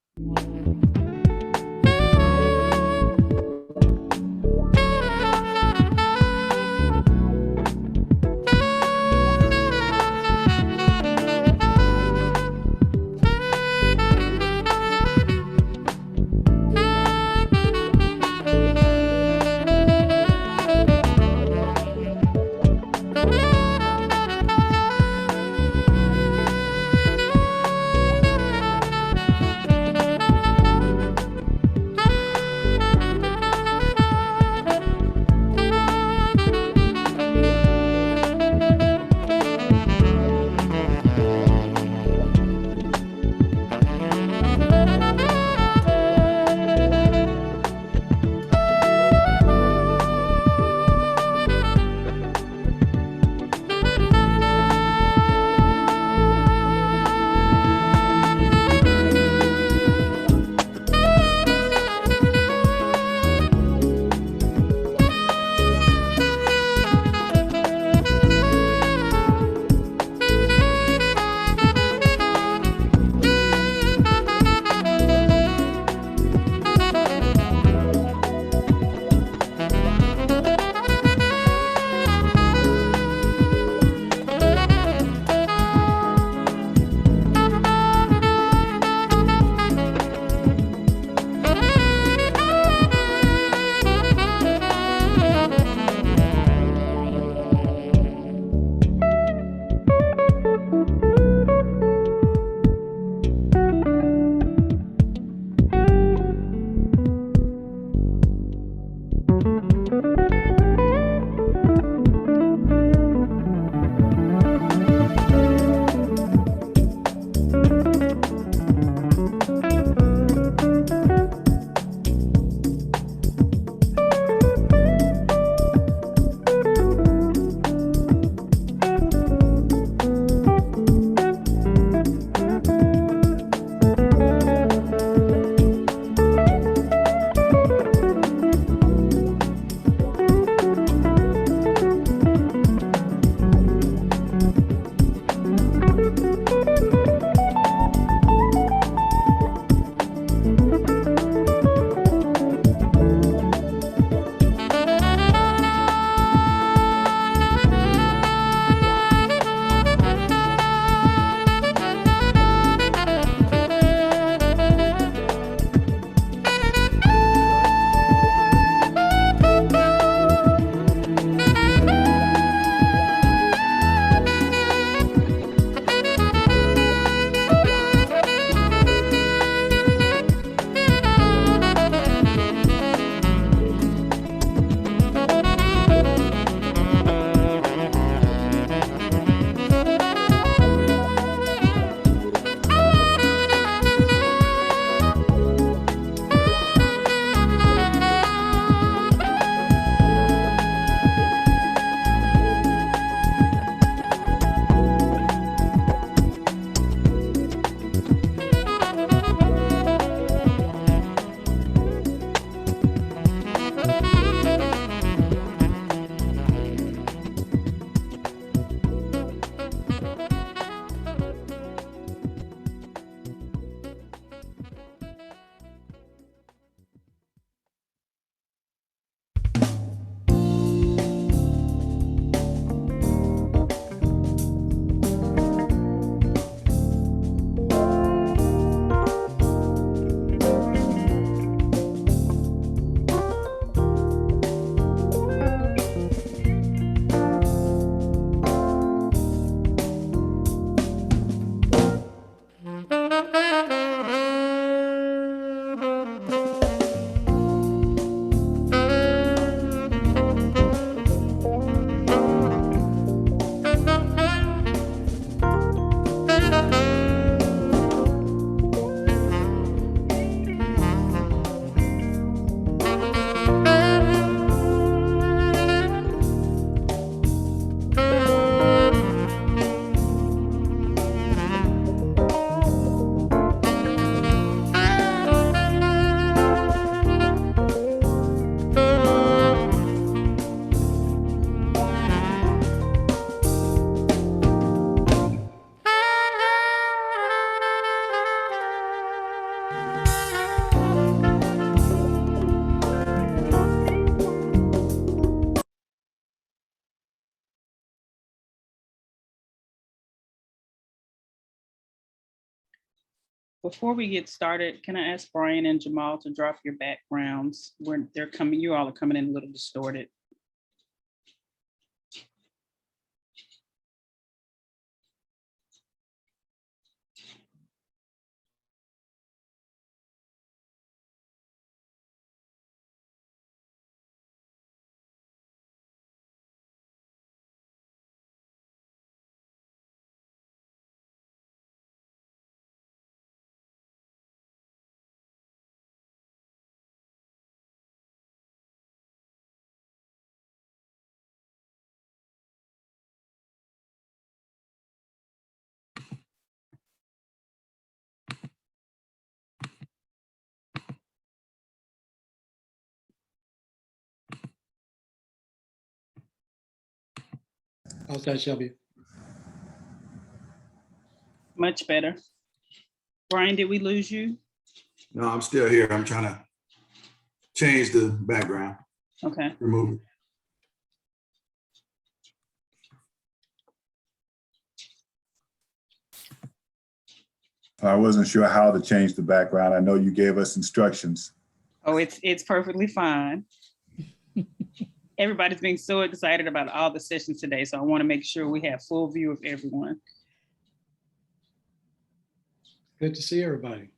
Before we get started, can I ask Brian and Jamal to drop your backgrounds where they're coming? You all are coming in a little distorted. How's that, Shelby? Much better. Brian, did we lose you? No, I'm still here. I'm trying to change the background, Okay. remove it. I wasn't sure how to change the background. I know you gave us instructions. Oh, it's perfectly fine. Everybody's being so excited about all the sessions today, so I want to make sure we have full view of everyone. Good to see everybody.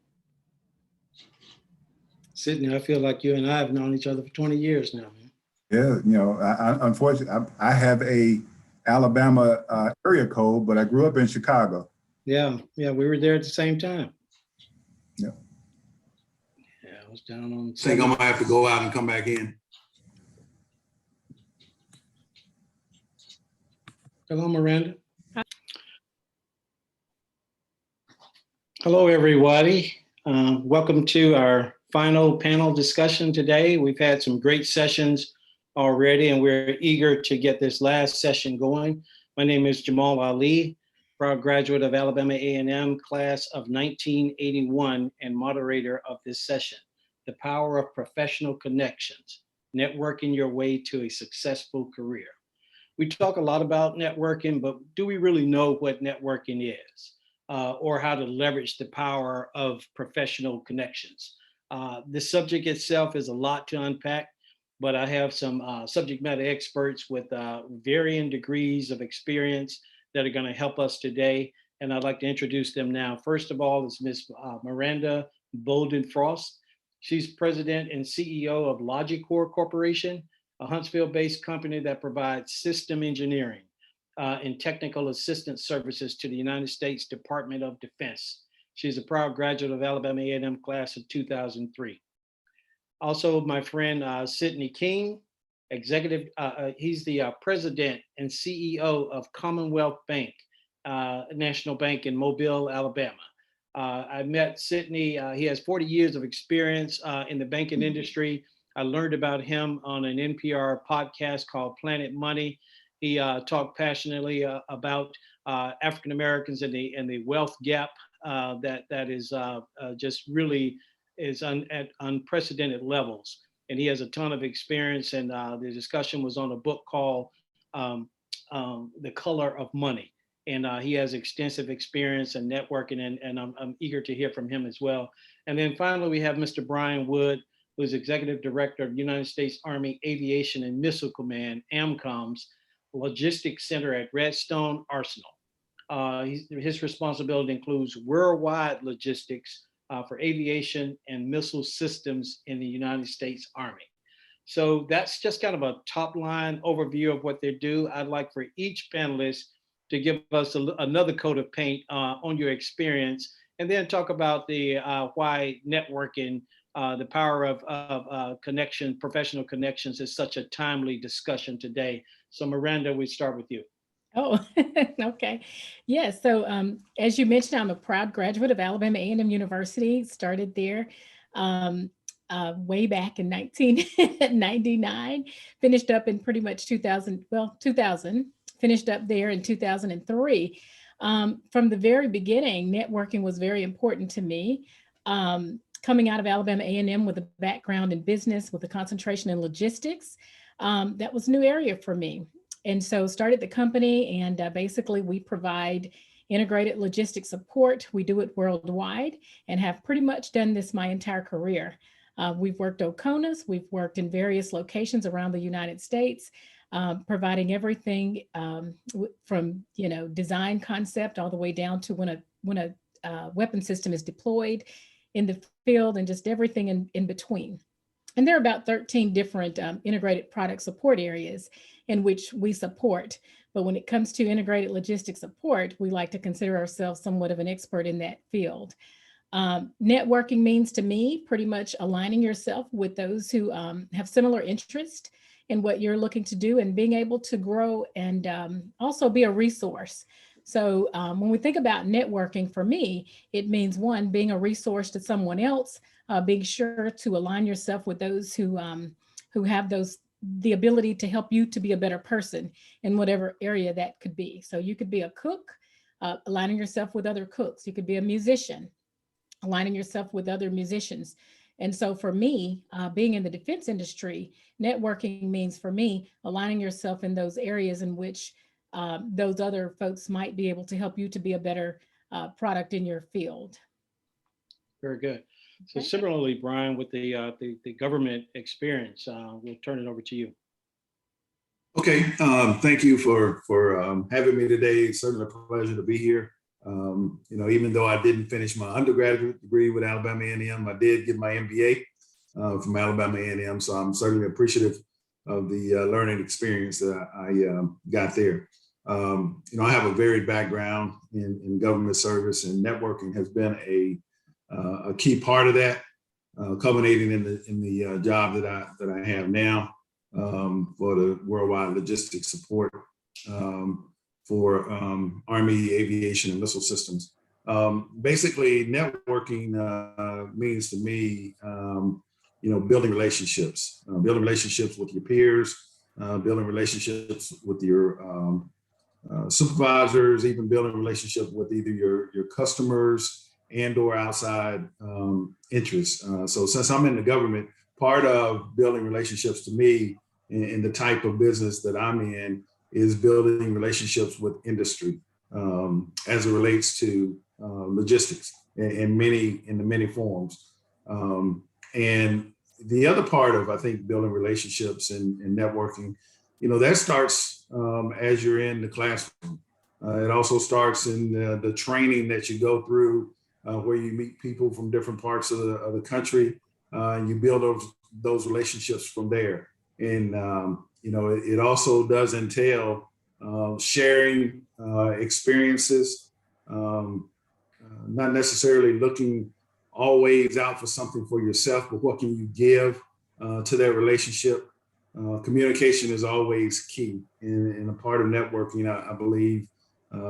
Sydney, I feel like you and I have known each other for 20 years now. Man. Yeah, you know, unfortunately, I have a Alabama area code, but I grew up in Chicago. Yeah, we were there at the same time. Yeah. Yeah, I was down on. I think I'm gonna have to go out and come back in. Hello, Miranda. Hello, everybody. Welcome to our final panel discussion today. We've had some great sessions already, and we're eager to get this last session going. My name is Jamal Ali, proud graduate of Alabama A&M class of 1981 and moderator of this session, The Power of Professional Connections, Networking Your Way to a Successful Career. We talk a lot about networking, but do we really know what networking is or how to leverage the power of professional connections? The subject itself is a lot to unpack, but I have some subject matter experts with varying degrees of experience that are going to help us today. And I'd like to introduce them now. First of all is Ms. Miranda Bolden Frost. She's president and CEO of Logicor Corporation, a Huntsville-based company that provides system engineering and technical assistance services to the United States Department of Defense. She's a proud graduate of Alabama A&M class of 2003. Also, my friend Sidney King, executive, he's the president and CEO of Commonwealth Bank, National Bank in Mobile, Alabama. I met Sidney, he has 40 years of experience in the banking industry. I learned about him on an NPR podcast called Planet Money. He talked passionately about African Americans and the wealth gap that is just really is at unprecedented levels. And he has a ton of experience. And the discussion was on a book called The Color of Money. And he has extensive experience in networking, and I'm eager to hear from him as well. And then finally, we have Mr. Brian Wood, who's Executive Director of United States Army Aviation and Missile Command, AMCOM's Logistics Center at Redstone Arsenal. His responsibility includes worldwide logistics for aviation and missile systems in the United States Army. So that's just kind of a top line overview of what they do. I'd like for each panelist to give us another coat of paint on your experience, and then talk about the why networking, the power of connection, professional connections is such a timely discussion today. So Miranda, we start with you. Oh, okay. Yeah, so as you mentioned, I'm a proud graduate of Alabama A&M University, started there way back in 1999, finished up in pretty much 2000, finished up there in 2003. From the very beginning, networking was very important to me. Coming out of Alabama A&M with a background in business with a concentration in logistics, that was a new area for me. And so started the company, and basically we provide Integrated logistics support, we do it worldwide and have pretty much done this my entire career. We've worked OCONAs, we've worked in various locations around the United States, providing everything from design concept all the way down to when a weapon system is deployed in the field and just everything in between. And there are about 13 different integrated product support areas in which we support. But when it comes to integrated logistics support, we like to consider ourselves somewhat of an expert in that field. Networking means to me pretty much aligning yourself with those who have similar interest in what you're looking to do and being able to grow and also be a resource. So when we think about networking, for me, it means one, being a resource to someone else, being sure to align yourself with those who have the ability to help you to be a better person in whatever area that could be. So you could be a cook, aligning yourself with other cooks. You could be a musician, aligning yourself with other musicians. And so for me, being in the defense industry, networking means for me, aligning yourself in those areas in which those other folks might be able to help you to be a better product in your field. Very good. So similarly, Brian, with the government experience, we'll turn it over to you. Okay, thank you for having me today. It's certainly a pleasure to be here. Even though I didn't finish my undergraduate degree with Alabama A&M, I did get my MBA from Alabama A&M. So I'm certainly appreciative of the learning experience that I got there. I have a varied background in government service, and networking has been a key part of that, culminating in the job that I have now for the worldwide logistics support for Army aviation and missile systems. Basically, networking means to me, building relationships with your peers, building relationships with your supervisors, even building relationships with either your customers and or outside interests. So since I'm in the government, part of building relationships to me in the type of business that I'm in is building relationships with industry as it relates to logistics in the many forms. And the other part of, I think, building relationships and networking, that starts as you're in the classroom. It also starts in the training that you go through where you meet people from different parts of the country and you build those relationships from there. And, it also does entail sharing experiences, not necessarily looking always out for something for yourself, but what can you give to that relationship? Communication is always key. And a part of networking, I believe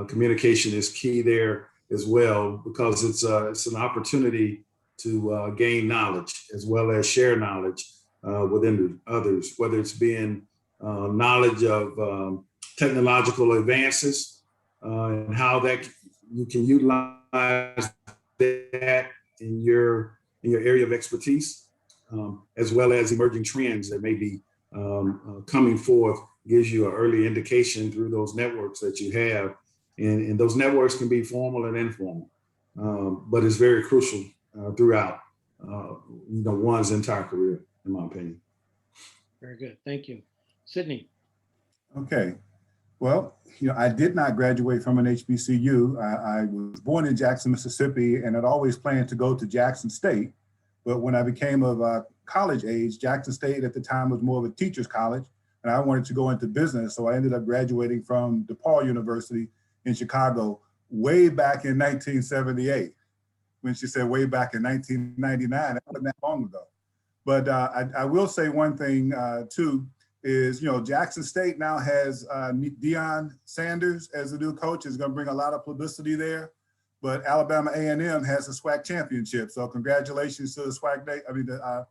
communication is key there as well, because it's an opportunity to gain knowledge as well as share knowledge within others, whether it's being knowledge of technological advances and how that you can utilize that in your area of expertise, as well as emerging trends that may be coming forth, gives you an early indication through those networks that you have. And those networks can be formal and informal, but it's very crucial throughout one's entire career, in my opinion. Very good, thank you. Sydney. Okay, well, I did not graduate from an HBCU. I was born in Jackson, Mississippi, and had always planned to go to Jackson State. But when I became of college age, Jackson State at the time was more of a teacher's college, and I wanted to go into business. So I ended up graduating from DePaul University in Chicago way back in 1978. When she said way back in 1999, that wasn't that long ago. But I will say one thing too, is Jackson State now has Deion Sanders as the new coach. Is going to bring a lot of publicity there. But Alabama A&M has the SWAC championship. So congratulations to the SWAC, the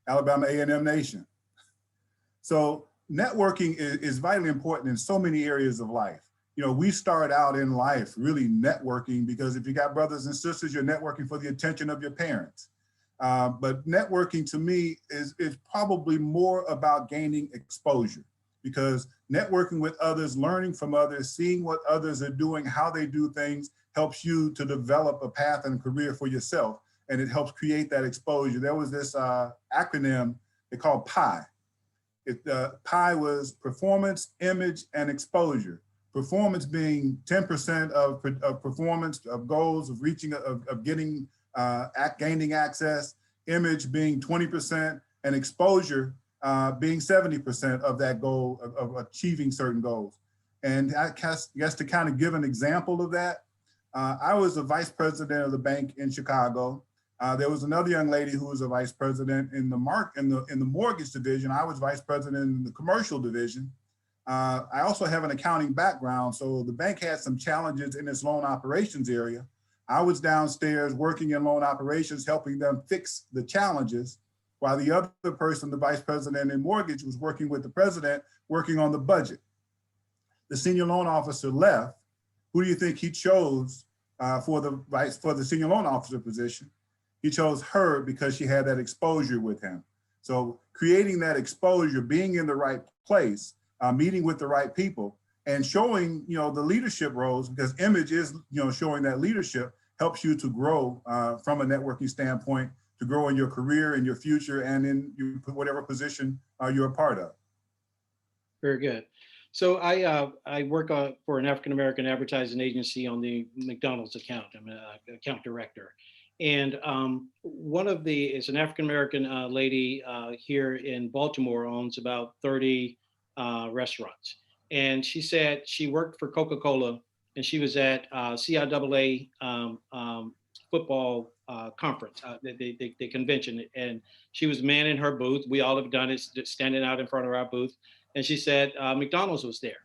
Alabama A&M Nation. So networking is vitally important in so many areas of life. We start out in life really networking because if you got brothers and sisters, you're networking for the attention of your parents. But networking to me is probably more about gaining exposure. because networking with others, learning from others, seeing what others are doing, how they do things, helps you to develop a path and career for yourself. And it helps create that exposure. There was this acronym they called PI. PI was performance, image, and exposure. Performance being 10% of performance, of goals, of reaching, of getting, gaining access, image being 20%, and exposure being 70% of that goal of achieving certain goals. And I guess to kind of give an example of that, I was the vice president of the bank in Chicago. There was another young lady who was a vice president in the mortgage division. I was vice president in the commercial division. I also have an accounting background, so the bank had some challenges in its loan operations area. I was downstairs working in loan operations, helping them fix the challenges, while the other person, the vice president in mortgage, was working with the president, working on the budget. The senior loan officer left. Who do you think he chose for the senior loan officer position? He chose her because she had that exposure with him. So creating that exposure, being in the right place, meeting with the right people, and showing, the leadership roles, because image is, showing that leadership helps you to grow from a networking standpoint, to grow in your career, in your future, and in whatever position you're a part of. Very good. So I work for an African-American advertising agency on the McDonald's account. I'm an account director. And is an African-American lady here in Baltimore, owns about 30 restaurants. And she said she worked for Coca-Cola and she was at CIAA football conference, the convention. And she was manning her booth. We all have done it, standing out in front of our booth. And she said McDonald's was there.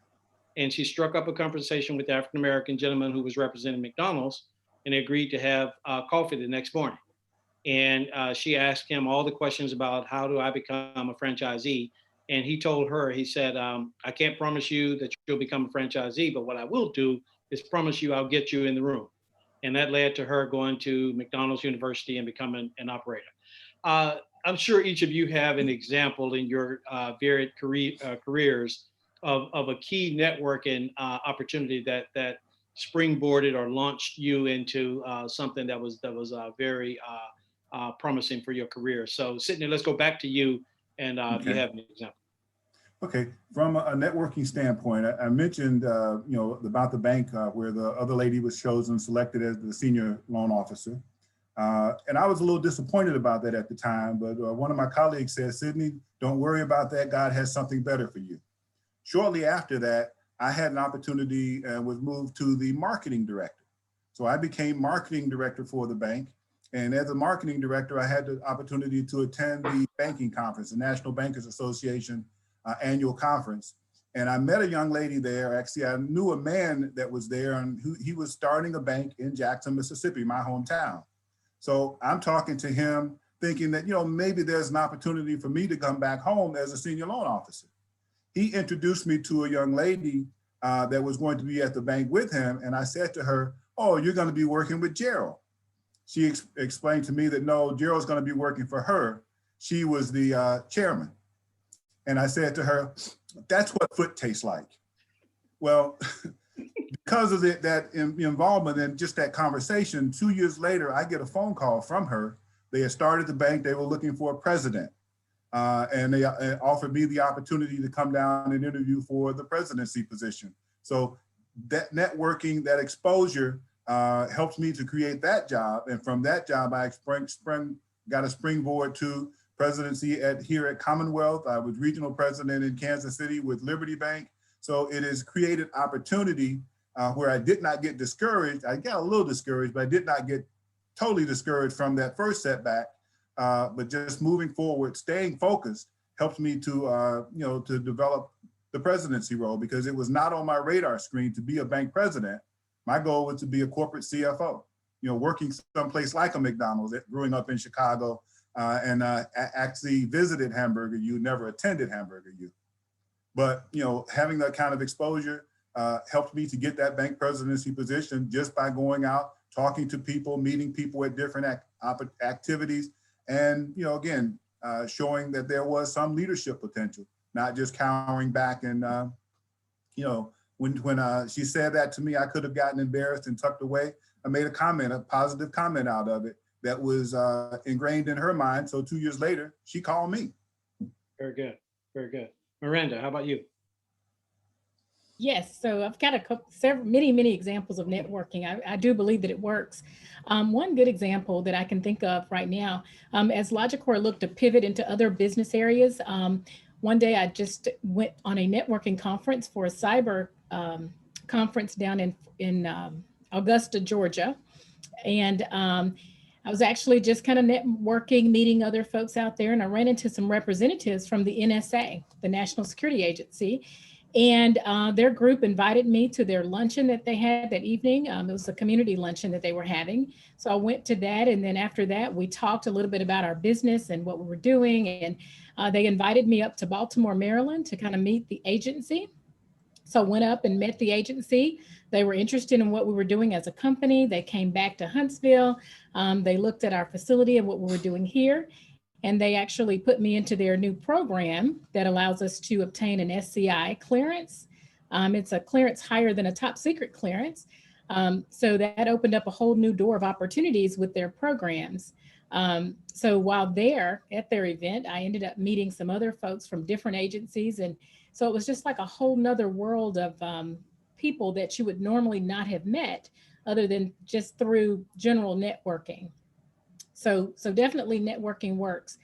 And she struck up a conversation with the African-American gentleman who was representing McDonald's, and they agreed to have coffee the next morning. And she asked him all the questions about how do I become a franchisee? And he told her, he said, I can't promise you that you'll become a franchisee, but what I will do is promise you I'll get you in the room. And that led to her going to McDonald's University and becoming an operator. I'm sure each of you have an example in your varied careers of a key networking opportunity that springboarded or launched you into something that was very promising for your career. So Sydney, let's go back to you, and if you have an example. Okay, from a networking standpoint, I mentioned about the bank where the other lady was chosen, selected as the senior loan officer. And I was a little disappointed about that at the time, but one of my colleagues said, Sydney, don't worry about that. God has something better for you. Shortly after that, I had an opportunity and was moved to the marketing director. So I became marketing director for the bank. And as a marketing director, I had the opportunity to attend the banking conference, the National Bankers Association annual conference. And I met a young lady there. Actually, I knew a man that was there, and he was starting a bank in Jackson, Mississippi, my hometown. So I'm talking to him thinking that, maybe there's an opportunity for me to come back home as a senior loan officer. He introduced me to a young lady that was going to be at the bank with him. And I said to her, oh, you're going to be working with Gerald. She explained to me that no, Gerald's going to be working for her. She was the chairman. And I said to her, that's what foot tastes like. Well, because of that involvement and just that conversation, 2 years later, I get a phone call from her. They had started the bank. They were looking for a president. And they offered me the opportunity to come down and interview for the presidency position. So that networking, that exposure helped me to create that job. And from that job, I got a springboard to presidency here at Commonwealth. I was regional president in Kansas City with Liberty Bank. So it has created opportunity where I did not get discouraged. I got a little discouraged, but I did not get totally discouraged from that first setback. But just moving forward, staying focused helped me to, to develop the presidency role, because it was not on my radar screen to be a bank president. My goal was to be a corporate CFO, working someplace like a McDonald's, growing up in Chicago, and actually visited Hamburger U, never attended Hamburger U. But, having that kind of exposure helped me to get that bank presidency position just by going out, talking to people, meeting people at different activities, and, again, showing that there was some leadership potential. not just cowering back. And, you know, when she said that to me, I could have gotten embarrassed and tucked away. I made a comment, a positive comment out of it that was ingrained in her mind. So 2 years later, she called me. Very good, very good. Miranda, how about you? Yes, so I've got many examples of networking. I do believe that it works. One good example that I can think of right now, as Logicor looked to pivot into other business areas, one day I just went on a networking conference for a cyber conference down in Augusta, Georgia. And I was actually just kind of networking, meeting other folks out there, and I ran into some representatives from the NSA, the National Security Agency. And their group invited me to their luncheon that they had that evening. It was a community luncheon that they were having. So I went to that. And then after that, we talked a little bit about our business and what we were doing. And they invited me up to Baltimore, Maryland to kind of meet the agency. So I went up and met the agency. They were interested in what we were doing as a company. They came back to Huntsville. They looked at our facility and what we were doing here. And they actually put me into their new program that allows us to obtain an SCI clearance. It's a clearance higher than a top secret clearance. So that opened up a whole new door of opportunities with their programs. So while there at their event, I ended up meeting some other folks from different agencies. And so it was just like a whole nother world of people that you would normally not have met other than just through general networking. So definitely networking works.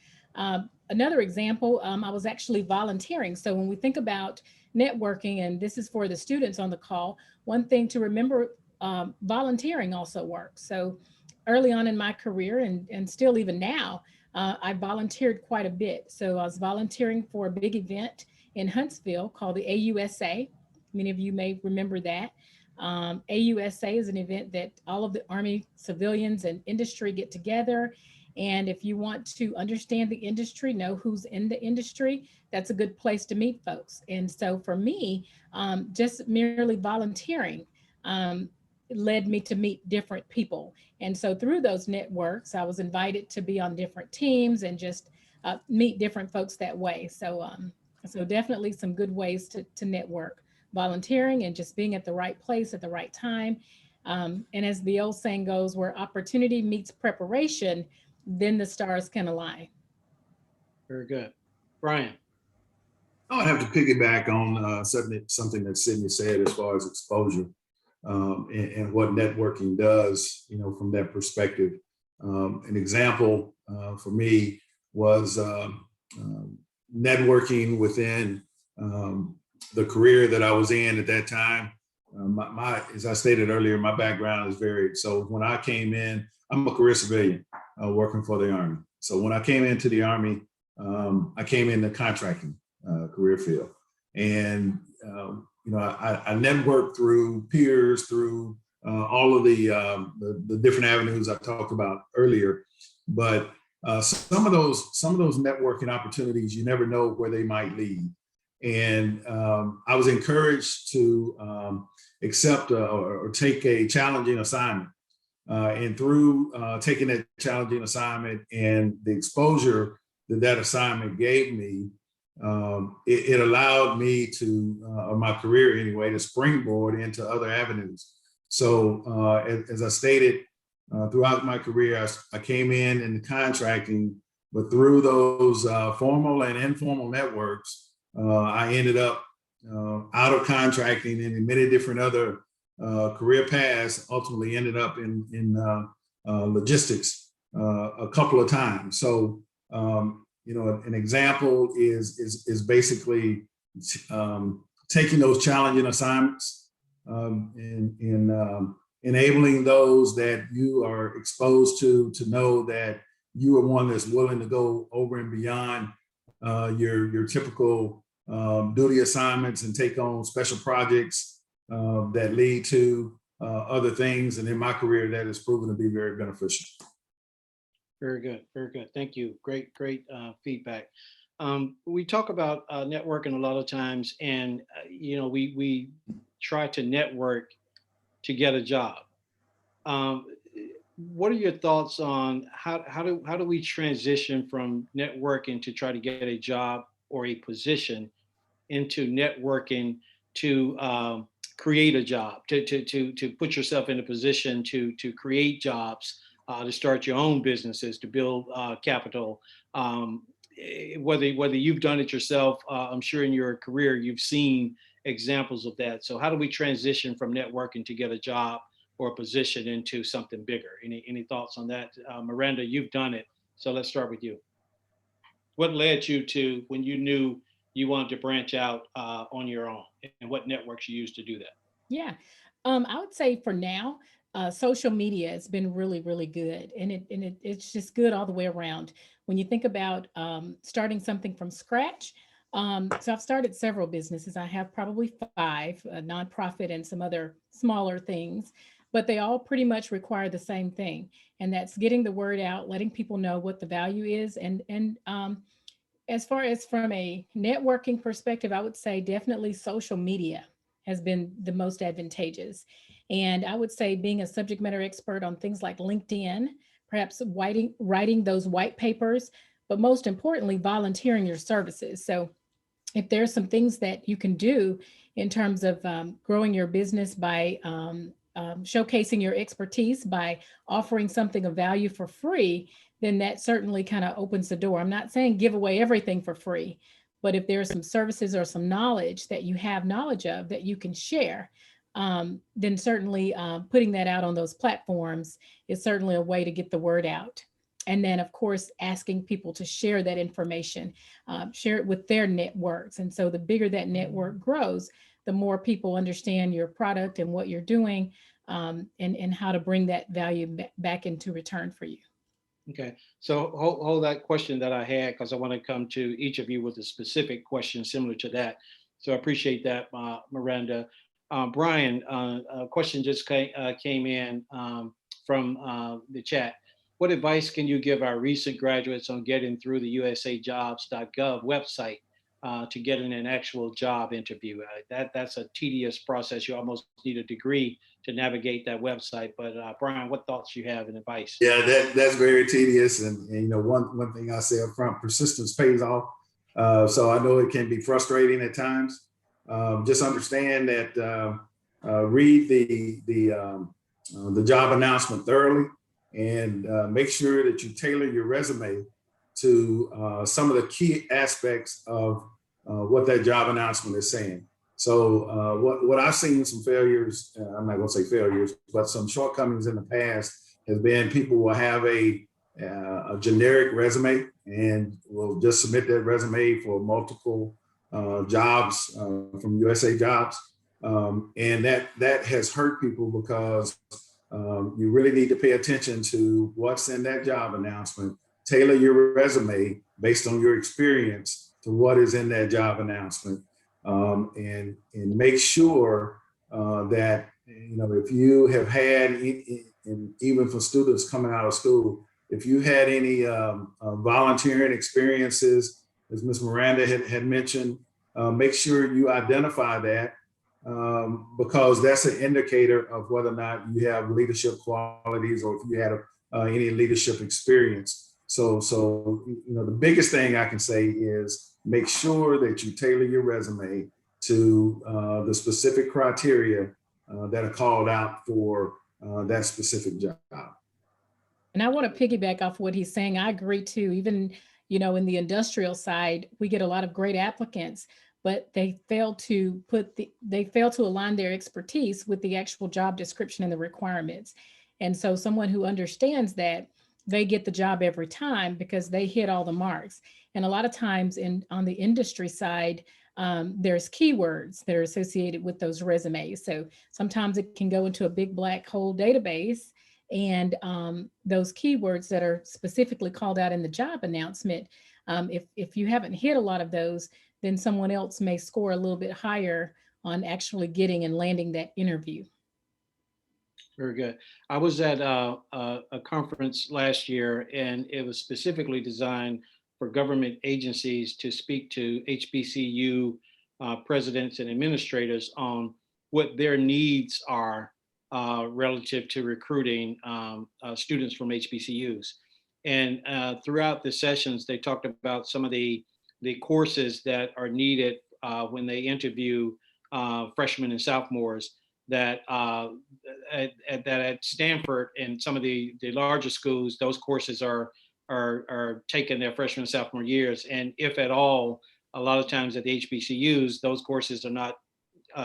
Another example, I was actually volunteering. So when we think about networking, and this is for the students on the call, one thing to remember, volunteering also works. So early on in my career and still even now, I volunteered quite a bit. So I was volunteering for a big event in Huntsville called the AUSA. Many of you may remember that. AUSA is an event that all of the Army civilians and industry get together. And if you want to understand the industry, know who's in the industry, that's a good place to meet folks. And so for me, just merely volunteering led me to meet different people. And so through those networks, I was invited to be on different teams and just meet different folks that way. So, so definitely some good ways to network. Volunteering and just being at the right place at the right time. And as the old saying goes, where opportunity meets preparation, then the stars can align. Very good. Brian. I would have to piggyback on something that Sydney said as far as exposure and what networking does, you know, from that perspective. An example for me was networking within the career that I was in at that time. As I stated earlier, my background is varied. So when I came in, I'm a career civilian working for the Army. So when I came into the Army, I came in the contracting career field. And, you know, I networked through peers, through all of the different avenues I talked about earlier. But some of those networking opportunities, you never know where they might lead. And I was encouraged to accept or take a challenging assignment. And through taking that challenging assignment and the exposure that assignment gave me, it allowed me to, or my career anyway, to springboard into other avenues. So as I stated, throughout my career, I came in the contracting, but through those formal and informal networks, I ended up out of contracting and in many different other career paths, ultimately ended up in logistics a couple of times. So, you know, an example is basically taking those challenging assignments and enabling those that you are exposed to know that you are one that's willing to go over and beyond your typical duty assignments and take on special projects that lead to other things. And in my career, that has proven to be very beneficial. Very good, very good. Thank you. Great feedback. We talk about networking a lot of times, and you know, we try to network to get a job. What are your thoughts on how do we transition from networking to try to get a job or a position into networking to create a job, to put yourself in a position to create jobs, to start your own businesses, to build capital. Whether you've done it yourself, I'm sure in your career you've seen examples of that. So how do we transition from networking to get a job or a position into something bigger? Any thoughts on that? Miranda, you've done it. So let's start with you. What led you to when you knew you wanted to branch out on your own, and what networks you used to do that? Yeah. I would say for now, social media has been really, really good. And it's just good all the way around. When you think about starting something from scratch, so I've started several businesses. I have probably 5, a nonprofit and some other smaller things, but they all pretty much require the same thing. And that's getting the word out, letting people know what the value is. And as far as from a networking perspective, I would say definitely social media has been the most advantageous. And I would say being a subject matter expert on things like LinkedIn, perhaps writing those white papers, but most importantly, volunteering your services. So if there's some things that you can do in terms of growing your business by showcasing your expertise, by offering something of value for free, then that certainly kind of opens the door. I'm not saying give away everything for free, but if there's some services or some knowledge that you have knowledge of that you can share, then certainly putting that out on those platforms is certainly a way to get the word out. And then, of course, asking people to share that information, share it with their networks. And so the bigger that network grows, the more people understand your product and what you're doing, and how to bring that value back into return for you. Okay, so hold that question that I had, because I want to come to each of you with a specific question similar to that. So I appreciate that, Miranda. Brian, a question just came in from the chat. What advice can you give our recent graduates on getting through the usajobs.gov website to getting an actual job interview? That's a tedious process. You almost need a degree to navigate that website. But Brian, what thoughts you have and advice? Yeah, that's very tedious. And you know, one thing I say up front, persistence pays off. So I know it can be frustrating at times. Just understand that read the job announcement thoroughly, and make sure that you tailor your resume to some of the key aspects of what that job announcement is saying. So what I've seen some failures, I'm not gonna say failures, but some shortcomings in the past has been people will have a generic resume and will just submit that resume for multiple jobs from USA Jobs. And that has hurt people, because you really need to pay attention to what's in that job announcement, tailor your resume based on your experience to what is in that job announcement, and make sure that, you know, if you have had, and even for students coming out of school, if you had any volunteering experiences, as Ms. Miranda had mentioned, make sure you identify that, because that's an indicator of whether or not you have leadership qualities, or if you had any leadership experience. So you know, the biggest thing I can say is make sure that you tailor your resume to the specific criteria that are called out for that specific job. And I want to piggyback off what he's saying. I agree too. Even, you know, in the industrial side, we get a lot of great applicants, but they fail to align their expertise with the actual job description and the requirements. And so someone who understands that, they get the job every time because they hit all the marks. And a lot of times on the industry side, there's keywords that are associated with those resumes. So sometimes it can go into a big black hole database, and those keywords that are specifically called out in the job announcement, if you haven't hit a lot of those, then someone else may score a little bit higher on actually getting and landing that interview. Very good. I was at a conference last year, and it was specifically designed for government agencies to speak to HBCU presidents and administrators on what their needs are relative to recruiting students from HBCUs. And throughout the sessions, they talked about some of the courses that are needed when they interview freshmen and sophomores that at Stanford and some of the larger schools, those courses are taken their freshman and sophomore years. And if at all, a lot of times at the HBCUs, those courses are not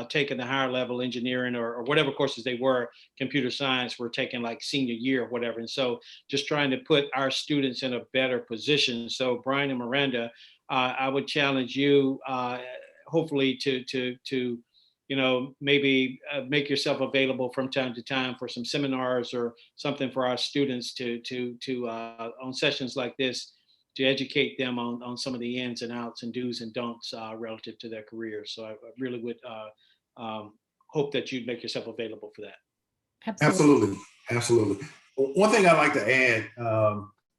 taken the higher level engineering or whatever courses they were, computer science were taken like senior year or whatever. And so just trying to put our students in a better position. So Brian and Miranda, I would challenge you hopefully to maybe make yourself available from time to time for some seminars or something for our students to on sessions like this, to educate them on some of the ins and outs and do's and don'ts relative to their careers. So I really would hope that you'd make yourself available for that. Absolutely. One thing I'd like to add,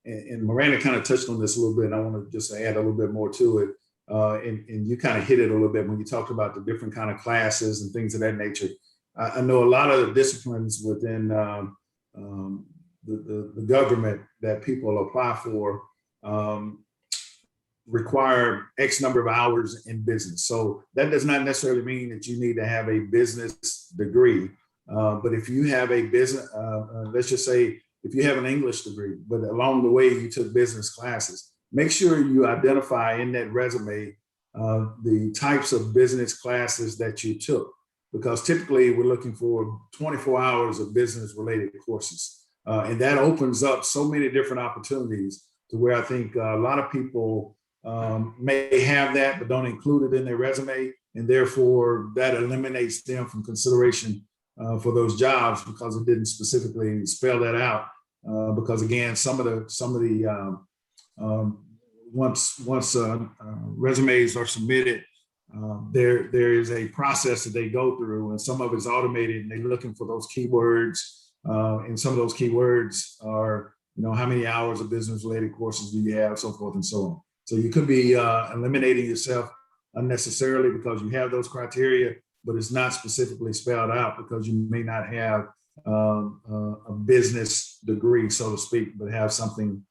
and Miranda kind of touched on this a little bit, and I want to just add a little bit more to it. And you kind of hit it a little bit when you talked about the different kind of classes and things of that nature. I know a lot of the disciplines within the government that people apply for require X number of hours in business. So that does not necessarily mean that you need to have a business degree. But if you have a business, let's just say if you have an English degree, but along the way you took business classes, make sure you identify in that resume the types of business classes that you took, because typically we're looking for 24 hours of business related courses. And that opens up so many different opportunities to where I think a lot of people may have that, but don't include it in their resume. And therefore that eliminates them from consideration for those jobs because it didn't specifically spell that out. Because again, some of the once resumes are submitted, there is a process that they go through, and some of it's automated, and they're looking for those keywords. And some of those keywords are, how many hours of business related courses do you have, so forth and so on. So you could be eliminating yourself unnecessarily because you have those criteria, but it's not specifically spelled out because you may not have a business degree, so to speak, but have something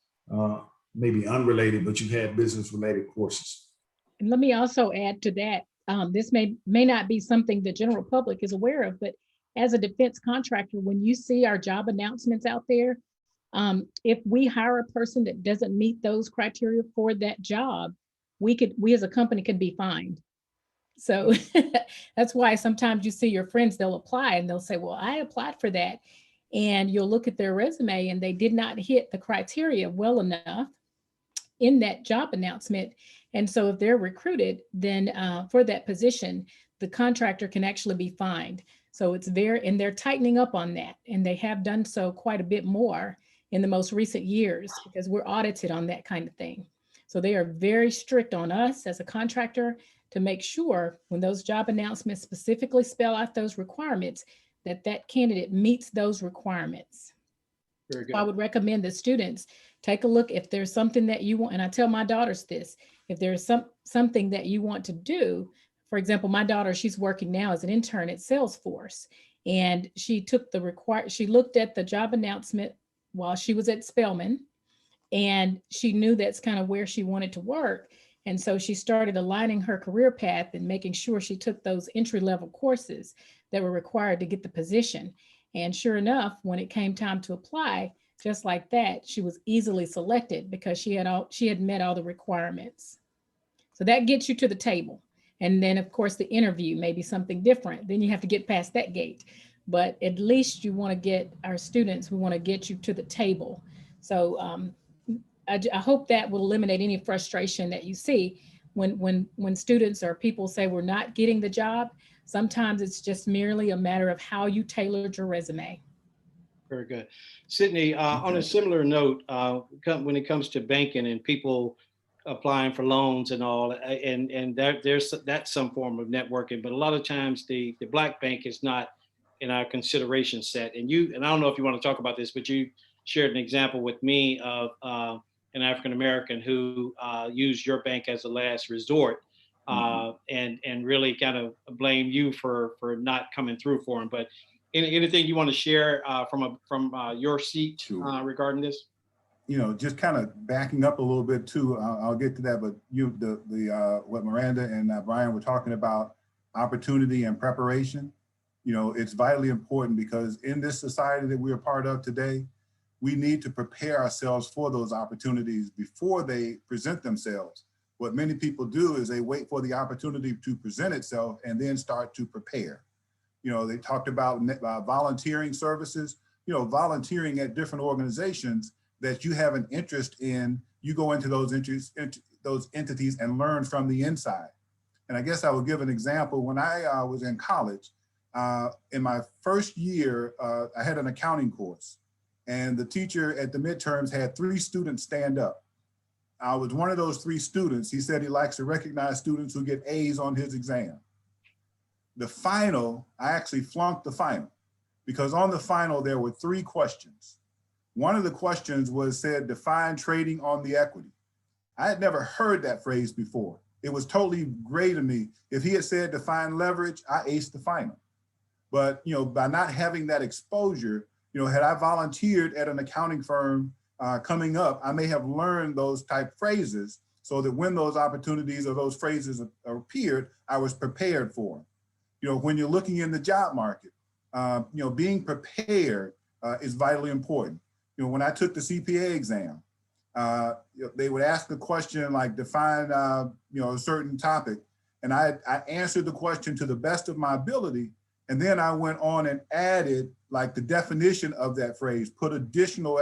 maybe unrelated, but you had business related courses. And let me also add to that, this may not be something the general public is aware of, but as a defense contractor, when you see our job announcements out there, if we hire a person that doesn't meet those criteria for that job, we as a company could be fined. So that's why sometimes you see your friends, they'll apply and they'll say, well, I applied for that. And you'll look at their resume and they did not hit the criteria well enough in that job announcement. And so if they're recruited, then for that position, the contractor can actually be fined. So and they're tightening up on that. And they have done so quite a bit more in the most recent years because we're audited on that kind of thing. So they are very strict on us as a contractor to make sure when those job announcements specifically spell out those requirements, that candidate meets those requirements. Very good. So I would recommend the students take a look if there's something that you want, and I tell my daughters this, if there's something that you want to do. For example, my daughter, she's working now as an intern at Salesforce, and she looked at the job announcement while she was at Spelman, and she knew that's kind of where she wanted to work. And so she started aligning her career path and making sure she took those entry-level courses that were required to get the position. And sure enough, when it came time to apply, just like that, she was easily selected because she had met all the requirements. So that gets you to the table. And then of course the interview may be something different. Then you have to get past that gate. But at least you want to get our students, we want to get you to the table. So I hope that will eliminate any frustration that you see when students or people say we're not getting the job. Sometimes it's just merely a matter of how you tailored your resume. Very good. Sydney, on a similar note, when it comes to banking and people applying for loans and all, and that's some form of networking, but a lot of times the Black bank is not in our consideration set. And I don't know if you want to talk about this, but you shared an example with me of an African-American who used your bank as a last resort, and really kind of blame you for not coming through for him. But anything you want to share from your seat regarding this? just kind of backing up a little bit too, I'll get to that, but what Miranda and Brian were talking about, opportunity and preparation, it's vitally important because in this society that we're a part of today, we need to prepare ourselves for those opportunities before they present themselves. What many people do is they wait for the opportunity to present itself and then start to prepare. They talked about volunteering services, volunteering at different organizations that you have an interest in, you go into those entities and learn from the inside. And I guess I will give an example. When I was in college, in my first year, I had an accounting course, and the teacher at the midterms had 3 students stand up. I was one of those 3 students. He said he likes to recognize students who get A's on his exam. The final, I actually flunked the final because on the final, there were 3 questions. One of the questions said, define trading on the equity. I had never heard that phrase before. It was totally gray to me. If he had said define leverage, I aced the final. But, by not having that exposure, had I volunteered at an accounting firm coming up, I may have learned those type phrases so that when those opportunities or those phrases appeared, I was prepared for them. When you're looking in the job market, being prepared is vitally important. When I took the CPA exam, they would ask a question like define, a certain topic. And I answered the question to the best of my ability. And then I went on and added like the definition of that phrase, put additional,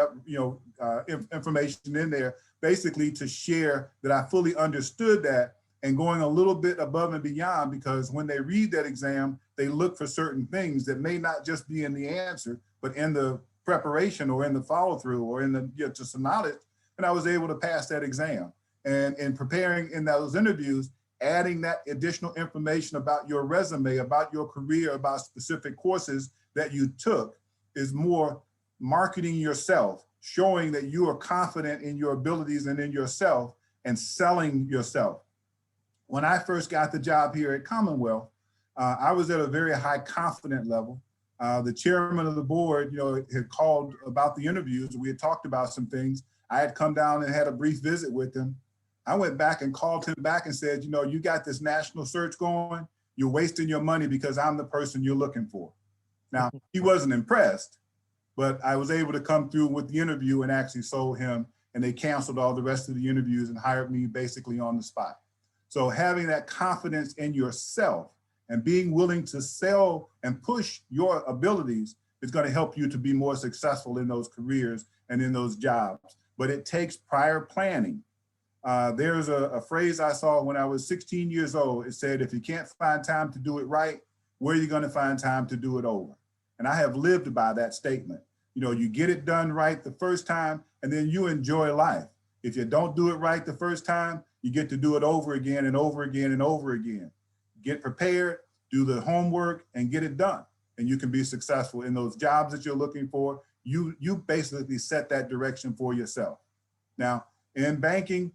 information in there, basically to share that I fully understood that and going a little bit above and beyond, because when they read that exam, they look for certain things that may not just be in the answer, but in the preparation or in the follow through or in the just some knowledge. And I was able to pass that exam. And in preparing in those interviews, adding that additional information about your resume, about your career, about specific courses that you took is more marketing yourself, showing that you are confident in your abilities and in yourself and selling yourself. When I first got the job here at Commonwealth, I was at a very high confident level. The chairman of the board, had called about the interviews. We had talked about some things. I had come down and had a brief visit with him. I went back and called him back and said, you got this national search going. You're wasting your money because I'm the person you're looking for. Now, he wasn't impressed, but I was able to come through with the interview and actually sold him, and they canceled all the rest of the interviews and hired me basically on the spot. So having that confidence in yourself and being willing to sell and push your abilities is going to help you to be more successful in those careers and in those jobs. But it takes prior planning. There's a phrase I saw when I was 16 years old. It said, if you can't find time to do it right, where are you going to find time to do it over? And I have lived by that statement. You get it done right the first time, and then you enjoy life. If you don't do it right the first time, you get to do it over again and over again and over again. Get prepared, do the homework, and get it done. And you can be successful in those jobs that you're looking for. You basically set that direction for yourself. Now, in banking,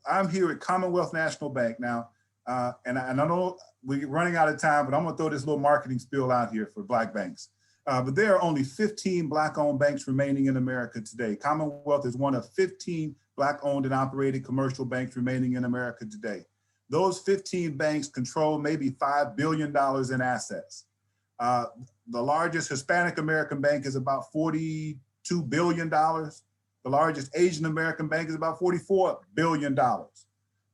I'm here at Commonwealth National Bank now, and I know we're running out of time, but I'm gonna throw this little marketing spiel out here for Black banks. But there are only 15 Black-owned banks remaining in America today. Commonwealth is one of 15 Black-owned and operated commercial banks remaining in America today. Those 15 banks control maybe $5 billion in assets. The largest Hispanic American bank is about $42 billion. The largest Asian American bank is about $44 billion.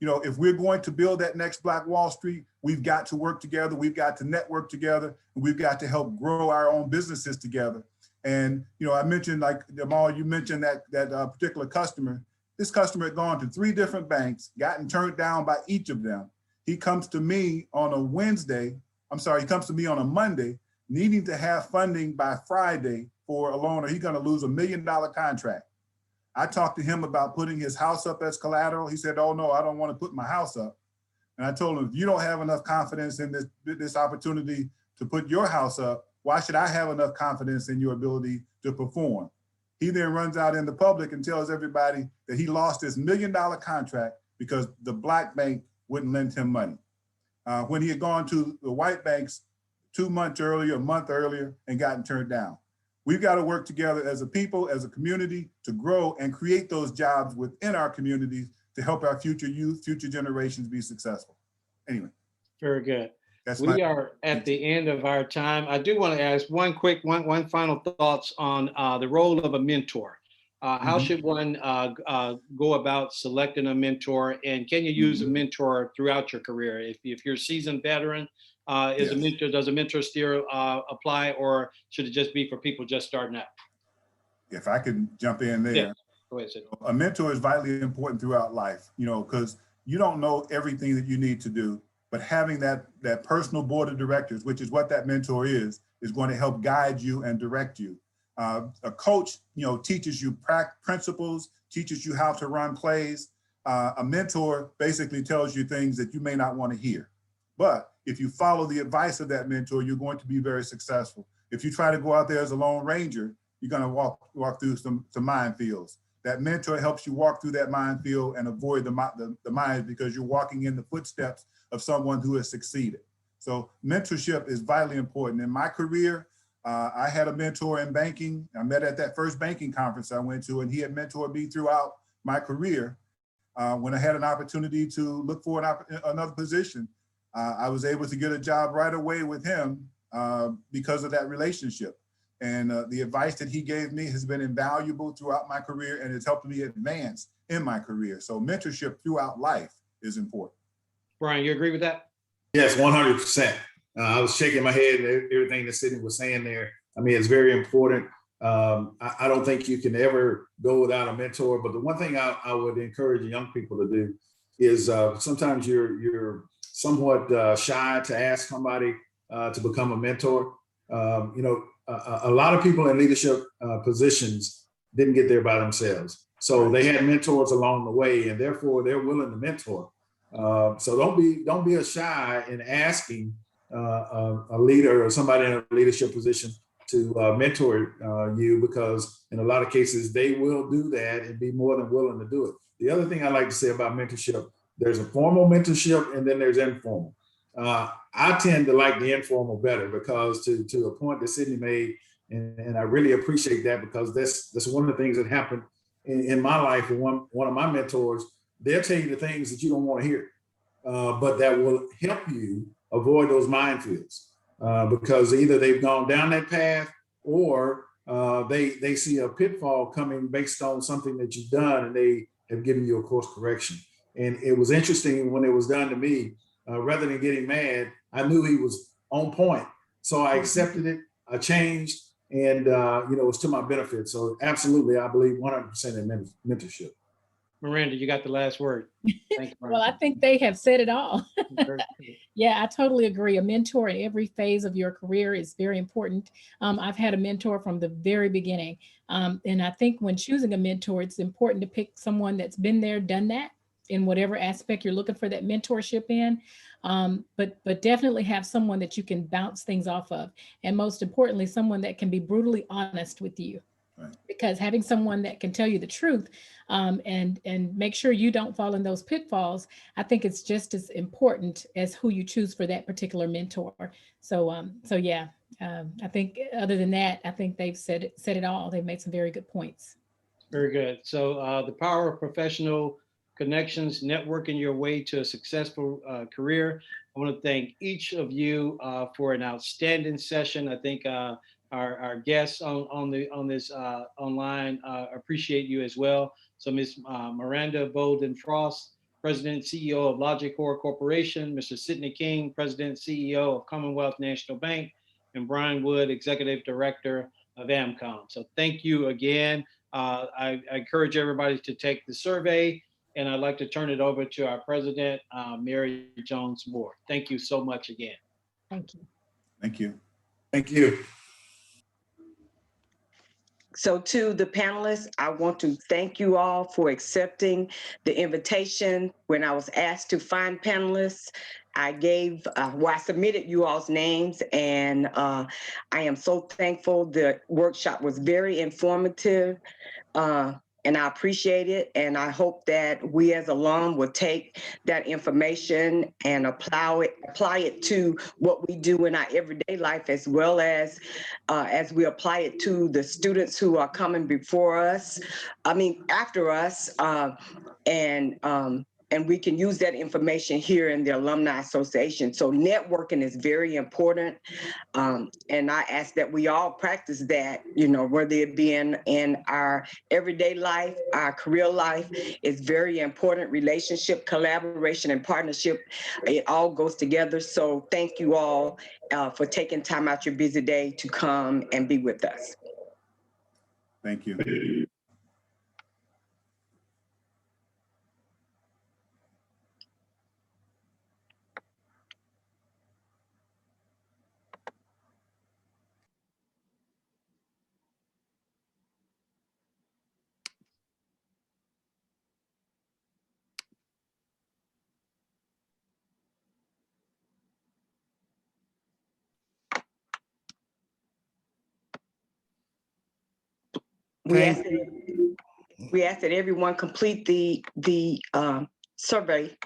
If we're going to build that next Black Wall Street, we've got to work together. We've got to network together. And we've got to help grow our own businesses together. And, I mentioned, like Jamal, you mentioned that particular customer. This customer had gone to 3 different banks, gotten turned down by each of them. He comes to me on a Monday, needing to have funding by Friday for a loan, or he's gonna lose $1 million contract. I talked to him about putting his house up as collateral. He said, oh no, I don't want to put my house up. And I told him, if you don't have enough confidence in this opportunity to put your house up, why should I have enough confidence in your ability to perform? He then runs out in the public and tells everybody that he lost his $1 million contract because the Black bank wouldn't lend him money. When he had gone to the white banks 2 months earlier, a month earlier, and gotten turned down. We've got to work together as a people, as a community, to grow and create those jobs within our communities to help our future youth, future generations be successful. Anyway. Very good. That's we are at the end of our time. I do want to ask one final thoughts on the role of a mentor. How should one go about selecting a mentor, and can you use a mentor throughout your career? If you're a seasoned veteran, does a mentor still apply, or should it just be for people just starting out? If I can jump in there. Yeah. Go ahead, Sid. A mentor is vitally important throughout life, because you don't know everything that you need to do, but having that personal board of directors, which is what that mentor is going to help guide you and direct you. A coach, teaches you principles, teaches you how to run plays. A mentor basically tells you things that you may not want to hear. But if you follow the advice of that mentor, you're going to be very successful. If you try to go out there as a lone ranger, you're going to walk through some minefields. That mentor helps you walk through that minefield and avoid the mines, because you're walking in the footsteps of someone who has succeeded. So mentorship is vitally important. In my career, I had a mentor in banking. I met at that first banking conference I went to, and he had mentored me throughout my career. When I had an opportunity to look for another position, I was able to get a job right away with him because of that relationship. And the advice that he gave me has been invaluable throughout my career, and it's helped me advance in my career. So mentorship throughout life is important. Brian, you agree with that? Yes, 100%. I was shaking my head at everything that Sydney was saying there. I mean, it's very important. I don't think you can ever go without a mentor, but the one thing I would encourage young people to do is sometimes you're somewhat shy to ask somebody to become a mentor. A lot of people in leadership positions didn't get there by themselves. So they had mentors along the way, and therefore they're willing to mentor. So don't be shy in asking a leader or somebody in a leadership position to mentor you, because in a lot of cases they will do that and be more than willing to do it. The other thing I like to say about mentorship, there's a formal mentorship and then there's informal. I tend to like the informal better, because to a point that Sydney made, and I really appreciate that, because that's one of the things that happened in my life. And one of my mentors, they'll tell you the things that you don't want to hear, but that will help you avoid those minefields, because either they've gone down that path, or they see a pitfall coming based on something that you've done, and they have given you a course correction. And it was interesting when it was done to me. Rather than getting mad, I knew he was on point, so I accepted it. I changed, and it was to my benefit. So absolutely, I believe 100% in mentorship. Miranda, you got the last word. Thank you. Well, I think they have said it all. Yeah, I totally agree. A mentor in every phase of your career is very important. I've had a mentor from the very beginning. And I think when choosing a mentor, it's important to pick someone that's been there, done that, in whatever aspect you're looking for that mentorship in. But definitely have someone that you can bounce things off of. And most importantly, someone that can be brutally honest with you. Right. Because having someone that can tell you the truth and make sure you don't fall in those pitfalls, I think it's just as important as who you choose for that particular mentor. So yeah, I think other than that, I think they've said it all. They've made some very good points. Very good. So the power of professional connections, networking your way to a successful career. I want to thank each of you for an outstanding session. I think our guests on this online appreciate you as well. So Ms. Miranda Bolden Frost, President and CEO of Logicor Corporation, Mr. Sidney King, President and CEO of Commonwealth National Bank, and Brian Wood, Executive Director of AMCOM. So thank you again. I encourage everybody to take the survey, and I'd like to turn it over to our President, Mary Jones Moore. Thank you so much again. Thank you. Thank you. Thank you. So to the panelists, I want to thank you all for accepting the invitation. When I was asked to find panelists, I submitted you all's names, and I am so thankful. The workshop was very informative. and I appreciate it. And I hope that we as alum will take that information and apply it to what we do in our everyday life, as well as we apply it to the students who are coming before us, after us, and we can use that information here in the Alumni Association. So networking is very important. And I ask that we all practice that, whether it be in our everyday life, our career life, is very important. Relationship, collaboration, and partnership, it all goes together. So thank you all for taking time out your busy day to come and be with us. Thank you. We ask that everyone complete the survey.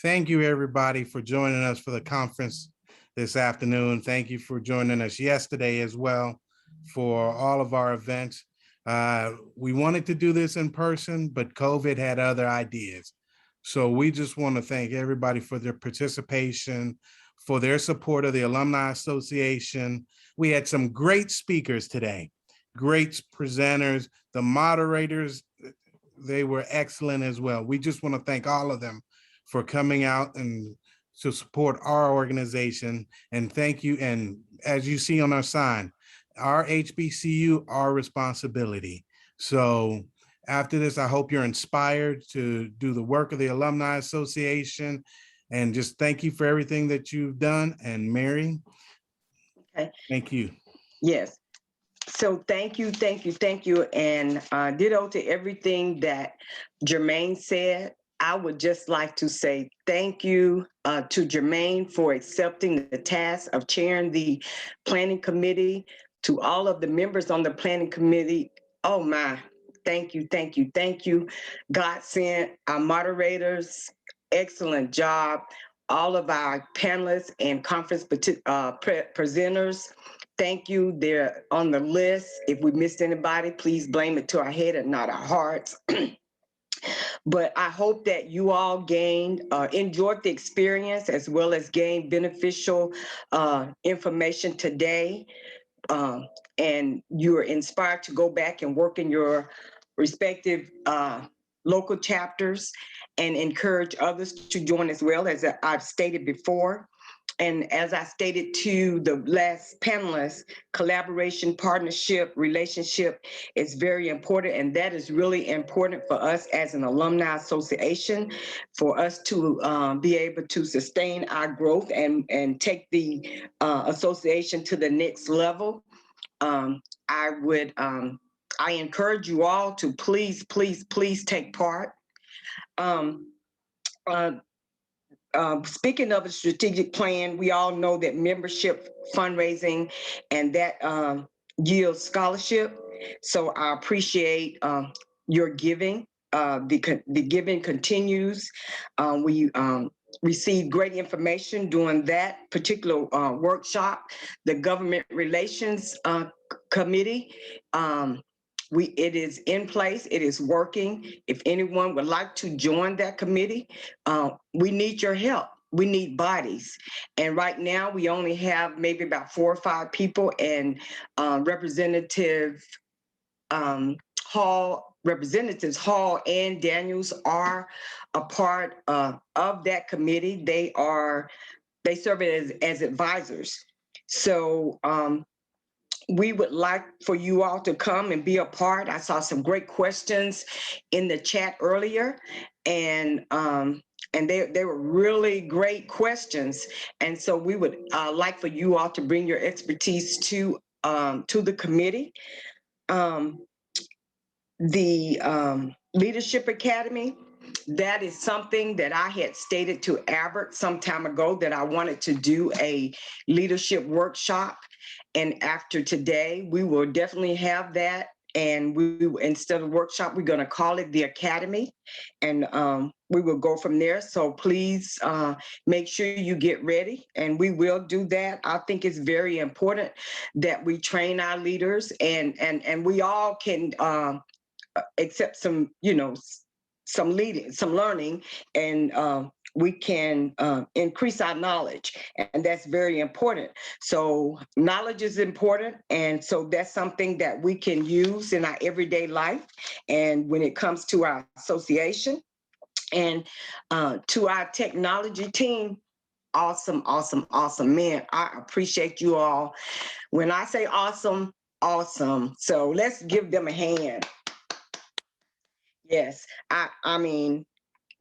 Thank you, everybody, for joining us for the conference this afternoon. Thank you for joining us yesterday as well for all of our events. We wanted to do this in person, but COVID had other ideas. So we just want to thank everybody for their participation, for their support of the Alumni Association. We had some great speakers today, great presenters, the moderators, they were excellent as well. We just want to thank all of them for coming out and to support our organization. And thank you. And as you see on our sign, our HBCU, our responsibility. So after this, I hope you're inspired to do the work of the Alumni Association, and just thank you for everything that you've done. And Mary, okay. Thank you. Yes. So thank you. And ditto to everything that Jermaine said. I would just like to say thank you to Jermaine for accepting the task of chairing the planning committee, to all of the members on the planning committee. Oh my, thank you. God sent our moderators, excellent job. All of our panelists and conference presenters, thank you. They're on the list. If we missed anybody, please blame it to our head and not our hearts. But I hope that you all enjoyed the experience, as well as gained beneficial information today. And you're inspired to go back and work in your respective local chapters, and encourage others to join as well, as I've stated before. And as I stated to the last panelist, collaboration, partnership, relationship is very important. And that is really important for us as an alumni association, for us to be able to sustain our growth and take the association to the next level. I encourage you all to please take part. Speaking of a strategic plan, we all know that membership, fundraising, and that yields scholarship. So I appreciate your giving. The giving continues. We received great information during that particular workshop. The Government Relations Committee, it is in place, it is working. If anyone would like to join that committee, we need your help. We need bodies. And right now we only have maybe about 4 or 5 people, and Representatives Hall and Daniels are a part of that committee. They serve as advisors. So we would like for you all to come and be a part. I saw some great questions in the chat earlier, and they were really great questions. And so we would like for you all to bring your expertise to to the committee. The Leadership Academy, that is something that I had stated to Albert some time ago, that I wanted to do a leadership workshop. And after today, we will definitely have that. And we, instead of workshop, we're going to call it the Academy. And we will go from there. So please make sure you get ready, and we will do that. I think it's very important that we train our leaders, and we all can accept some, some leading, some learning, and we can increase our knowledge, and that's very important. So knowledge is important, and so that's something that we can use in our everyday life, and when it comes to our association. And to our technology team, awesome, awesome, awesome. Man, I appreciate you all. When I say awesome, awesome. So let's give them a hand. Yes, I mean,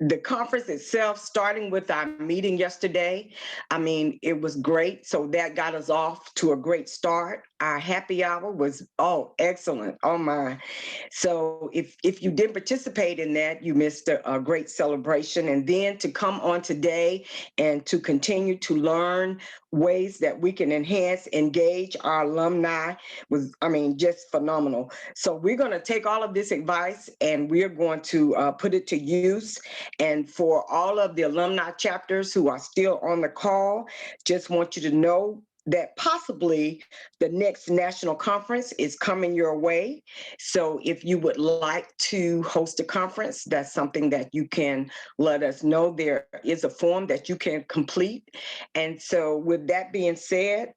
the conference itself, starting with our meeting yesterday, I mean, it was great. So that got us off to a great start. Our happy hour was, excellent. Oh my. So if you didn't participate in that, you missed a great celebration. And then to come on today and to continue to learn ways that we can enhance, engage our alumni was, I mean, just phenomenal. So we're going to take all of this advice and we're going to put it to use. And for all of the alumni chapters who are still on the call, just want you to know that possibly the next national conference is coming your way. So if you would like to host a conference, that's something that you can let us know. There is a form that you can complete. And so with that being said,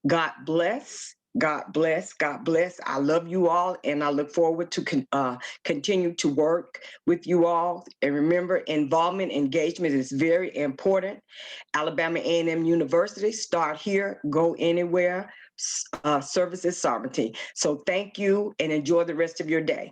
God bless. God bless. God bless. I love you all, and I look forward to continue to work with you all. And remember, involvement, engagement is very important. Alabama A&M University, start here, go anywhere. Services sovereignty. So thank you, and enjoy the rest of your day.